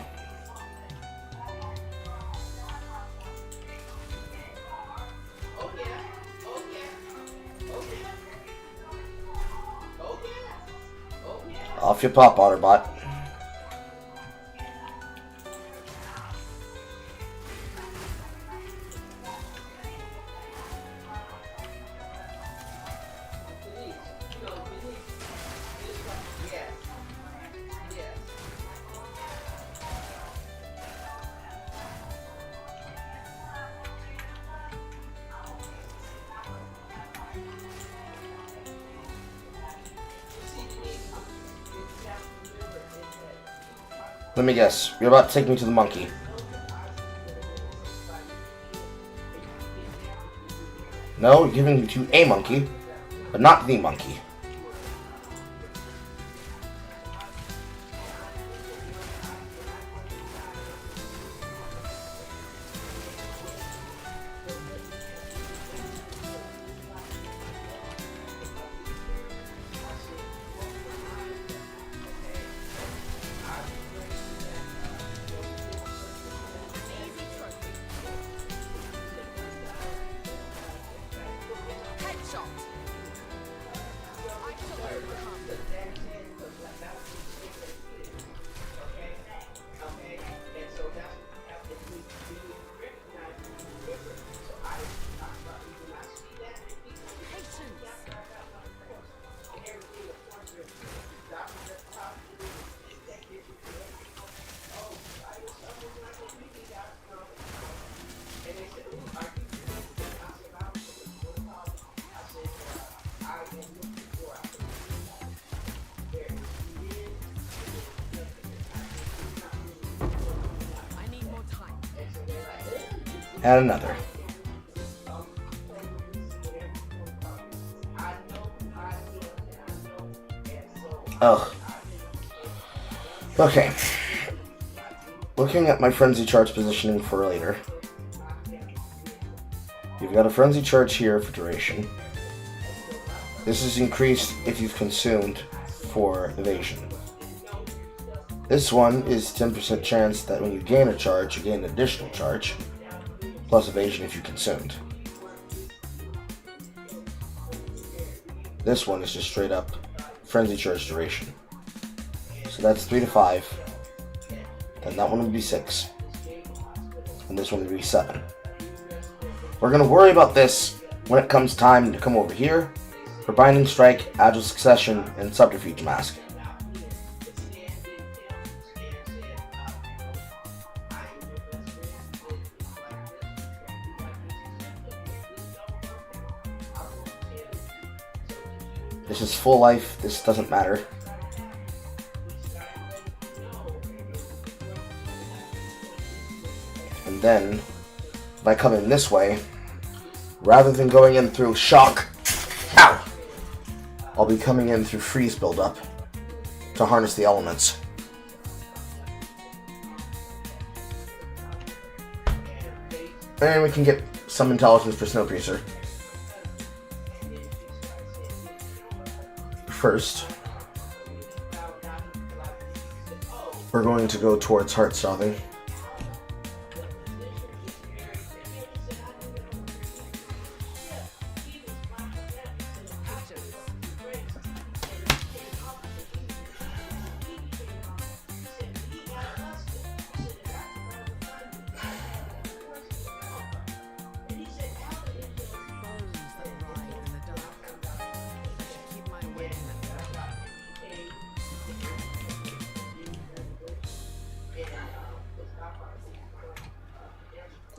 S4: Off you pop, Otterbot. Let me guess. You're about to take me to the monkey. No, you're giving me to a monkey, but not the monkey. And another. Ugh. Okay. Looking at my frenzy charge positioning for later. You've got a frenzy charge here for duration. This is increased if you've consumed for evasion. This one is 10% chance that when you gain a charge, you gain an additional charge, plus evasion if you consumed. This one is just straight up frenzy charge duration. So that's 3 to 5. Then that one would be 6. And this one would be 7. We're going to worry about this when it comes time to come over here for Binding Strike, Agile Succession, and Subterfuge Mask. This is full life, this doesn't matter. And then, if I come in this way, rather than going in through shock, ow! I'll be coming in through freeze buildup to harness the elements. And we can get some intelligence for Snowpiercer. First, we're going to go towards heart stopping.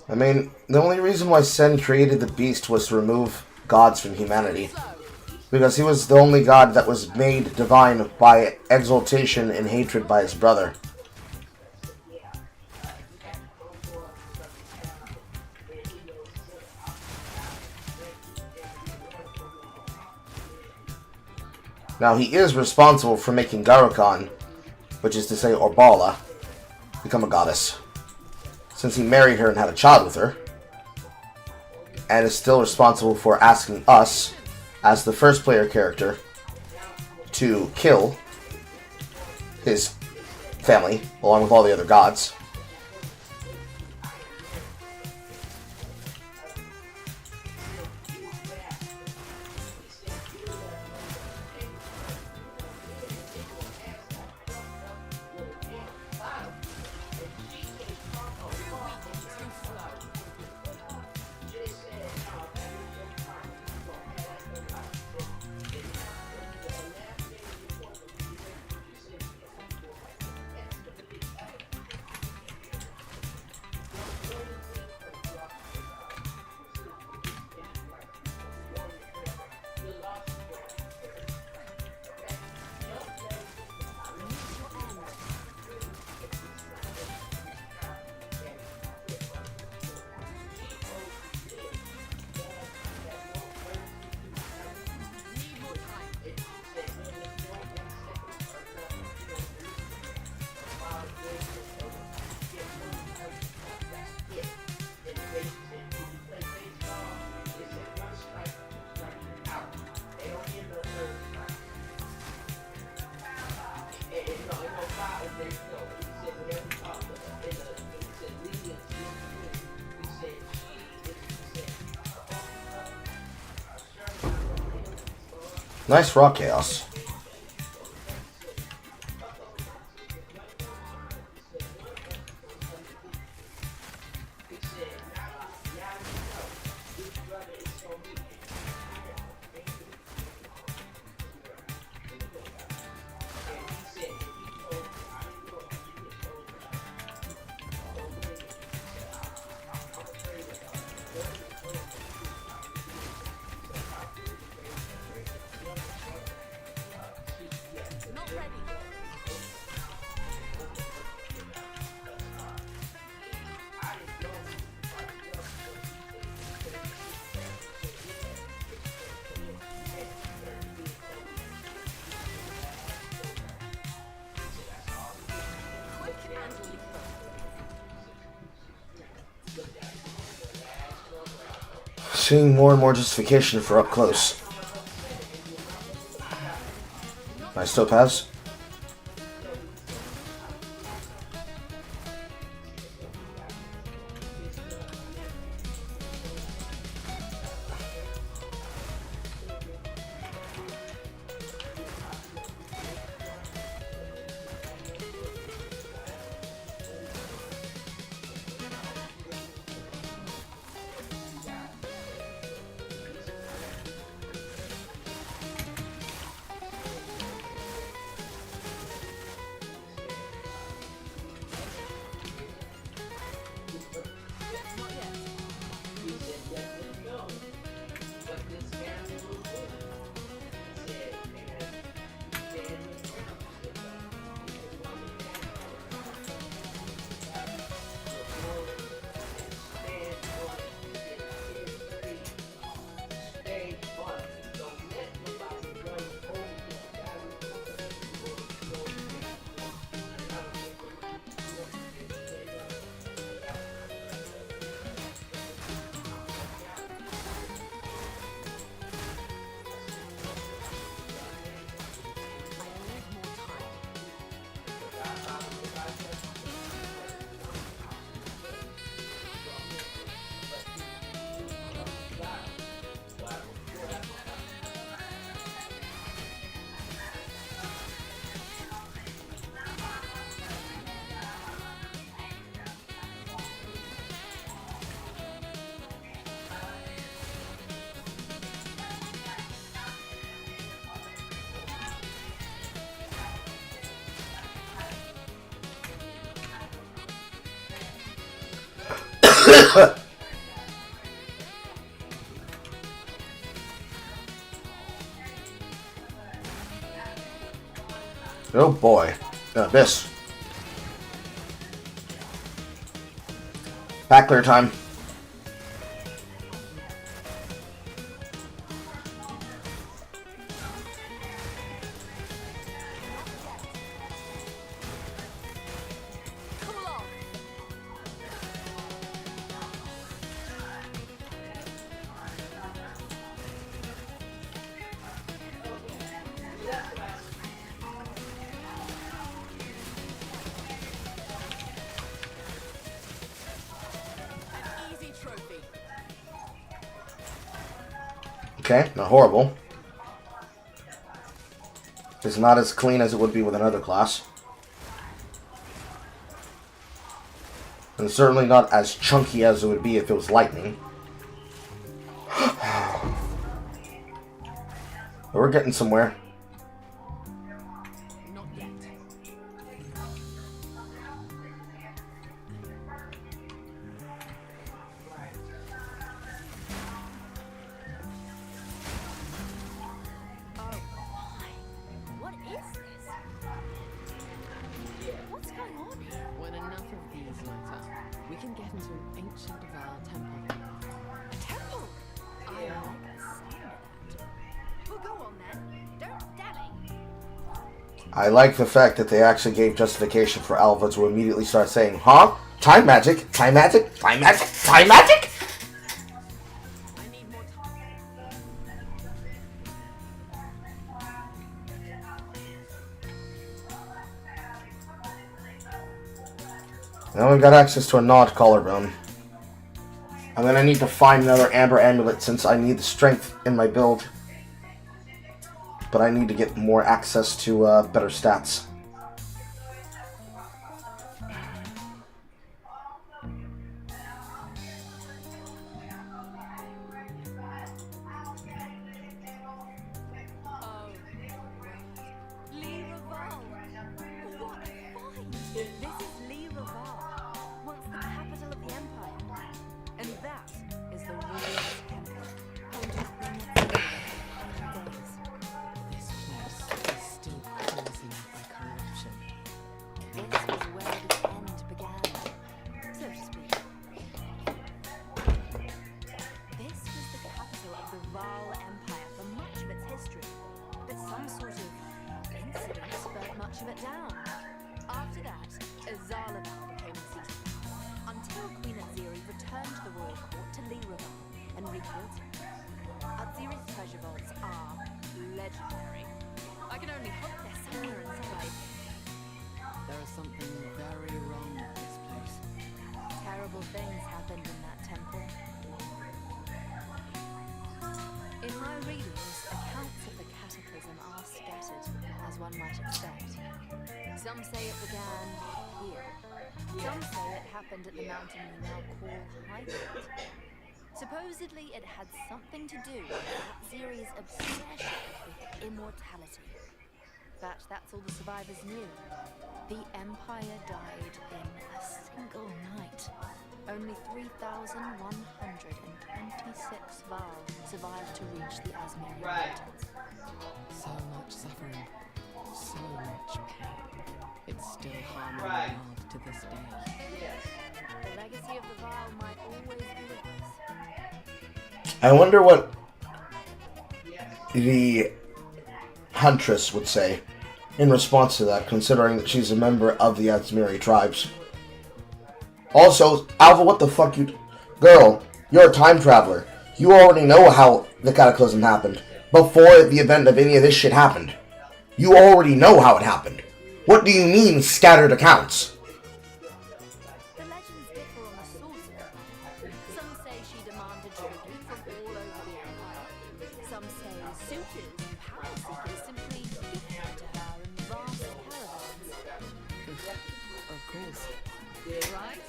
S4: I mean, the only reason why Sen created the beast was to remove gods from humanity. Because he was the only god that was made divine by exaltation and hatred by his brother. Now, he is responsible for making Garukan, which is to say Orbala, become a goddess, since he married her and had a child with her, and is still responsible for asking us, as the first player character, to kill his family, along with all the other gods. Nice rock chaos. Seeing more and more justification for up close. Nice topaz. Oh boy. This. Back clear time. Okay, not horrible. It's not as clean as it would be with another class. And certainly not as chunky as it would be if it was lightning. But we're getting somewhere. I like the fact that they actually gave justification for Alva to immediately start saying, huh? Time magic? Time magic? Time magic? Time magic? Now we've got access to a gnawed collarbone. I'm gonna need to find another amber amulet since I need the strength in my build. but I need to get more access to better stats.
S5: I can only hope they're somewhere inside.
S7: There is something very wrong with this place.
S5: Terrible things happened in that temple. In my readings, accounts of the cataclysm are scattered, as one might expect. Some say it began here. Some say it happened at the mountain we now call Highgate. Supposedly, it had something to do with Atziri's obsession with immortality. But that's all the survivors knew. The Empire died in a single night. Only 3,126 Val survived to reach the Azmiri Mountains.
S7: So much suffering, so much pain. It's still harming the world to this day.
S5: The legacy of the Val might always be with us.
S4: I wonder what the Huntress would say in response to that, considering that she's a member of the Azmiri tribes. Also, Alva, what the fuck you... Girl, you're a time traveler. You already know how the Cataclysm happened. Before the event of any of this shit happened. You already know how it happened. What do you mean, scattered accounts?
S5: The legends differ on the source of it. Some say she demanded tribute from all over the Empire. Some say suitors and power seekers simply gifted to her in vast caravans.
S7: Of course.
S5: Right?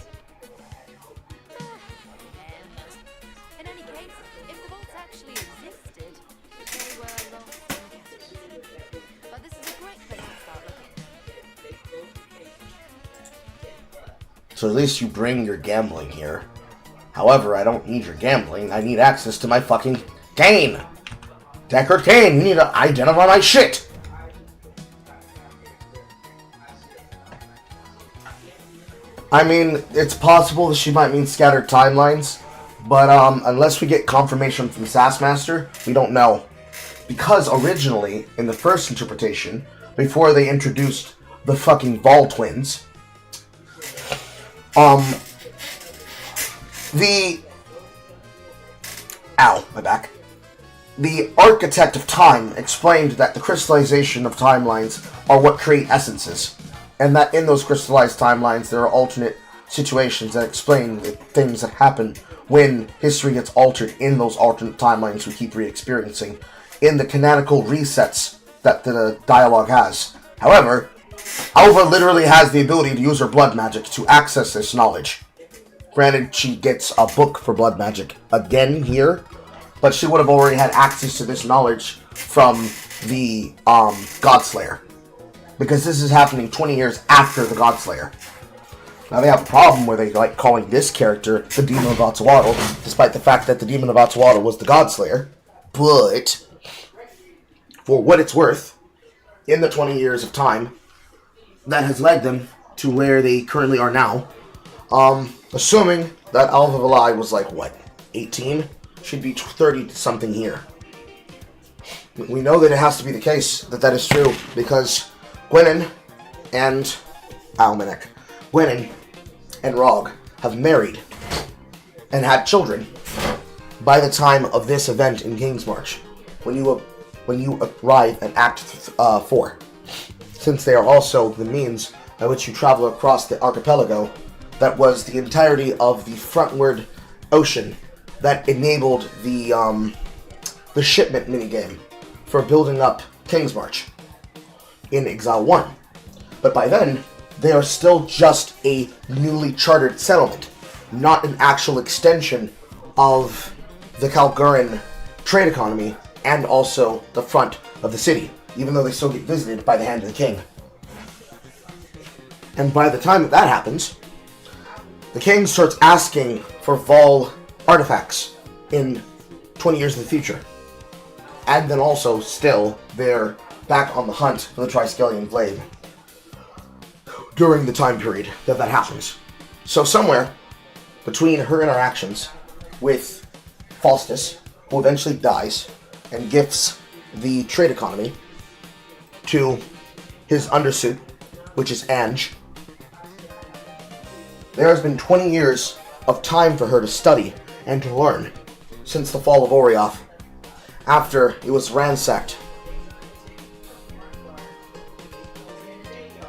S5: In any case, if the vaults actually existed, they were lost in captivity. But this is a great place to start looking.
S4: So at least you bring your gambling here. However, I don't need your gambling. I need access to my fucking Kane. Deckard Kane, you need to identify my shit. I mean, it's possible that she might mean scattered timelines, but unless we get confirmation from Sassmaster, we don't know. Because originally, in the first interpretation, before they introduced the fucking Vol twins, the architect of time explained that the crystallization of timelines are what create essences, and that in those crystallized timelines there are alternate situations that explain the things that happen when history gets altered in those alternate timelines we keep re-experiencing in the canonical resets that the dialogue has. However, Alva literally has the ability to use her blood magic to access this knowledge. Granted, she gets a book for blood magic again here, but she would have already had access to this knowledge from the Godslayer. Because this is happening 20 years after the Godslayer. Now they have a problem where they like calling this character the Demon of Atsuatl, despite the fact that the Demon of Atsuatl was the Godslayer. But, for what it's worth, in the 20 years of time that has led them to where they currently are now, assuming that Alva Valai was like, what, 18? Should be 30-something here. We know that it has to be the case that that is true, because Gwenin and Almanac, Gwenin and Rog have married and had children by the time of this event in Kingsmarch, when you arrive at Act 4. Since they are also the means by which you travel across the archipelago that was the entirety of the frontward ocean that enabled the shipment minigame for building up King's March in Exile 1. But by then, they are still just a newly chartered settlement, not an actual extension of the Kalguran trade economy and also the front of the city, even though they still get visited by the Hand of the King. And by the time that happens, the king starts asking for Vol artifacts in 20 years in the future. And then also, still, they're back on the hunt for the Triskelion Blade during the time period that happens. So somewhere between her interactions with Faustus, who eventually dies and gifts the trade economy to his undersuit, which is Ange, there has been 20 years of time for her to study and to learn since the fall of Orioth, after it was ransacked.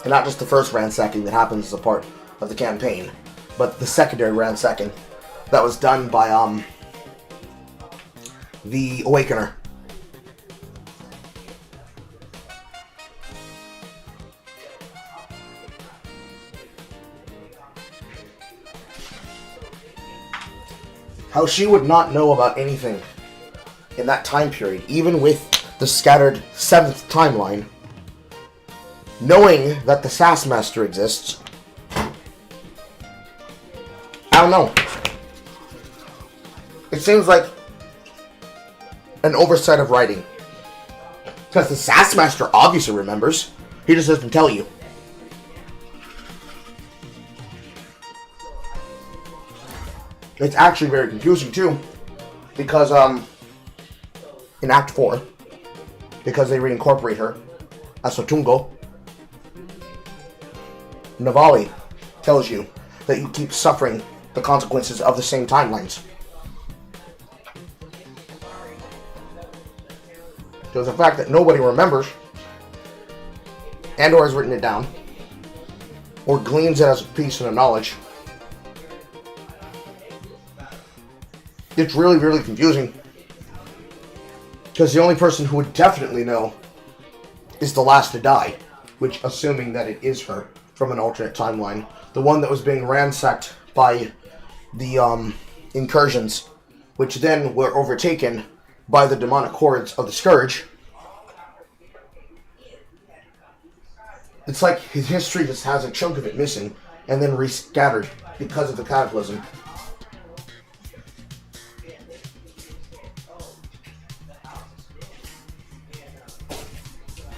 S4: And not just the first ransacking that happens as a part of the campaign, but the secondary ransacking that was done by the Awakener. How she would not know about anything in that time period, even with the scattered 7th timeline, knowing that the Sassmaster exists, I don't know. It seems like an oversight of writing. Because the Sassmaster obviously remembers. He just doesn't tell you. It's actually very confusing too, because in Act 4, because they reincorporate her as Sotungo, Navali tells you that you keep suffering the consequences of the same timelines. So the fact that nobody remembers, and or has written it down, or gleans it as a piece of knowledge, it's really, really confusing. Because the only person who would definitely know is the last to die, which, assuming that it is her from an alternate timeline, the one that was being ransacked by the incursions, which then were overtaken by the demonic hordes of the Scourge. It's like his history just has a chunk of it missing and then rescattered because of the cataclysm.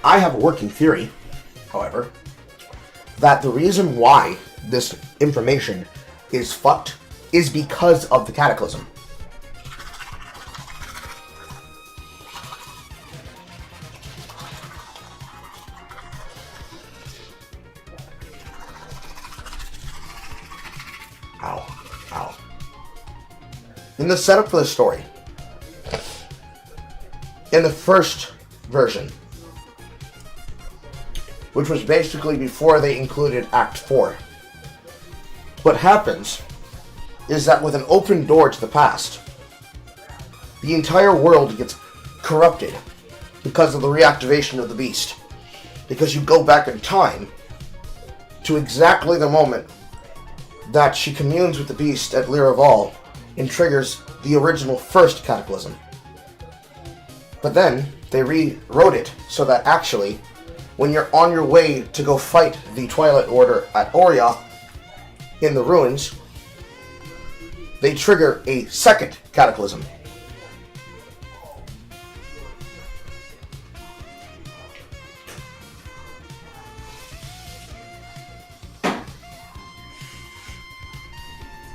S4: I have a working theory, however, that the reason why this information is fucked is because of the cataclysm. Ow. In the setup for the story, in the first version, which was basically before they included Act 4. What happens is that with an open door to the past, the entire world gets corrupted because of the reactivation of the beast. Because you go back in time to exactly the moment that she communes with the beast at Lyraval and triggers the original first cataclysm. But then they rewrote it so that actually, when you're on your way to go fight the Twilight Order at Orioth in the ruins, they trigger a second cataclysm.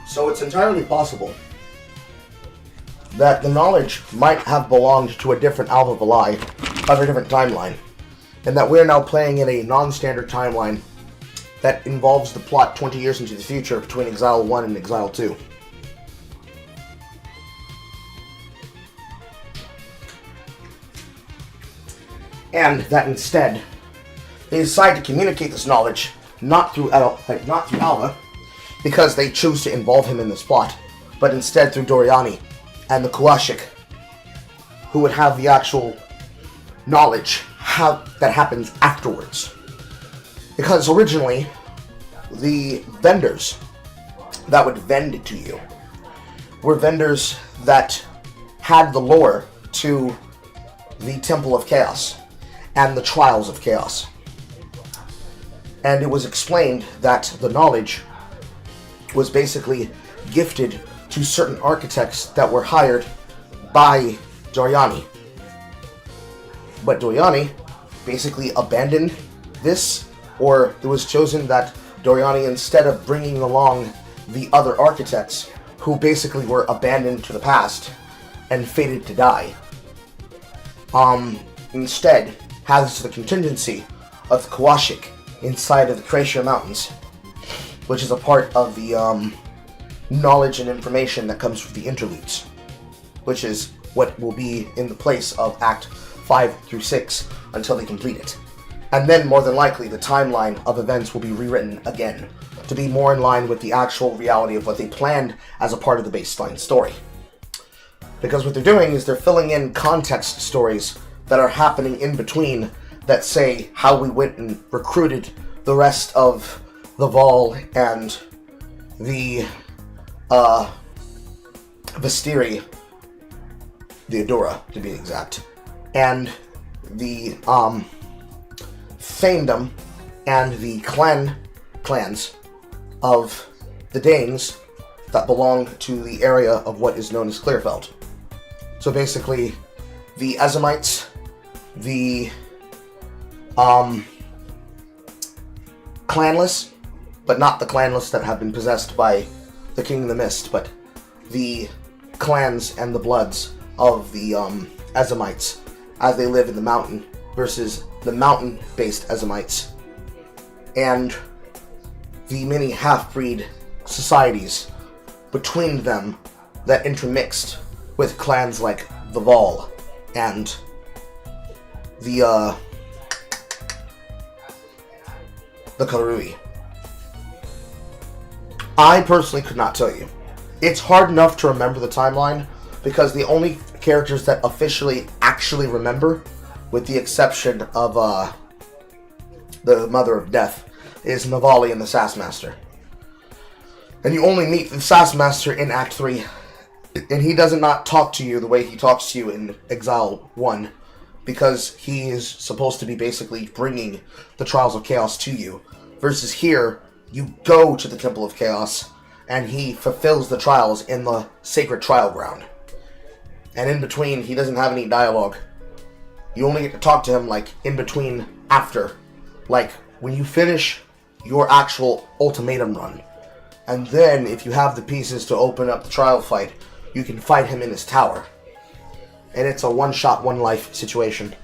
S4: So it's entirely possible that the knowledge might have belonged to a different Alva Valai of a different timeline, and that we're now playing in a non-standard timeline that involves the plot 20 years into the future between Exile 1 and Exile 2. And that instead, they decide to communicate this knowledge not through Alva, because they choose to involve him in this plot, but instead through Doriani and the Kuashik, who would have the actual knowledge that happens afterwards. Because originally, the vendors that would vend it to you were vendors that had the lore to the Temple of Chaos and the Trials of Chaos. And it was explained that the knowledge was basically gifted to certain architects that were hired by Doriani. But Doriani basically abandoned this, or it was chosen that Doriani, instead of bringing along the other architects who basically were abandoned to the past and fated to die, instead has the contingency of the Kawashik inside of the Kracia Mountains, which is a part of the knowledge and information that comes from the interludes, which is what will be in the place of Act 5 through 6 until they complete it. And then, more than likely, the timeline of events will be rewritten again to be more in line with the actual reality of what they planned as a part of the baseline story. Because what they're doing is they're filling in context stories that are happening in between that say how we went and recruited the rest of the Vol and the Vestiri, the Adora to be exact, and the Thaindom and the clans of the Danes that belong to the area of what is known as Clearfeld. So basically, the Ezamites, the clanless, but not the clanless that have been possessed by the King of the Mist, but the clans and the bloods of the Ezamites as they live in the mountain versus the mountain-based Ezamites, and the many half-breed societies between them that intermixed with clans like the Vol and the Karui. I personally could not tell you. It's hard enough to remember the timeline because the only characters that officially actually remember, with the exception of the Mother of Death, is Navali and the Sassmaster. And you only meet the Sassmaster in Act 3, and he does not talk to you the way he talks to you in Exile 1, because he is supposed to be basically bringing the Trials of Chaos to you, versus here, you go to the Temple of Chaos, and he fulfills the trials in the sacred trial ground. And in between, he doesn't have any dialogue. You only get to talk to him, like, in between, after. Like, when you finish your actual ultimatum run. And then, if you have the pieces to open up the trial fight, you can fight him in his tower. And it's a one-shot, one-life situation.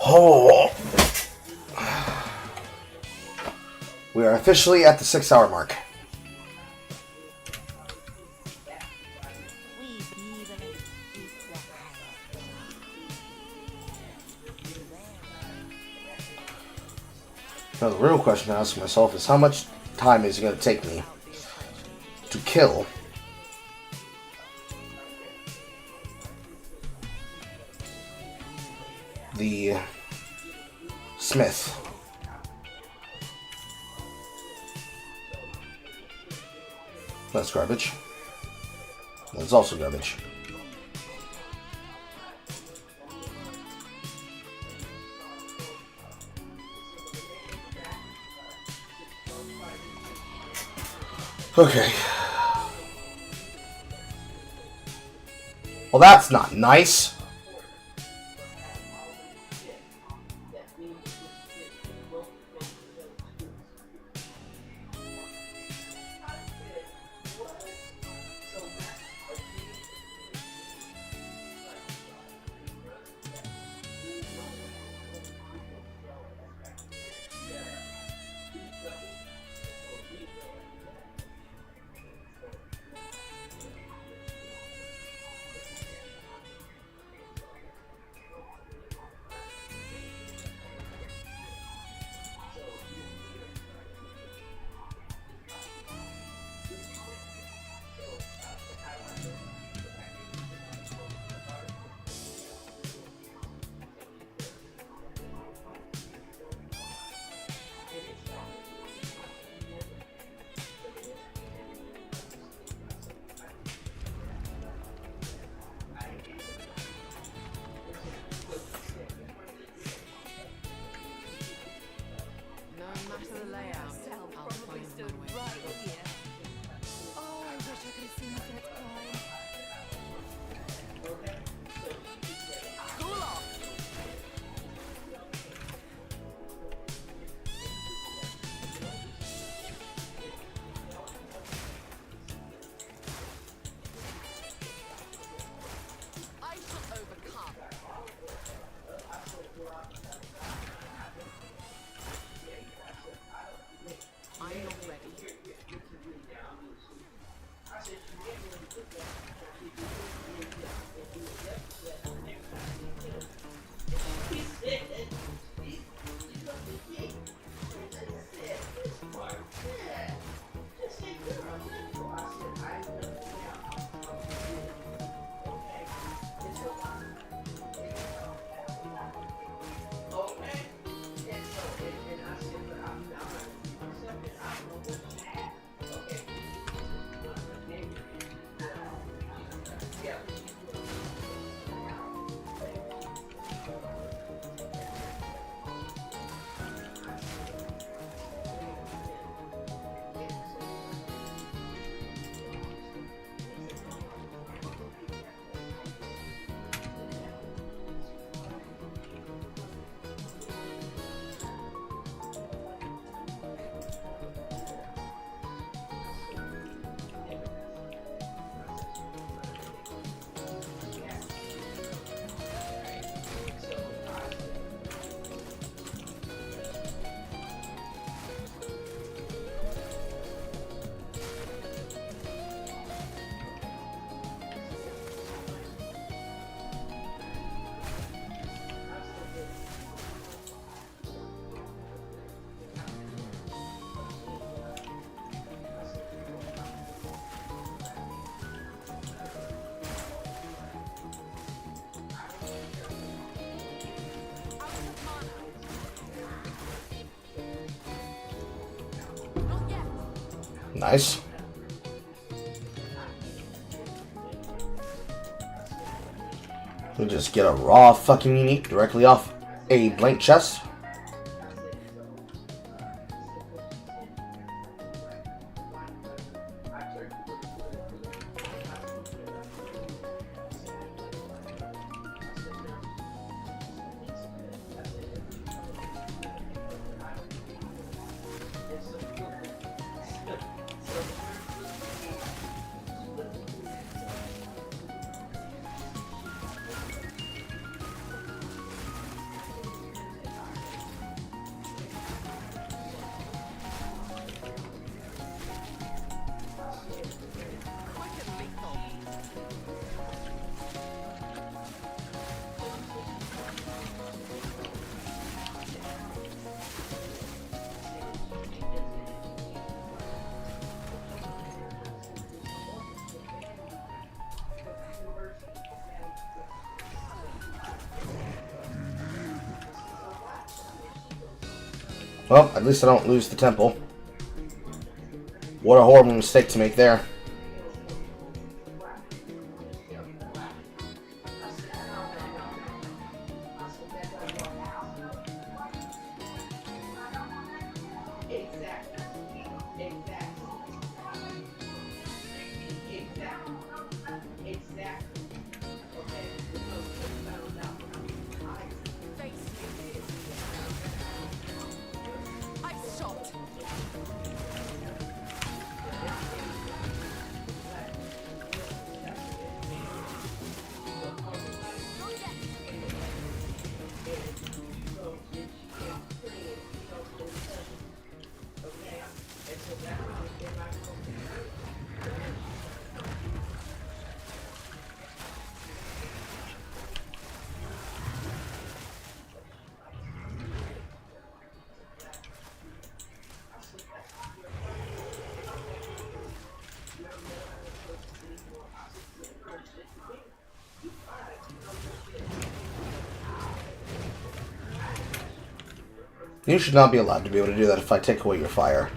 S4: Oh. We are officially at the 6-hour mark. Now the real question to ask myself is how much time is it going to take me to kill the Smith. That's garbage. That's also garbage. Okay. Well, that's not nice. Nice. We just get a raw fucking unique directly off a blank chest. Well, at least I don't lose the temple. What a horrible mistake to make there. You should not be allowed to be able to do that if I take away your fire.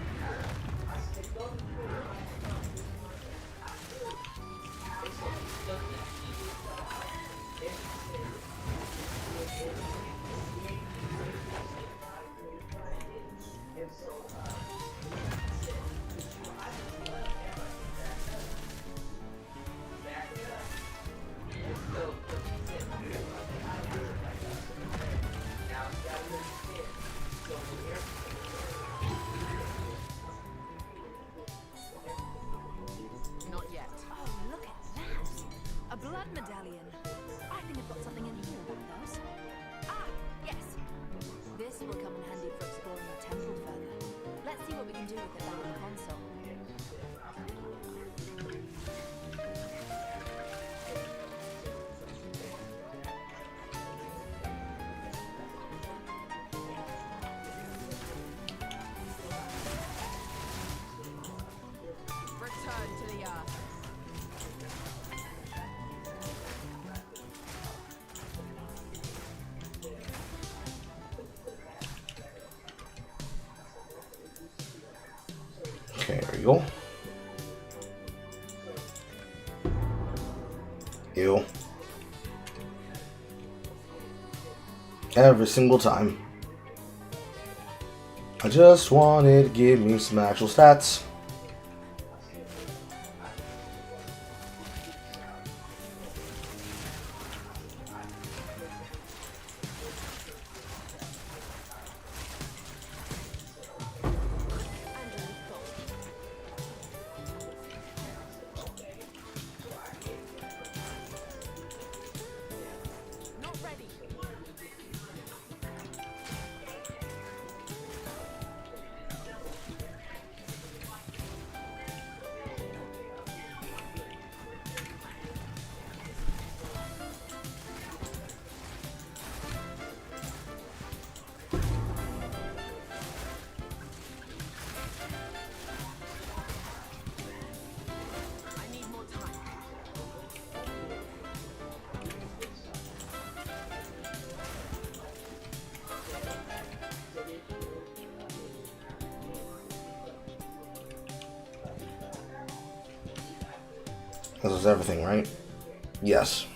S5: Not yet. Oh, look at that! A blood medallion. I think I've got something in here about those. Ah, yes. This will come in handy for exploring the temple further. Let's see what we can do with it down on the console. Return to the earth.
S4: Okay, there you go. Ew. Every single time. I just wanted to give me some actual stats.
S5: Not ready. I need more time.
S4: This is everything, right? Yes.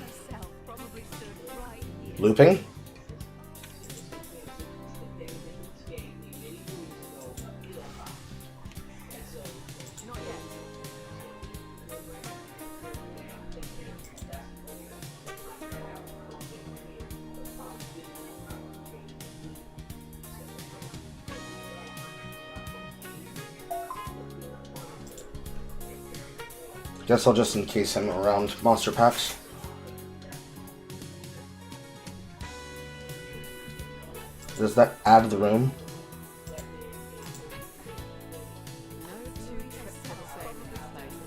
S5: Myself probably stood right here.
S4: Looping.
S5: Not yet.
S4: Guess I'll just encase him around monster packs. Does that add to the room?
S7: No two trips are the same in this place.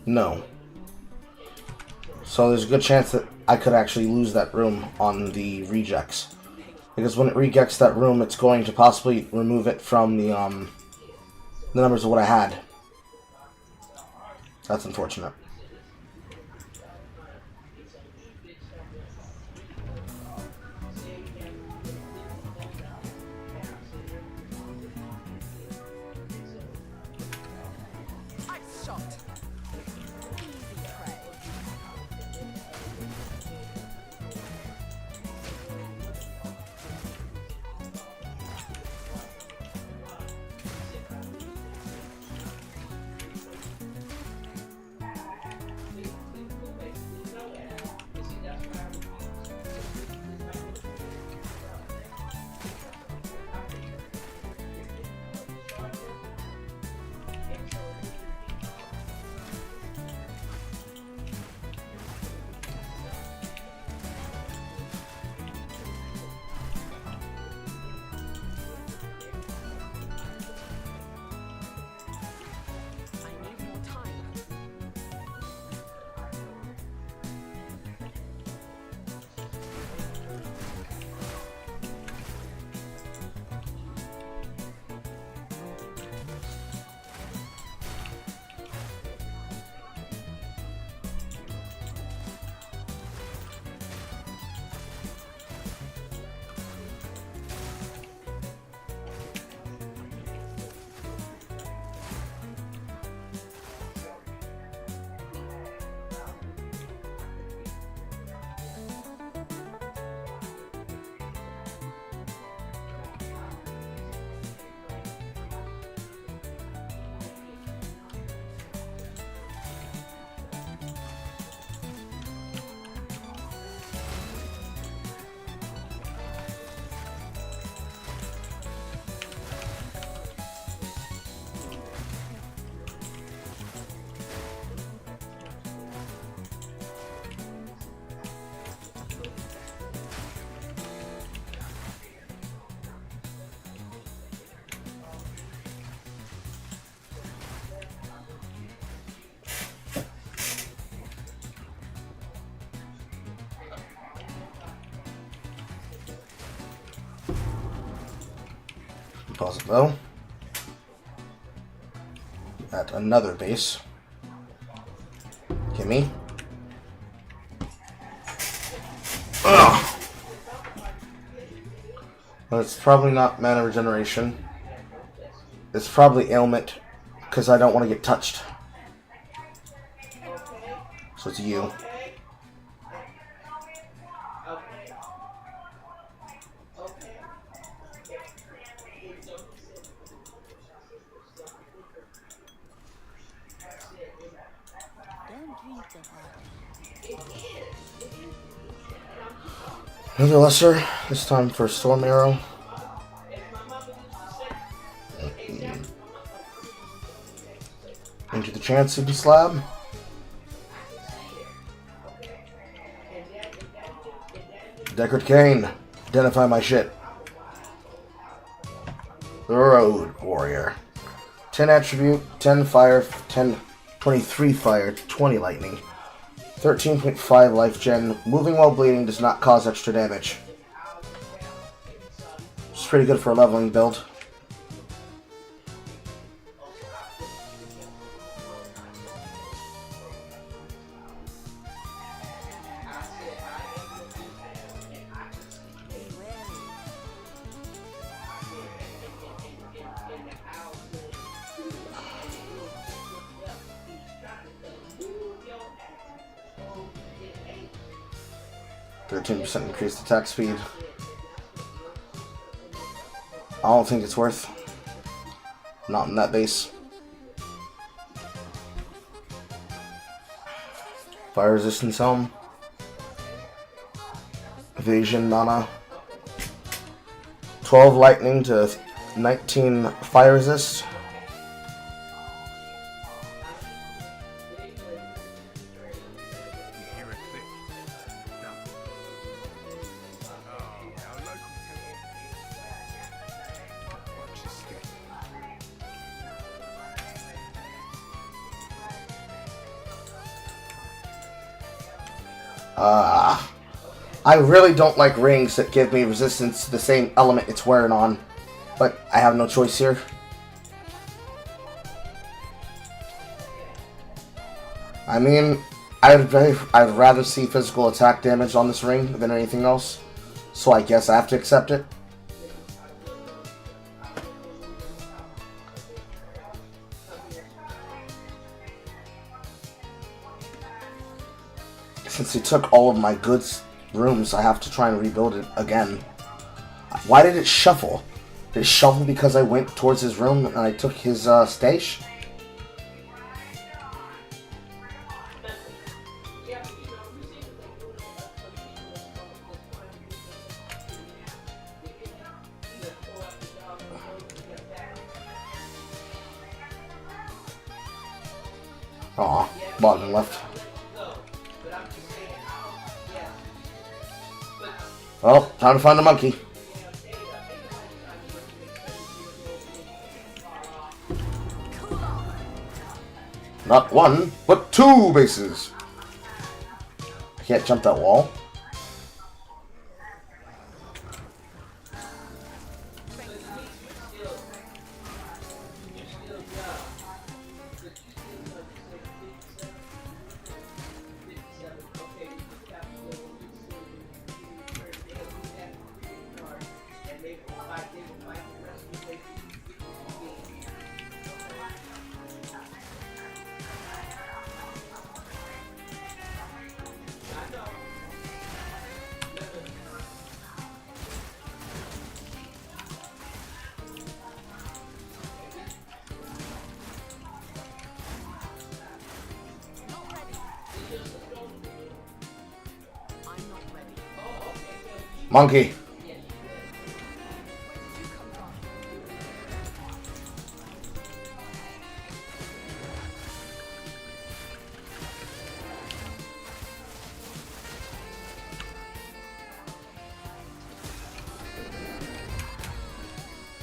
S4: No. So there's a good chance that I could actually lose that room on the rejects. Because when it rejects that room, it's going to possibly remove it from the numbers of what I had. That's unfortunate. Pause it though. At another base. Gimme. Ugh. Well, it's probably not mana regeneration. It's probably ailment, because I don't want to get touched. So it's you. Another lesser, this time for Storm Arrow. Into the chance of the slab. Deckard Kane, identify my shit. The Road Warrior. 10 attribute, 10 fire, 23 fire, 20 lightning. 13.5 life gen. Moving while bleeding does not cause extra damage. It's pretty good for a leveling build. %, increased attack speed. I don't think it's worth. Not in that base. Fire resistance helm. Evasion mana. 12 lightning to 19 fire resist. I really don't like rings that give me resistance to the same element it's wearing on, but I have no choice here. I mean, I'd rather see physical attack damage on this ring than anything else, so I guess I have to accept it. Since he took all of my goods rooms, I have to try and rebuild it again. Why did it shuffle? Did it shuffle because I went towards his room and I took his stash? Aw, Bogdan left. Well, time to find the monkey. Not one, but two bases. I can't jump that wall. Monkey.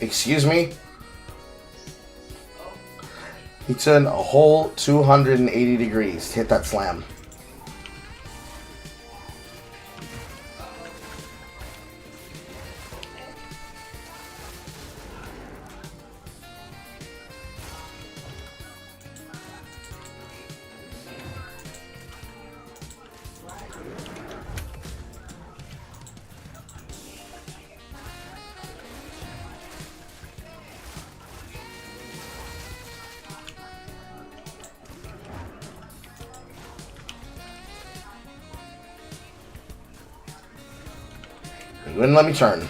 S4: Excuse me? He turned a whole 280 degrees to hit that slam. He wouldn't let me turn.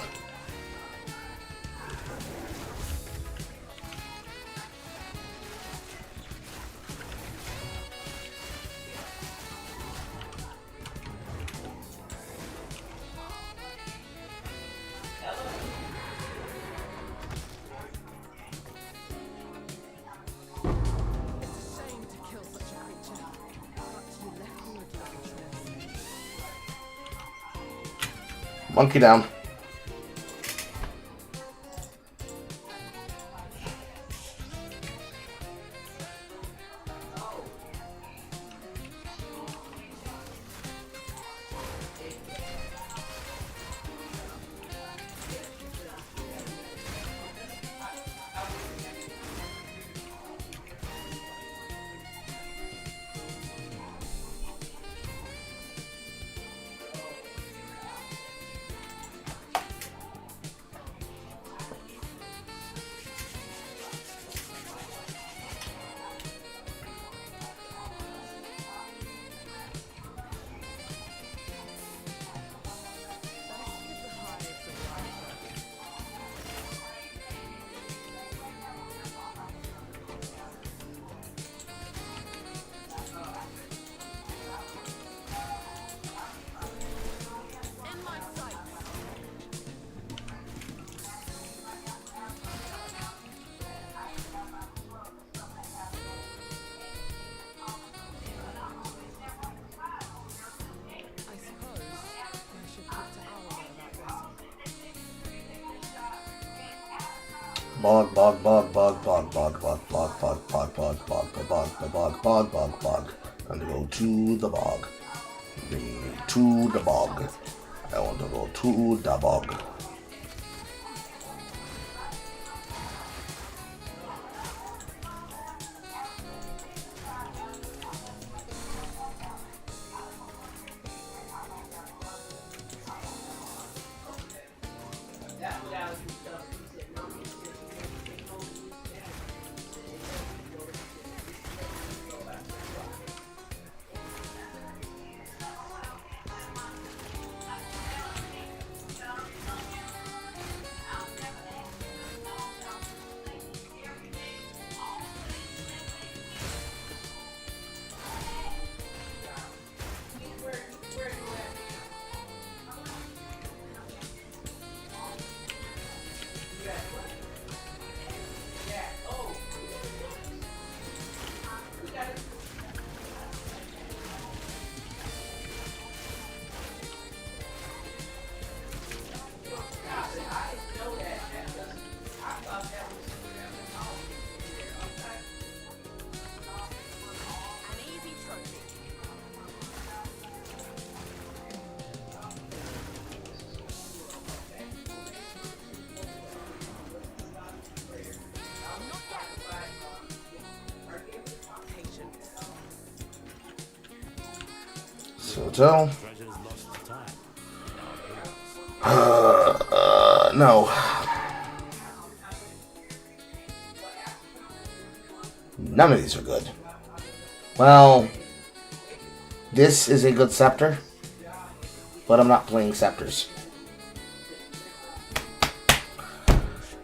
S4: Monkey down. Bog, bog, bog, bog, bog, bog, bog, bog, bog, bog, bog, bog, bog, bog, bog, bog, bog, bog. Time to go to the bog. Bring me to the bog. I want to go to the bog. So, no. None of these are good. Well, this is a good scepter, but I'm not playing scepters.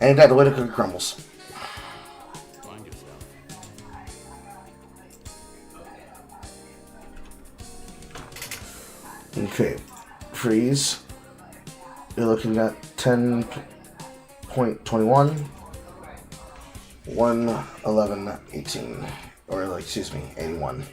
S4: Ain't that the way the cookie crumbles? Okay, freeze. You're looking at 10.21, 111.18, or like, excuse me, 81.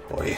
S4: Boy.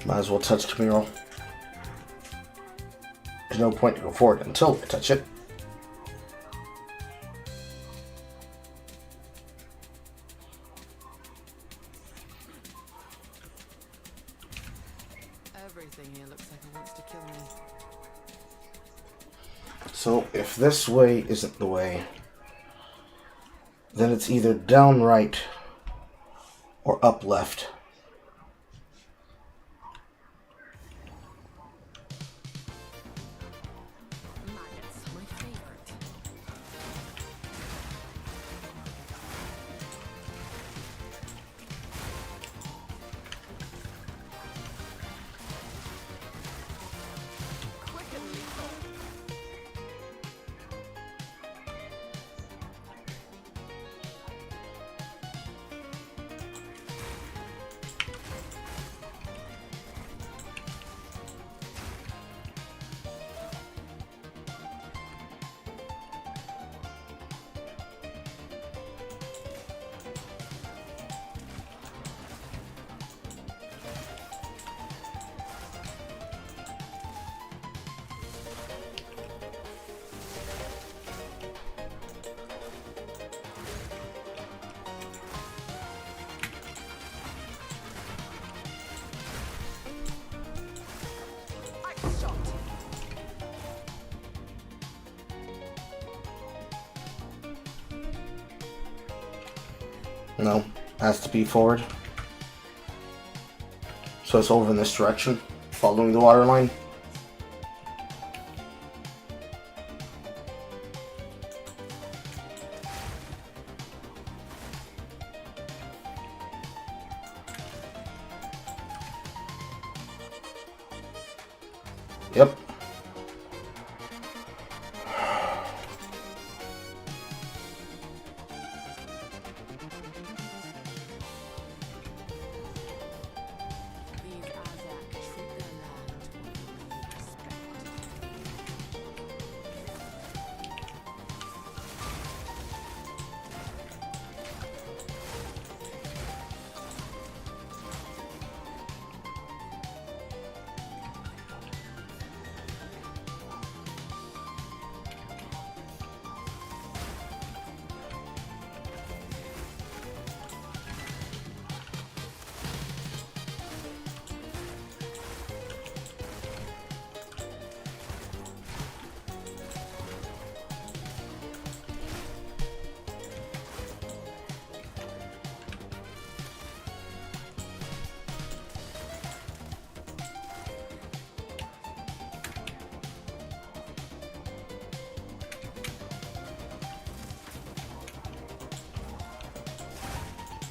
S4: Might as well touch the mural. There's no point to go forward until I touch it.
S7: Everything here looks like it wants to kill me.
S4: So if this way isn't the way, then it's either down right or up left.
S7: Magnets, my favorite. Quick and lethal. Ice shot.
S4: No, has to be forward. So it's over in this direction, following the water line. Yep.
S7: These Azak treat their land with respect.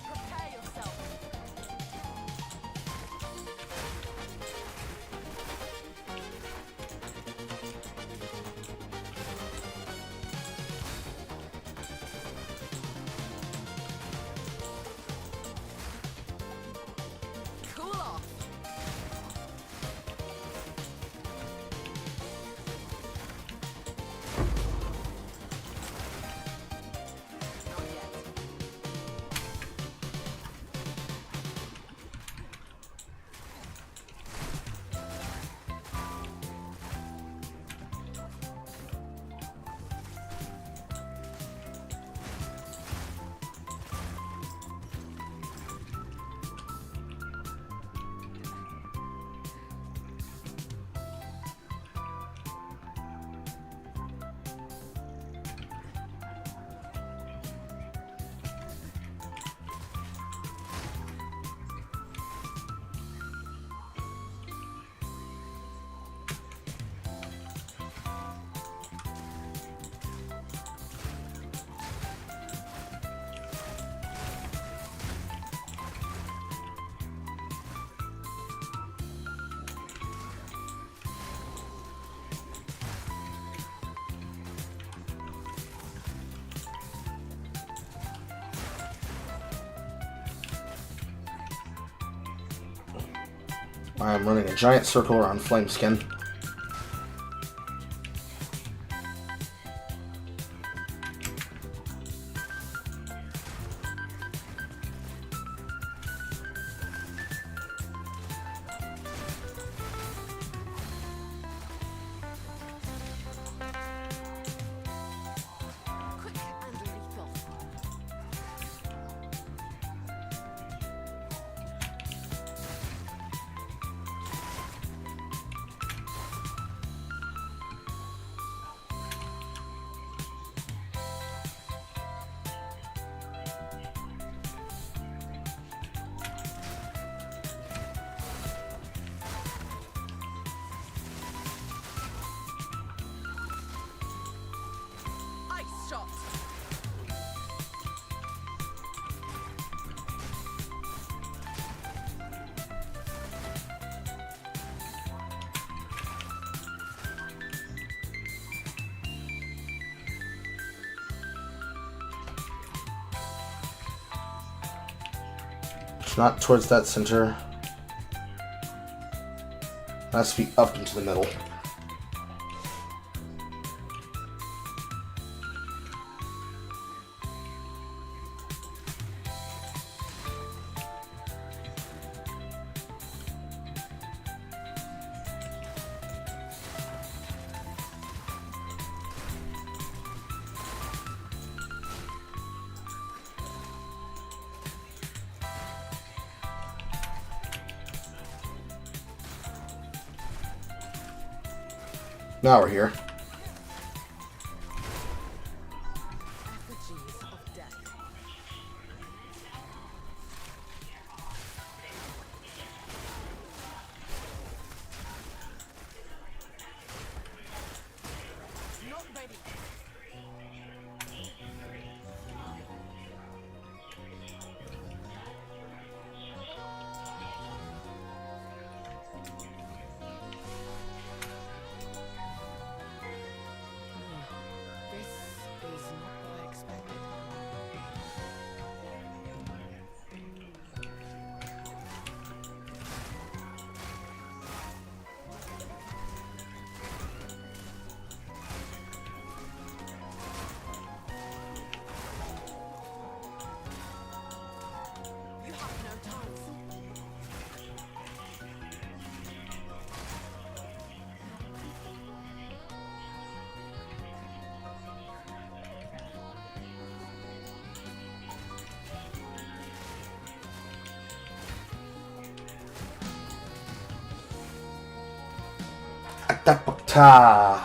S7: Prepare yourself. Cool off. Not yet.
S4: I am running a giant circle around Flame Skin. Not towards that center. Has to be up into the middle. Now we're here. Atapakta.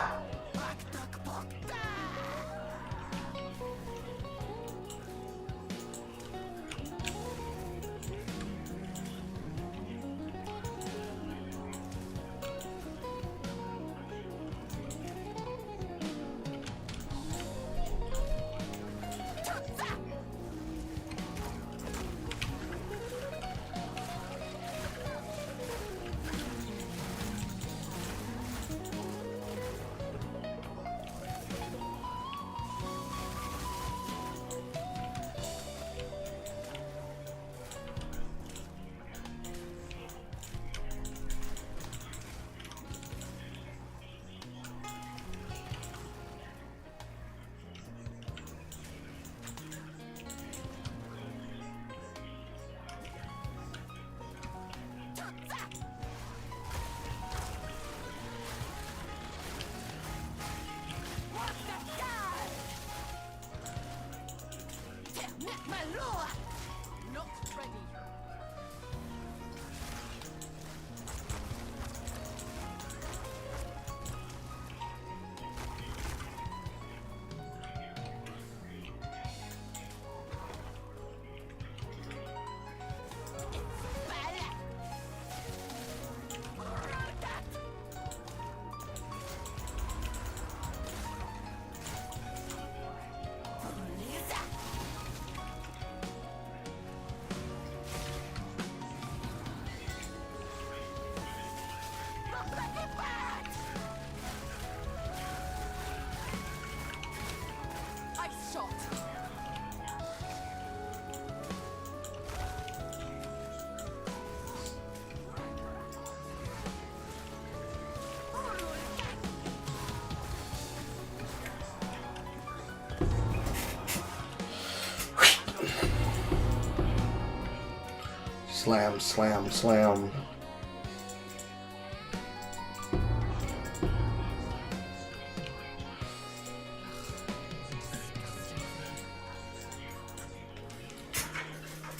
S4: Slam, slam, slam.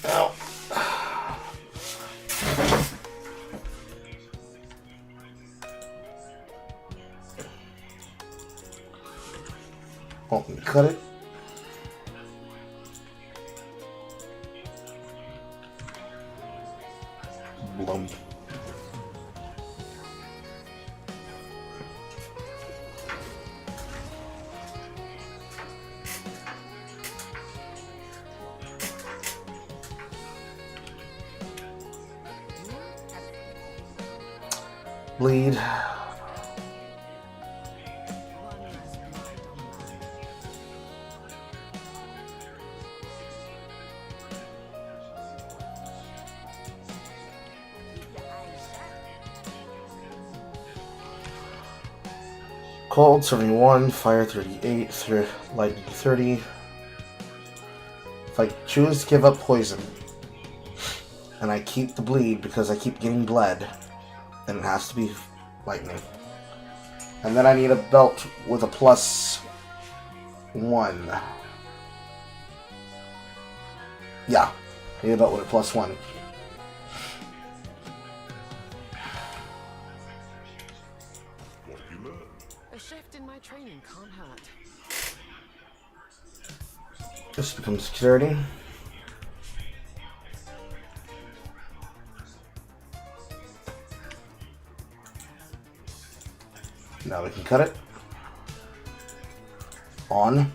S4: Ow. Want me to cut it? Blump. Bleed. Cold 71, fire 38, lightning 30. If I choose to give up poison, and I keep the bleed because I keep getting bled, then it has to be lightning. And then I need a belt with a +1. Yeah, I need a belt with a +1.
S7: A shift in my training can't hurt.
S4: This becomes security. Now we can cut it. On.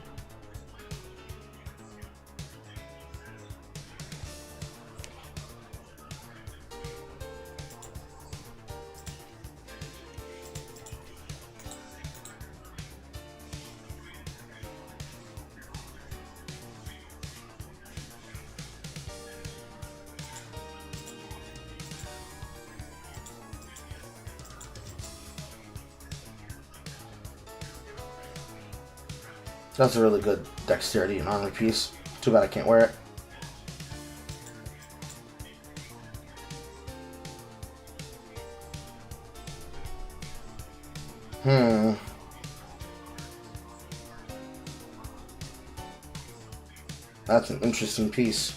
S4: That's a really good dexterity and armor piece. Too bad I can't wear it. That's an interesting piece.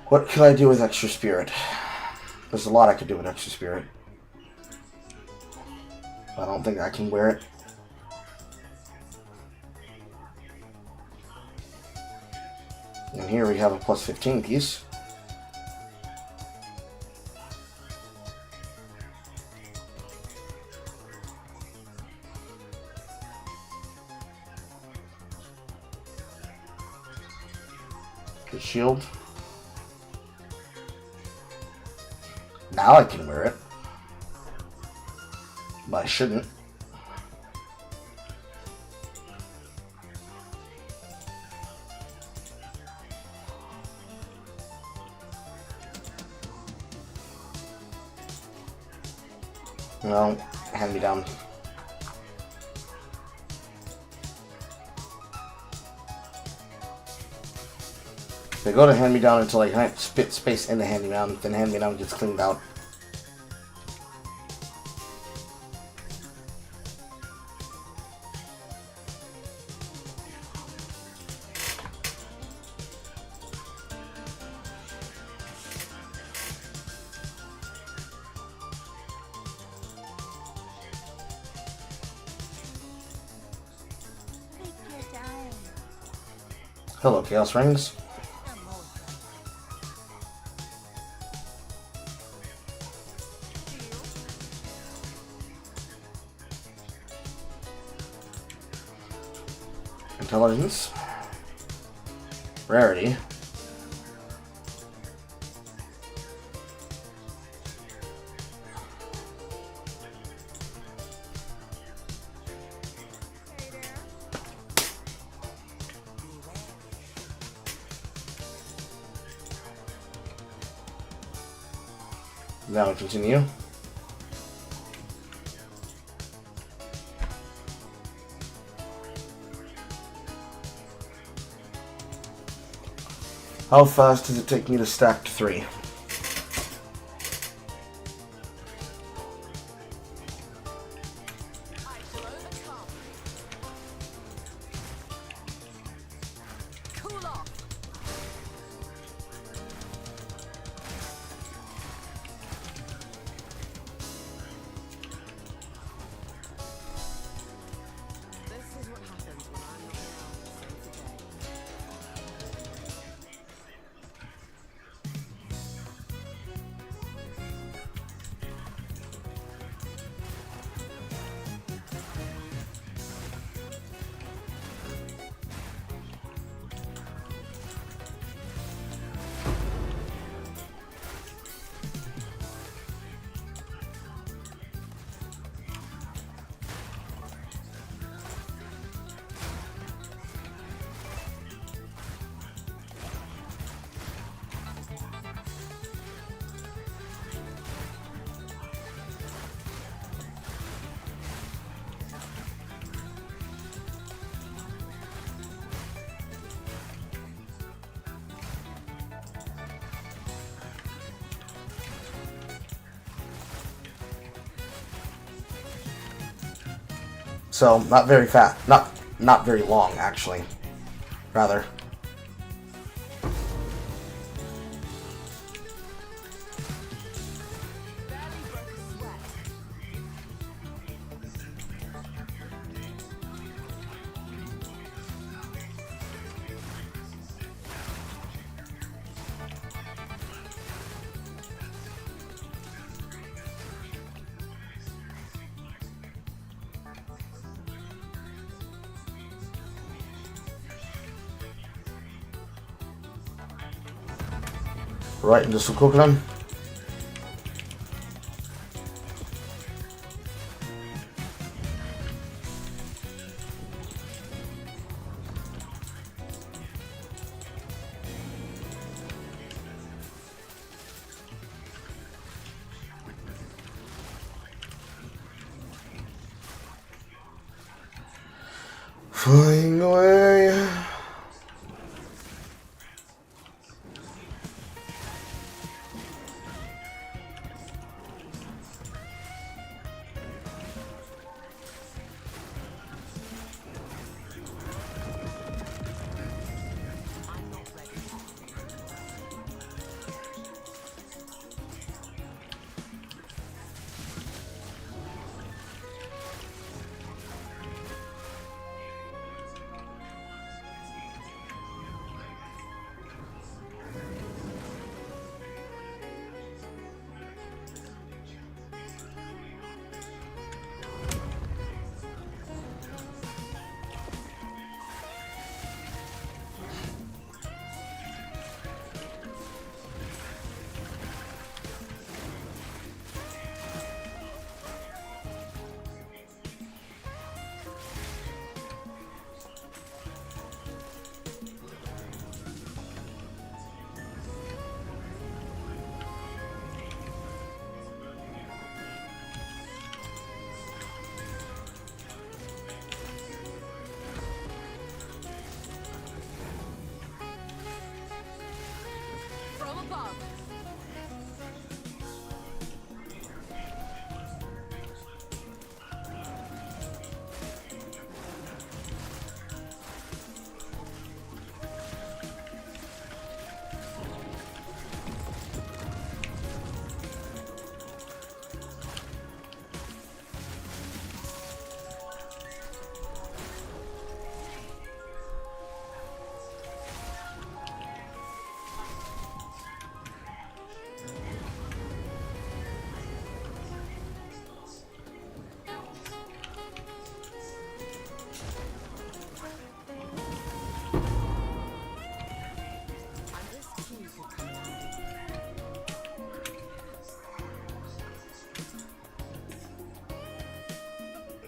S4: What can I do with extra spirit? There's a lot I could do with extra spirit. I don't think I can wear it. And here we have a +15 piece. The shield. Now I can wear it. But I shouldn't. No, hand me down. They go to hand me down until I spit space in the hand me down, then hand me down gets cleaned out. Hello, Chaos Rings. Intelligence. Rarity. Now we continue. How fast does it take me to stack to 3? So, not very fast. Not very long, actually. Rather. Right into some coconut. Flying away.
S5: From above.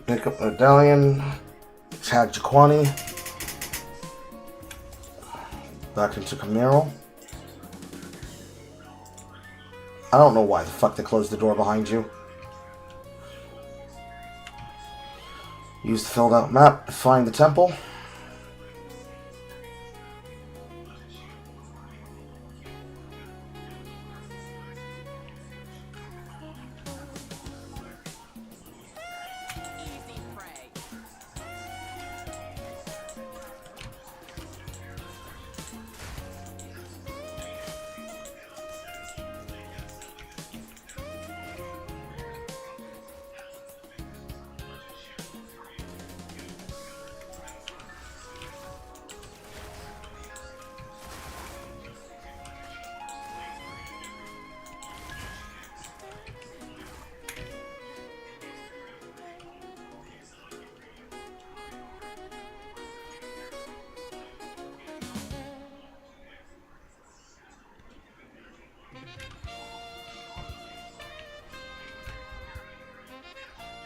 S4: Pick up medallion. Tag Jaquani. Back into Camaro. I don't know why the fuck they closed the door behind you. Use the filled out map to find the temple.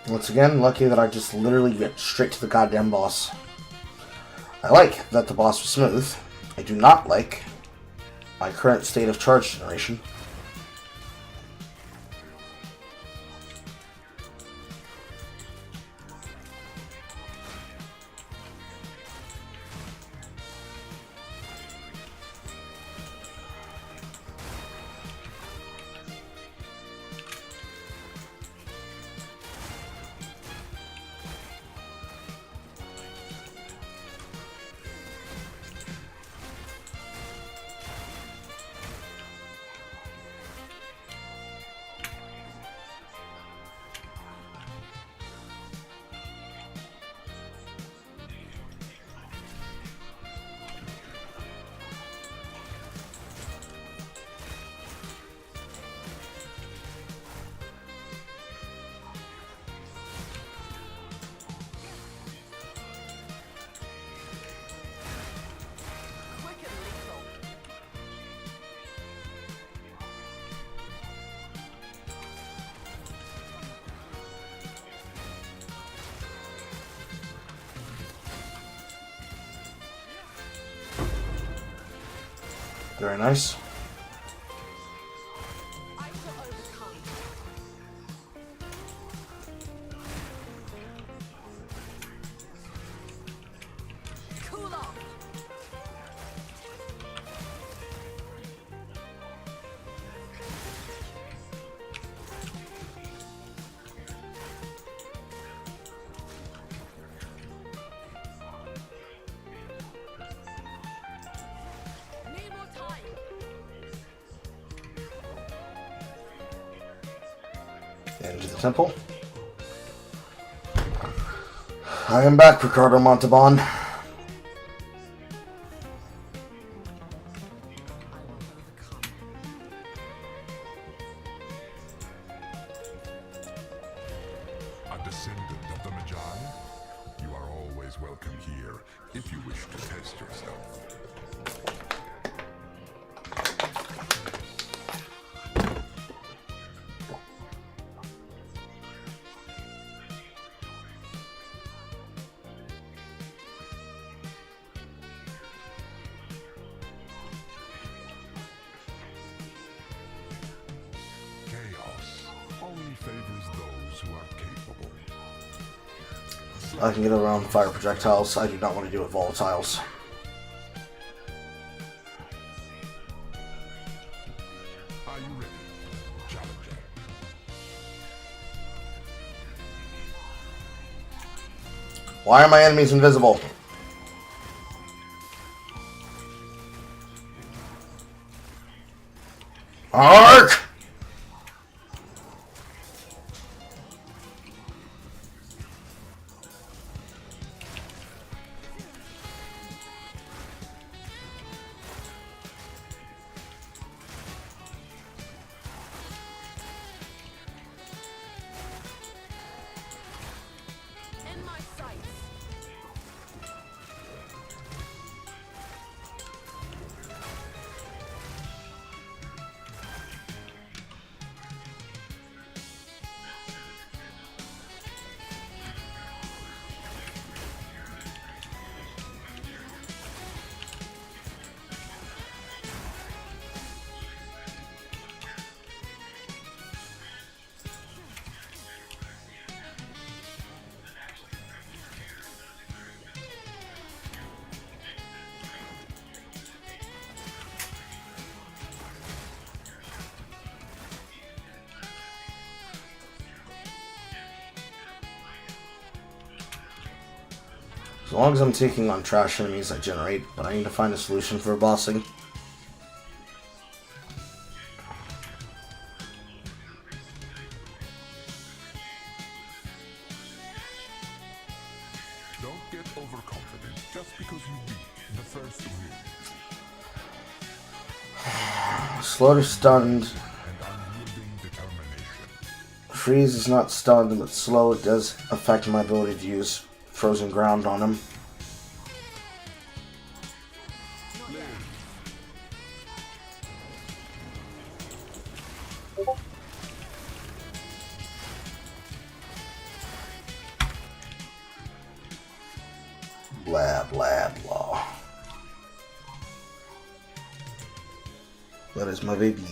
S4: Once again, lucky that I just literally get straight to the goddamn boss. I like that the boss was smooth. I do not like my current state of charge generation. Very nice.
S5: I shall overcome. Cool off. Need more time.
S4: Into the temple. I am back, Ricardo Montalban.
S6: A descendant of the Magi? You are always welcome here if you wish to test yourself. Chaos only favors those who are capable.
S4: I can get around fire projectiles. I do not want to deal with volatiles.
S6: Are you ready, Challenger?
S4: Why are my enemies invisible? Ark!
S5: In my sights.
S4: As long as I'm taking on trash enemies, I generate, but I need to find a solution for bossing.
S6: Don't get overconfident just because you beat the first room.
S4: Slow to stunned.
S6: And unyielding determination.
S4: Freeze is not stunned, but slow. It does affect my ability to use frozen ground on him. Blah, blah, blah. That is my baby.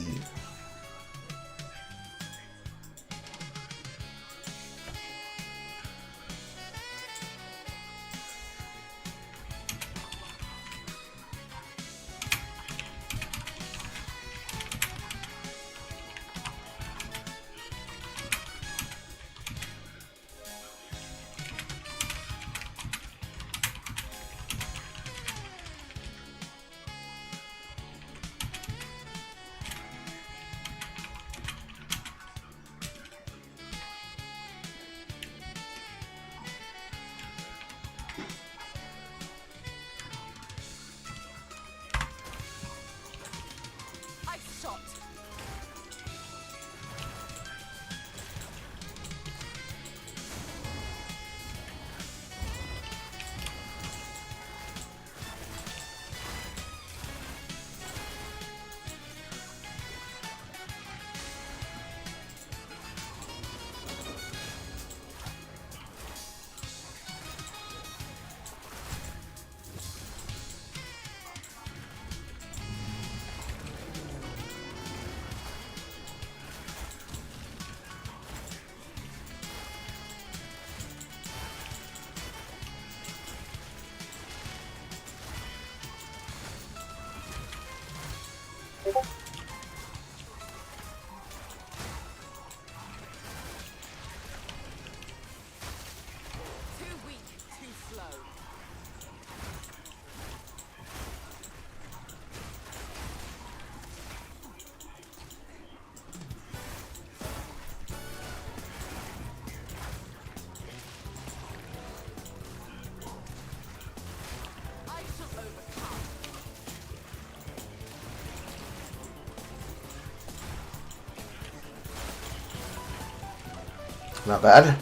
S4: Not bad.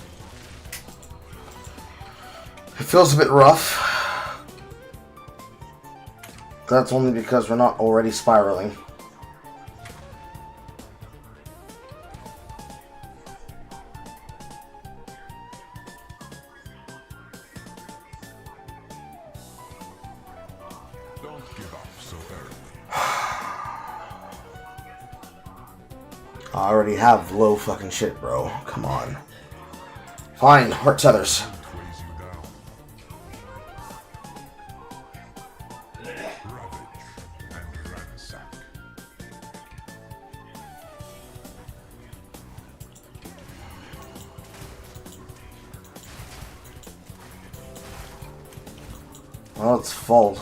S4: It feels a bit rough. That's only because we're not already spiraling.
S6: Don't give up so early.
S4: I already have low fucking shit, bro. Come on. Fine, heart tethers.
S6: Weighs you down. Ravage and ransack.
S4: Well, it's full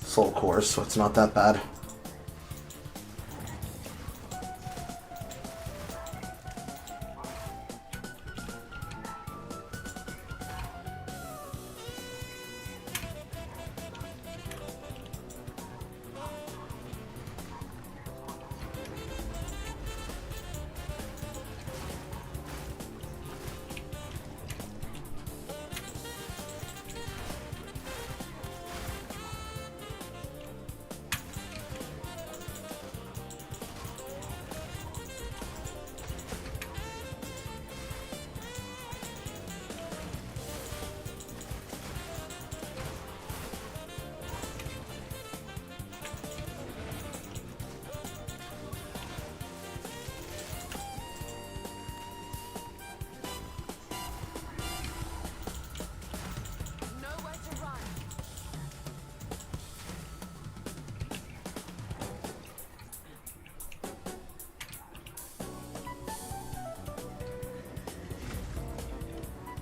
S4: soul core, so it's not that bad.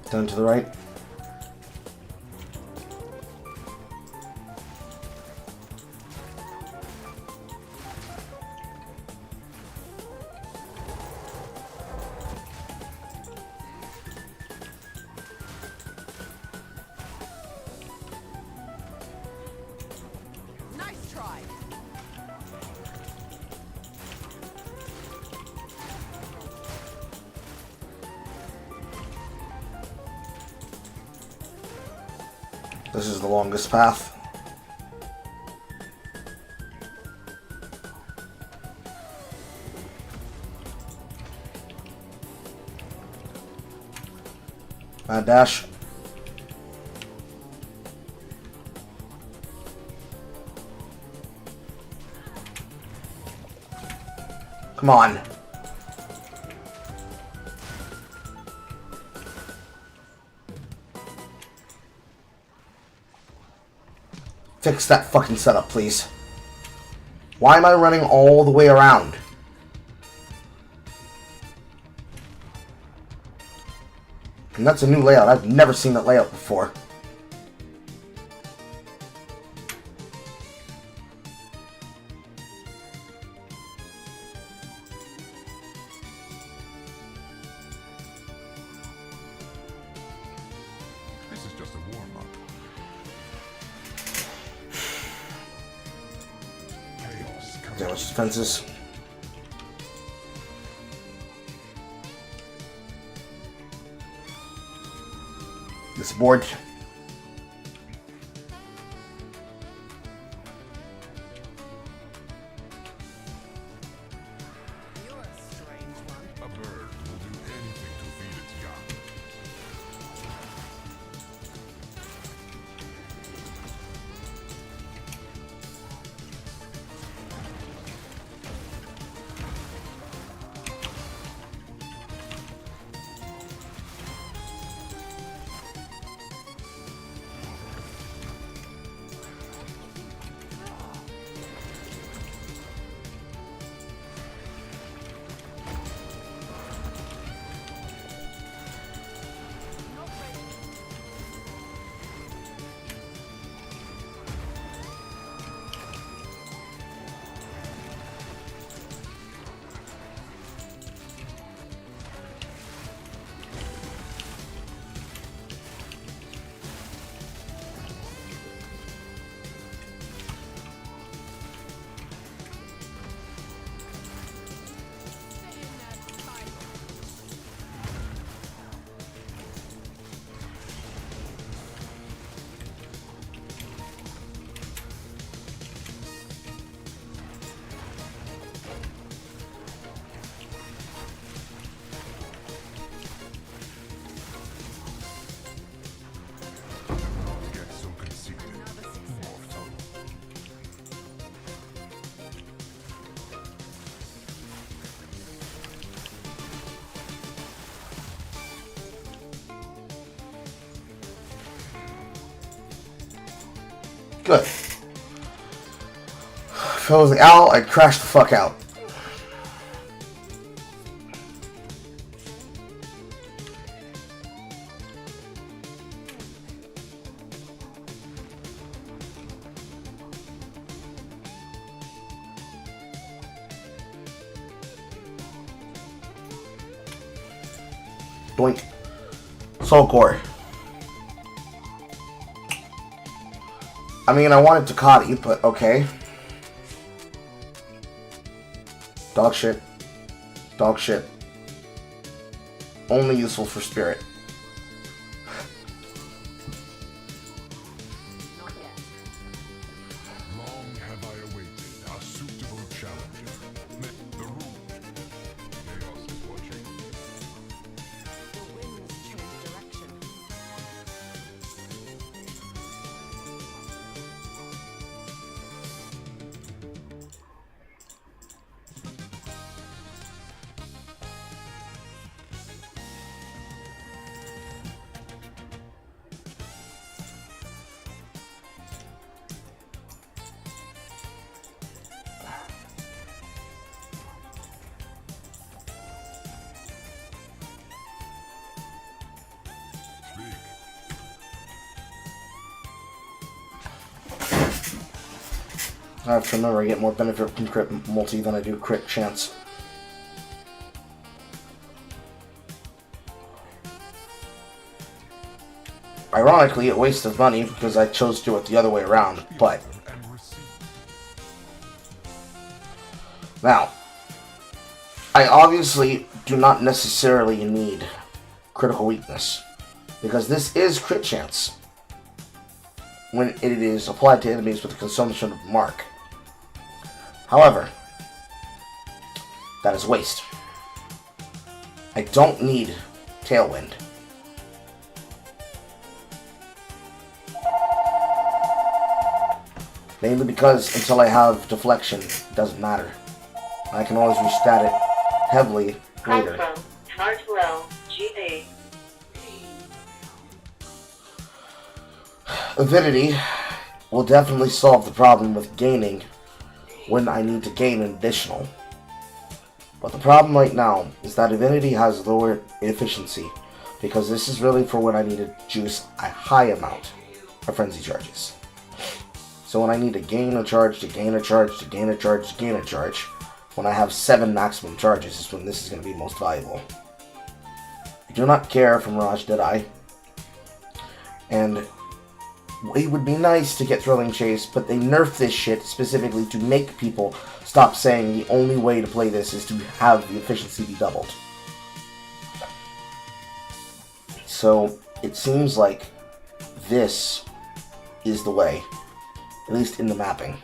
S4: Down to the right.
S7: Nice try.
S4: This is the longest path. Mad dash. Come on. Fix that fucking setup, please. Why am I running all the way around? And that's a new layout. I've never seen that layout before.
S6: This is just a warm-up. Chaos comes.
S4: Damage defenses. This board.
S7: You're a strange one.
S6: A bird will do anything to feed its young.
S4: Good. If I was the owl, I'd crash the fuck out. Doink. Soul Core. I mean, I wanted Takati, but okay. Dog shit. Dog shit. Only useful for spirit.
S6: Long have I awaited a suitable challenger. The room. Chaos is watching.
S7: The winds change direction.
S4: I have to remember I get more benefit from crit multi than I do crit chance. Ironically, it wastes money because I chose to do it the other way around, but... Now, I obviously do not necessarily need critical weakness, because this is crit chance when it is applied to enemies with the consumption of mark. However, that is waste. I don't need Tailwind. Mainly because until I have deflection, it doesn't matter. I can always restat it heavily later.
S8: From Hartwell, GA.
S4: Avidity will definitely solve the problem with gaining when I need to gain an additional. But the problem right now is that Avidity has lower efficiency, because this is really for when I need to juice a high amount of frenzy charges. So when I need to gain a charge, to gain a charge, to gain a charge, to gain a charge, when I have 7 maximum charges is when this is going to be most valuable. I do not care for Mirage Deadeye, and it would be nice to get Thrilling Chase, but they nerfed this shit specifically to make people stop saying the only way to play this is to have the efficiency be doubled. So it seems like this is the way, at least in the mapping.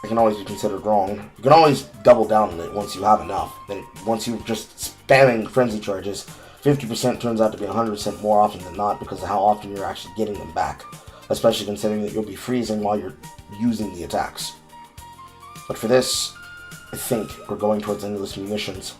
S4: It can always be considered wrong. You can always double down on it once you have enough. Then once you're just spamming frenzy charges, 50% turns out to be 100% more often than not because of how often you're actually getting them back. Especially considering that you'll be freezing while you're using the attacks. But for this, I think we're going towards endless munitions.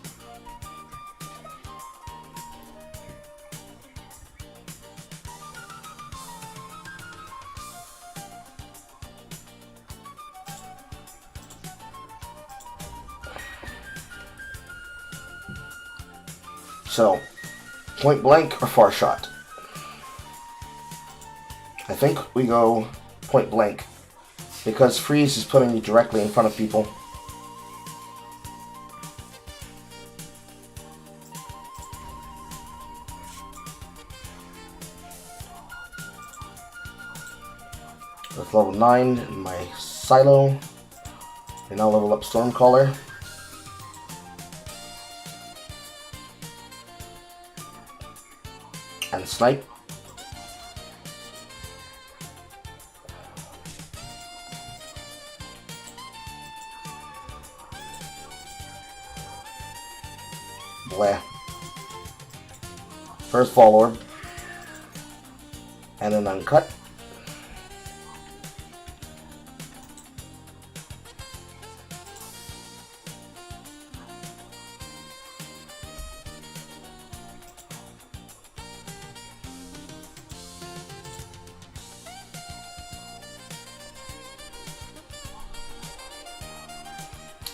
S4: So, point blank or far shot? I think we go point blank, because freeze is putting me directly in front of people. With level 9 in my silo, I now level up Stormcaller. And snipe. Blah. First fall orb. And then uncut.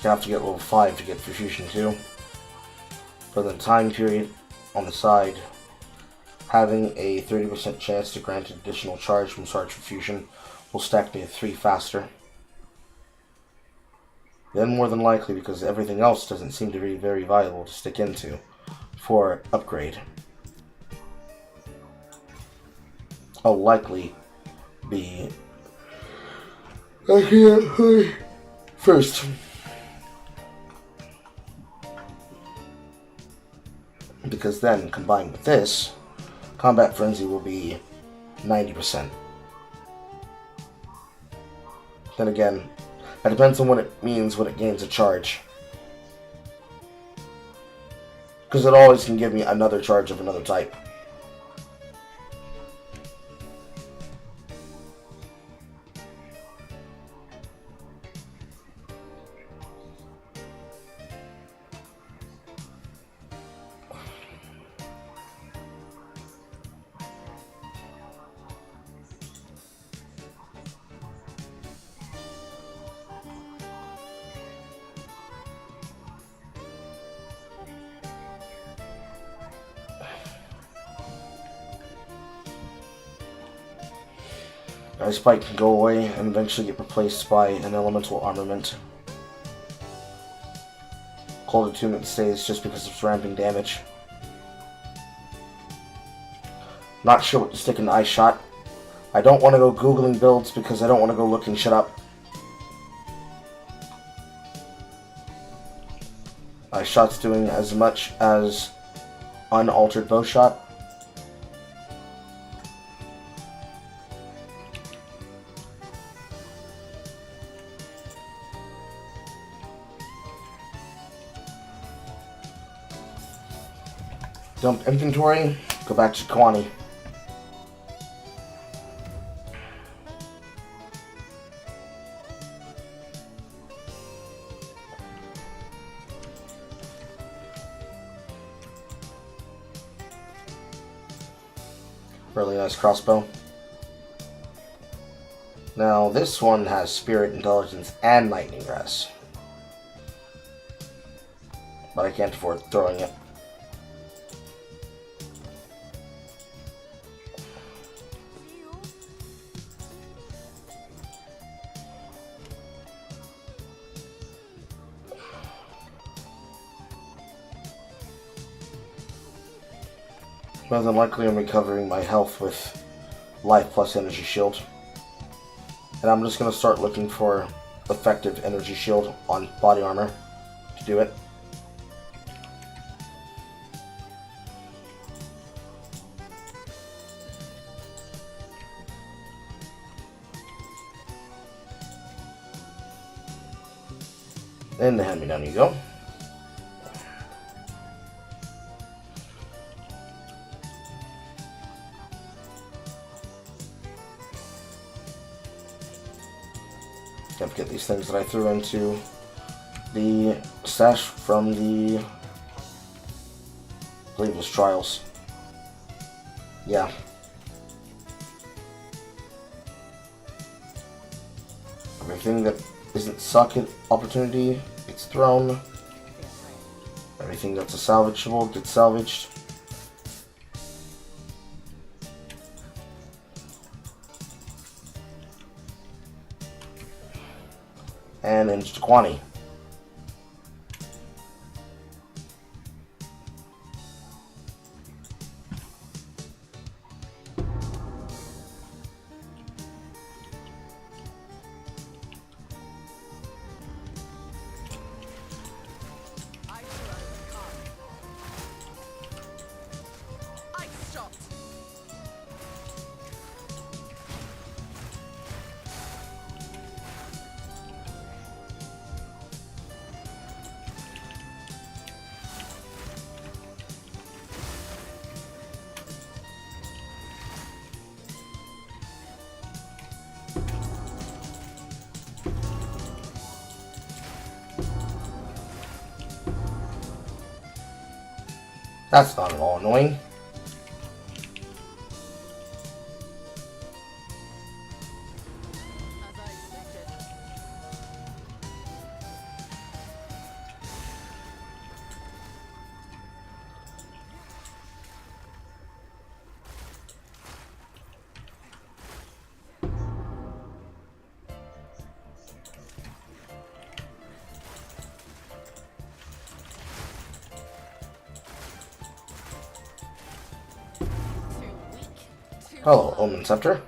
S4: You have to get level 5 to get Fusion 2. For the time period on the side, having a 30% chance to grant an additional charge from Charge for Fusion will stack me to 3 faster. Then more than likely, because everything else doesn't seem to be very viable to stick into for upgrade, I'll likely be first. Because then, combined with this, Combat Frenzy will be 90%. Then again, that depends on what it means when it gains a charge. Because it always can give me another charge of another type. Ice Spike can go away and eventually get replaced by an elemental armament. Cold Attunement stays just because of its ramping damage. Not sure what to stick in Ice Shot. I don't want to go googling builds because I don't want to go looking shit up. Ice Shot's doing as much as Unaltered Bow Shot. Dump inventory, go back to Kwani. Really nice crossbow. Now this one has Spirit, Intelligence, and Lightning Grass. But I can't afford throwing it. More than likely I'm recovering my health with Life plus Energy Shield. And I'm just going to start looking for effective Energy Shield on body armor to do it. And the hand-me-down you go. Can't forget these things that I threw into the stash from the, I believe it was Trials. Yeah. Everything that isn't suck at opportunity gets thrown. Everything that's a salvageable gets salvaged. And into Kwani. That's not at all annoying. Hello, Omen Scepter.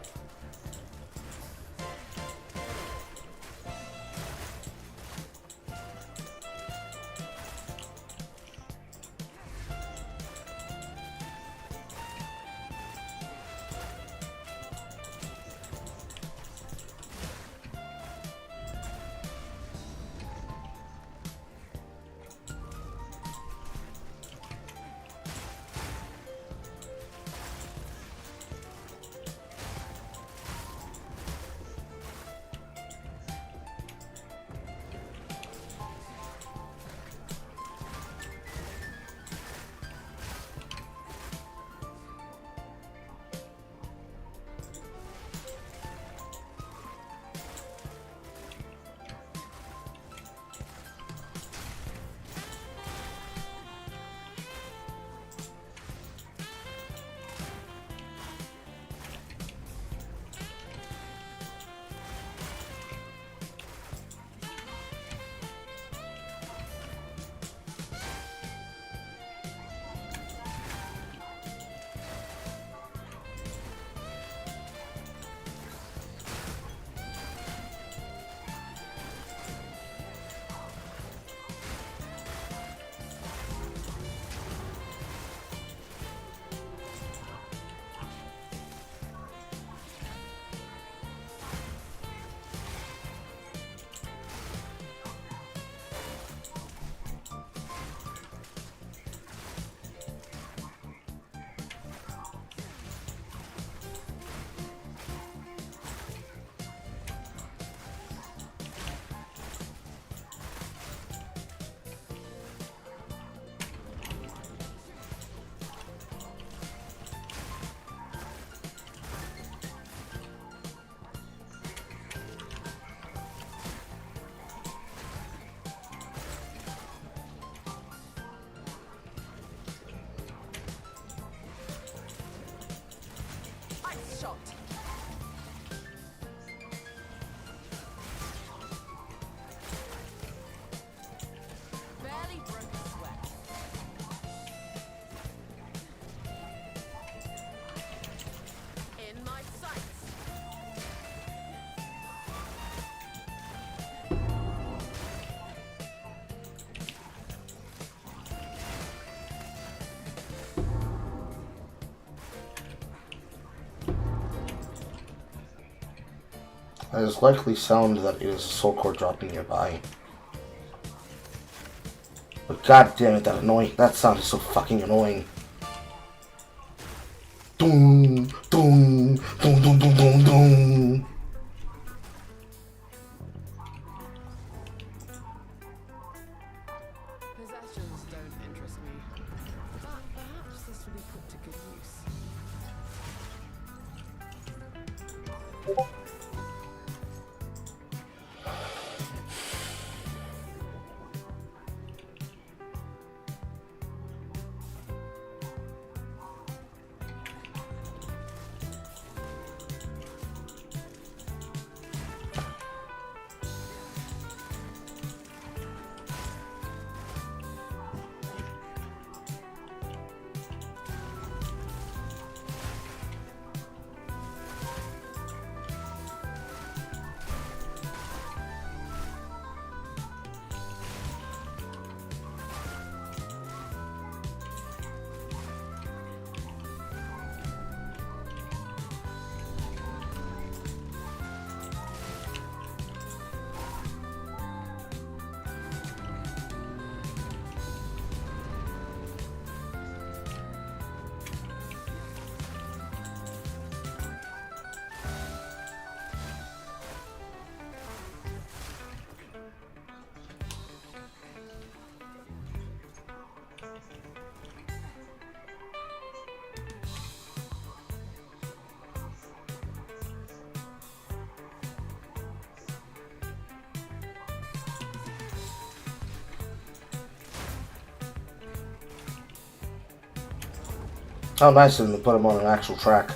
S4: It is likely sound that it is a soul core dropping nearby. But god damn it, that sound is so fucking annoying. Doom, doom, doom, doom, doom, doom, doom.
S7: Possessions don't interest me, but perhaps this will be put to good use.
S4: How nice of them to put him on an actual track.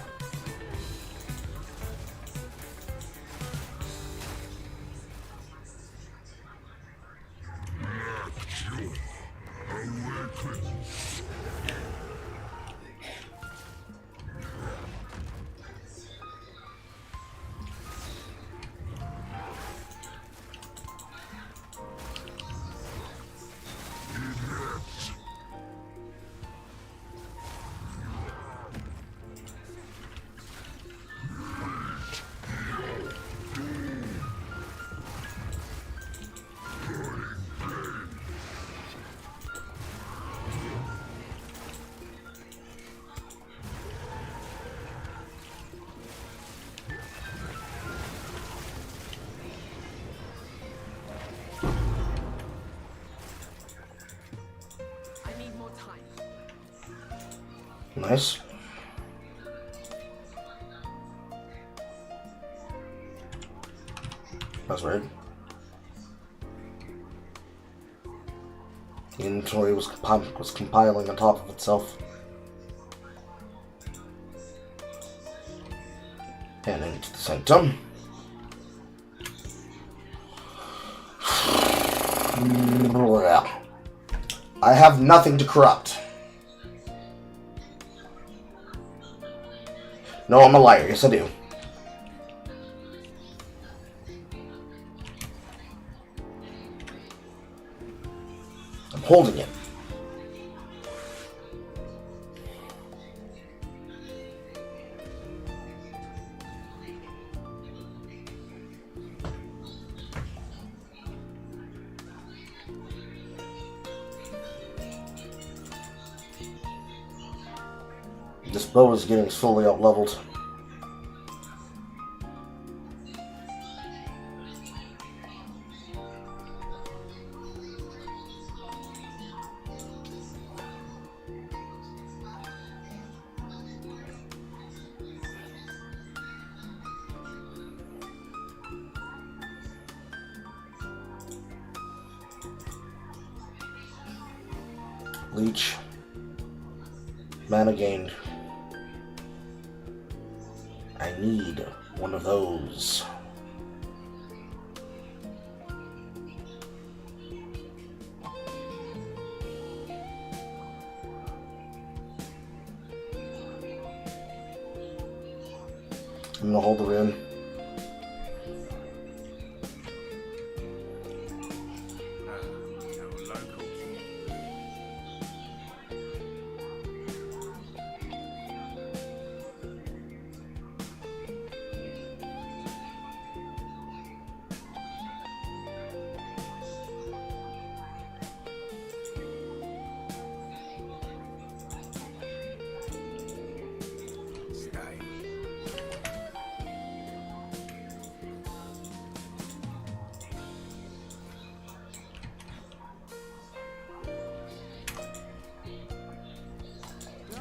S4: Nice. That's weird. The inventory was compiling on top of itself. And into the sanctum. I have nothing to corrupt. No, I'm a liar. Yes, I do. I'm holding it. This bow is getting slowly out leveled. Leech. Mana gained. I need one of those. I'm gonna hold the rune.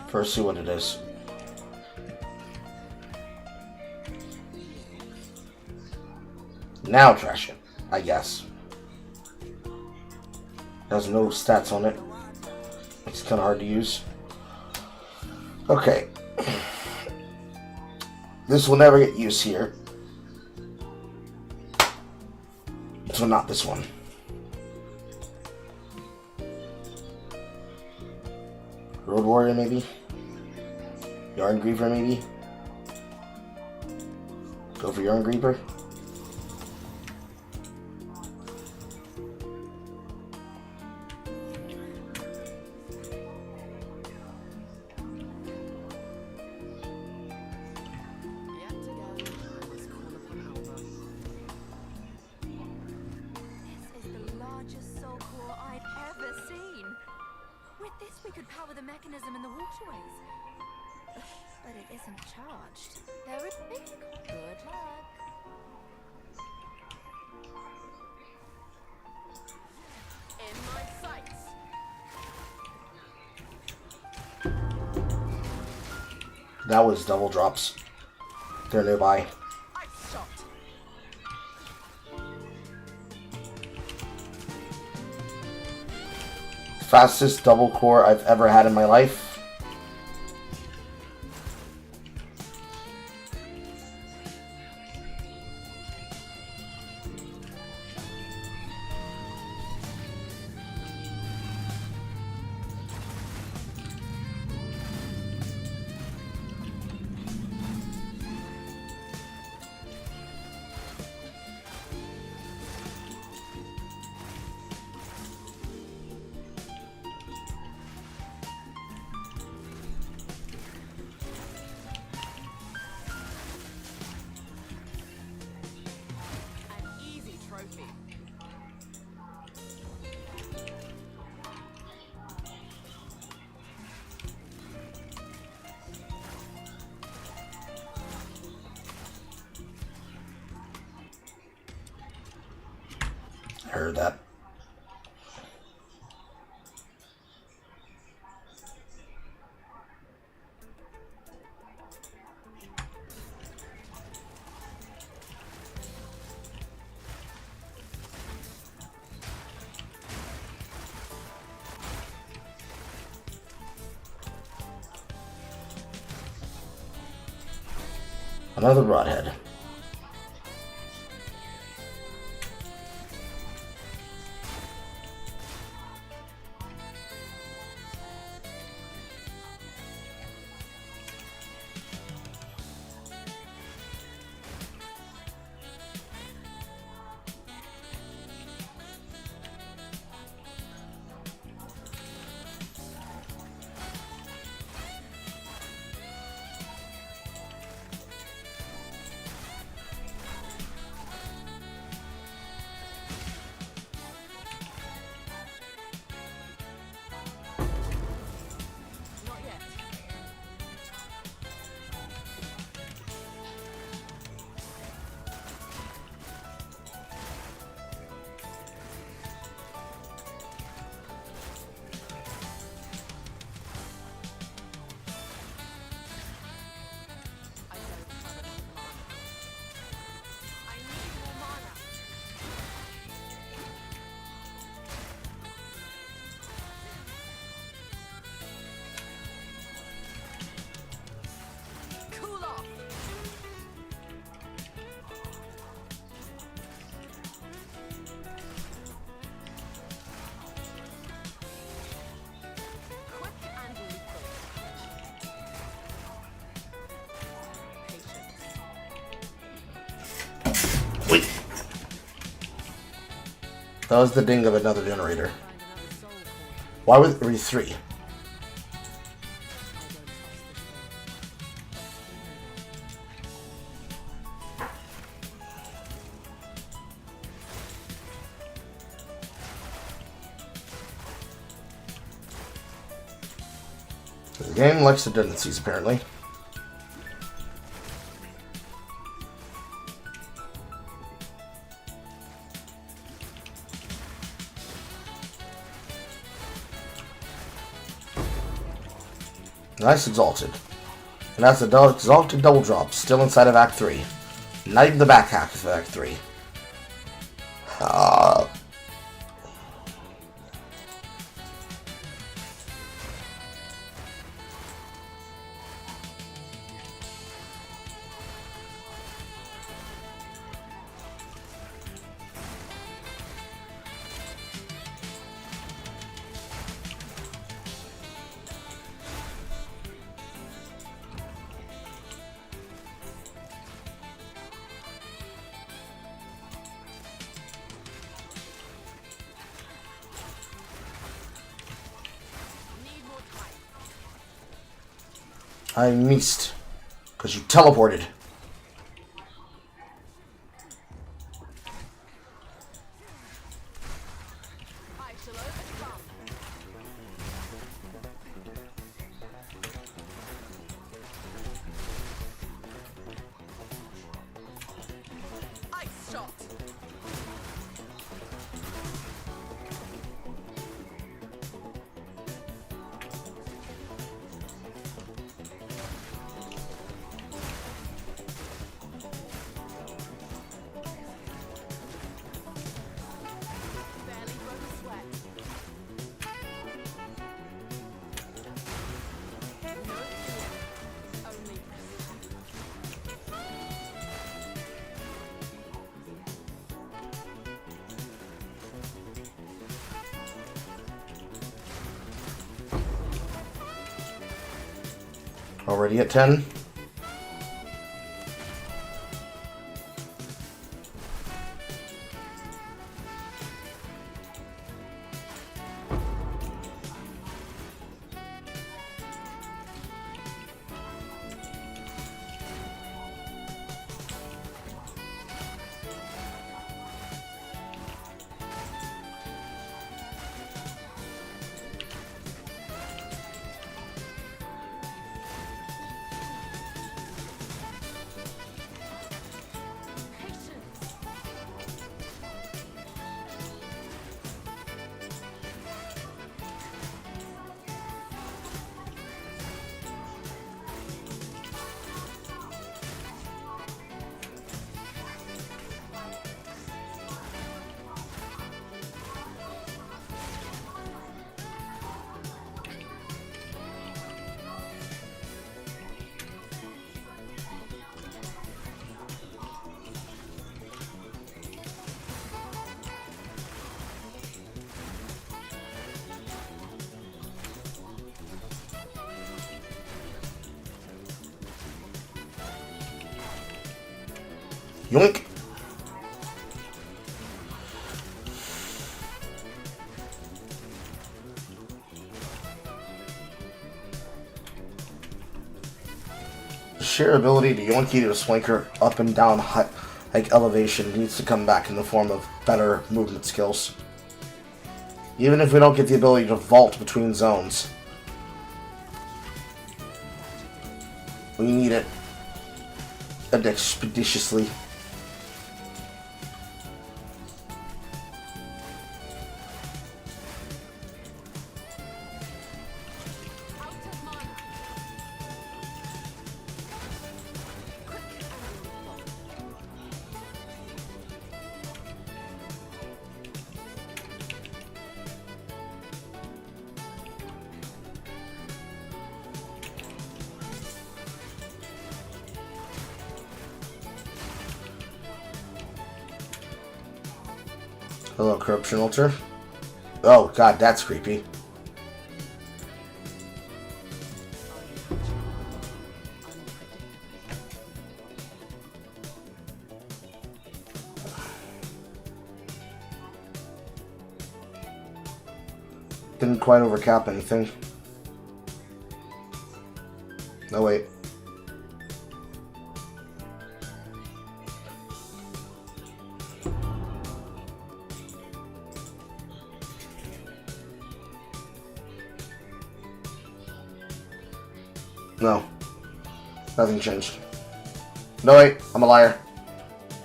S4: First, see what it is. Now trash it, I guess. Has no stats on it. It's kind of hard to use. Okay. This will never get used here. So not this one. Road Warrior, maybe? Yarn Griever, maybe? Go for Yarn Griever? That was double drops. They're nearby. Fastest double core I've ever had in my life. Heard that. Another broadhead. That was the ding of another generator. Why was it 3? The game likes redundancies, apparently. Nice Exalted. And that's the Exalted double drop, still inside of Act 3. Not even the back half of Act 3. I missed. Because you teleported. Already at 10. Yoink! The sheer ability to yoink you to swanker up and down like elevation needs to come back in the form of better movement skills. Even if we don't get the ability to vault between zones, we need it expeditiously. Hello, Corruption Altar. Oh, God, that's creepy. Didn't quite overcap anything. No, wait. No. Nothing changed. No, wait. I'm a liar.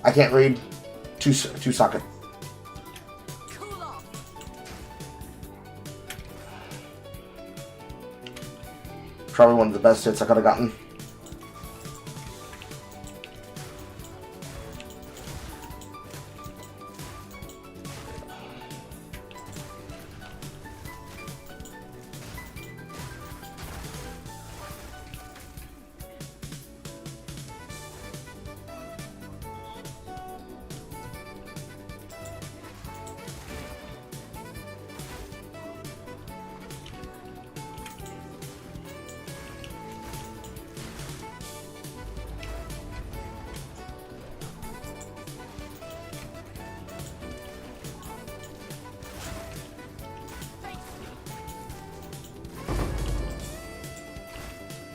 S4: I can't read. Two socket. Probably one of the best hits I could have gotten.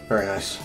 S4: Very nice.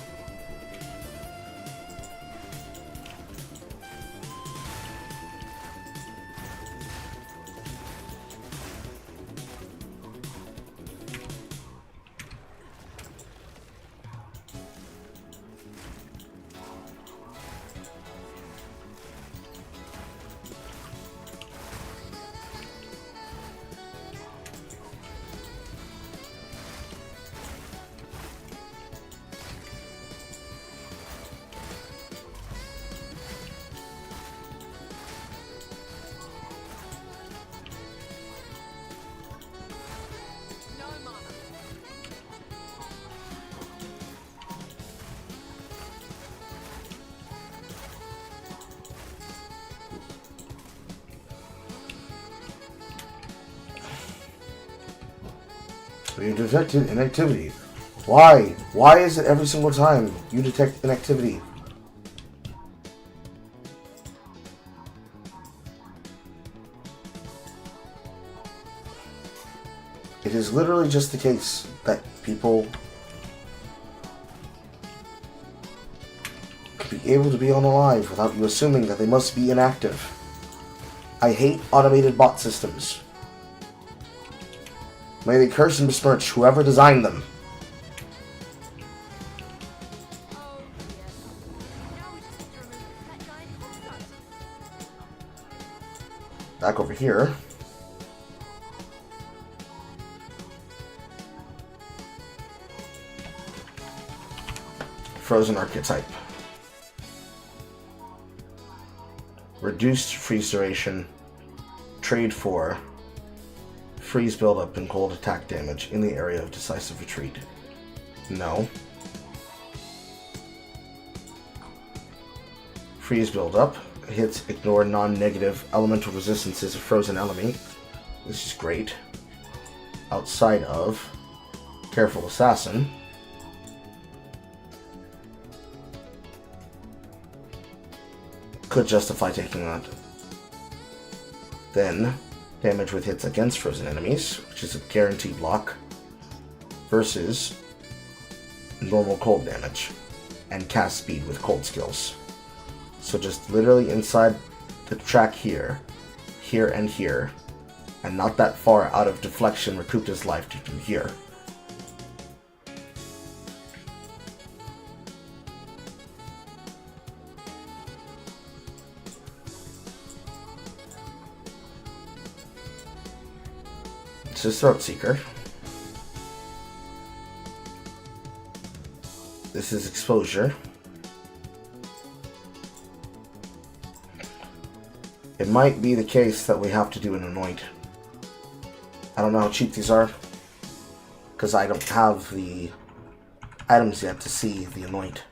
S4: So you detected inactivity. Why? Why is it every single time you detect inactivity? It is literally just the case that people can be able to be unalive without you assuming that they must be inactive. I hate automated bot systems. May they curse and besmirch whoever designed them. Back over here. Frozen archetype. Reduced freeze duration. Trade for freeze buildup and cold attack damage in the area of decisive retreat. No. Freeze buildup. Hits ignore non-negative elemental resistances of frozen enemy. This is great. Outside of Careful Assassin. could justify taking that. Then, damage with hits against frozen enemies, which is a guaranteed block, versus normal cold damage, and cast speed with cold skills. So just literally inside the track here, here, and here, and not that far out of deflection recouped his life to do here. This is Throat Seeker. This is Exposure. It might be the case that we have to do an Anoint. I don't know how cheap these are, because I don't have the items yet to see the Anoint.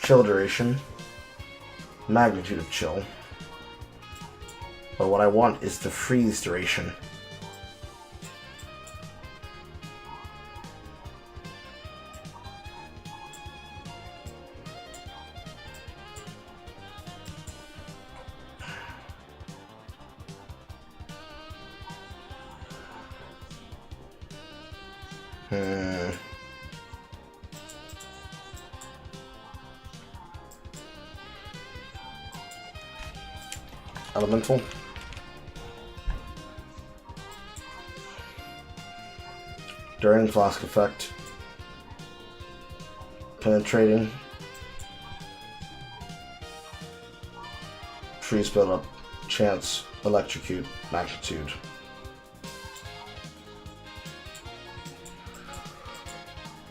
S4: Chill duration, magnitude of chill, but what I want is the freeze duration. Elemental. During Flask effect. Penetrating. Freeze buildup. Chance. Electrocute. Magnitude.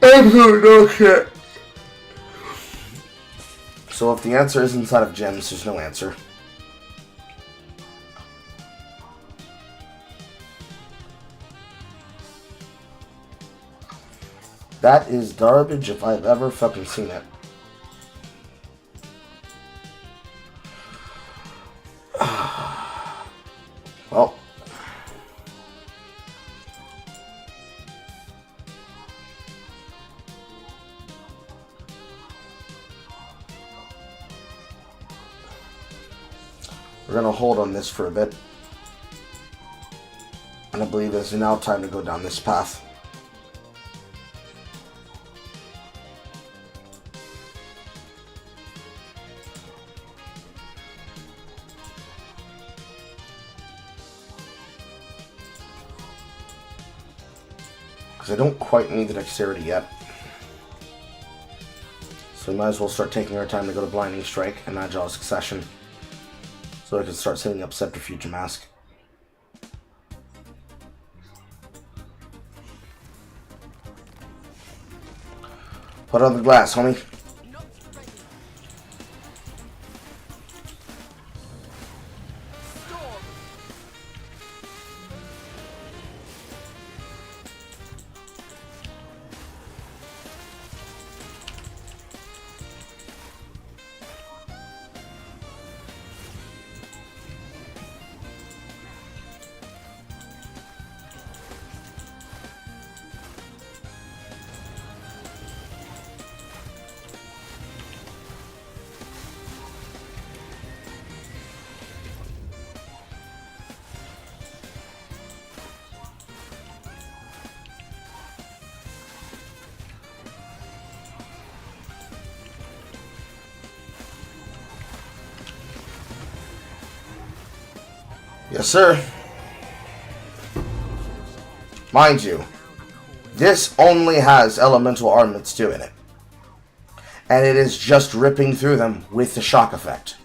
S4: Absolute no shit. So if the answer is inside of gems, there's no answer. That is garbage if I've ever fucking seen it. Well. We're gonna hold on this for a bit. And I believe it's now time to go down this path. I don't quite need the dexterity yet. So we might as well start taking our time to go to Blinding Strike and Agile Succession. So I can start setting up Subterfuge Mask. Put on the glass, homie. Yes, sir. Mind you, this only has elemental armaments 2 in it. And it is just ripping through them with the shock effect.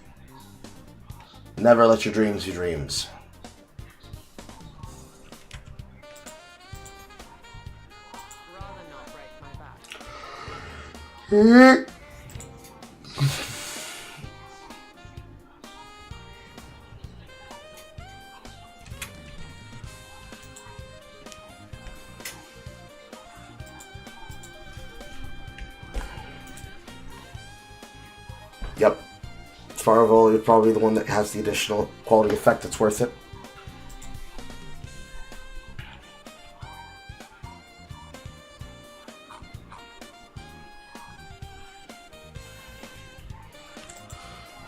S4: Never let your dreams be dreams. Yep. Farvel is probably the one that has the additional quality effect that's worth it.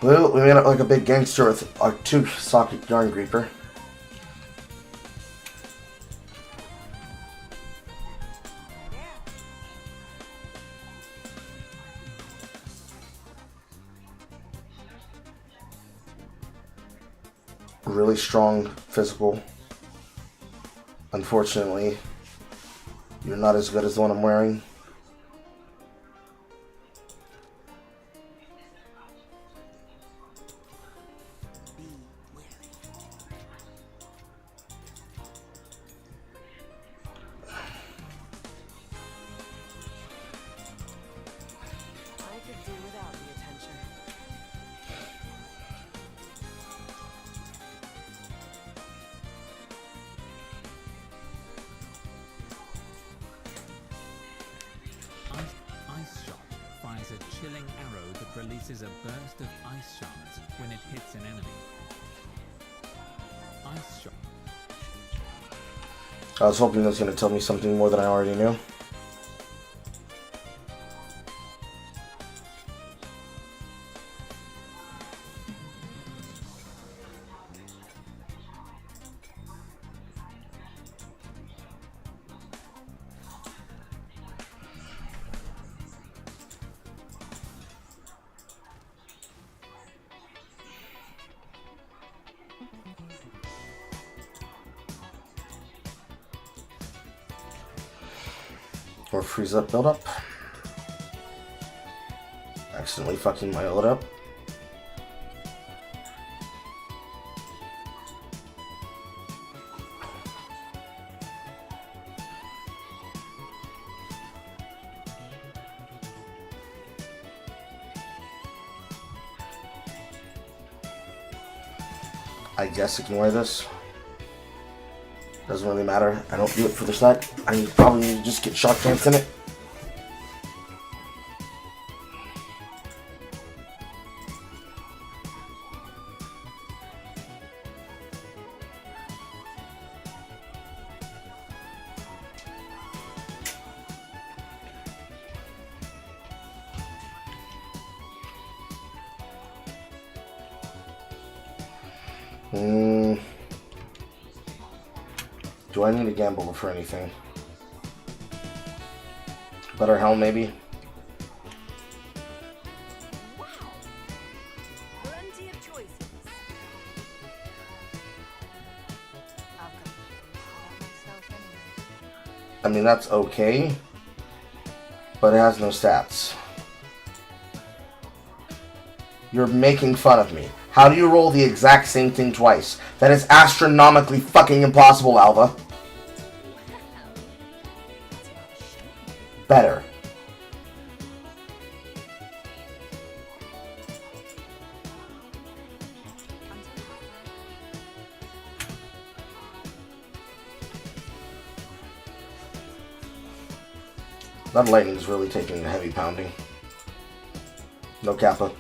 S4: Well, we made it like a big gangster with a 2-socket yarn creeper. Really strong physical. Unfortunately, you're not as good as the one I'm wearing.
S5: I could do without the attention.
S11: Ice shot fires a chilling arrow that releases a burst of ice shards when it hits an enemy. Ice shot.
S4: I was hoping it was going to tell me something more than I already knew. Or freeze up build up. Accidentally fucking my load up. I guess I can wear this. Doesn't really matter. I don't do it for the set. I probably need to just get shock dance in it. Do I need to gamble for anything? Better helm, maybe?
S5: Wow. Plenty of choices. I'll come myself anyway.
S4: I mean, that's okay. But it has no stats. You're making fun of me. How do you roll the exact same thing twice? That is astronomically fucking impossible, Alva. Better. That lightning is really taking a heavy pounding. No kappa.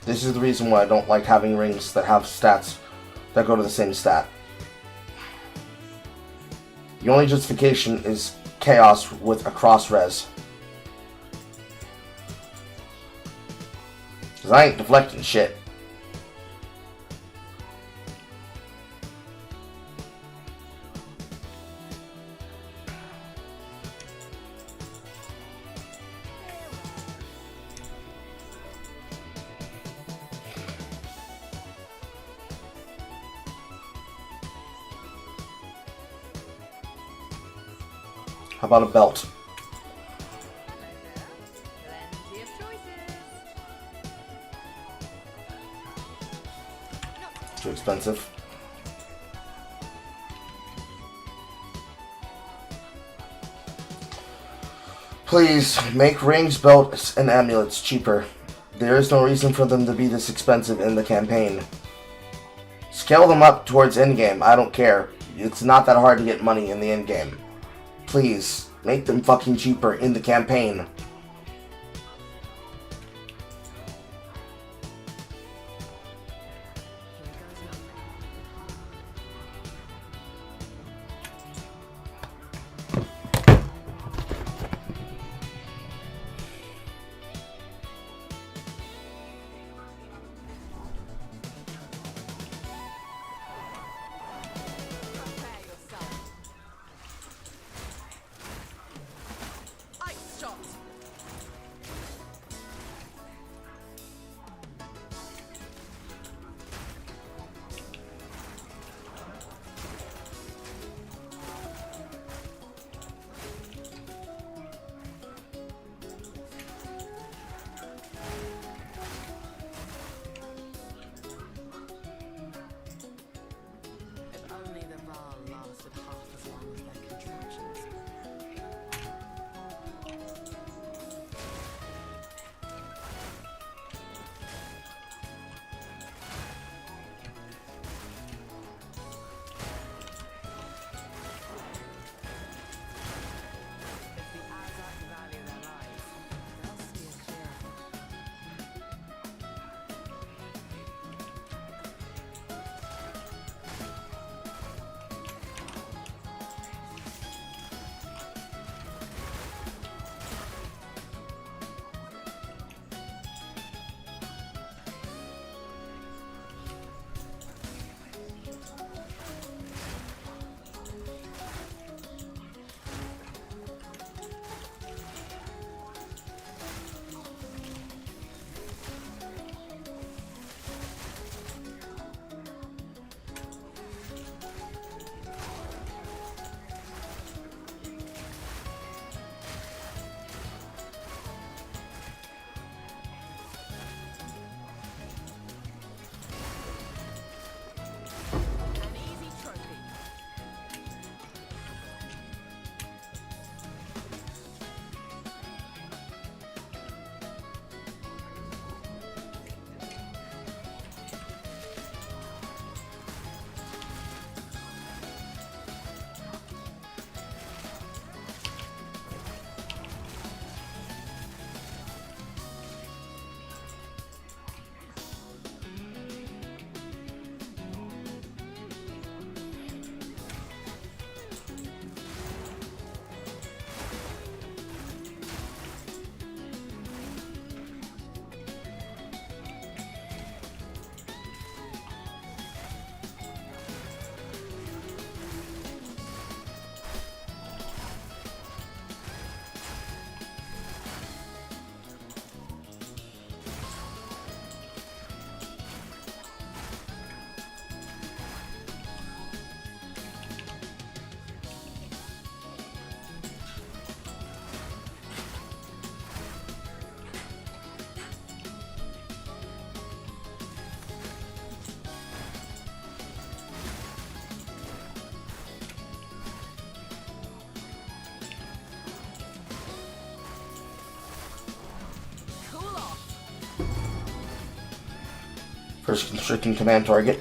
S4: This is the reason why I don't like having rings that have stats that go to the same stat. The only justification is chaos with a cross res. Cause I ain't deflecting shit. How about a belt?
S5: Plenty of choices.
S4: Too expensive. Please, make rings, belts, and amulets cheaper. There is no reason for them to be this expensive in the campaign. Scale them up towards endgame, I don't care. It's not that hard to get money in the endgame. Please, make them fucking cheaper in the campaign. First constricting command target.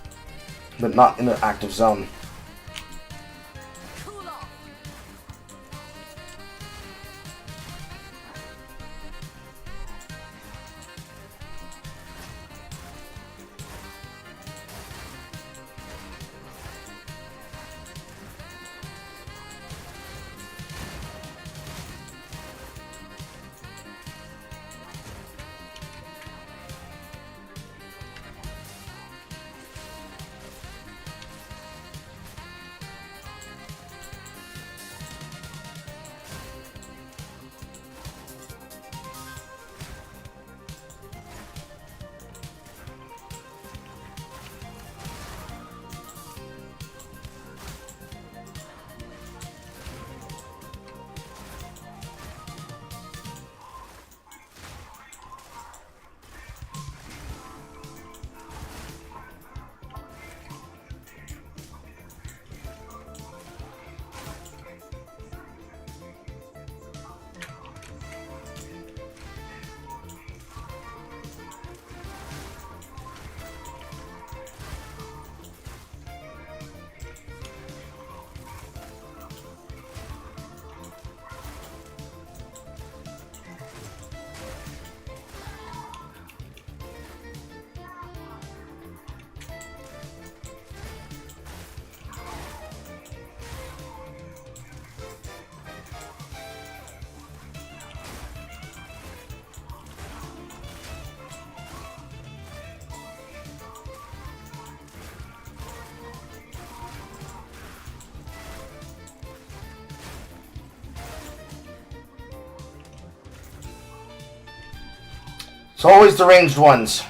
S4: but not in an active zone. It's always the ranged ones.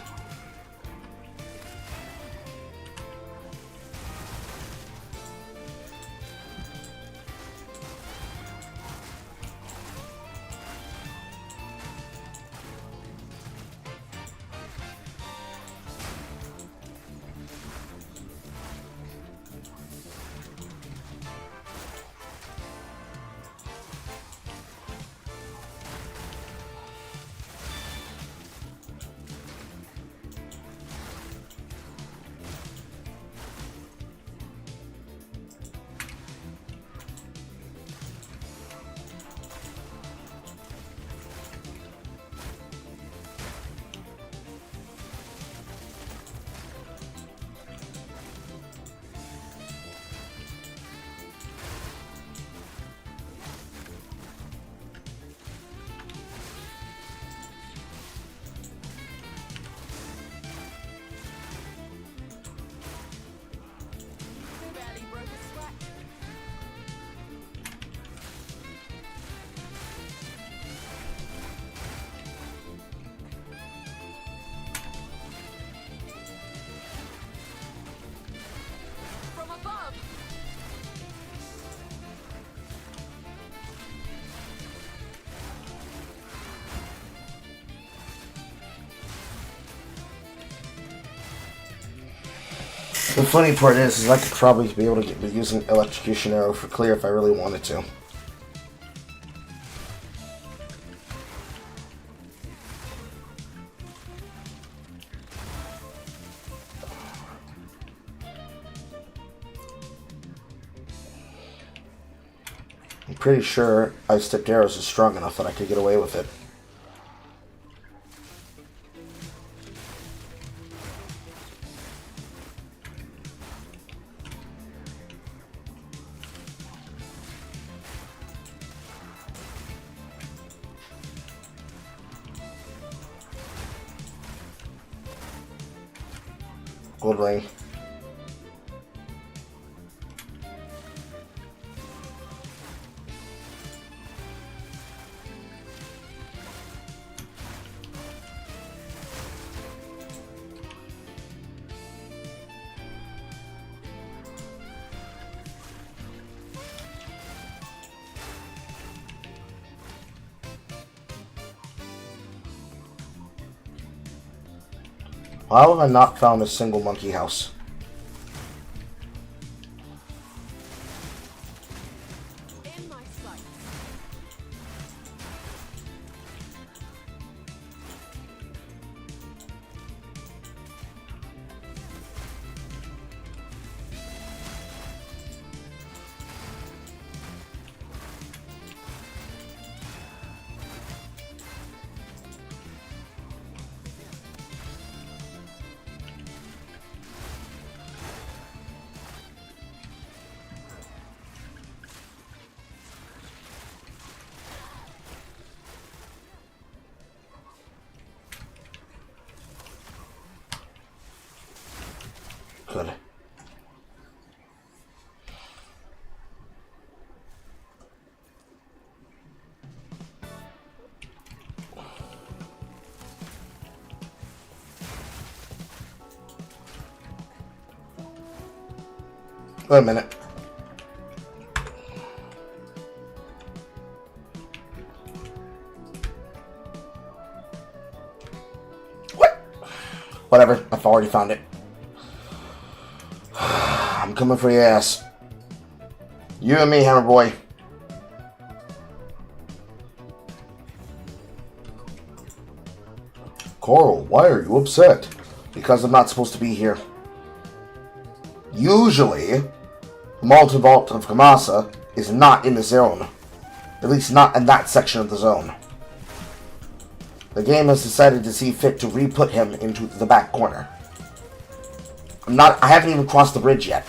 S4: The funny part is I could probably be able to be using Electrocution Arrow for clear if I really wanted to. I'm pretty sure Ice-Tipped Arrows is strong enough that I could get away with it. Gold ring. Why have I not found a single monkey house? Good. Wait a minute. What? Whatever. I've already found it. I'm coming for your ass. You and me, Hammer Boy. Coral, why are you upset? Because I'm not supposed to be here. Usually, Molten Vault of Kamasa is not in the zone. At least not in that section of the zone. The game has decided to see fit to re-put him into the back corner. I haven't even crossed the bridge yet.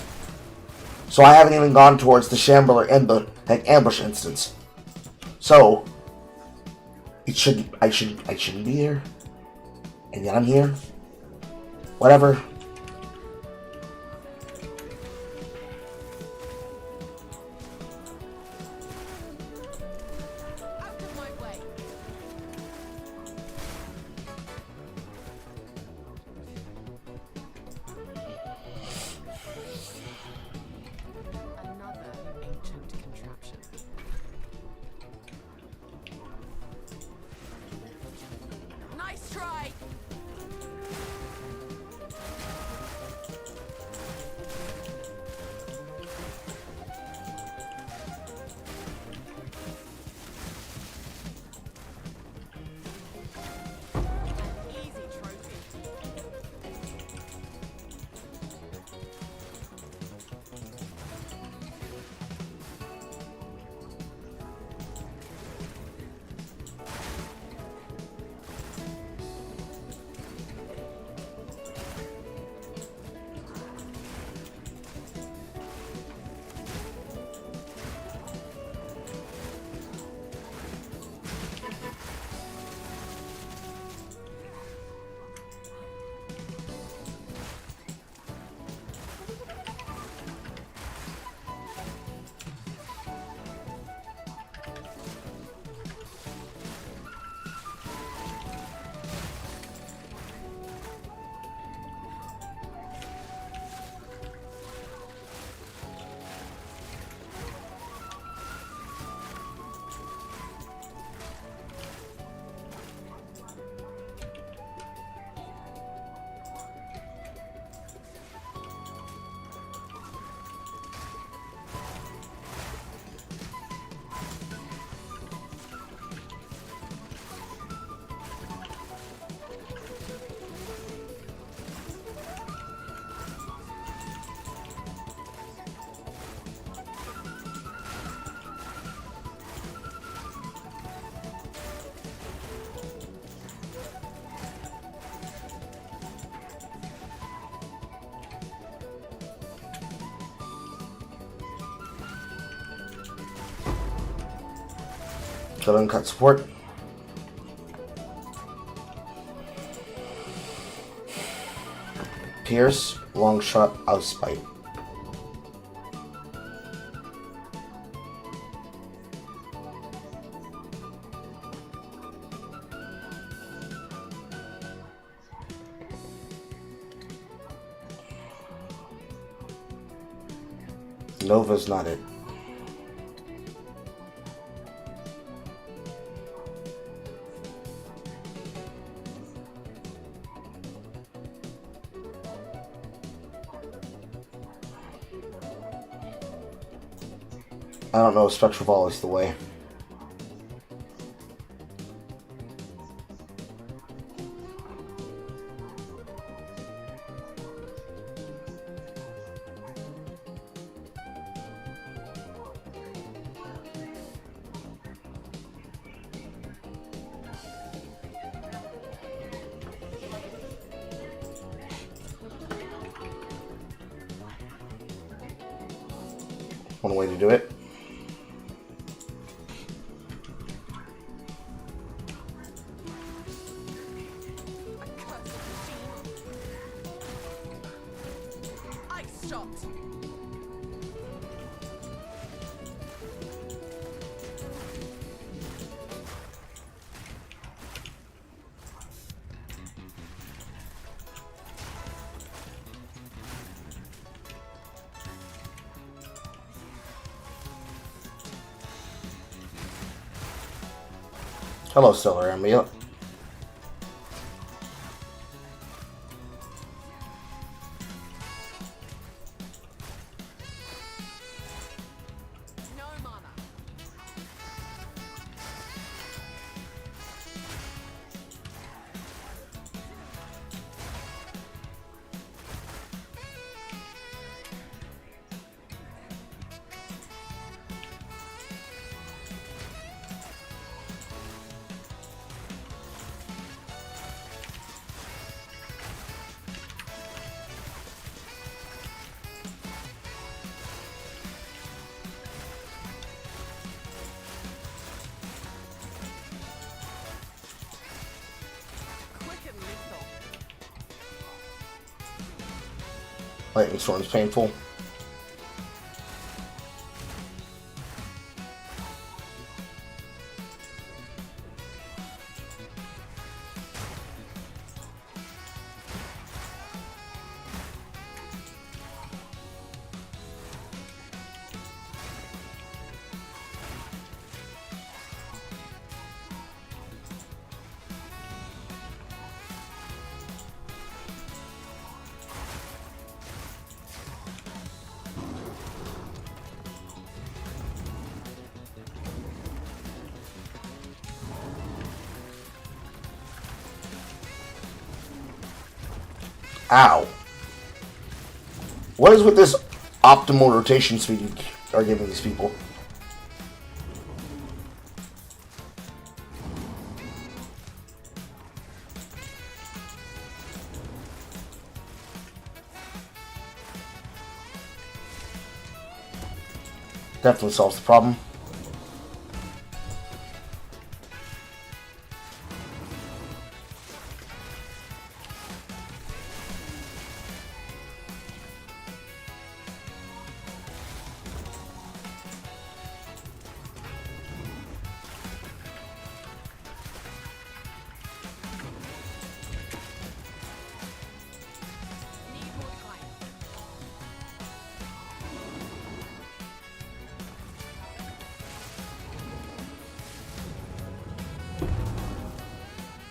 S4: So I haven't even gone towards the Shambler and the ambush instance. So I shouldn't be here. And yet I'm here. Whatever. Killing cut support. Pierce, long shot, outspite. Nova's not it. I don't know if Spectral Ball is the way. One way to do it.
S7: shot.
S4: Hello, Stellar Emil.
S7: No mana. Quick and lethal.
S4: Lightning Storm's painful. Ow. What is with this optimal rotation speed you are giving these people? Definitely solves the problem.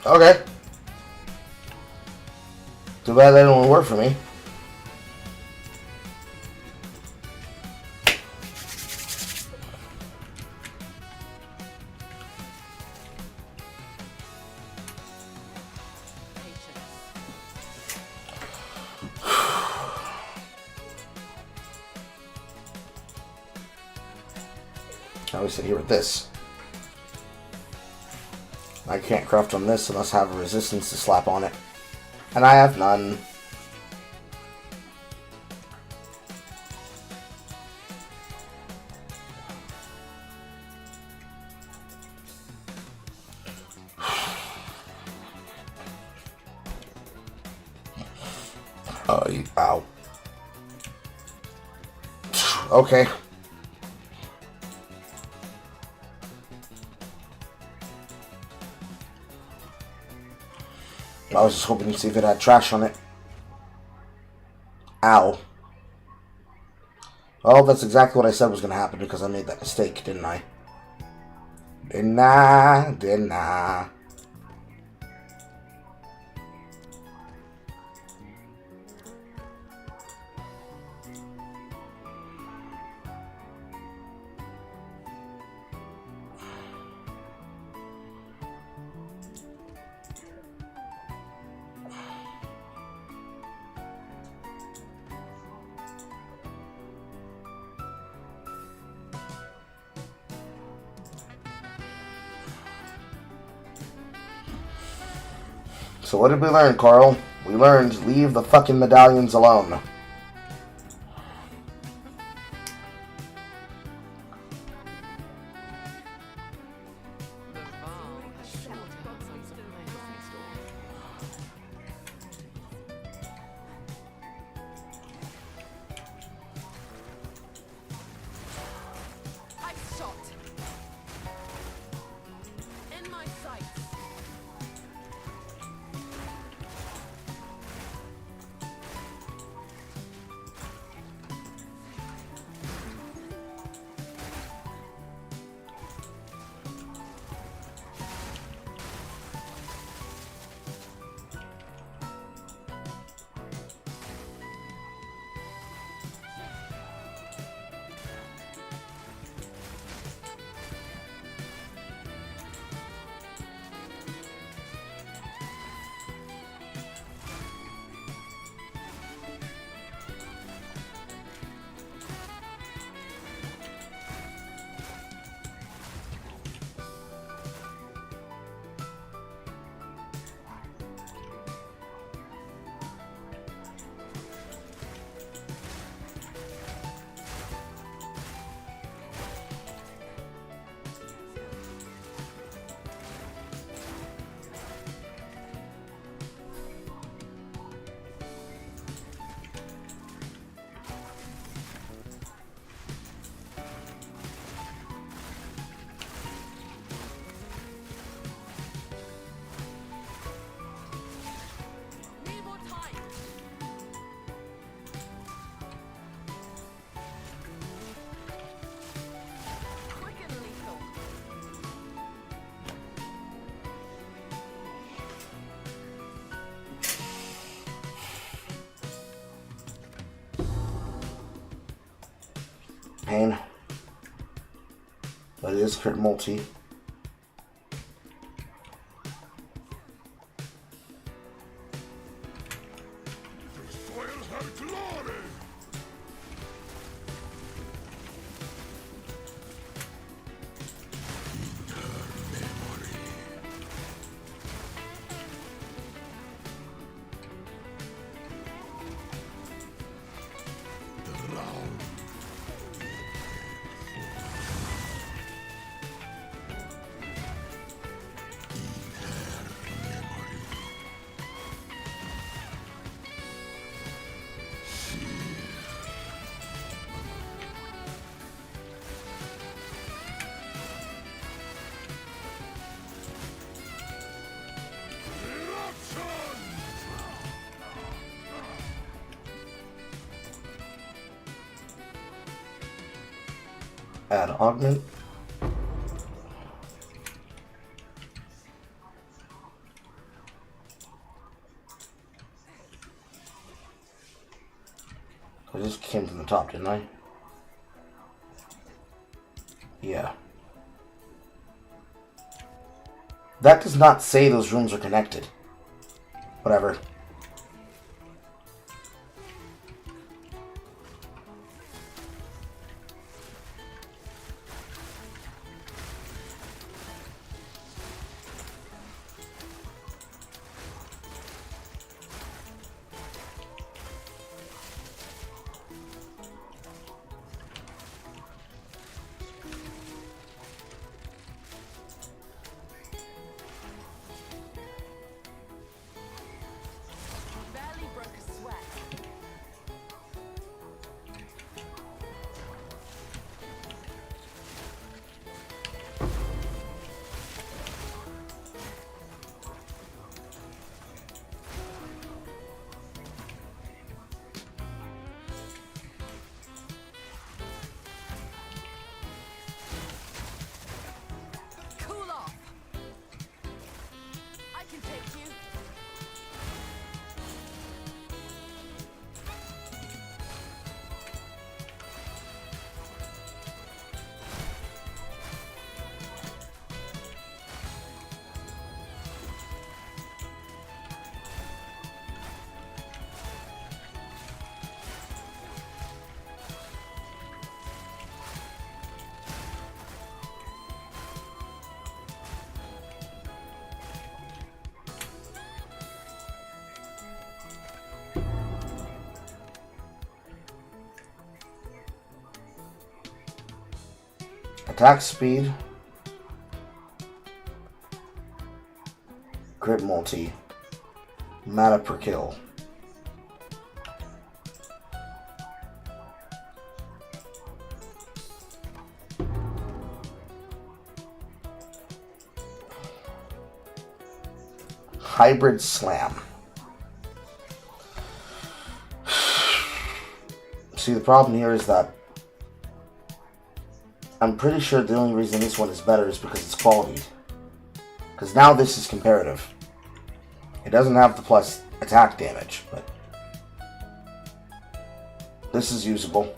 S4: Okay. Too bad that didn't work for me. Now we sit here with this. I can't craft on this unless I have a resistance to slap on it. And I have none. Ow. Okay. I was just hoping to see if it had trash on it. Ow. Well, that's exactly what I said was going to happen because I made that mistake, didn't I? Didn't I? Didn't I? So what did we learn, Carl? We learned leave the fucking medallions alone. pain. But it is crit multi. Add augment. I just came to the top, didn't I? Yeah. That does not say those rooms are connected. Whatever. Attack speed, crit multi, mana per kill. Hybrid slam. See, the problem here is that I'm pretty sure the only reason this one is better is because it's quality. Because now this is comparative. It doesn't have the plus attack damage, but this is usable.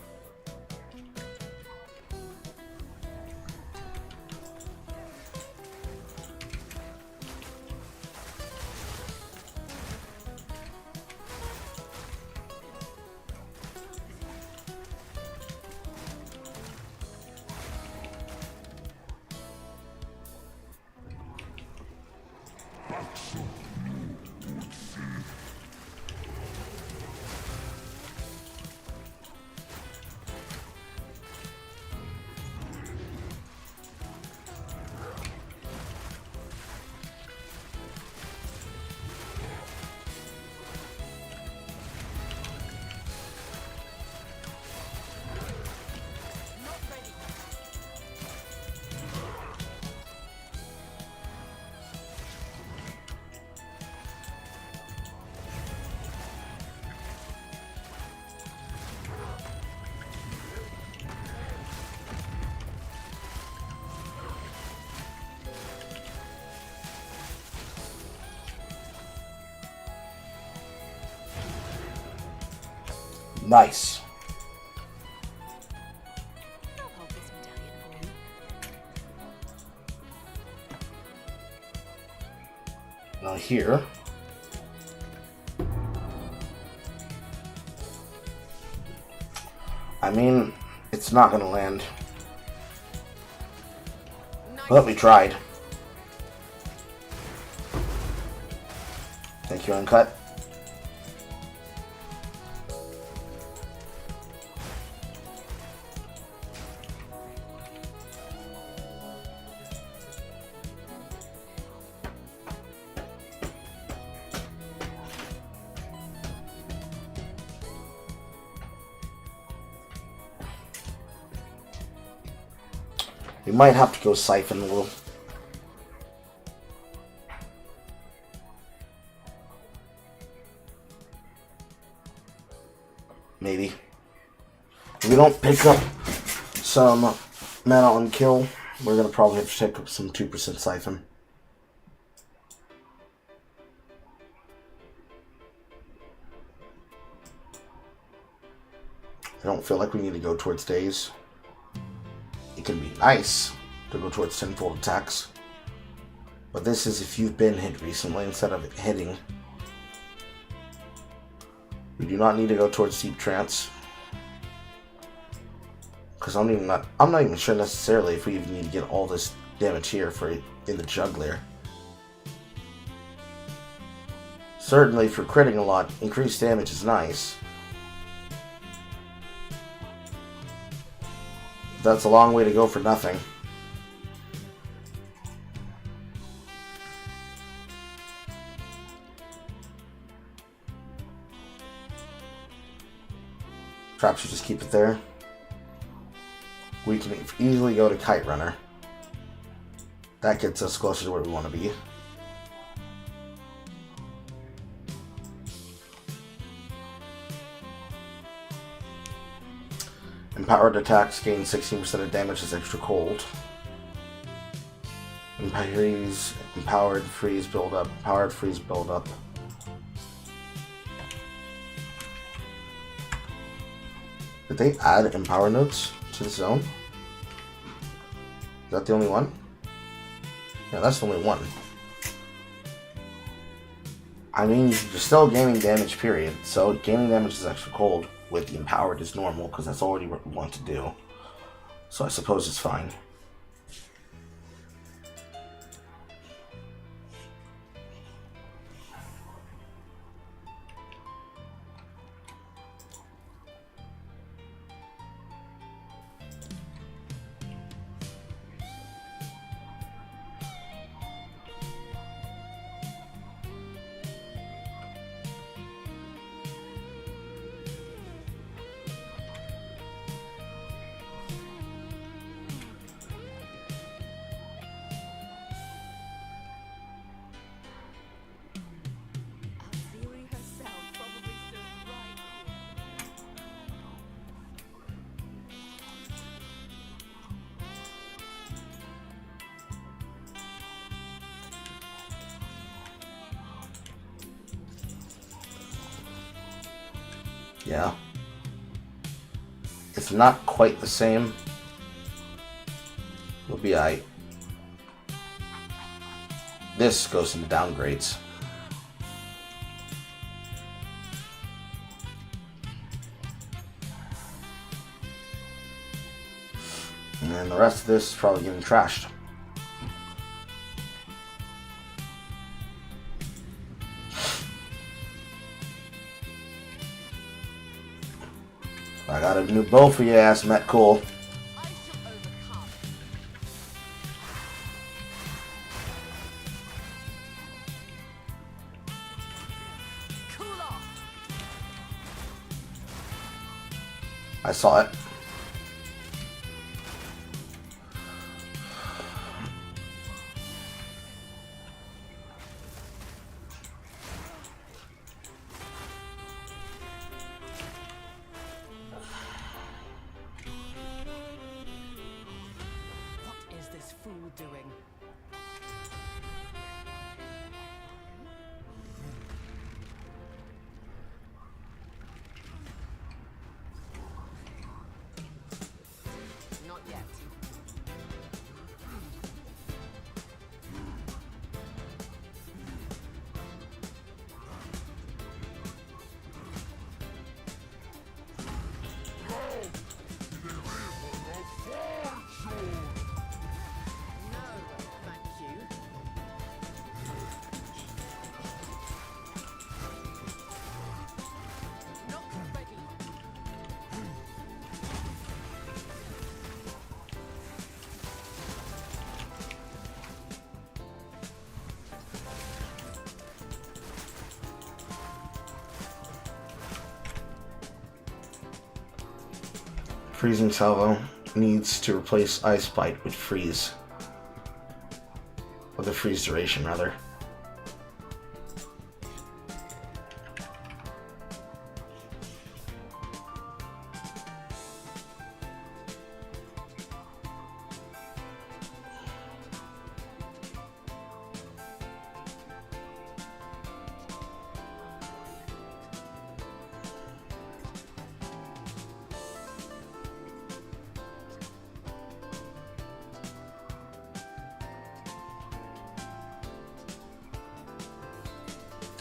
S4: Nice. Here. I mean, it's not gonna land. But we tried. Thank you, Uncut. We might have to go Siphon a little. Maybe. If we don't pick up some mana on kill, we're going to probably have to take up some 2% Siphon. I don't feel like we need to go towards days. It can be nice to go towards tenfold attacks, but this is if you've been hit recently instead of hitting. We do not need to go towards Deep Trance, because I'm not even sure necessarily if we even need to get all this damage here for in the Juggler. Certainly for critting a lot, increased damage is nice. That's a long way to go for nothing. Perhaps we just keep it there. We can easily go to Kite Runner. That gets us closer to where we want to be. Empowered attacks gain 16% of damage as extra cold. Empowered freeze build up. Empowered freeze build up. Did they add empower notes to the zone? Is that the only one? Yeah, that's the only one. I mean, you're still gaining damage, period. So gaining damage is extra cold. With the empowered is normal, because that's already what we want to do. So I suppose it's fine. Yeah. It's not quite the same. We'll be alright. This goes into downgrades. And then the rest of this is probably getting trashed. I got a new bow for your ass, Matt Cole. I saw it.
S3: Doing.
S4: Freezing Salvo needs to replace Ice Bite with Freeze. With a freeze duration, rather.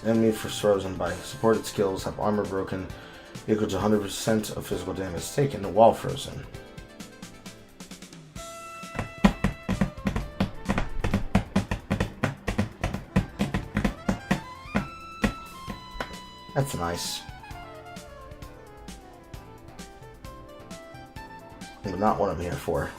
S4: Enemy for frozen by supported skills have armor broken equal to 100% of physical damage taken while frozen. That's nice. But not what I'm here for.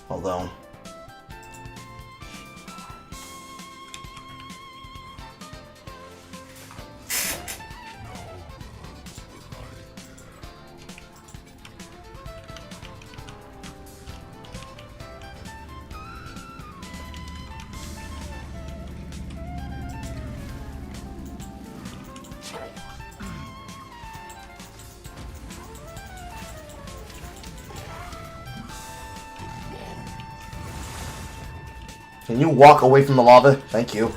S4: Although can you walk away from the lava? Thank you.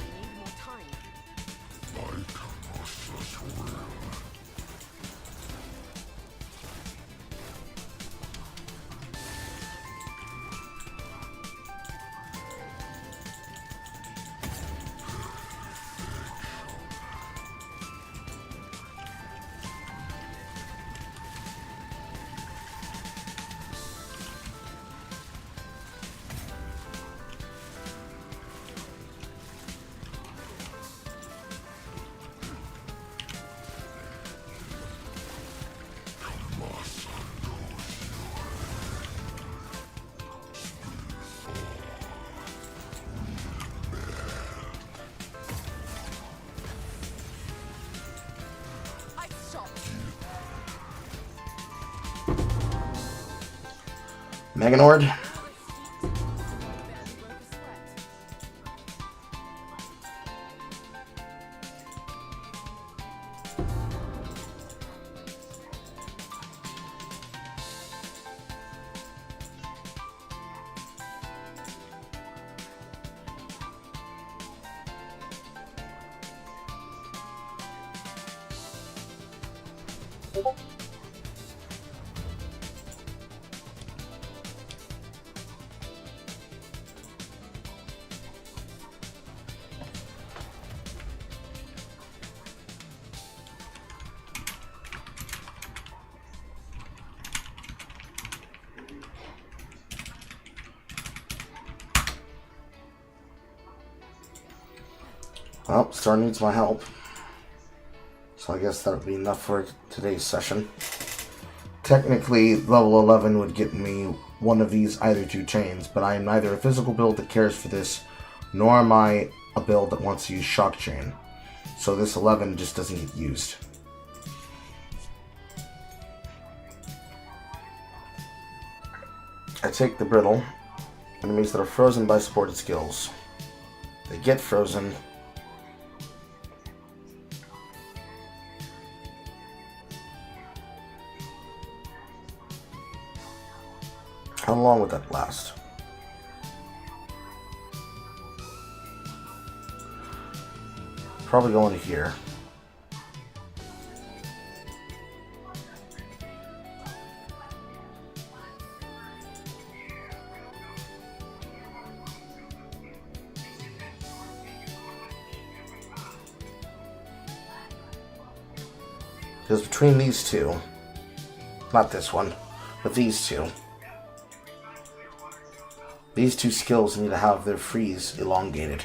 S4: Meganord. Well, Star needs my help. So I guess that'll be enough for today's session. Technically, level 11 would get me one of these either two chains, but I am neither a physical build that cares for this, nor am I a build that wants to use Shock Chain. So this 11 just doesn't get used. I take the Brittle. Enemies that are frozen by supported skills. They get frozen. How long would that last? Probably going to here. Because between these two, not this one, but these two skills need to have their freeze elongated.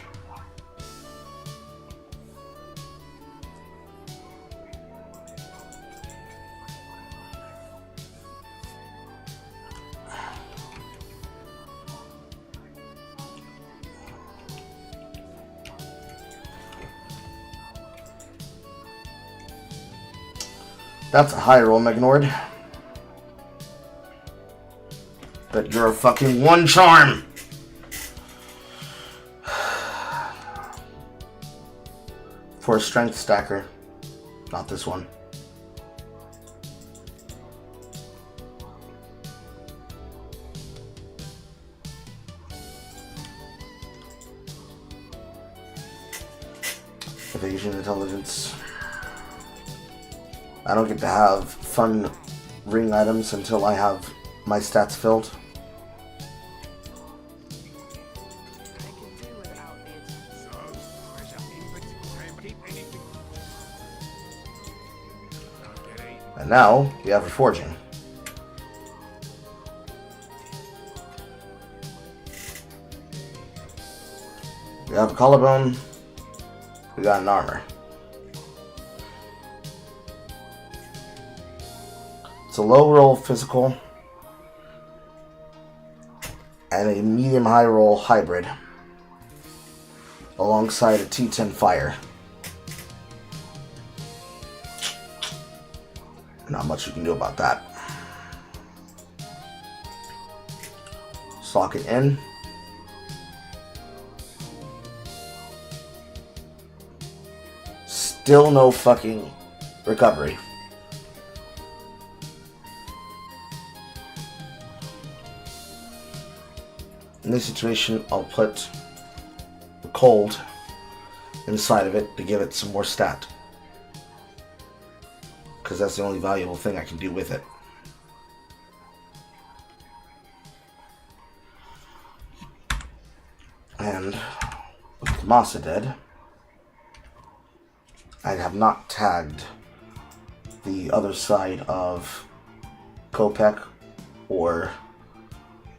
S4: That's a high roll, Megnord. But you're a fucking one charm. For a strength stacker. Not this one. Evasion, intelligence. I don't get to have fun ring items until I have my stats filled. And now we have reforging. We have a collarbone. We got an armor. It's a low roll physical and a medium high roll hybrid alongside a T10 fire. Not much you can do about that. Sock it in. Still no fucking recovery. In this situation, I'll put the cold inside of it to give it some more stat. Because that's the only valuable thing I can do with it. And with Masa dead, I have not tagged the other side of Kopek or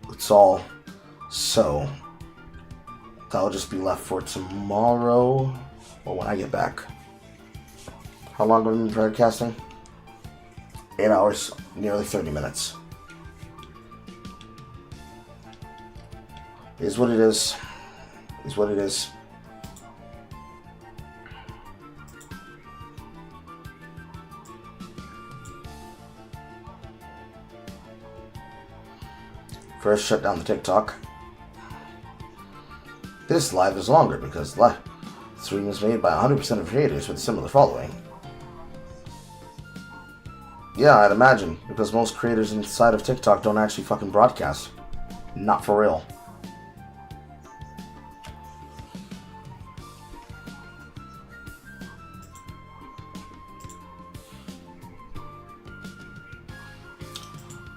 S4: Utsal, so that'll just be left for tomorrow or when I get back. How long have we been broadcasting? 8 hours, nearly 30 minutes. It is what it is. It is what it is. First, shut down the TikTok. This live is longer because the stream is made by 100% of creators with a similar following. Yeah, I'd imagine, because most creators inside of TikTok don't actually fucking broadcast. Not for real.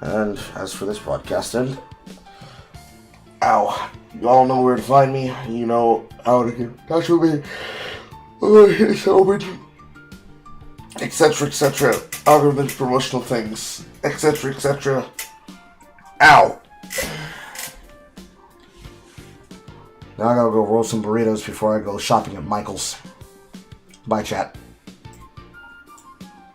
S4: And as for this broadcasting, ow, you all know where to find me. You know how to get in touch with me. Etc., etc. Algorithms, promotional things, etc., etc. Ow! Now I gotta go roll some burritos before I go shopping at Michael's. Bye, chat.